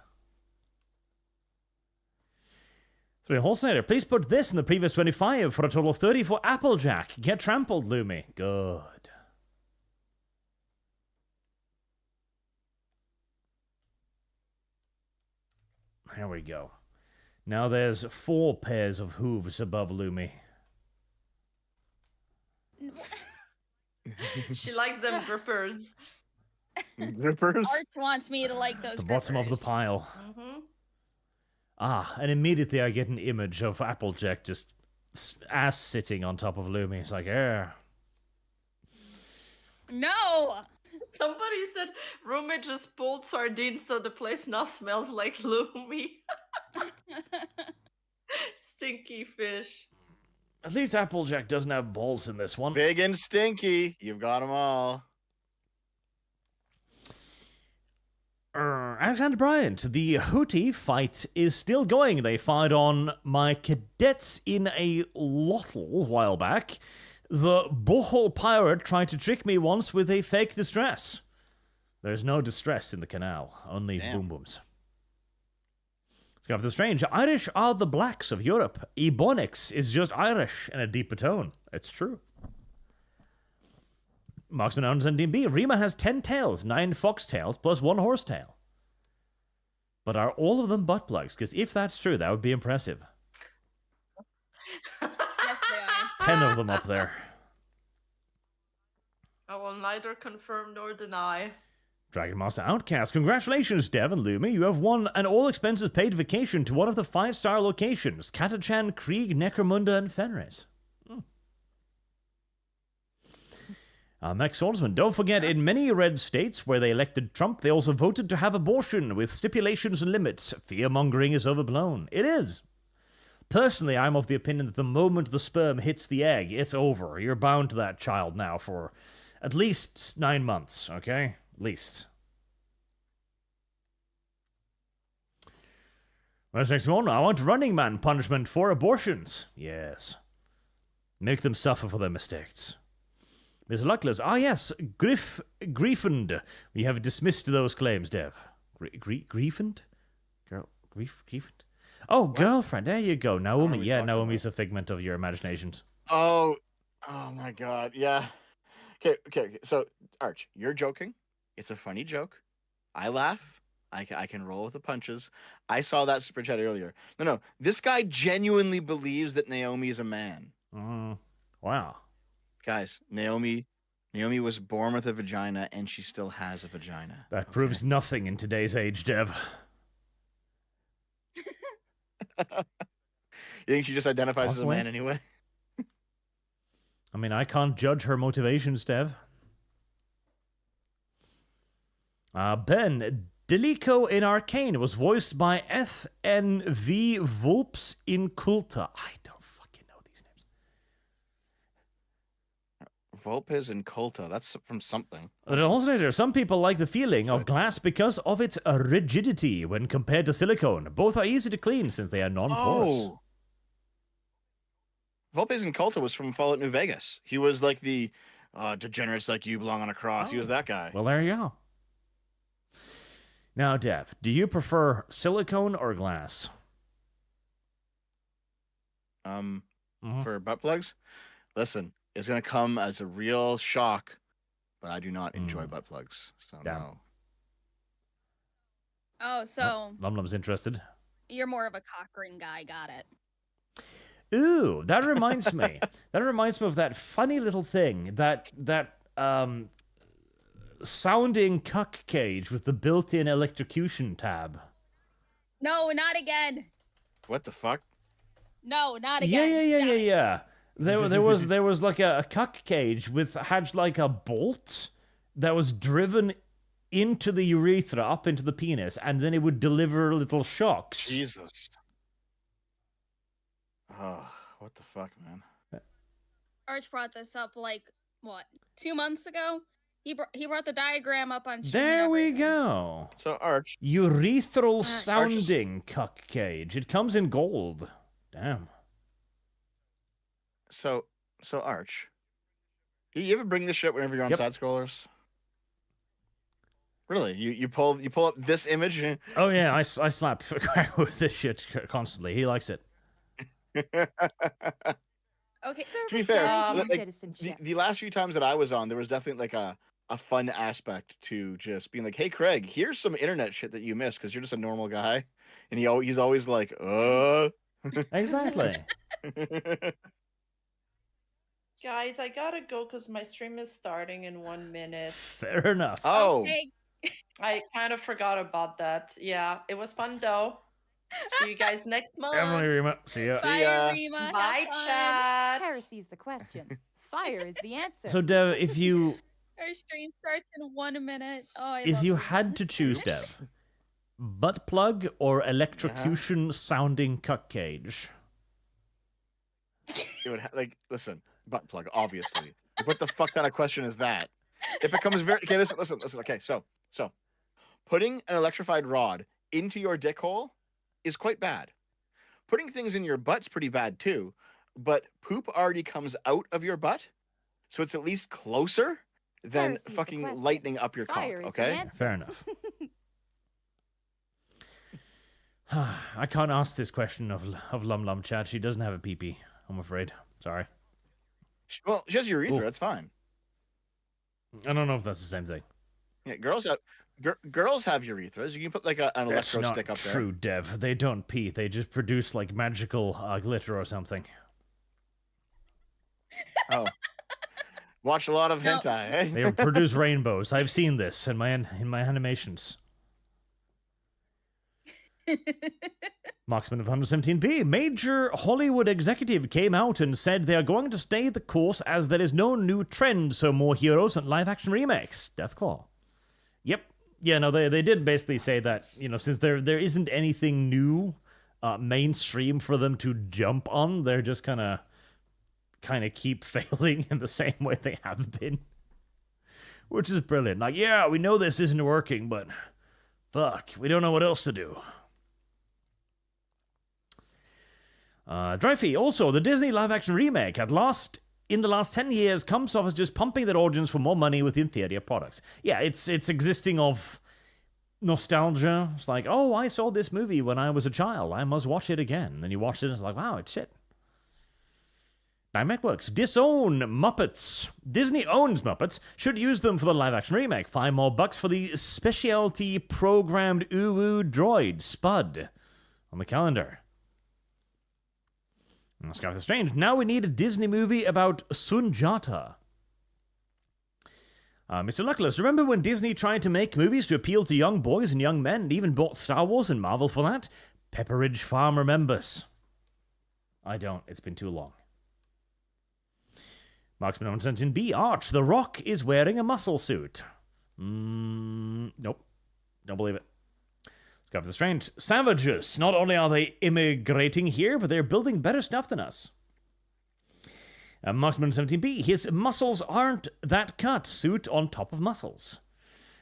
Holsnader, please put this in the previous 25 for a total of 30 for Applejack. Get trampled, Lumi. Good. There we go. Now there's 4 pairs of hooves above Lumi. She likes them grippers. Grippers? Arch wants me to like those. The bottom of the grippers. pile. Mm-hmm. Ah, and immediately I get an image of Applejack just ass sitting on top of Lumi. It's like, No. Somebody said roommate just pulled sardines so the place now smells like Lumi. Stinky fish. At least Applejack doesn't have balls in this one. Big and stinky. You've got them all. Alexander Bryant, the Houthi fight is still going. They fired on my cadets in a lottle a while back. The Bohol pirate tried to trick me once with a fake distress. There's no distress in the canal, only boom booms. Let's go for the strange. Irish are the blacks of Europe. Ebonics is just Irish in a deeper tone. It's true. Marksman owns NDB. Rima has 10 tails, 9 fox tails, plus 1 horse tail. But are all of them butt plugs? Because if that's true, that would be impressive. Yes, they are. 10 of them up there. I will neither confirm nor deny. Dragon Master Outcast. Congratulations, Dev and Lumi. You have won an all-expenses-paid vacation to one of the 5-star locations. Katachan, Krieg, Necromunda, and Fenris. Max Swordsman, don't forget, in many red states where they elected Trump, they also voted to have abortion with stipulations and limits. Fear-mongering is overblown. It is. Personally, I'm of the opinion that the moment the sperm hits the egg, it's over. You're bound to that child now for at least 9 months, okay? At least. Where's next one? I want Running Man punishment for abortions. Yes. Make them suffer for their mistakes. Mr. Luckless. Ah, yes. Griefend. We have dismissed those claims, Dev. Griefend? Griefend? Oh, girlfriend. There you go. Naomi. Yeah, Naomi's a figment of your imaginations. Oh my God. Yeah. Okay. So, Arch, you're joking. It's a funny joke. I laugh. I can roll with the punches. I saw that super chat earlier. No. This guy genuinely believes that Naomi is a man. Wow. Guys, Naomi was born with a vagina, and she still has a vagina. That proves nothing in today's age, Dev. You think she just identifies as a man anyway? I mean, I can't judge her motivations, Dev. Ben, Delico in Arcane was voiced by FNV Vulps in Kulta. I don't fucking know these names. Vulpes and Kulta. That's from something. The alternator. Some people like the feeling of glass because of its rigidity when compared to silicone. Both are easy to clean since they are non-porous. Oh. Vulpes and Kulta was from Fallout New Vegas. He was like the degenerates like you belong on a cross. He was that guy. Well, there you go. Now, Dev, do you prefer silicone or glass? For butt plugs? Listen, it's going to come as a real shock, but I do not enjoy butt plugs. So, no. Oh, so... Lumlum's interested. You're more of a cock ring guy, got it. Ooh, that reminds me. That reminds me of that funny little thing, that sounding cuck cage with the built-in electrocution tab. No, not again. What the fuck? No, not again. Yeah. There was like a cuck cage had like a bolt that was driven into the urethra, up into the penis, and then it would deliver little shocks. Jesus. Oh, what the fuck, man? Arch brought this up like, what, 2 months ago? He brought the diagram up on stream. There we go. So, Arch. Urethral sounding cuck cage. It comes in gold. Damn. So Arch. You ever bring this shit whenever you're on side scrollers? Really? You pull up this image? Oh yeah, I slap with this shit constantly. He likes it. Okay. To be fair, the last few times that I was on, there was definitely like a fun aspect to just being like, "Hey, Craig, here's some internet shit that you missed because you're just a normal guy," and he's always like, Exactly. Guys, I gotta go because my stream is starting in 1 minute. Fair enough. Oh. Okay. I kind of forgot about that. Yeah, it was fun though. See you guys next month. Emily, Rima. See ya. Bye, Rima. Bye, chat. Heresy's the question. Fire is the answer. So, Dev, if you Our stream starts in 1 minute. Oh, I If love you this. had to choose, Dev, butt plug or electrocution sounding cuck cage? It would listen, butt plug, obviously. What the fuck kind of question is that? It becomes very okay. Listen. Okay, so putting an electrified rod into your dick hole is quite bad. Putting things in your butt's pretty bad too. But poop already comes out of your butt, so it's at least closer than Heresy's the fucking question. lightening up your Fire cock. is the Okay. answer. Fair enough. I can't ask this question of Lum Lum Chat. She doesn't have a pee-pee, I'm afraid. Sorry. Well, she has urethra. Ooh. That's fine. I don't know if that's the same thing. Yeah, girls have urethras. You can put like an That's electro not stick up true, Dev. They don't pee. They just produce like magical glitter or something. there. Oh, watch a lot of No. hentai. Eh? They produce rainbows. I've seen this in my animations. Marksman of 117B, major Hollywood executive came out and said they are going to stay the course as there is no new trend, so more heroes and live-action remakes. Deathclaw. Yep. Yeah, no, they did basically say that, since there isn't anything new mainstream for them to jump on, they're just kind of keep failing in the same way they have been. Which is brilliant. Like, yeah, we know this isn't working, but fuck, we don't know what else to do. Dreyfus, also, the Disney live-action remake in the last 10 years comes off as just pumping their audience for more money with inferior products. Yeah, it's existing of nostalgia. It's like, oh, I saw this movie when I was a child. I must watch it again. Then you watch it and it's like, wow, it's shit. Networks disown Muppets. Disney owns Muppets. Should use them for the live-action remake. $5 more for the specialty programmed uwu droid Spud on the calendar. Sky the Strange. Now we need a Disney movie about Sunjata. Mr. Luckless, remember when Disney tried to make movies to appeal to young boys and young men and even bought Star Wars and Marvel for that? Pepperidge Farm remembers. I don't. It's been too long. Marksman on Sentient B. Arch, The Rock is wearing a muscle suit. Nope. Don't believe it. Sky the Strange. Savages. Not only are they immigrating here, but they're building better stuff than us. Marksman 17B. His muscles aren't that cut. Suit on top of muscles.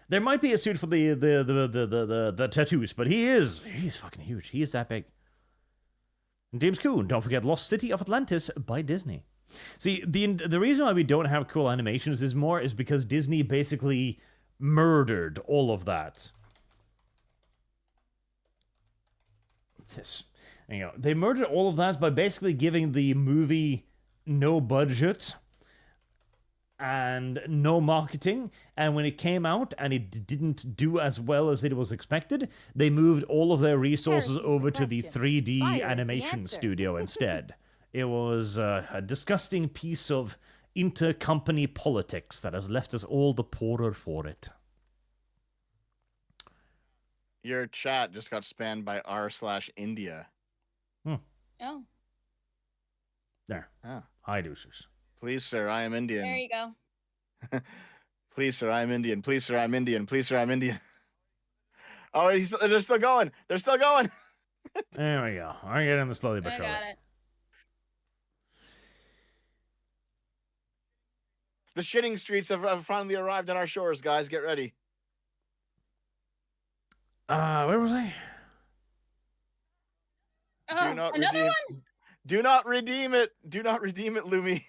There might be a suit for the tattoos, but he's fucking huge. He is that big. And James Coon. Don't forget Lost City of Atlantis by Disney. See, the reason why we don't have cool animations is because Disney basically murdered all of that. They murdered all of that by basically giving the movie no budget and no marketing, and when it came out and it didn't do as well as it was expected, they moved all of their resources over to the 3D animation studio instead. It was a disgusting piece of intercompany politics that has left us all the poorer for it. Your chat just got spammed by r/India. Oh, There. Ah. Hi, deucers. Please, sir, I am Indian. there you go. Please, sir, I'm Indian. Please, sir, I'm Indian. Please, sir, I'm Indian. Oh, they're still going. They're still going. There we go. I'm getting them slowly but I surely. got it. The shitting streets have finally arrived on our shores, guys. Get ready. Where was I? Oh, Do not another redeem. one? Do not redeem it. Do not redeem it, Lumi.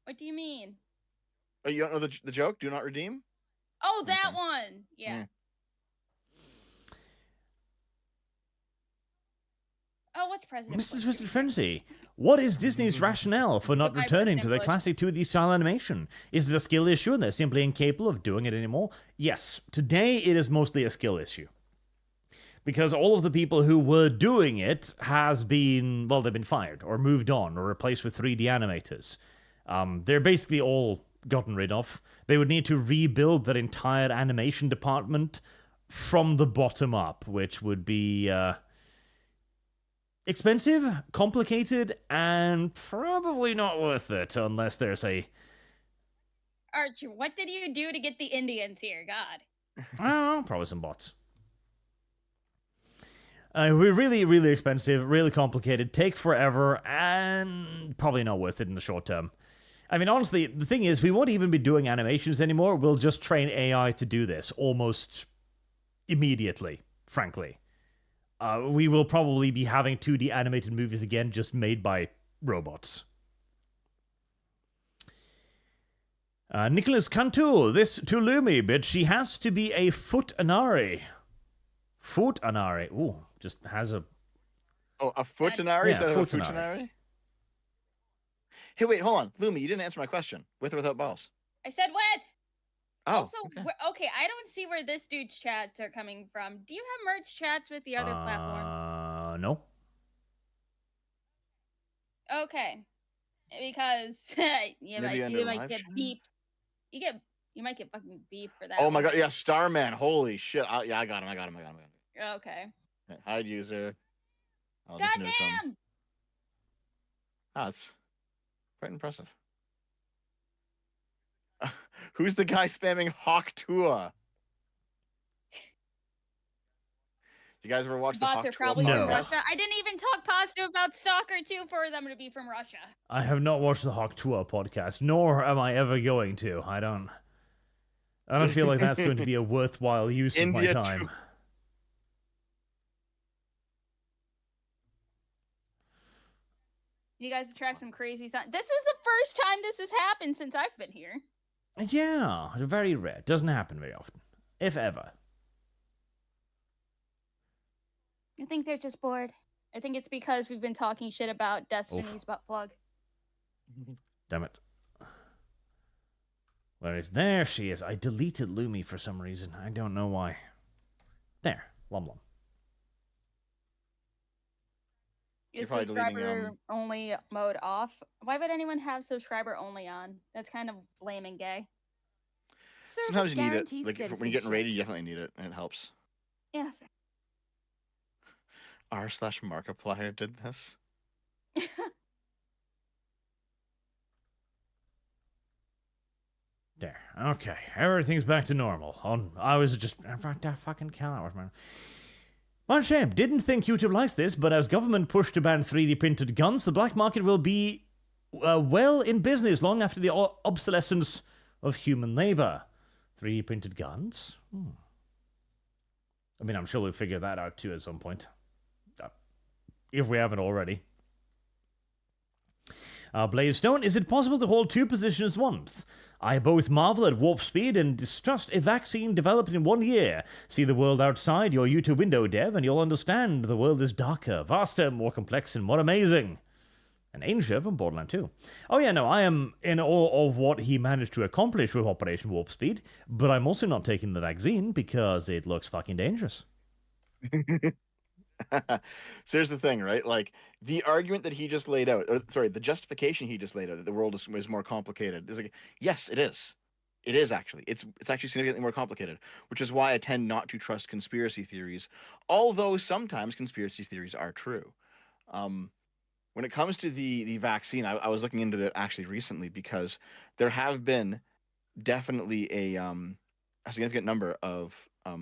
What do you mean? Oh, you don't know the joke? Do not redeem? Oh, that Okay. one. Yeah. Mm. Oh, what's President? Mr. Bush Twisted doing? Frenzy, what is Disney's rationale for not Goodbye, returning to President their Bush. classic 2D style animation? Is it a skill issue and they're simply incapable of doing it anymore? Yes, today it is mostly a skill issue. Because all of the people who were doing it they've been fired or moved on or replaced with 3D animators. They're basically all gotten rid of. They would need to rebuild their entire animation department from the bottom up, which would be expensive, complicated, and probably not worth it unless there's a Archer, what did you do to get the Indians here? God. Oh, probably some bots. We're really, really expensive, really complicated, take forever, and probably not worth it in the short term. I mean, honestly, the thing is, we won't even be doing animations anymore. We'll just train AI to do this almost immediately, frankly. We will probably be having 2D animated movies again, just made by robots. Nicholas Cantu, this to Lumi, but she has to be a Futanari. Futanari. Ooh, just has a... Oh, a Futanari? Is Yeah, that a Futanari. Futanari? Hey, wait, hold on. Lumi, you didn't answer my question. With or without balls? I said what? Oh, Also, okay. okay, I don't see where this dude's chats are coming from. Do you have merge chats with the other platforms? No. Okay, because you Maybe under might live get chat? beeped. You might get fucking beeped for that. Oh my one. god, yeah, Starman. Holy shit. Yeah, I got him. Okay. Hide user. I'll just nuke him. Goddamn! Ah, it's quite impressive. Who's the guy spamming Hawk Tua? You guys ever watch the Bots Hawk are Tua probably No. from podcast? Russia. I didn't even talk positive about Stalker 2 for them to be from Russia. I have not watched the Hawk Tua podcast, nor am I ever going to. I don't feel like that's going to be a worthwhile use of my India time. too. You guys attract some crazy sound. This is the first time this has happened since I've been here. Yeah, very rare. Doesn't happen very often, if ever. I think they're just bored. I think it's because we've been talking shit about Destiny's butt plug. Damn it. Where is... There she is. I deleted Lumi for some reason. I don't know why. There. Lum lum. Is probably deleting, subscriber only mode off? Why would anyone have subscriber only on? That's kind of lame and gay. Sometimes you need it. Guaranteed Like when you're getting citizenship. raided, you definitely need it, and it helps. Yeah. r/Markiplier did this. There. Okay. Everything's back to normal. I was just... fucking count. One shame. Didn't think YouTube likes this, but as government push to ban 3D printed guns, the black market will be well in business long after the obsolescence of human labor. 3D printed guns? I mean, I'm sure we'll figure that out too at some point. If we haven't already. Bladestone, is it possible to hold two positions at once? I both marvel at warp speed and distrust a vaccine developed in 1 year. See the world outside your YouTube window, Dev, and you'll understand the world is darker, vaster, more complex, and more amazing. And Asia from Borderland 2. Oh yeah, no, I am in awe of what he managed to accomplish with Operation Warp Speed, but I'm also not taking the vaccine because it looks fucking dangerous. So here's the thing, right? Like the argument that he just laid out, or sorry, the justification he just laid out that the world is more complicated is like, yes, it is. It is actually. It's actually significantly more complicated, which is why I tend not to trust conspiracy theories, although sometimes conspiracy theories are true. When it comes to the vaccine, I was looking into it actually recently because there have been definitely a significant number of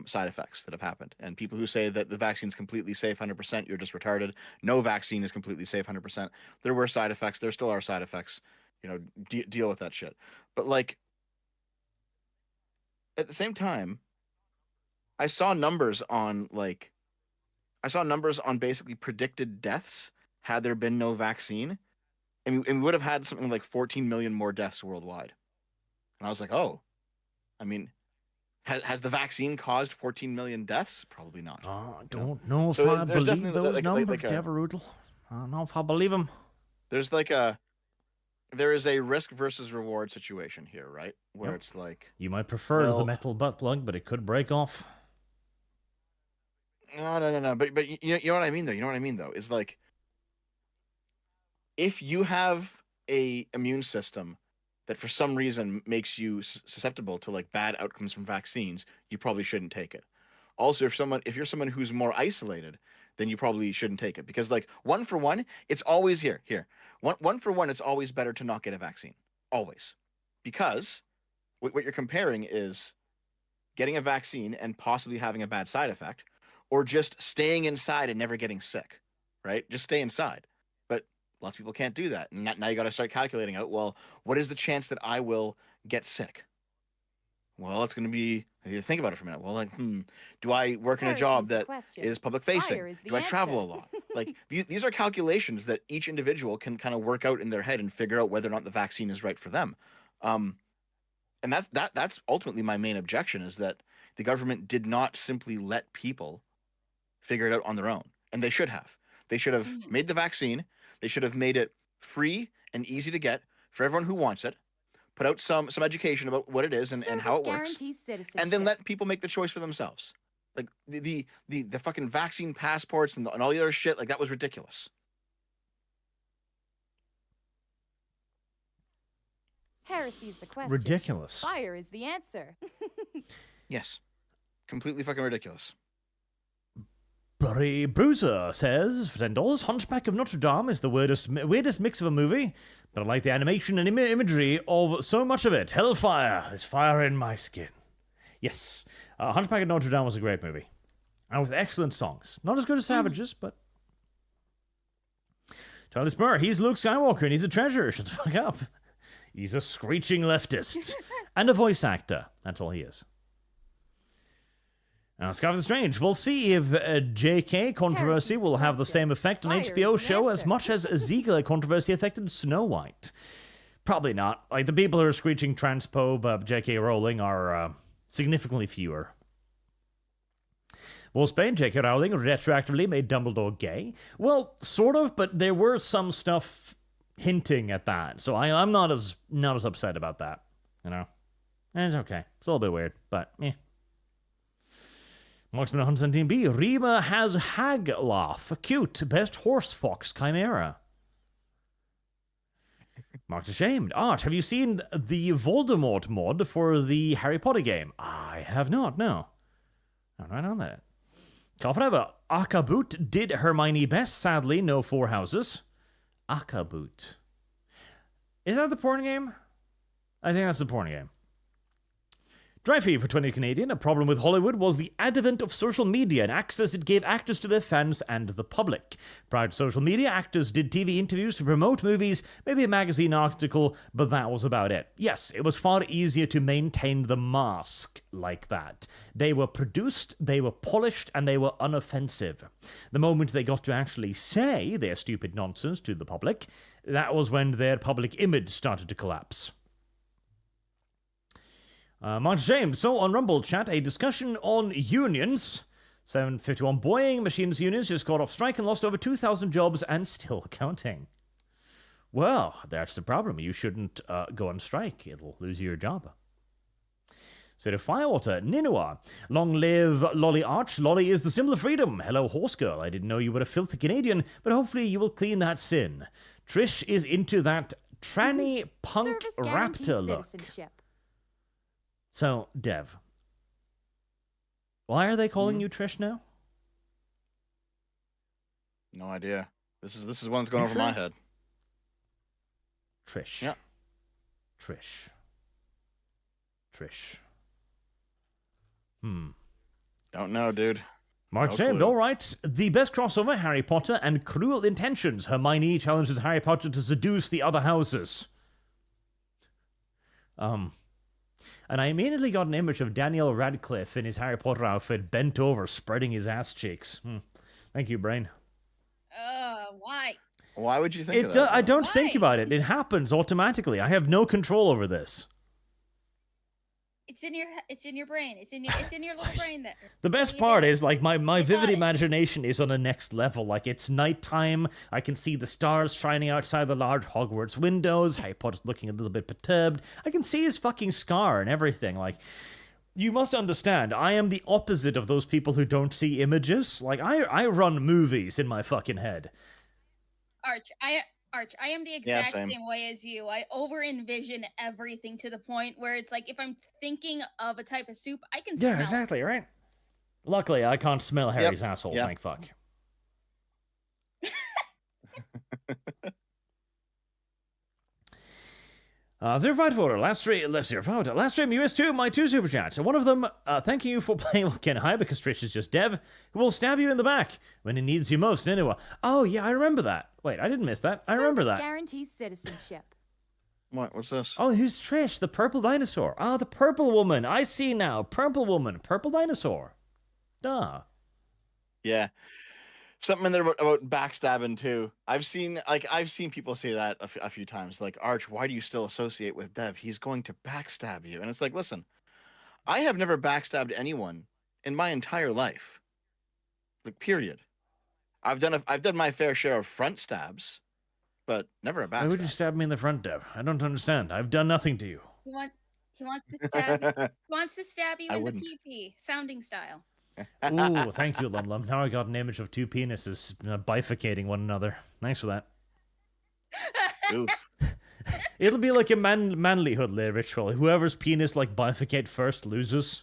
side effects that have happened. And people who say that the vaccine is completely safe 100%, you're just retarded. No vaccine is completely safe 100%. There were side effects. There still are side effects. You know, deal with that shit. But like, at the same time, I saw numbers on basically predicted deaths had there been no vaccine. And we would have had something like 14 million more deaths worldwide. And I was like, oh, I mean, has the vaccine caused 14 million deaths? Probably not. I don't know if So I there's believe definitely those like numbers, a- Deveroodle. I don't know if I believe them. There is a risk versus reward situation here, right? Where Yep. it's like, You might prefer the Well- metal butt plug, but it could break off. no. But you know what I mean, though? You know what I mean, though? Is like, if you have a immune system that for some reason makes you susceptible to like bad outcomes from vaccines, you probably shouldn't take it. Also, if you're someone who's more isolated, then you probably shouldn't take it, because like one for one, it's always one for one. It's always better to not get a vaccine, always, because What you're comparing is getting a vaccine and possibly having a bad side effect, or just staying inside and never getting sick, right? Just stay inside. But lots of people can't do that. And now you got to start calculating out, well, what is the chance that I will get sick? Well, it's going to be, you think about it for a minute. Well, like, do I work in a job that is public facing? Do I travel a lot? Like, these are calculations that each individual can kind of work out in their head and figure out whether or not the vaccine is right for them. And that's ultimately my main objection, is that the government did not simply let people figure it out on their own. And they should have. They should have made the vaccine. They should have made it free and easy to get for everyone who wants it. Put out some education about what it is and how it works. And then let people make the choice for themselves. Like the fucking vaccine passports and all the other shit, like that was ridiculous. Heresy is the question. Ridiculous. Fire is the answer. Yes. Completely fucking ridiculous. Burry Bruiser says, for $10, Hunchback of Notre Dame is the weirdest mix of a movie, but I like the animation and imagery of so much of it. Hellfire, there's fire in my skin. Yes, Hunchback of Notre Dame was a great movie, and with excellent songs. Not as good as Savages, but... Charlie Spur, he's Luke Skywalker and he's a treasure. Shut the fuck up. He's a screeching leftist. And a voice actor. That's all he is. Now, Scarlet Strange, we'll see if JK controversy will have the same effect on HBO show as much as Ziegler controversy affected Snow White. Probably not. Like, the people who are screeching transphobe JK Rowling are significantly fewer. Will Spain, J.K. Rowling retroactively made Dumbledore gay? Well, sort of, but there were some stuff hinting at that, so I'm not as upset about that, you know? And it's okay. It's a little bit weird, but Marksman 117B, Rima has hag laugh. Cute. Best horse fox chimera. Marked ashamed. Art, have you seen the Voldemort mod for the Harry Potter game? I have not, no. I'm right on that. Forever. Akaboot did Hermione best. Sadly, no four houses. Akaboot. Is that the porn game? I think that's the porn game. Dry fee for 20 Canadian. A problem with Hollywood was the advent of social media and access it gave actors to their fans and the public. Prior to social media, actors did TV interviews to promote movies, maybe a magazine article, but that was about it. Yes, it was far easier to maintain the mask like that. They were produced, they were polished, and they were unoffensive. The moment they got to actually say their stupid nonsense to the public, that was when their public image started to collapse. Mark James, so on Rumble chat, a discussion on unions. 751 Boeing machines unions just got off strike and lost over 2,000 jobs and still counting. Well, that's the problem. You shouldn't go on strike. It'll lose you your job. So to Firewater, Ninua. Long live Lolly Arch. Lolly is the symbol of freedom. Hello, horse girl. I didn't know you were a filthy Canadian, but hopefully you will clean that sin. Trish is into that tranny punk raptor look. So, Dev, why are they calling you Trish now? No idea. This is one's going over my head. Trish. Yeah. Trish. Don't know, dude. Mark said, all right, the best crossover, Harry Potter and Cruel Intentions. Hermione challenges Harry Potter to seduce the other houses. And I immediately got an image of Daniel Radcliffe in his Harry Potter outfit, bent over, spreading his ass cheeks. Thank you, brain. Why? Why would you think of that? I don't think about it. It happens automatically. I have no control over this. It's in your brain. It's in your little brain there. The best part is, like, my vivid imagination is on a next level. Like, it's nighttime. I can see the stars shining outside the large Hogwarts windows. Harry Potter's looking a little bit perturbed. I can see his fucking scar and everything. Like, you must understand, I am the opposite of those people who don't see images. Like, I run movies in my fucking head. Arch, I am the exact same way as you. I over-envision everything to the point where it's like, if I'm thinking of a type of soup, I can smell exactly, it. Right? Luckily, I can't smell Harry's asshole, thank fuck. Zero Photo, last stream US2, my 2 super chats. One of them, thanking you for playing with Ken High because Trish is just Dev, who will stab you in the back when he needs you most. Anyway, oh yeah, I remember that. Wait, I didn't miss that. I remember that. Guarantees citizenship. What's this? Oh, who's Trish? The purple dinosaur. Ah, the purple woman. I see now. Purple woman. Purple dinosaur. Duh. Yeah. Something in there about backstabbing too. I've seen people say that a few times. Like, Arch, why do you still associate with Dev? He's going to backstab you. And it's like, listen, I have never backstabbed anyone in my entire life. Like, period. I've done my fair share of front stabs, but never a backstab. Why would you stab me in the front, Dev? I don't understand. I've done nothing to you. He wants to stab you. He wants to stab you in the PP, sounding style. Ooh, thank you, Lum Lum. Now I got an image of two penises bifurcating one another. Thanks for that. Oof. It'll be like a manlyhood ritual. Whoever's penis bifurcate first loses.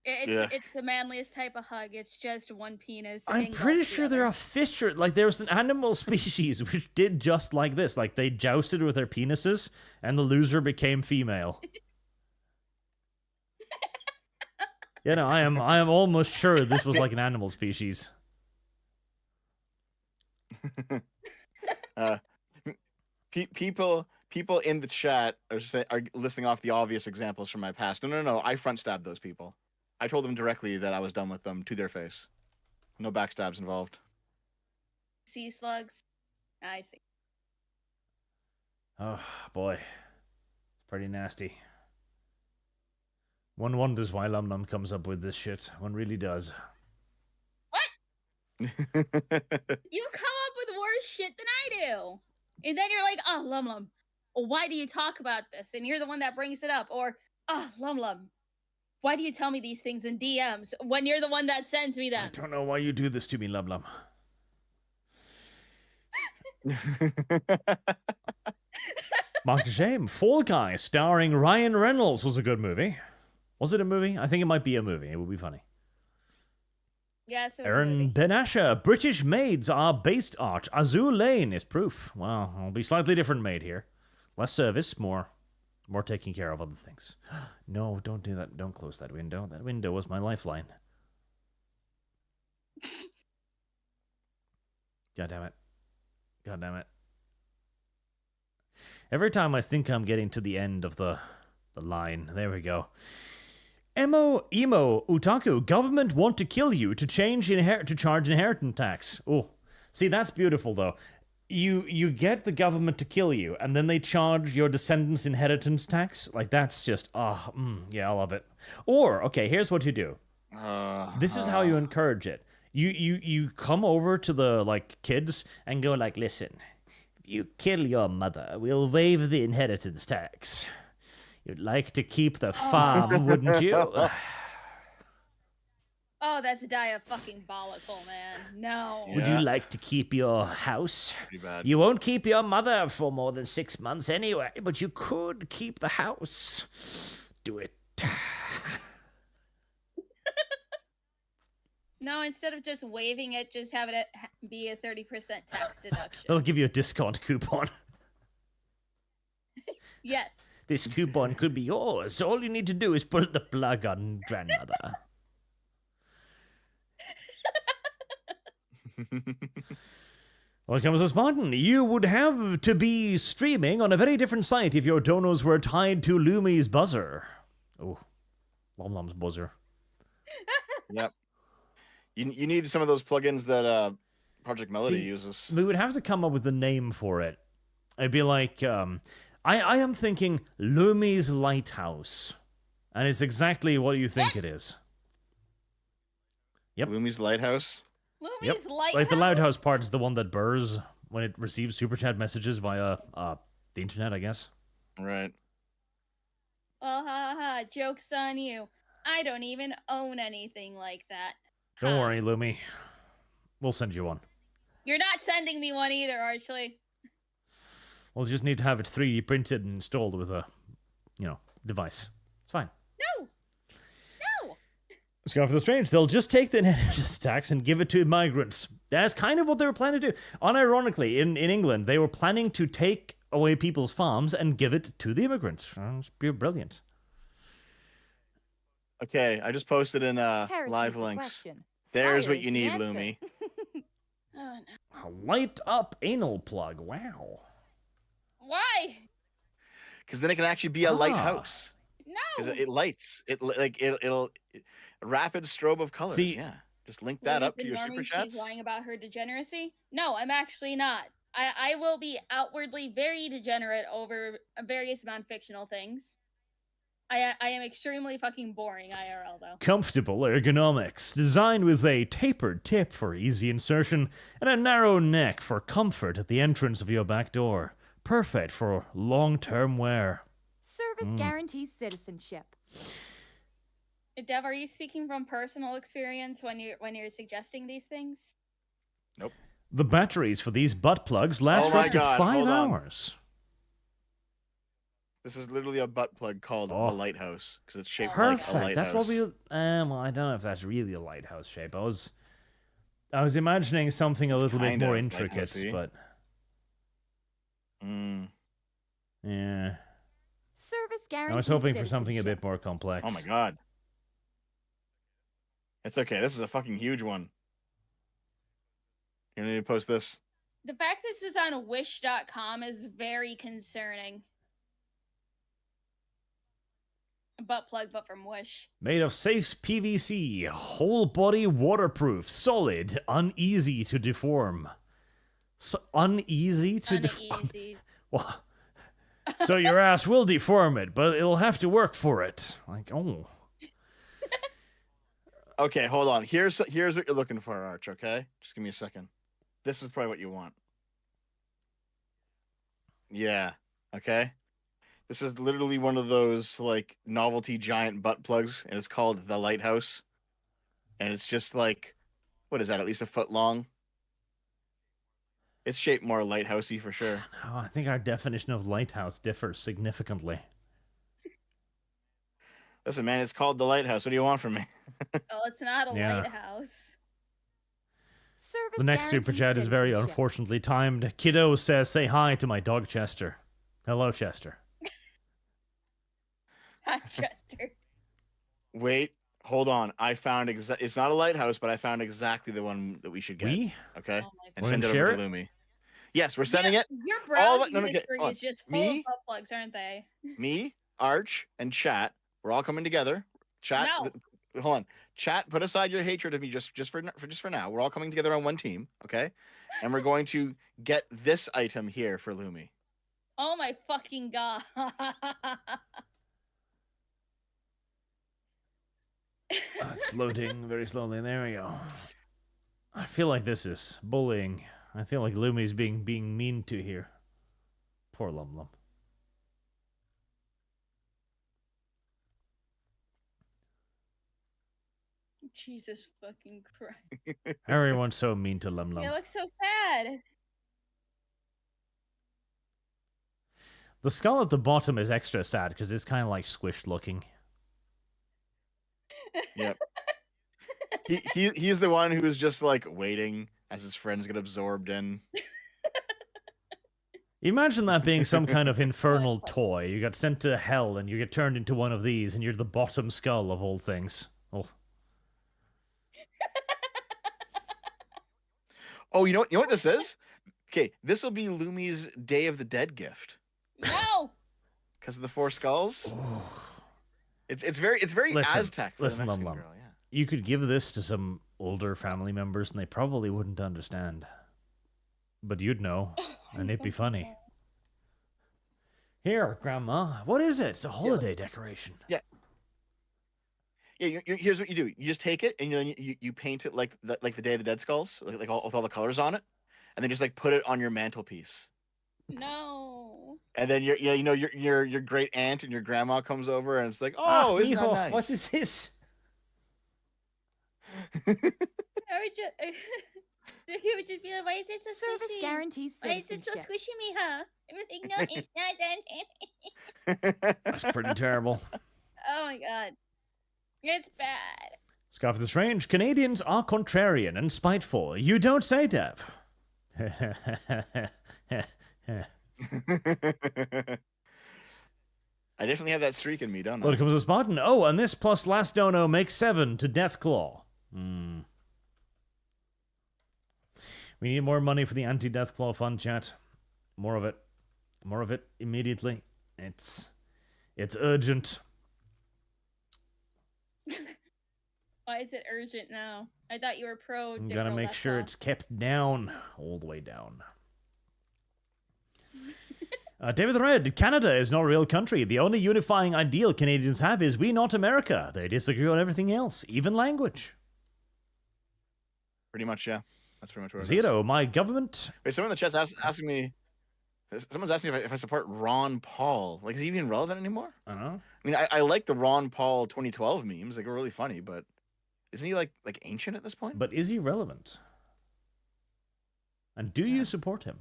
It's the manliest type of hug. It's just one penis. I'm pretty sure there are fisher. There's an animal species which did just like this. They jousted with their penises, and the loser became female. I am almost sure this was like an animal species. People in the chat are listing off the obvious examples from my past. No. I front stabbed those people. I told them directly that I was done with them to their face. No backstabs involved. Sea slugs. I see. Oh boy, it's pretty nasty. One wonders why Lum Lum comes up with this shit. One really does. What? You come up with worse shit than I do. And then you're like, oh, Lum Lum, why do you talk about this? And you're the one that brings it up. Or, oh, Lum Lum, why do you tell me these things in DMs when you're the one that sends me them? I don't know why you do this to me, Lum Lum. Mark the Shame. Fall Guy starring Ryan Reynolds was a good movie. Was it a movie? I think it might be a movie. It would be funny. Yes, it was Aaron Benasha. British maids are based Arch. Azul Lane is proof. Well, it'll be slightly different maid here. Less service, more taking care of other things. No, don't do that. Don't close that window. That window was my lifeline. God damn it. God damn it. Every time I think I'm getting to the end of the line, there we go. Emo Otaku, government want to kill you to charge inheritance tax. Oh, see, that's beautiful though. You get the government to kill you, and then they charge your descendants inheritance tax. That's just yeah, I love it. Or okay, here's what you do. This is how you encourage it. You come over to the kids and go listen, if you kill your mother, we'll waive the inheritance tax. You'd like to keep the farm, wouldn't you? Oh, that's diabolical, man. No. Would you like to keep your house? Pretty bad. You won't keep your mother for more than 6 months anyway, but you could keep the house. Do it. No, instead of just waiving it, just have it be a 30% tax deduction. They'll give you a discount coupon. Yes. This coupon could be yours. All you need to do is pull the plug on grandmother. Welcome to Spartan. You would have to be streaming on a very different site if your donos were tied to Lumi's buzzer. Oh, Lum Lum's buzzer. Yep. You need some of those plugins that Project Melody uses. We would have to come up with a name for it. It'd be like, I am thinking Lumi's Lighthouse. And it's exactly what you think it is. Yep. Lumi's Lighthouse? Lumi's Lighthouse? The lighthouse part is the one that burrs when it receives super chat messages via the internet, I guess. Right. Oh, ha. Joke's on you. I don't even own anything like that. Don't worry, Lumi. We'll send you one. You're not sending me one either, Archly. We'll just need to have it 3D printed and installed with a, device. It's fine. No. Let's go for the strange. They'll just take the inheritance tax and give it to migrants. That's kind of what they were planning to do. Unironically, in England, they were planning to take away people's farms and give it to the immigrants. It's brilliant. Okay, I just posted in Heresy's live the links. question. There's Fire what is you the need, answer. Lumi. Oh, no. A light up anal plug. Wow. Why? Because then it can actually be a lighthouse. No. Because it lights. It'll a rapid strobe of colors. See- yeah. Just link that up to your super She's chats. lying about her degeneracy. No, I'm actually not. I will be outwardly very degenerate over various non-fictional things. I am extremely fucking boring IRL though. Comfortable ergonomics, designed with a tapered tip for easy insertion and a narrow neck for comfort at the entrance of your back door. Perfect for long-term wear. Service guarantees citizenship. Dev, are you speaking from personal experience when you're suggesting these things? Nope. The batteries for these butt plugs last Oh for my up to God, 5 hold on. hours. This is literally a butt plug called Oh. the lighthouse because it's shaped Perfect. like a lighthouse. That's what we. Well, I don't know if that's really a lighthouse shape. I was imagining something a little bit kind more of intricate, lighthousey. but yeah, Service guarantees I was hoping for something a citizenship. bit more complex. Oh my god. It's okay. This is a fucking huge one. You need to post this. The fact this is on wish.com is very concerning. A butt plug, but from Wish. Made of safe PVC, whole body waterproof, solid, uneasy to deform. So uneasy to deform. Uneasy. Well, so your ass will deform it, but it'll have to work for it. Like, oh. Okay, hold on. Here's what you're looking for, Arch, okay? Just give me a second. This is probably what you want. Yeah, okay? This is literally one of those, like, novelty giant butt plugs, and it's called the Lighthouse. And it's just like, what is that, at least a foot long? It's shaped more lighthousey for sure. Oh, I think our definition of lighthouse differs significantly. Listen, man, it's called the Lighthouse. What do you want from me? Well, it's not a Yeah. lighthouse. Service The next super guarantees chat is very citizenship. unfortunately timed. Kiddo says, say hi to my dog Chester. Hello, Chester. Hi, Chester. Wait, hold on. I found it's not a lighthouse, but I found exactly the one that we should get. We? Okay? Oh my And We're send it gonna over to share Lumi. Yes, we're sending it. Your All browsing no, okay, history hold on. is just full Me? of butt plugs, aren't they? Me, Arch, and Chat. We're all coming together. Chat. No. Hold on. Chat. Put aside your hatred of me just for now. We're all coming together on one team. Okay? And we're going to get this item here for Lumi. Oh my fucking god. It's loading very slowly. There we go. I feel like this is bullying. I feel like Lumi's being mean to here. Poor Lum Lum. Jesus fucking Christ. Everyone's so mean to Lum Lum. It looks so sad. The skull at the bottom is extra sad because it's kind of like squished looking. Yep. He's the one who's just like waiting as his friends get absorbed in. Imagine that being some kind of infernal toy. You get sent to hell and you get turned into one of these and you're the bottom skull of all things. Oh. Oh, you know what this is? Okay, this will be Lumi's Day of the Dead gift No. because of the 4 skulls. It's very Listen, Aztec. For listen, the Lum Mexican Lum. girl, yeah. You could give this to some older family members and they probably wouldn't understand. But you'd know, and it'd be funny. Here, Grandma. What is it? It's a holiday decoration. Yeah. Here's what you do. You just take it and then you paint it like the Day of the Dead skulls, like all, with all the colors on it, and then just like put it on your mantelpiece. No. And then your great aunt and your grandma comes over and it's like, oh, isn't that mijo, nice? what is this? I would just. He would just be like, why is it so Service squishy? guarantees Why is it so citizenship. squishy, Miha? I'm like, no, it's not done. That's pretty terrible. Oh my god. It's bad. Scarf of the Strange. Canadians are contrarian and spiteful. You don't say, Dev. I definitely have that streak in me, don't I? Well, it comes to Spartan. Oh, and this plus last dono makes 7 to Deathclaw. We need more money for the anti-Deathclaw fund, chat. More of it. More of it immediately. It's urgent. Why is it urgent now? I thought you were pro. I'm gonna make sure it's kept down. All the way down. David the Red, Canada is not a real country. The only unifying ideal Canadians have is we, not America. They disagree on everything else, even language. Pretty much, yeah. That's pretty much what it is. Zero, my government... Wait, someone in the chat's asking me... Someone's asking me if I support Ron Paul. Like, is he even relevant anymore? I don't know. I mean, I like the Ron Paul 2012 memes. Like, they're really funny, but... Isn't he, like ancient at this point? But is he relevant? And do you support him?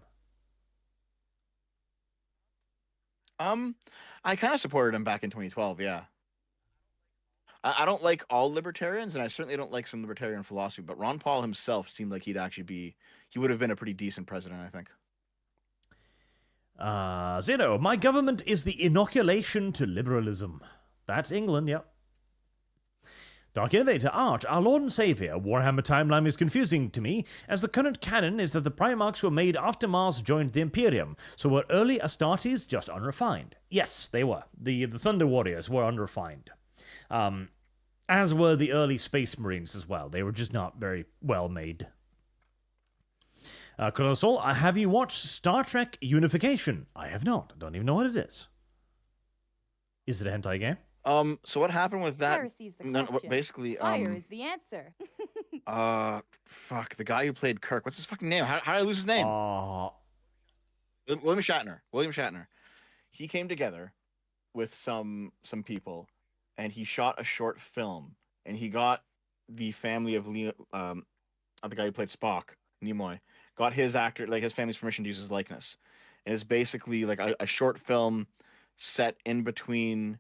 I kind of supported him back in 2012, yeah. I don't like all libertarians, and I certainly don't like some libertarian philosophy, but Ron Paul himself seemed like he would have been a pretty decent president, I think. Zeno, my government is the inoculation to liberalism. That's England, yep. Dark Innovator, Arch, our Lord and Savior, Warhammer timeline is confusing to me, as the current canon is that the Primarchs were made after Mars joined the Imperium, so were early Astartes just unrefined? Yes, they were. The Thunder Warriors were unrefined. As were the early Space Marines as well. They were just not very well made. Colossal, have you watched Star Trek Unification? I have not. I don't even know what it is. Is it a hentai game? So what happened with that? Heresy's the question. Basically, Fire is the answer. fuck, the guy who played Kirk. What's his fucking name? How did I lose his name? William Shatner. William Shatner. He came together with some people, and he shot a short film, and he got the family of the guy who played Spock, Nimoy, got his actor, like his family's permission to use his likeness, and it's basically like a short film set in between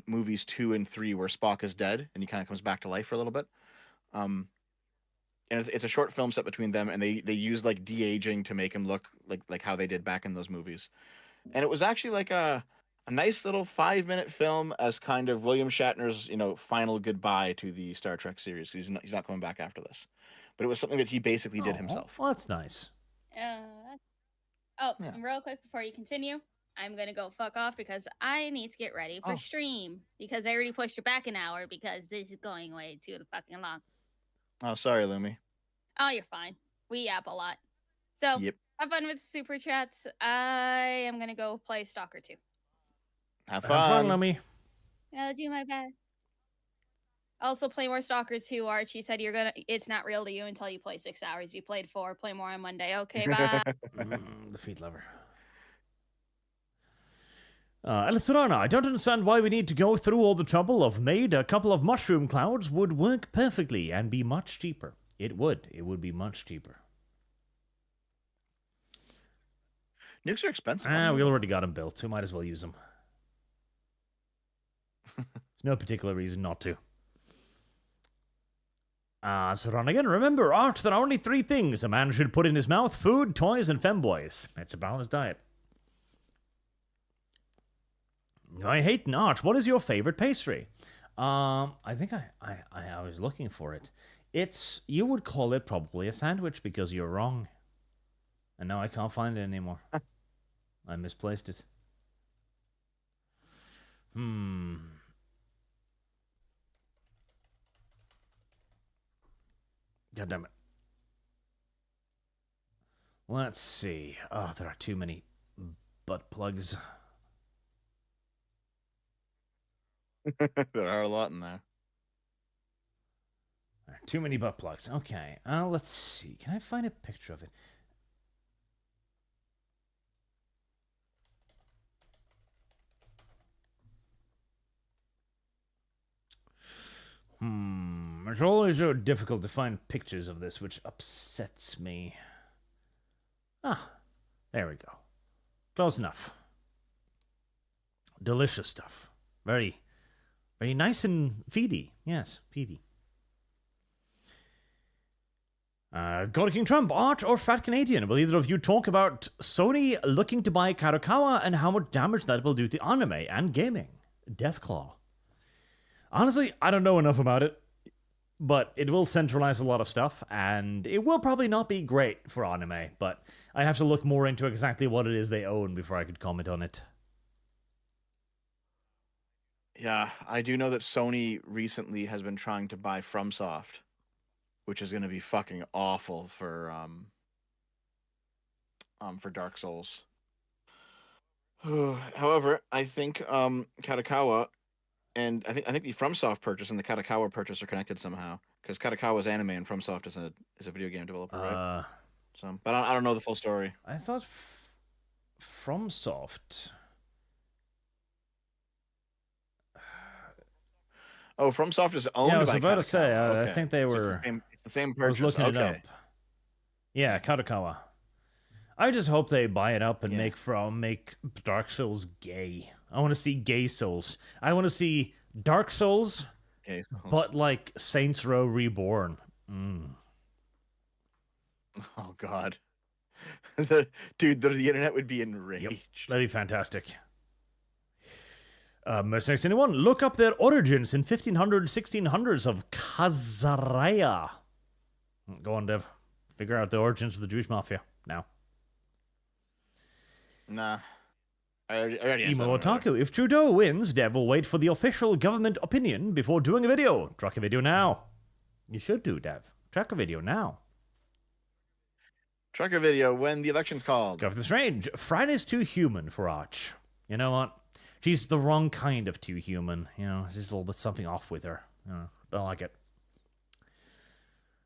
movies 2 and 3 where Spock is dead and he kind of comes back to life for a little bit. And it's a short film set between them, and they use like de-aging to make him look like how they did back in those movies. And it was actually like a nice little 5-minute film as kind of William Shatner's, final goodbye to the Star Trek series, because he's not coming back after this. But it was something that he basically did himself. Well, that's nice. Real quick before you continue, I'm gonna go fuck off because I need to get ready for stream, because I already pushed it back an hour because this is going way too fucking long. Oh, sorry, Lumi. Oh, you're fine. We yap a lot. So, have fun with super chats. I am gonna go play Stalker 2. Have fun, Lumi. I'll do my best. Also, play more Stalker 2, Arch. You said it's not real to you until you play 6 hours. You played 4. Play more on Monday. Okay, bye. The feet lover. Elisorana, I don't understand why we need to go through all the trouble of MAID. A couple of mushroom clouds would work perfectly and be much cheaper. It would. It would be much cheaper. Nukes are expensive. We already got them built. We might as well use them. There's no particular reason not to. Sorana again, remember, Art, there are only 3 things a man should put in his mouth: food, toys, and femboys. It's a balanced diet. I hate Arch. What is your favorite pastry? I think I was looking for it. You would call it probably a sandwich, because you're wrong. And now I can't find it anymore. I misplaced it. God damn it. Let's see. Oh, there are too many butt plugs. There are a lot in there. Too many butt plugs. Okay. Let's see. Can I find a picture of it? It's always so difficult to find pictures of this, which upsets me. There we go. Close enough. Delicious stuff. Very, very nice and feedy. Yes, feedy. God King Trump, Arch or Fat Canadian, will either of you talk about Sony looking to buy Kadokawa and how much damage that will do to anime and gaming? Deathclaw. Honestly, I don't know enough about it, but it will centralize a lot of stuff, and it will probably not be great for anime, but I'd have to look more into exactly what it is they own before I could comment on it. Yeah, I do know that Sony recently has been trying to buy FromSoft, which is going to be fucking awful for Dark Souls. However, I think Kadokawa and I think the FromSoft purchase and the Kadokawa purchase are connected somehow, because Kadokawa is anime and FromSoft is a video game developer, right? So, but I don't know the full story. I thought FromSoft. Oh, FromSoft is owned by Kadokawa. Yeah, I was about to say. Okay. I think they were. So it's the same purchase. I was looking it okay. up. Yeah, Kadokawa. I just hope they buy it up and make Dark Souls gay. I want to see gay Souls. I want to see Dark Souls, but like Saints Row Reborn. Oh God, dude, the internet would be enraged. Yep, that'd be fantastic. Mercenaries anyone, look up their origins in 1500s, 1600s of Khazaraya. Go on, Dev. Figure out the origins of the Jewish mafia now. Nah. I already Emo Otaku, if Trudeau wins, Dev will wait for the official government opinion before doing a video. Track a video now. You should do, Dev. Track a video now. Track a video when the election's called. Let's go for the strange. Friday's too human for Arch. You know what? She's the wrong kind of too human. You know, there's a little bit something off with her. You know, don't like it.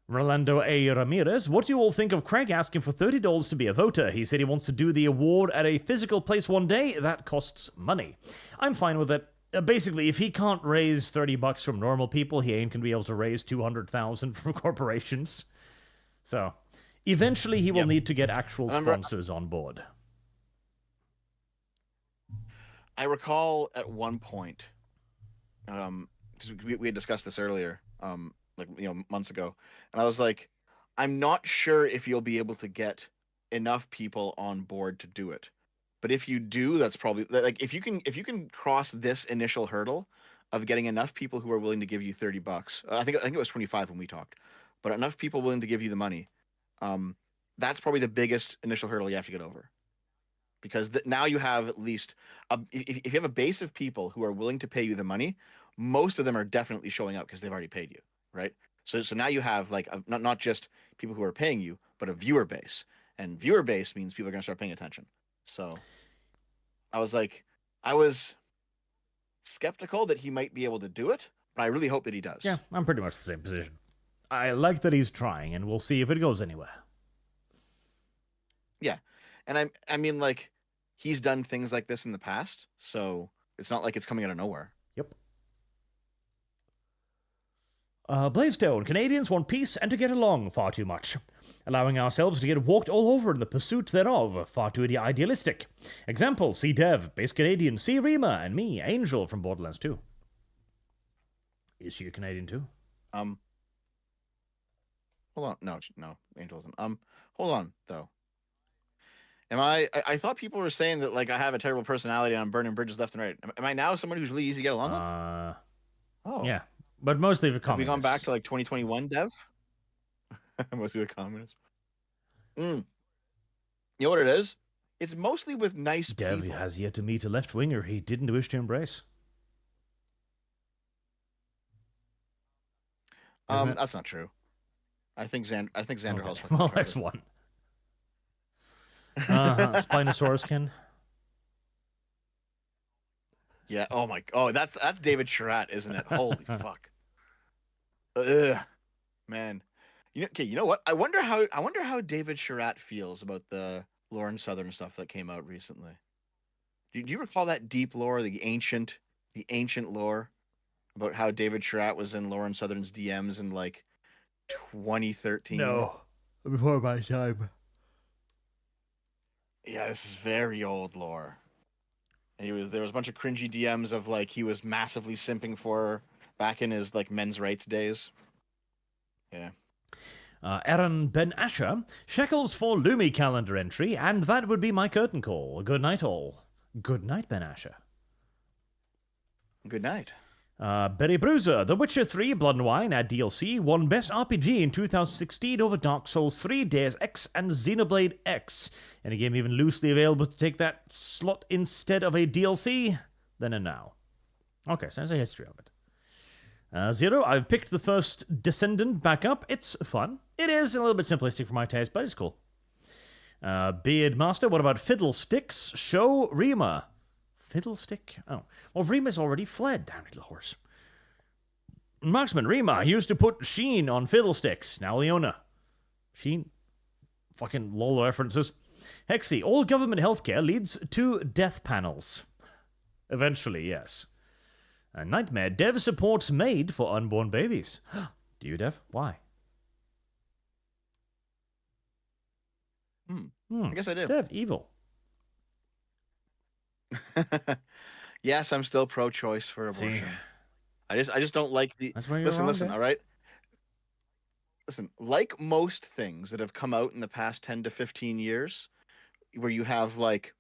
Rolando A. Ramirez, what do you all think of Craig asking for $30 to be a voter? He said he wants to do the award at a physical place one day. That costs money. I'm fine with it. Basically, if he can't raise $30 from normal people, he ain't gonna be able to raise $200,000 from corporations. So, eventually he will need to get actual sponsors on board. I recall at one point, because we had discussed this earlier, months ago, and I was like, I'm not sure if you'll be able to get enough people on board to do it, but if you do, that's probably like if you can cross this initial hurdle of getting enough people who are willing to give you $30. I think it was 25 when we talked, but enough people willing to give you the money. That's probably the biggest initial hurdle you have to get over. Because now you have at least, if you have a base of people who are willing to pay you the money, most of them are definitely showing up because they've already paid you, right? So now you have like not just people who are paying you, but a viewer base, and viewer base means people are going to start paying attention. So I was skeptical that he might be able to do it, but I really hope that he does. Yeah, I'm pretty much the same position. I like that he's trying, and we'll see if it goes anywhere. Yeah, and I mean like. He's done things like this in the past, so it's not like it's coming out of nowhere. Yep. Blavestone, Canadians want peace and to get along far too much, allowing ourselves to get walked all over in the pursuit thereof, far too idealistic. Example, see Dev, base Canadian, see Rima, and me, Angel from Borderlands 2. Is she a Canadian too? Hold on, no, Angel isn't. Hold on, though. I thought people were saying that like I have a terrible personality and I'm burning bridges left and right. Am I now someone who's really easy to get along with? Oh. Yeah, but mostly for communists. Have we gone back to like 2021, Dev? Mostly the communists. You know what it is? It's mostly with nice people. Dev has yet to meet a left-winger he didn't wish to embrace. That's not true. I think Xander Hall's fucking well, there's one. Spinosauruskin. Yeah. Oh, that's David Charette, isn't it? Holy fuck. Ugh, man. You know what? I wonder how David Charette feels about the Lauren Southern stuff that came out recently. Do you recall that deep lore, the ancient lore about how David Charette was in Lauren Southern's DMs in like 2013? No, before my time. Yeah, this is very old lore. And there was a bunch of cringy DMs of like he was massively simping for her back in his like men's rights days. Yeah. Aaron Ben Asher, shekels for Lumi calendar entry, and that would be my curtain call. Good night, all. Good night, Ben Asher. Good night. Berry Bruiser, The Witcher 3 Blood and Wine at DLC won Best RPG in 2016 over Dark Souls 3, Deus Ex, and Xenoblade X. And a game even loosely available to take that slot instead of a DLC, then and now. Okay, so there's a history of it. Zero, I've picked the first Descendant back up. It's fun. It is a little bit simplistic for my taste, but it's cool. Beard Master, what about Fiddlesticks? Show Rima. Fiddlestick? Oh. Well, Rima's already fled. Damn little horse. Marksman, Rima used to put Sheen on Fiddlesticks. Now Leona. Sheen. Fucking lol references. Hexy, all government healthcare leads to death panels. Eventually, yes. Nightmare, Dev supports MAID for unborn babies. Do you, Dev? Why? I guess I do. Dev, evil. Yes, I'm still pro-choice for abortion. See? I just don't like the. That's where you're Listen, wrong, Dev. all right. Listen, like most things that have come out in the past 10 to 15 years, where you have like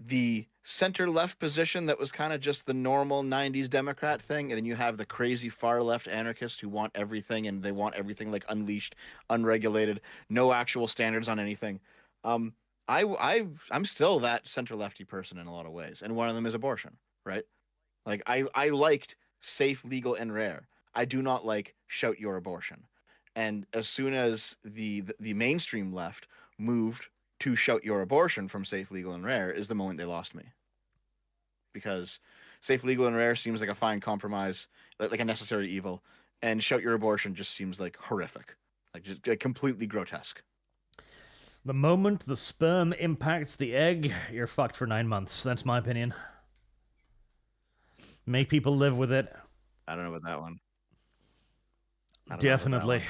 the center-left position that was kind of just the normal 90s Democrat thing, and then you have the crazy far-left anarchists who want everything, and they want everything like unleashed, unregulated, no actual standards on anything. I'm still that center-lefty person in a lot of ways, and one of them is abortion, right? Like I liked safe, legal, and rare. I do not like shout your abortion. And as soon as the mainstream left moved to shout your abortion from safe, legal, and rare is the moment they lost me. Because safe, legal, and rare seems like a fine compromise, like a necessary evil, and shout your abortion just seems like horrific, like just like completely grotesque. The moment the sperm impacts the egg, you're fucked for 9 months. That's my opinion. Make people live with it. I don't know about that one. Definitely.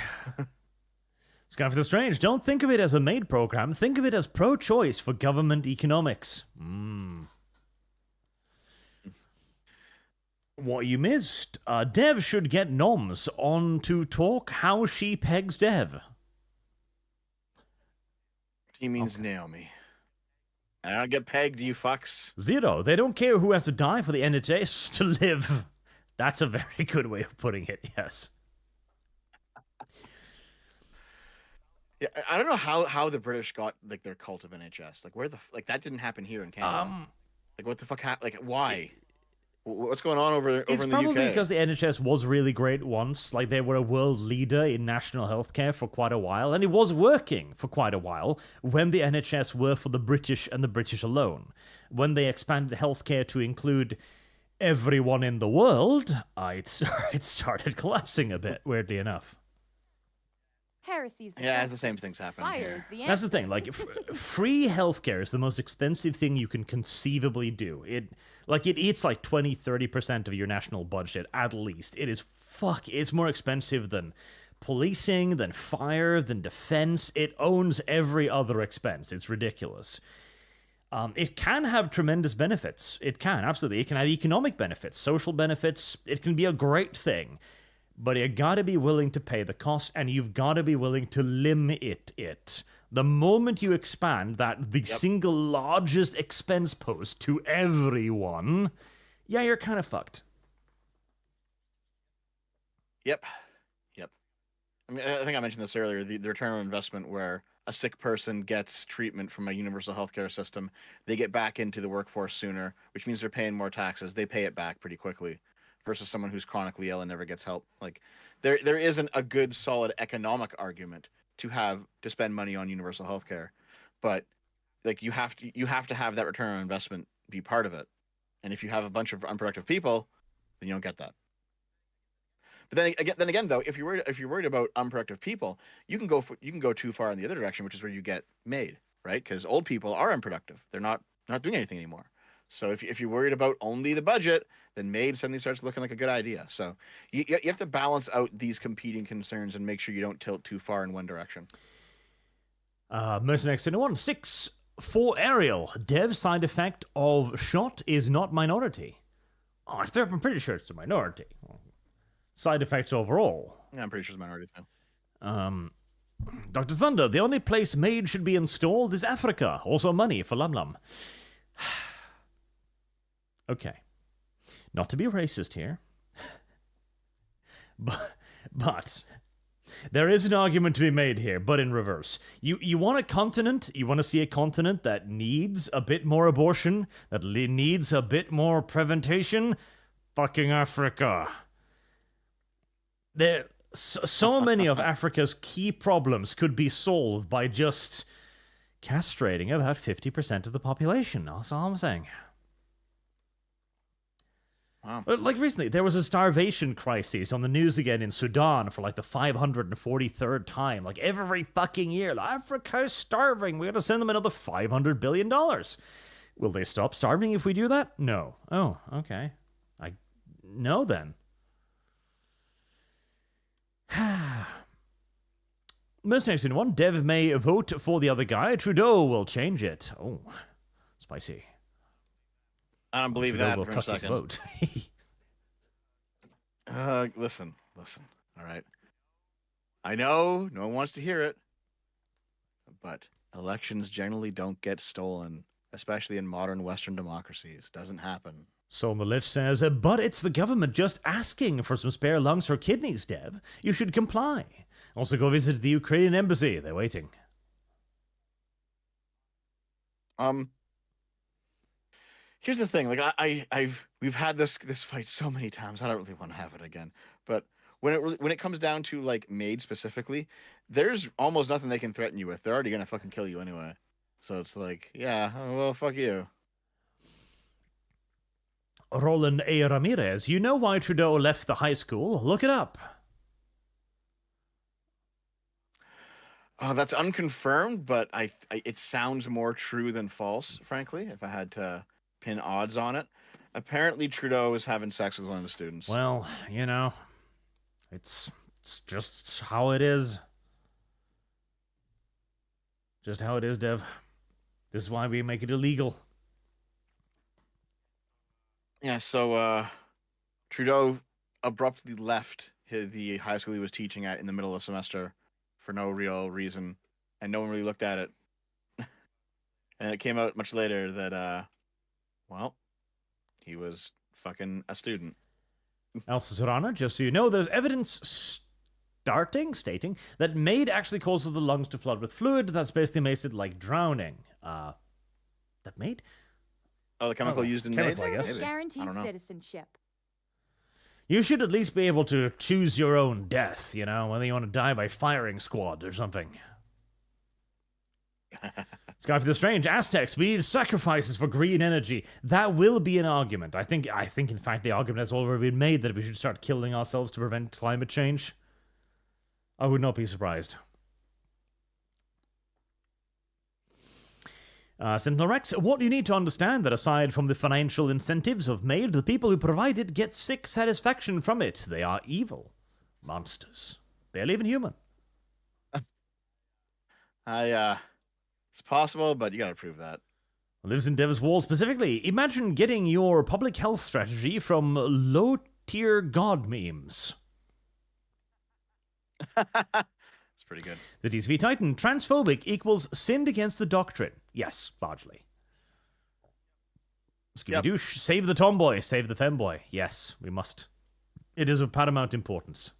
Sky for the Strange, don't think of it as a MAID program. Think of it as pro-choice for government economics. What you missed. Dev should get Noms on to talk how she pegs Dev. He means Naomi. I don't get pegged, you fucks. Zero, they don't care who has to die for the NHS to live. That's a very good way of putting it, yes. Yeah, I don't know how the British got like their cult of NHS. Like where that didn't happen here in Canada. Like what the fuck happened? Like why? What's going on over in the UK? It's probably because the NHS was really great once. Like they were a world leader in national healthcare for quite a while, and it was working for quite a while when the NHS were for the British and the British alone. When they expanded healthcare to include everyone in the world, it started collapsing a bit, weirdly enough. Heresies. Yeah, the same thing's happening here. That's the thing. Like, free healthcare is the most expensive thing you can conceivably do. It eats like 20-30% of your national budget at least. It's more expensive than policing, than fire, than defense. It owns every other expense. It's ridiculous. It can have tremendous benefits. It can, absolutely. It can have economic benefits, social benefits. It can be a great thing. But you gotta be willing to pay the cost, and you've gotta be willing to limit it. The moment you expand the single largest expense post to everyone, yeah, you're kind of fucked. Yep. I mean, I think I mentioned this earlier, the return on investment where a sick person gets treatment from a universal healthcare system, they get back into the workforce sooner, which means they're paying more taxes. They pay it back pretty quickly. Versus someone who's chronically ill and never gets help. Like there isn't a good solid economic argument to spend money on universal healthcare, but like you have to have that return on investment be part of it. And if you have a bunch of unproductive people, then you don't get that. But then again though, if you're worried about unproductive people, you can go too far in the other direction, which is where you get MAID, right? Because old people are unproductive. They're not doing anything anymore. So if you're worried about only the budget, then MAID suddenly starts looking like a good idea. So you have to balance out these competing concerns and make sure you don't tilt too far in one direction. Mercenaries 21, 6 for Ariel. Dev side effect of shot is not minority. Oh, I'm pretty sure it's a minority. Side effects overall. Yeah, I'm pretty sure it's a minority too. Dr. Thunder, the only place MAID should be installed is Africa. Also money for Lum Lum. Okay. Not to be racist here. But there is an argument to be made here, but in reverse. You want to see a continent that needs a bit more abortion, that needs a bit more prevention? Fucking Africa. So many of Africa's key problems could be solved by just castrating about 50% of the population. That's all I'm saying. Wow. Like recently, there was a starvation crisis on the news again in Sudan for like the 543rd time. Like every fucking year, like, Africa's starving. We gotta send them another $500 billion. Will they stop starving if we do that? No. Oh, okay. No then. Mercenaries in one, Dev may vote for the other guy. Trudeau will change it. Oh, spicy. I don't believe Trudeau that will for a cuck his second. vote. Listen. All right. I know no one wants to hear it, but elections generally don't get stolen, especially in modern Western democracies. Doesn't happen. So the Lich says, but it's the government just asking for some spare lungs or kidneys, Dev. You should comply. Also go visit the Ukrainian embassy. They're waiting. Here's the thing. Like we've had this fight so many times. I don't really want to have it again. But when it comes down to like MAID specifically, there's almost nothing they can threaten you with. They're already gonna fucking kill you anyway. So it's like, yeah, well, fuck you. Roland A. Ramirez, you know why Trudeau left the high school? Look it up. That's unconfirmed, but it sounds more true than false, frankly, if I had to pin odds on it. Apparently, Trudeau was having sex with one of the students. Well, you know, it's just how it is. Just how it is, Dev. This is why we make it illegal. Yeah, so Trudeau abruptly left the high school he was teaching at in the middle of the semester for no real reason, and no one really looked at it. And it came out much later that, well, he was fucking a student. Elsa Serrano, just so you know, there's evidence stating that MAID actually causes the lungs to flood with fluid. That's basically makes it like drowning. That MAID? Oh, the chemical used in MAID? I guess. Guarantees citizenship. You should at least be able to choose your own death, you know, whether you want to die by firing squad or something. Sky for the Strange, Aztecs, we need sacrifices for green energy. That will be an argument. I think in fact the argument has already been made that we should start killing ourselves to prevent climate change. I would not be surprised. Sentinel Rex, what do you need to understand that aside from the financial incentives of MAID, the people who provide it get sick satisfaction from it? They are evil. Monsters. Barely even human. It's possible, but you gotta prove that. Lives in Dev's Wall specifically. Imagine getting your public health strategy from low-tier god memes. It's pretty good. The DCV Titan, transphobic equals sinned against the doctrine. Yes, largely. Scooby-Doo, save the tomboy, save the femboy. Yes, we must. It is of paramount importance.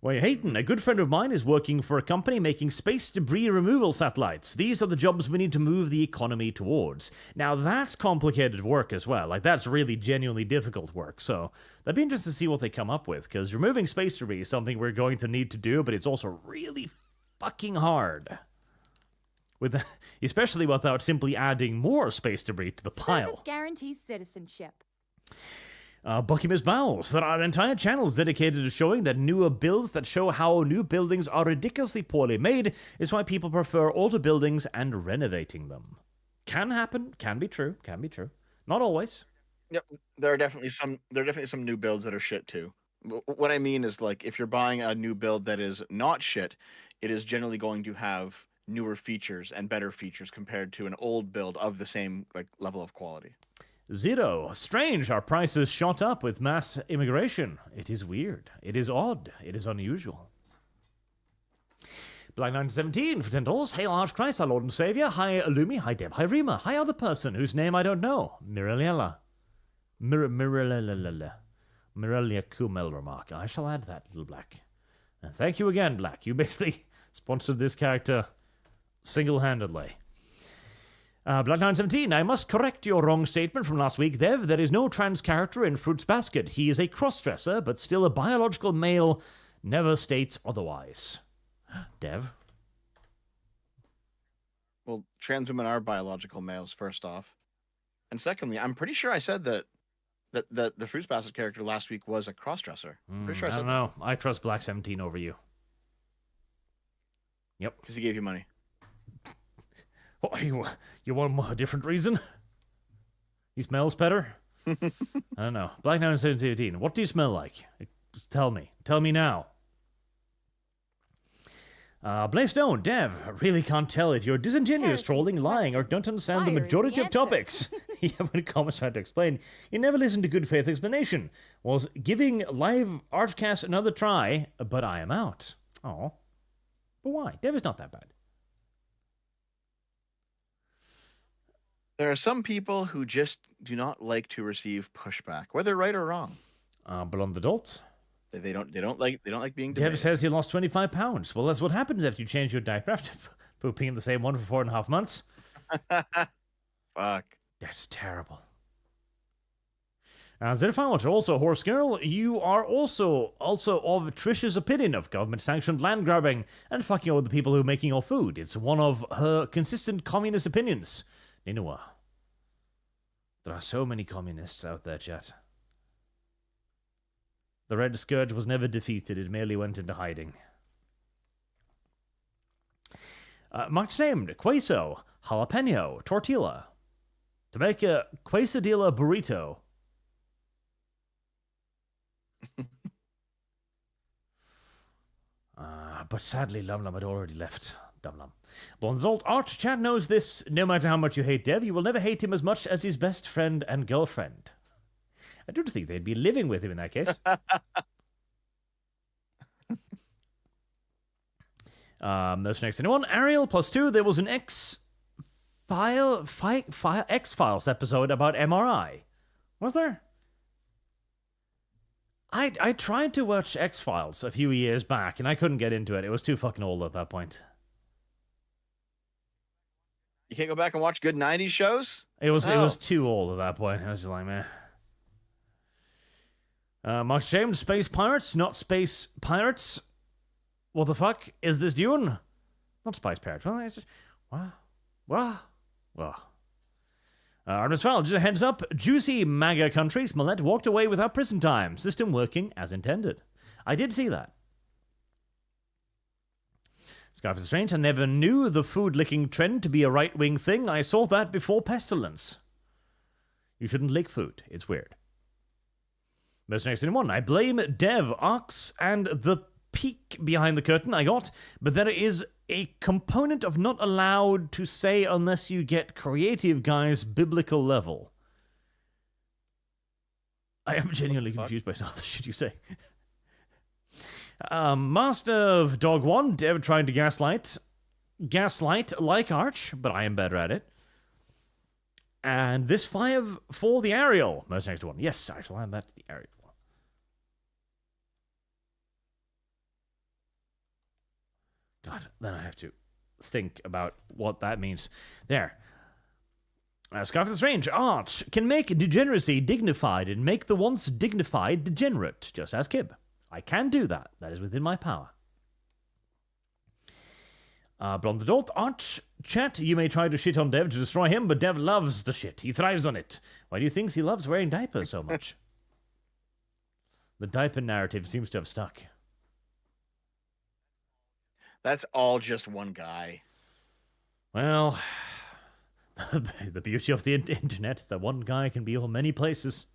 Well, Hayton, a good friend of mine, is working for a company making space debris removal satellites. These are the jobs we need to move the economy towards. Now, that's complicated work as well. Like, that's really genuinely difficult work. So, that'd be interesting to see what they come up with, because removing space debris is something we're going to need to do, but it's also really fucking hard. Especially without simply adding more space debris to the pile. Service guarantees citizenship. Bucky's Bowels. There are entire channels dedicated to showing that newer builds that show how new buildings are ridiculously poorly made is why people prefer older buildings and renovating them. Can happen. Can be true. Can be true. Not always. Yep, there are definitely some new builds that are shit too. What I mean is, like, if you're buying a new build that is not shit, it is generally going to have newer features and better features compared to an old build of the same level of quality. Zero. Strange, our prices shot up with mass immigration. It is weird. It is odd. It is unusual. Black 917 for $10. Hail Archchrist, our Lord and Savior. Hi Lumi, hi Deb, hi Rima, hi other person whose name I don't know. Miraliella. Miraliella Kumel remark. I shall add that, little Black. And thank you again, Black. You basically sponsored this character single-handedly. Blood 917, I must correct your wrong statement from last week, Dev. There is no trans character in Fruit's Basket. He is a cross-dresser, but still a biological male. Never states otherwise. Dev? Well, trans women are biological males, first off. And secondly, I'm pretty sure I said that the Fruits Basket character last week was a cross-dresser. Pretty sure I I said don't know. I trust Black 17 over you. Yep. Because he gave you money. Oh, you want a different reason? He smells better? I don't know. Black 917, what do you smell like? Just tell me. Tell me now. Blaystone, Dev, I really can't tell if you're disingenuous, trolling, lying, or don't understand the majority of topics. Yeah, when comments tried to explain, you never listened to good faith explanation. Was giving live ArchCast another try, but I am out. Oh. But why? Dev is not that bad. There are some people who just do not like to receive pushback, whether right or wrong. But on the adults? They don't like being Dev debated. says he lost 25 pounds. Well, that's what happens after you change your diaper after pooping in the same one for 4.5 months. Fuck. That's terrible. Zedify also, Horse Girl, you are also of Trish's opinion of government-sanctioned land grabbing and fucking over the people who are making your food. It's one of her consistent communist opinions. Ninua. There are so many communists out there, chat. The Red Scourge was never defeated, it merely went into hiding. Much named, queso, jalapeno, tortilla. To make a quesadilla burrito. But sadly, Lum Lum had already left. Dum Lum. Bonzolt Arch Chat knows this. No matter how much you hate Dev, you will never hate him as much as his best friend and girlfriend. I don't think they'd be living with him in that case. That's next. Anyone? Ariel +2. There was an X-Files episode about MRI. Was there? I tried to watch X-Files a few years back, and I couldn't get into it. It was too fucking old at that point. You can't go back and watch good 90s shows? It was too old at that point. I was just like, meh. Mark James, Space Pirates, not Space Pirates. What the fuck is this doing? Not Spice Pirates. Well, it's just, Well. Artemis Fowl, just a heads up. Juicy MAGA country, Smollett walked away without prison time. System working as intended. I did see that. Scarf is Strange, I never knew the food licking trend to be a right-wing thing. I saw that before Pestilence. You shouldn't lick food. It's weird. Most next in one. I blame Dev, Ox, and the peek behind the curtain I got, but there is a component of not allowed to say unless you get creative, guys, biblical level. I am genuinely confused by some of the shit you say. Master of Dog 1, Dev trying to gaslight like Arch, but I am better at it. And this 5 for the Ariel. Most next one. Yes, I shall add that to the Ariel. God, then I have to think about what that means. There. Scarf the Strange. Arch can make degeneracy dignified and make the once dignified degenerate. Just ask Kib. I can do that. That is within my power. Blonde Adult. Arch Chat. You may try to shit on Dev to destroy him, but Dev loves the shit. He thrives on it. Why do you think he loves wearing diapers so much? The diaper narrative seems to have stuck. That's all just one guy. Well, the beauty of the internet is that one guy can be on many places.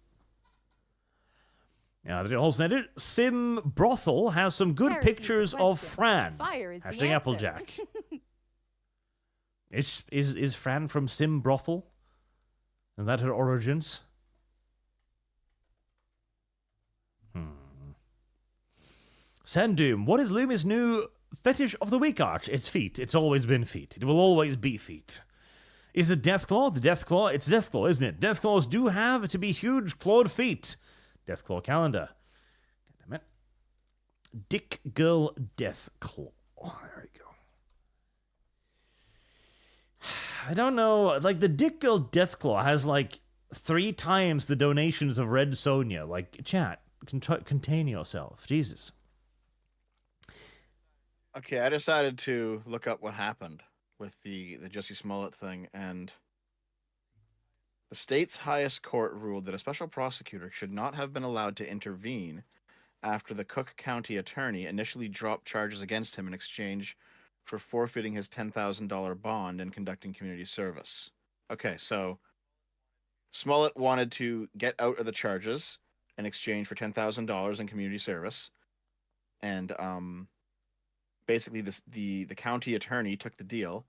The also edited, Sim Brothel has some good pictures of Fran. Hashtag Applejack. Is Fran from Sim Brothel? Is that her origins? Sandoom, what is Lumi's new fetish of the week, Arch. It's feet. It's always been feet. It will always be feet. Is it Deathclaw? The Deathclaw? It's Deathclaw, isn't it? Deathclaws do have to be huge clawed feet. Deathclaw calendar. Damn it. Dick Girl Deathclaw. There we go. I don't know. Like, the Dick Girl Deathclaw has, like, 3 times the donations of Red Sonja. Like, chat, contain yourself. Jesus. Okay, I decided to look up what happened with the Jussie Smollett thing, and the state's highest court ruled that a special prosecutor should not have been allowed to intervene after the Cook County attorney initially dropped charges against him in exchange for forfeiting his $10,000 bond and conducting community service. Okay, so Smollett wanted to get out of the charges in exchange for $10,000 in community service, and basically the county attorney took the deal,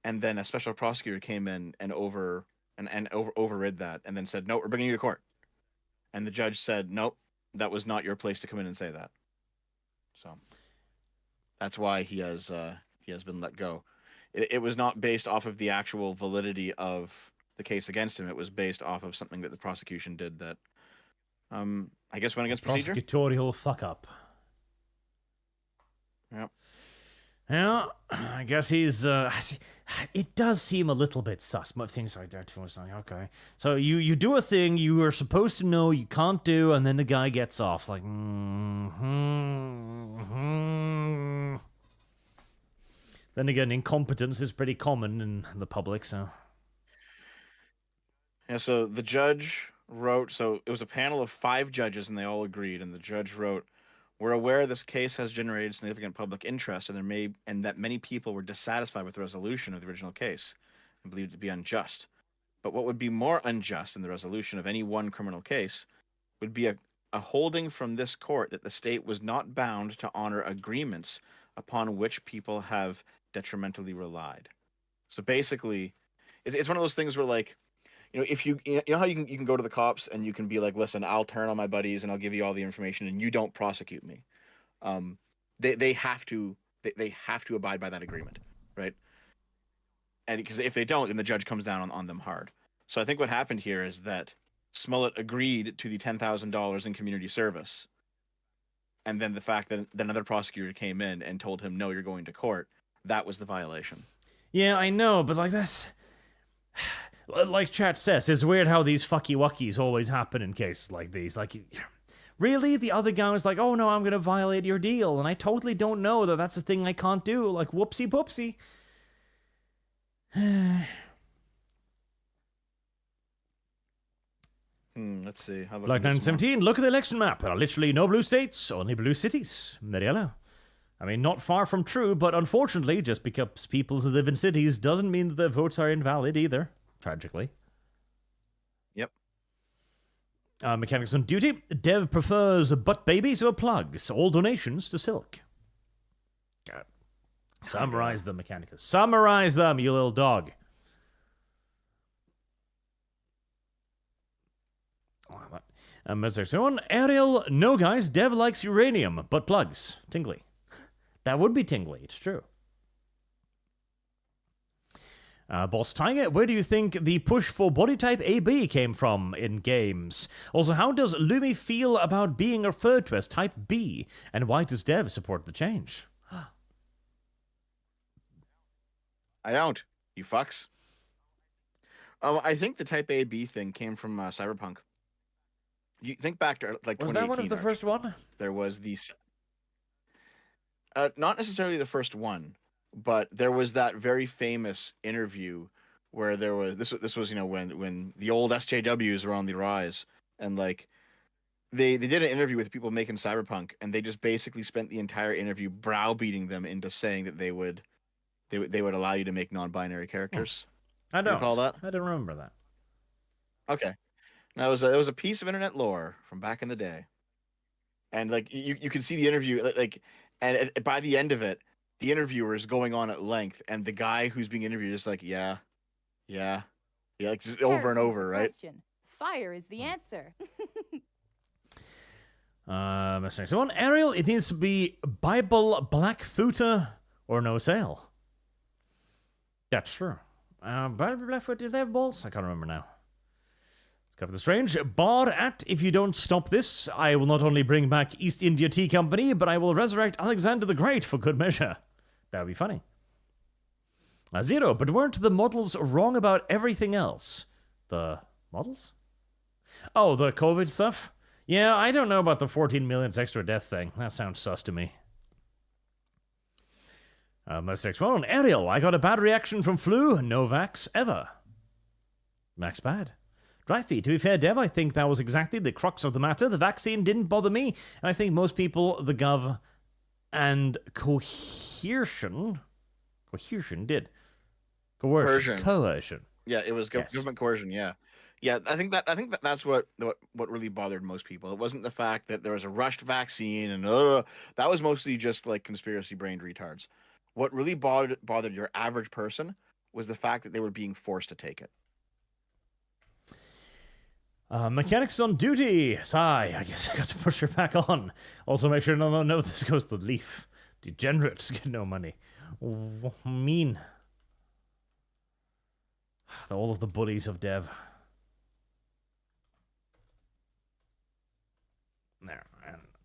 and then a special prosecutor came in and overrid that, and then said, "No, we're bringing you to court." And the judge said, "Nope, that was not your place to come in and say that." So that's why he has been let go. It was not based off of the actual validity of the case against him. It was based off of something that the prosecution did that, I guess, went against procedure. Prosecutorial fuck up. Yep. Yeah, I guess he's, it does seem a little bit sus, but things like that, it's like, okay. So you do a thing you are supposed to know you can't do, and then the guy gets off, like, Then again, incompetence is pretty common in the public, so. Yeah, so the judge wrote, so it was a panel of 5 judges, and they all agreed, and the judge wrote, "We're aware this case has generated significant public interest, and that many people were dissatisfied with the resolution of the original case and believed it to be unjust. But what would be more unjust than the resolution of any one criminal case would be a holding from this court that the state was not bound to honor agreements upon which people have detrimentally relied." So basically, it's one of those things where, like, if you know how you can go to the cops and you can be like, "Listen, I'll turn on my buddies and I'll give you all the information and you don't prosecute me." They have to abide by that agreement, right? And because if they don't, then the judge comes down on them hard. So I think what happened here is that Smollett agreed to the $10,000 in community service, and then the fact that another prosecutor came in and told him, "No, you're going to court," that was the violation. Yeah, I know, but like that's. Like chat says, it's weird how these fucky-wuckies always happen in cases like these. Like, really? The other guy was like, "Oh no, I'm going to violate your deal," and I totally don't know that that's a thing I can't do. Like, whoopsie-poopsie. Let's see. Like 1917, look at the election map. There are literally no blue states, only blue cities. Mariella. I mean, not far from true, but unfortunately, just because people who live in cities doesn't mean that their votes are invalid either. Tragically. Yep. Mechanics on duty. Dev prefers butt babies or plugs. All donations to Silk. God. Summarize them, Mechanicus. Summarize them, you little dog. One. Ariel, no guys, Dev likes uranium, but plugs. Tingly. That would be tingly, it's true. Boss Tiger, where do you think the push for body type AB came from in games? Also, how does Lumi feel about being referred to as type B? And why does Dev support the change? I don't. You fucks. I think the type AB thing came from Cyberpunk. You think back to like 2018. Was that one of the first one? There was these. Not necessarily the first one, but there was that very famous interview where there was this was when the old SJWs were on the rise, and like they did an interview with people making Cyberpunk, and they just basically spent the entire interview browbeating them into saying that they would allow you to make non-binary characters. I don't recall that. I don't remember that. Okay, now it was a piece of internet lore from back in the day, and like you can see the interview like. And by the end of it, the interviewer is going on at length, and the guy who's being interviewed is like, yeah, like just over and over, right? Question. Fire is the answer. Next one. Ariel, it needs to be Bible Blackfooter or no sale. That's true. Bible Blackfoot, do they have balls? I can't remember now. Let's cover the strange. Bar at, if you don't stop this, I will not only bring back East India Tea Company, but I will resurrect Alexander the Great for good measure. That would be funny. Zero, but weren't the models wrong about everything else? The models? Oh, the COVID stuff? Yeah, I don't know about the 14 million extra death thing. That sounds sus to me. Next one. Ariel, I got a bad reaction from flu. No vax ever. Max bad. Dry feed. To be fair, Dev, I think that was exactly the crux of the matter. The vaccine didn't bother me, and I think most people, the gov and coercion did. Coercion. Yeah, it was government coercion. Yeah. I think that's what really bothered most people. It wasn't the fact that there was a rushed vaccine and that was mostly just like conspiracy brained retards. What really bothered your average person was the fact that they were being forced to take it. Mechanics on duty. Sigh. I guess I got to push her back on. Also, make sure no, this goes to Leaf. Degenerates get no money. Mean. All of the bullies of Dev.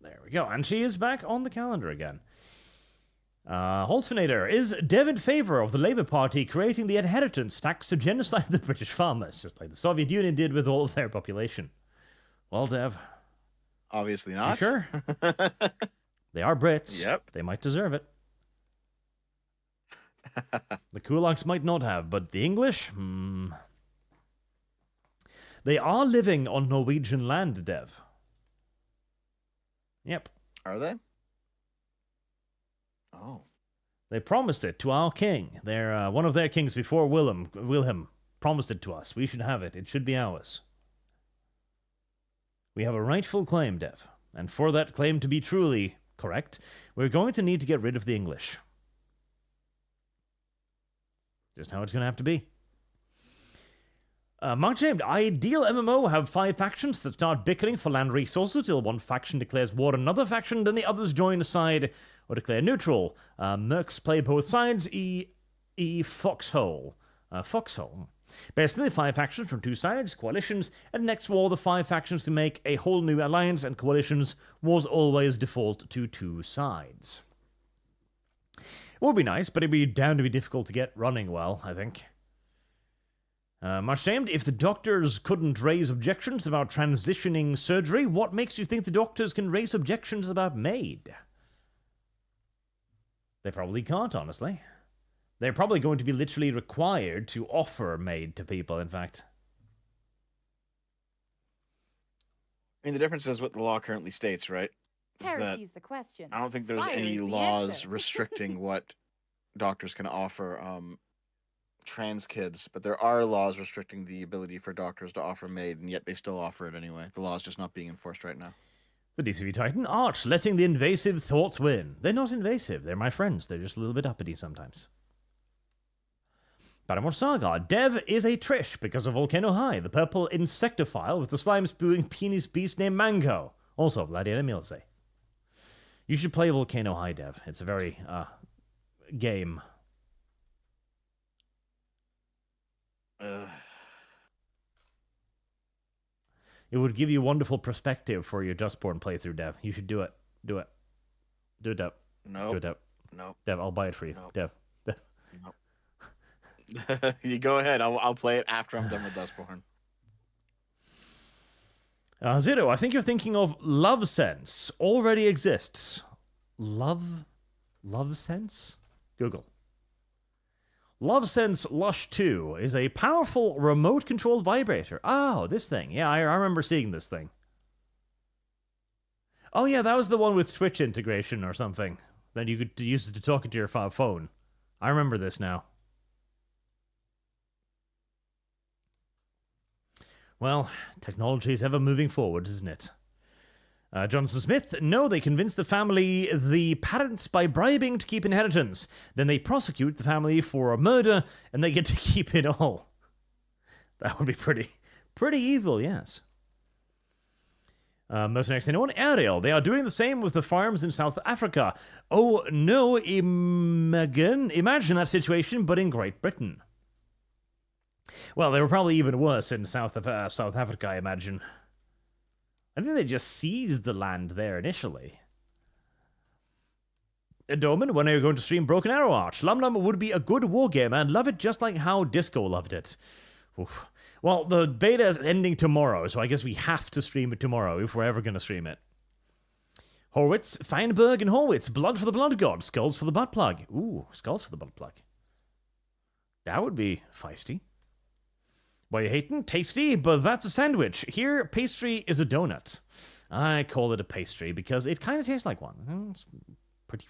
There we go. And she is back on the calendar again. Holtzfinator, is Dev in favor of the Labour Party creating the inheritance tax to genocide the British farmers, just like the Soviet Union did with all of their population? Well, Dev. Obviously not. You sure? They are Brits. Yep. They might deserve it. The Kulaks might not have, but the English? They are living on Norwegian land, Dev. Yep. Are they? Oh. They promised it to our king. They're one of their kings before Wilhelm promised it to us. We should have it. It should be ours. We have a rightful claim, Dev. And for that claim to be truly correct, we're going to need to get rid of the English. Just how it's going to have to be. Mark James, ideal MMO have 5 factions that start bickering for land resources till one faction declares war on another faction, then the others join a side or declare neutral. Mercs play both sides. Foxhole. Foxhole. Basically, 5 factions from 2 sides, coalitions, and next war, the 5 factions to make a whole new alliance, and coalitions was always default to 2 sides. It would be nice, but it'd be down to be difficult to get running well, I think. Much shamed, if the doctors couldn't raise objections about transitioning surgery, what makes you think the doctors can raise objections about MAID? They probably can't, honestly. They're probably going to be literally required to offer MAID to people, in fact. I mean, the difference is what the law currently states, right? Heresy's the question. I don't think there's Fire any is the laws answer. restricting what doctors can offer trans kids, but there are laws restricting the ability for doctors to offer MAID, and yet they still offer it anyway. The law is just not being enforced right now. The DCV Titan, Arch, letting the invasive thoughts win. They're not invasive, they're my friends. They're just a little bit uppity sometimes. Paramore Saga, Dev is a Trish because of Volcano High, the purple insectophile with the slime-spewing penis beast named Mango. Also, Vladiana Milse. You should play Volcano High, Dev. It's a very, game. It would give you wonderful perspective for your Dustborn playthrough, Dev. You should do it. Do it. Do it, Dev. No. Do it, Dev. No. Dev, I'll buy it for you. Nope. Dev. Nope. You go ahead. I'll play it after I'm done with Dustborn. Zero, I think you're thinking of Love Sense. Already exists. Love Sense? Google. Love Sense Lush 2 is a powerful remote-controlled vibrator. Oh, this thing. Yeah, I remember seeing this thing. Oh, yeah, that was the one with Twitch integration or something. Then you could use it to talk into your phone. I remember this now. Well, technology is ever moving forward, isn't it? Johnson Smith, no, they convince the family, the parents, by bribing to keep inheritance. Then they prosecute the family for a murder, and they get to keep it all. That would be pretty evil, yes. Mercenaries anyone? Ariel, they are doing the same with the farms in South Africa. Oh no, imagine that situation, but in Great Britain. Well, they were probably even worse in South Africa, I imagine. I think they just seized the land there initially. Doman, when are you going to stream Broken Arrow Arch? Lum Lum would be a good wargame and love it just like how Disco loved it. Oof. Well, the beta is ending tomorrow, so I guess we have to stream it tomorrow if we're ever going to stream it. Horwitz, Feinberg, and Horwitz. Blood for the Blood God. Skulls for the Butt Plug. Ooh, Skulls for the Butt Plug. That would be feisty. Why you hating? Tasty, but that's a sandwich. Here, pastry is a donut. I call it a pastry because it kind of tastes like one. It's pretty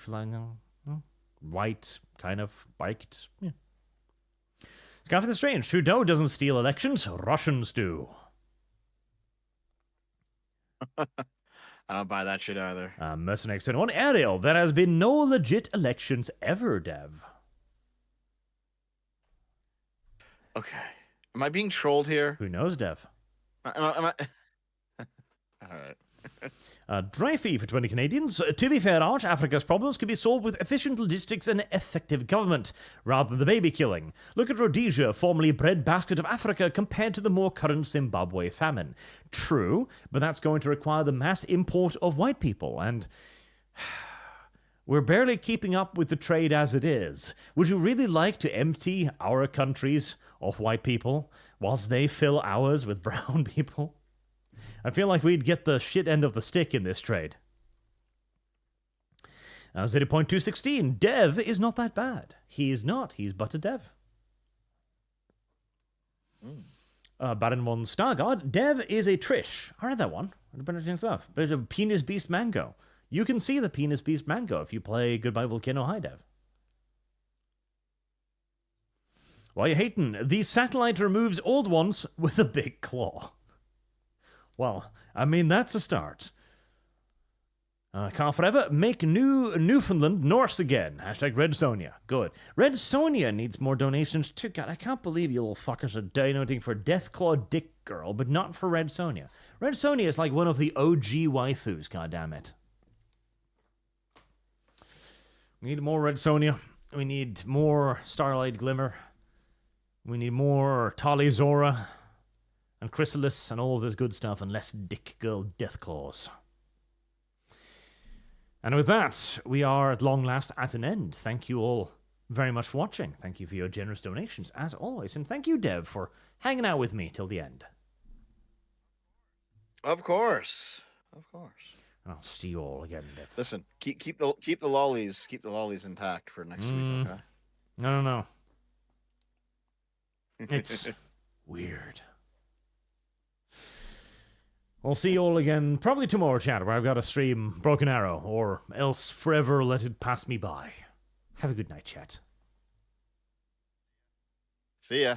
white, kind of baked. Yeah. Scarf the Strange. Trudeau doesn't steal elections. Russians do. I don't buy that shit either. Mercenaries 21. Ariel, there has been no legit elections ever, Dev. Okay. Am I being trolled here? Who knows, Dev? Am I... All right. Dry fee for 20 Canadians. To be fair, Arch, Africa's problems could be solved with efficient logistics and effective government, rather than the baby killing. Look at Rhodesia, formerly breadbasket of Africa, compared to the more current Zimbabwe famine. True, but that's going to require the mass import of white people, and we're barely keeping up with the trade as it is. Would you really like to empty our countries of white people, whilst they fill ours with brown people? I feel like we'd get the shit end of the stick in this trade. 0.216. Dev is not that bad. He is not. He's but a dev. Baron 1 Stargard. Dev is a Trish. I read that one. But it's a Penis Beast Mango. You can see the Penis Beast Mango if you play Goodbye Volcano High, Dev. Why you hating? The satellite removes old ones with a big claw. Well, I mean, that's a start. Can't forever make Newfoundland Norse again. Hashtag Red Sonia. Good. Red Sonia needs more donations too. God, I can't believe you little fuckers are donating for Deathclaw Dick Girl, but not for Red Sonia. Red Sonia is like one of the OG waifus, goddammit. We need more Red Sonia. We need more Starlight Glimmer. We need more Tali Zora and Chrysalis and all of this good stuff, and less Dick Girl Deathclaws. And with that, we are at long last at an end. Thank you all very much for watching. Thank you for your generous donations, as always. And thank you, Dev, for hanging out with me till the end. Of course. Of course. And I'll see you all again, Dev. Listen, keep the lollies intact for next week, okay? No. It's weird. We'll see you all again probably tomorrow, chat, where I've got to stream Broken Arrow, or else forever let it pass me by. Have a good night, chat. See ya.